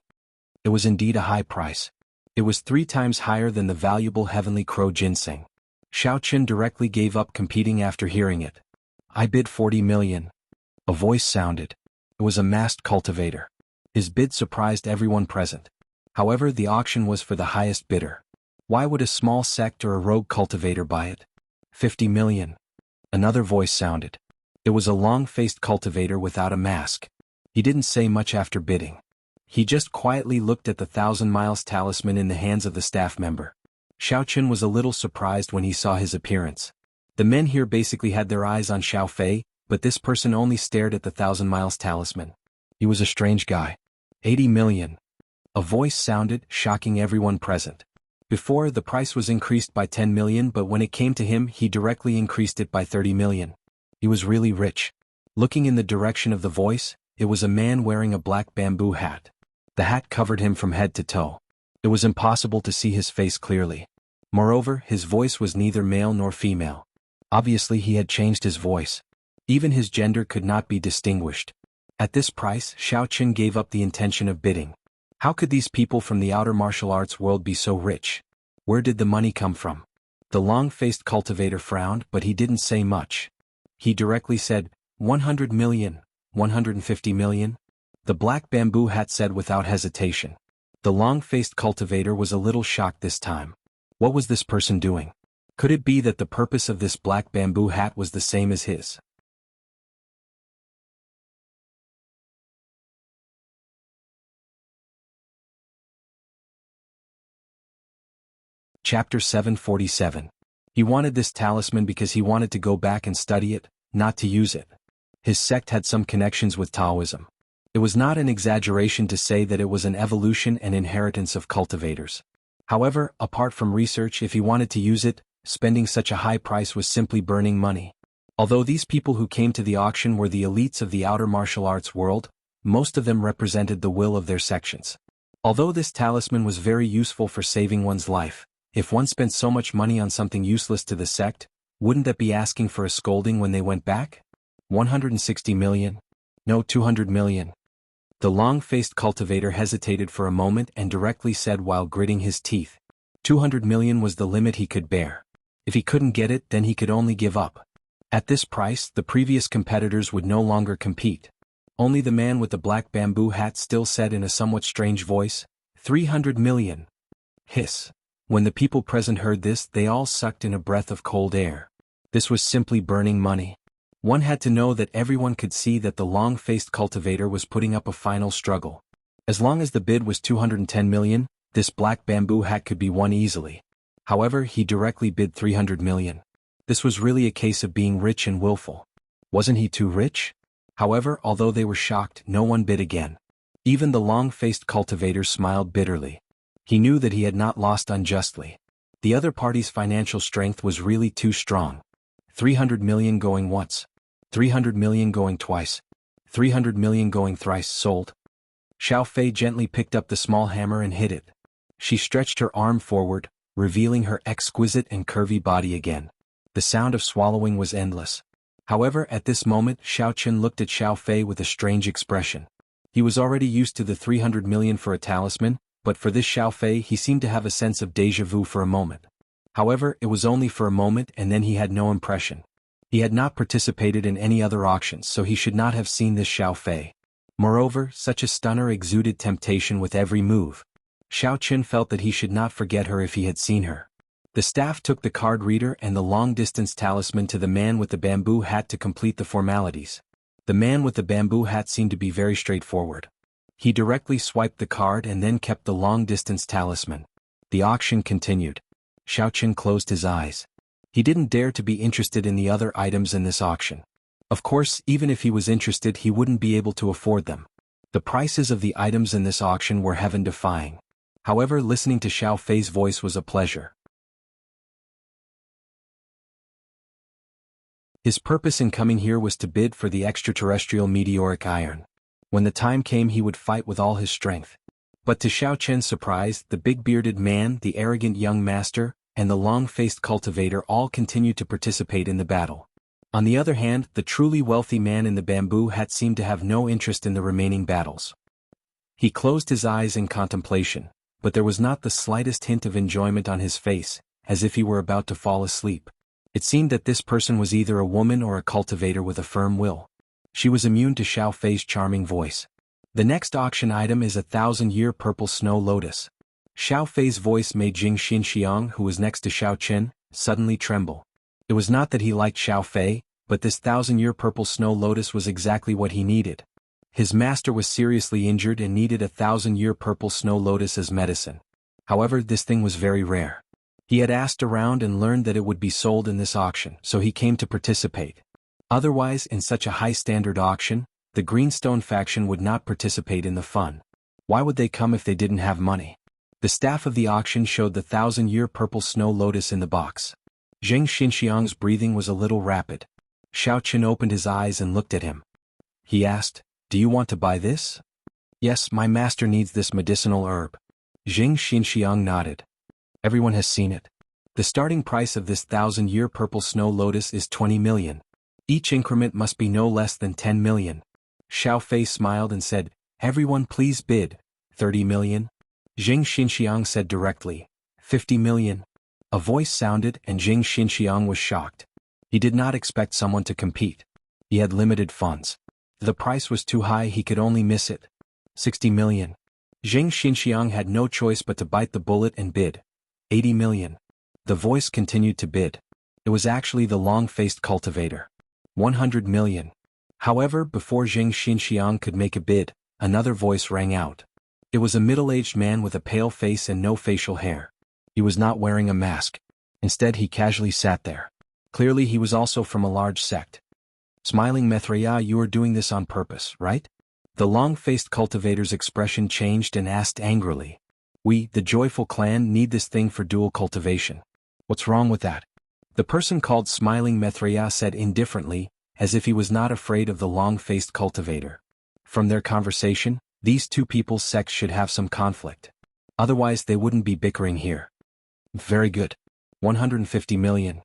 It was indeed a high price. It was 3 times higher than the valuable Heavenly Crow ginseng. Xiao Chen directly gave up competing after hearing it. I bid 40 million. A voice sounded. It was a masked cultivator. His bid surprised everyone present. However, the auction was for the highest bidder. Why would a small sect or a rogue cultivator buy it? 50 million. Another voice sounded. It was a long-faced cultivator without a mask. He didn't say much after bidding. He just quietly looked at the Thousand Miles Talisman in the hands of the staff member. Xiao Chen was a little surprised when he saw his appearance. The men here basically had their eyes on Xiao Fei, but this person only stared at the Thousand Miles Talisman. He was a strange guy. 80 million. A voice sounded, shocking everyone present. Before, the price was increased by 10 million, but when it came to him, he directly increased it by 30 million. He was really rich. Looking in the direction of the voice, it was a man wearing a black bamboo hat. The hat covered him from head to toe. It was impossible to see his face clearly. Moreover, his voice was neither male nor female. Obviously, he had changed his voice. Even his gender could not be distinguished. At this price, Xiao Chen gave up the intention of bidding. How could these people from the outer martial arts world be so rich? Where did the money come from? The long-faced cultivator frowned, but he didn't say much. He directly said, 100 million, 150 million. The black bamboo hat said without hesitation. The long-faced cultivator was a little shocked this time. What was this person doing? Could it be that the purpose of this black bamboo hat was the same as his? Chapter 747. He wanted this talisman because he wanted to go back and study it, not to use it. His sect had some connections with Taoism. It was not an exaggeration to say that it was an evolution and inheritance of cultivators. However, apart from research, if he wanted to use it, spending such a high price was simply burning money. Although these people who came to the auction were the elites of the outer martial arts world, most of them represented the will of their sections. Although this talisman was very useful for saving one's life, if one spent so much money on something useless to the sect, wouldn't that be asking for a scolding when they went back? 160 million? No, 200 million. The long-faced cultivator hesitated for a moment and directly said while gritting his teeth. 200 million was the limit he could bear. If he couldn't get it, then he could only give up. At this price, the previous competitors would no longer compete. Only the man with the black bamboo hat still said in a somewhat strange voice, 300 million. Hiss. When the people present heard this, they all sucked in a breath of cold air. This was simply burning money. One had to know that everyone could see that the long-faced cultivator was putting up a final struggle. As long as the bid was 210 million, this black bamboo hat could be won easily. However, he directly bid 300 million. This was really a case of being rich and willful. Wasn't he too rich? However, although they were shocked, no one bid again. Even the long-faced cultivator smiled bitterly. He knew that he had not lost unjustly. The other party's financial strength was really too strong. 300 million going once. 300 million going twice. 300 million going thrice sold. Xiao Fei gently picked up the small hammer and hit it. She stretched her arm forward, revealing her exquisite and curvy body again. The sound of swallowing was endless. However, at this moment, Xiao Qin looked at Xiao Fei with a strange expression. He was already used to the 300 million for a talisman, but for this Xiao Fei he seemed to have a sense of déjà vu for a moment. However, it was only for a moment and then he had no impression. He had not participated in any other auctions, so he should not have seen this Xiao Fei. Moreover, such a stunner exuded temptation with every move. Xiao Qin felt that he should not forget her if he had seen her. The staff took the card reader and the long-distance talisman to the man with the bamboo hat to complete the formalities. The man with the bamboo hat seemed to be very straightforward. He directly swiped the card and then kept the long-distance talisman. The auction continued. Xiao Qin closed his eyes. He didn't dare to be interested in the other items in this auction. Of course, even if he was interested, he wouldn't be able to afford them. The prices of the items in this auction were heaven-defying. However, listening to Xiao Fei's voice was a pleasure. His purpose in coming here was to bid for the extraterrestrial meteoric iron. When the time came, he would fight with all his strength. But to Xiao Qian's surprise, the big-bearded man, the arrogant young master, and the long-faced cultivator all continued to participate in the battle. On the other hand, the truly wealthy man in the bamboo hat seemed to have no interest in the remaining battles. He closed his eyes in contemplation, but there was not the slightest hint of enjoyment on his face, as if he were about to fall asleep. It seemed that this person was either a woman or a cultivator with a firm will. She was immune to Xiao Fei's charming voice. The next auction item is a 1,000-year purple snow lotus. Xiao Fei's voice made Jing Xinxiang, who was next to Xiao Qin, suddenly tremble. It was not that he liked Xiao Fei, but this 1,000-year purple snow lotus was exactly what he needed. His master was seriously injured and needed a 1,000-year purple snow lotus as medicine. However, this thing was very rare. He had asked around and learned that it would be sold in this auction, so he came to participate. Otherwise, in such a high-standard auction, the Greenstone faction would not participate in the fun. Why would they come if they didn't have money? The staff of the auction showed the 1,000-year purple snow lotus in the box. Zheng Xinxiang's breathing was a little rapid. Xiao Qin opened his eyes and looked at him. He asked, "Do you want to buy this?" "Yes, my master needs this medicinal herb." Zheng Xinxiang nodded. "Everyone has seen it. The starting price of this 1,000-year purple snow lotus is 20 million. Each increment must be no less than 10 million. Xiao Fei smiled and said, "Everyone please bid. 30 million. Zheng Xinxiang said directly, 50 million. A voice sounded and Zheng Xinxiang was shocked. He did not expect someone to compete. He had limited funds. The price was too high, he could only miss it. 60 million. Zheng Xinxiang had no choice but to bite the bullet and bid. 80 million. The voice continued to bid. It was actually the long-faced cultivator. 100 million. However, before Zheng Xinxiang could make a bid, another voice rang out. It was a middle-aged man with a pale face and no facial hair. He was not wearing a mask. Instead, he casually sat there. Clearly, he was also from a large sect. Smiling Mithriya, you are doing this on purpose, right? The long-faced cultivator's expression changed and asked angrily. We, the joyful clan, need this thing for dual cultivation. What's wrong with that? The person called Smiling Mithriya said indifferently, as if he was not afraid of the long-faced cultivator. From their conversation, these two people's sects should have some conflict. Otherwise they wouldn't be bickering here. Very good. 150 million.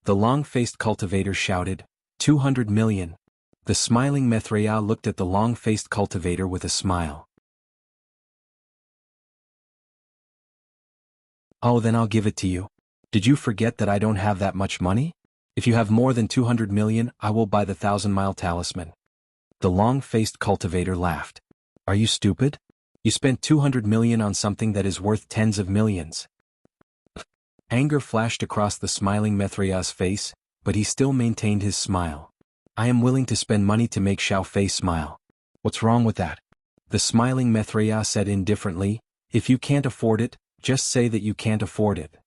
The long-faced cultivator shouted, 200 million. The smiling Mithriya looked at the long-faced cultivator with a smile. Oh, then I'll give it to you. Did you forget that I don't have that much money? If you have more than 200 million, I will buy the 1,000-mile talisman. The long-faced cultivator laughed. Are you stupid? You spent 200 million on something that is worth tens of millions. Anger flashed across the smiling Methraia's face, but he still maintained his smile. I am willing to spend money to make Xiao Fei smile. What's wrong with that? The smiling Methraia said indifferently, if you can't afford it, just say that you can't afford it.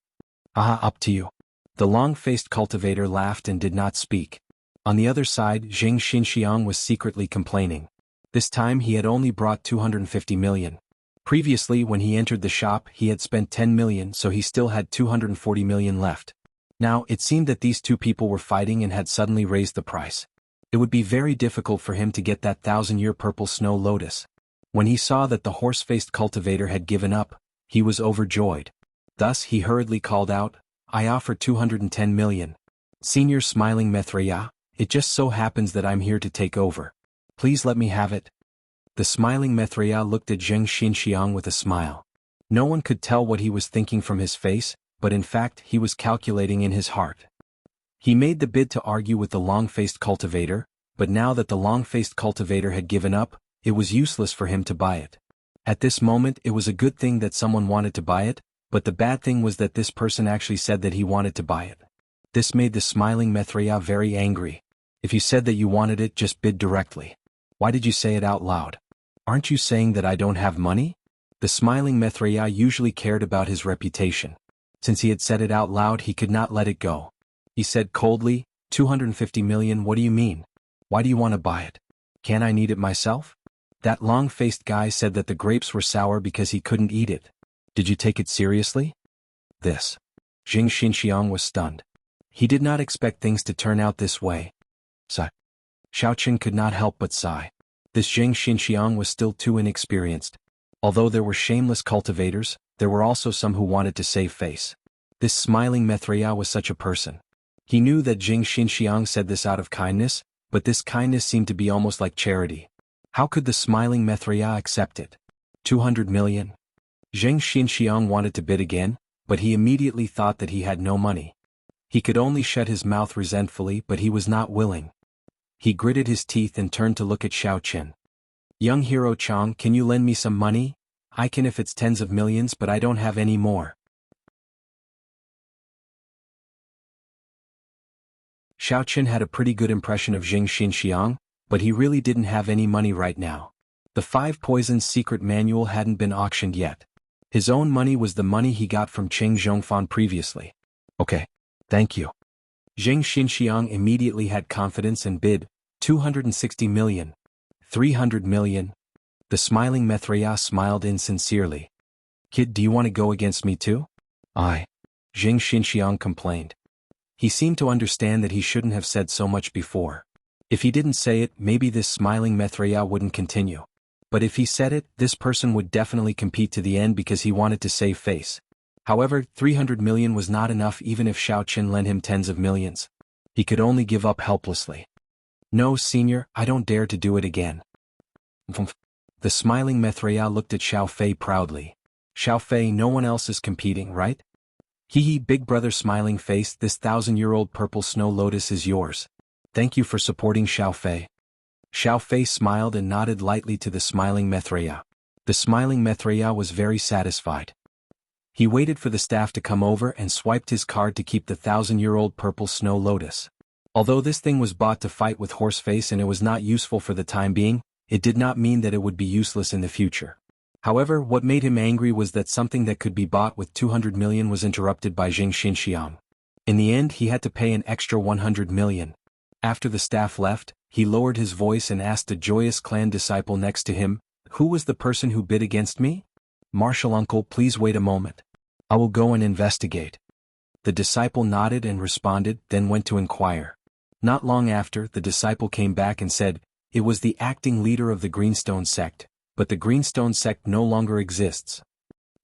Up to you. The long-faced cultivator laughed and did not speak. On the other side, Zheng Xinxiang was secretly complaining. This time he had only brought 250 million. Previously, when he entered the shop, he had spent 10 million, so he still had 240 million left. Now, it seemed that these two people were fighting and had suddenly raised the price. It would be very difficult for him to get that 1,000-year purple snow lotus. When he saw that the horse-faced cultivator had given up, he was overjoyed. Thus, he hurriedly called out, I offer 210 million. Senior smiling Methraia, it just so happens that I'm here to take over. Please let me have it. The smiling Methraia looked at Zheng Xinxiang with a smile. No one could tell what he was thinking from his face, but in fact he was calculating in his heart. He made the bid to argue with the long-faced cultivator, but now that the long-faced cultivator had given up, it was useless for him to buy it. At this moment it was a good thing that someone wanted to buy it, but the bad thing was that this person actually said that he wanted to buy it. This made the smiling Methraia very angry. If you said that you wanted it, just bid directly. Why did you say it out loud? Aren't you saying that I don't have money? The smiling Methraia usually cared about his reputation. Since he had said it out loud, he could not let it go. He said coldly, 250 million, what do you mean? Why do you want to buy it? Can't I need it myself? That long-faced guy said that the grapes were sour because he couldn't eat it. Did you take it seriously? This. Zheng Xinxiang was stunned. He did not expect things to turn out this way. Sigh. Xiaoqin could not help but sigh. This Zheng Xinxiang was still too inexperienced. Although there were shameless cultivators, there were also some who wanted to save face. This smiling Methraia was such a person. He knew that Zheng Xinxiang said this out of kindness, but this kindness seemed to be almost like charity. How could the smiling Methraia accept it? 200 million? Zheng Xinxiang wanted to bid again, but he immediately thought that he had no money. He could only shut his mouth resentfully, but he was not willing. He gritted his teeth and turned to look at Xiaoqin. Young hero Chang, can you lend me some money? I can if it's tens of millions, but I don't have any more. Xiaoqin had a pretty good impression of Zheng Xinxiang, but he really didn't have any money right now. The 5 Poisons secret manual hadn't been auctioned yet. His own money was the money he got from Cheng Zhongfan previously. Okay. Thank you. Zheng Xinxiang immediately had confidence and bid, 260 million. 300 million. The smiling Methraia smiled insincerely. Kid, do you want to go against me too? Zheng Xinxiang complained. He seemed to understand that he shouldn't have said so much before. If he didn't say it, maybe this smiling Methraia wouldn't continue. But if he said it, this person would definitely compete to the end because he wanted to save face. However, 300 million was not enough even if Xiaoqin lent him tens of millions. He could only give up helplessly. No, senior, I don't dare to do it again. The smiling Methraia looked at Xiao Fei proudly. Xiao Fei, no one else is competing, right? Hee big brother smiling face, this 1,000-year-old purple snow lotus is yours. Thank you for supporting Xiao Fei. Xiao Fei smiled and nodded lightly to the smiling Methraia. The smiling Methraia was very satisfied. He waited for the staff to come over and swiped his card to keep the 1,000-year-old purple snow lotus. Although this thing was bought to fight with Horseface and it was not useful for the time being, it did not mean that it would be useless in the future. However, what made him angry was that something that could be bought with 200 million was interrupted by Zheng Xinxiang. In the end, he had to pay an extra 100 million. After the staff left, he lowered his voice and asked a joyous clan disciple next to him, "Who was the person who bid against me?" "Marshal uncle, please wait a moment. I will go and investigate." The disciple nodded and responded, then went to inquire. Not long after, the disciple came back and said, "It was the acting leader of the Greenstone sect, but the Greenstone sect no longer exists."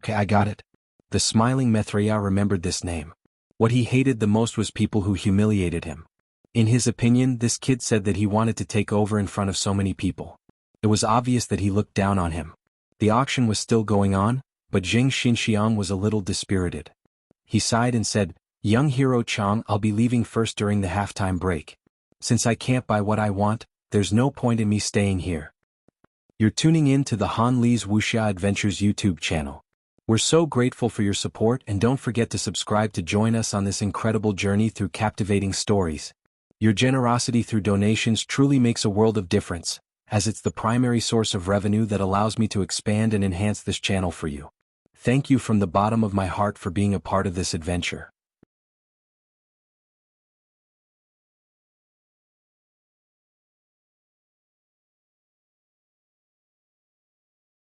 "Okay, I got it." The smiling Methraia remembered this name. What he hated the most was people who humiliated him. In his opinion, this kid said that he wanted to take over in front of so many people. It was obvious that he looked down on him. The auction was still going on, but Zheng Xinxiang was a little dispirited. He sighed and said, "Young hero Chang, I'll be leaving first during the halftime break. Since I can't buy what I want, there's no point in me staying here. You're tuning in to the Han Li's Wuxia Adventures YouTube channel. We're so grateful for your support, and don't forget to subscribe to join us on this incredible journey through captivating stories. Your generosity through donations truly makes a world of difference, as it's the primary source of revenue that allows me to expand and enhance this channel for you. Thank you from the bottom of my heart for being a part of this adventure.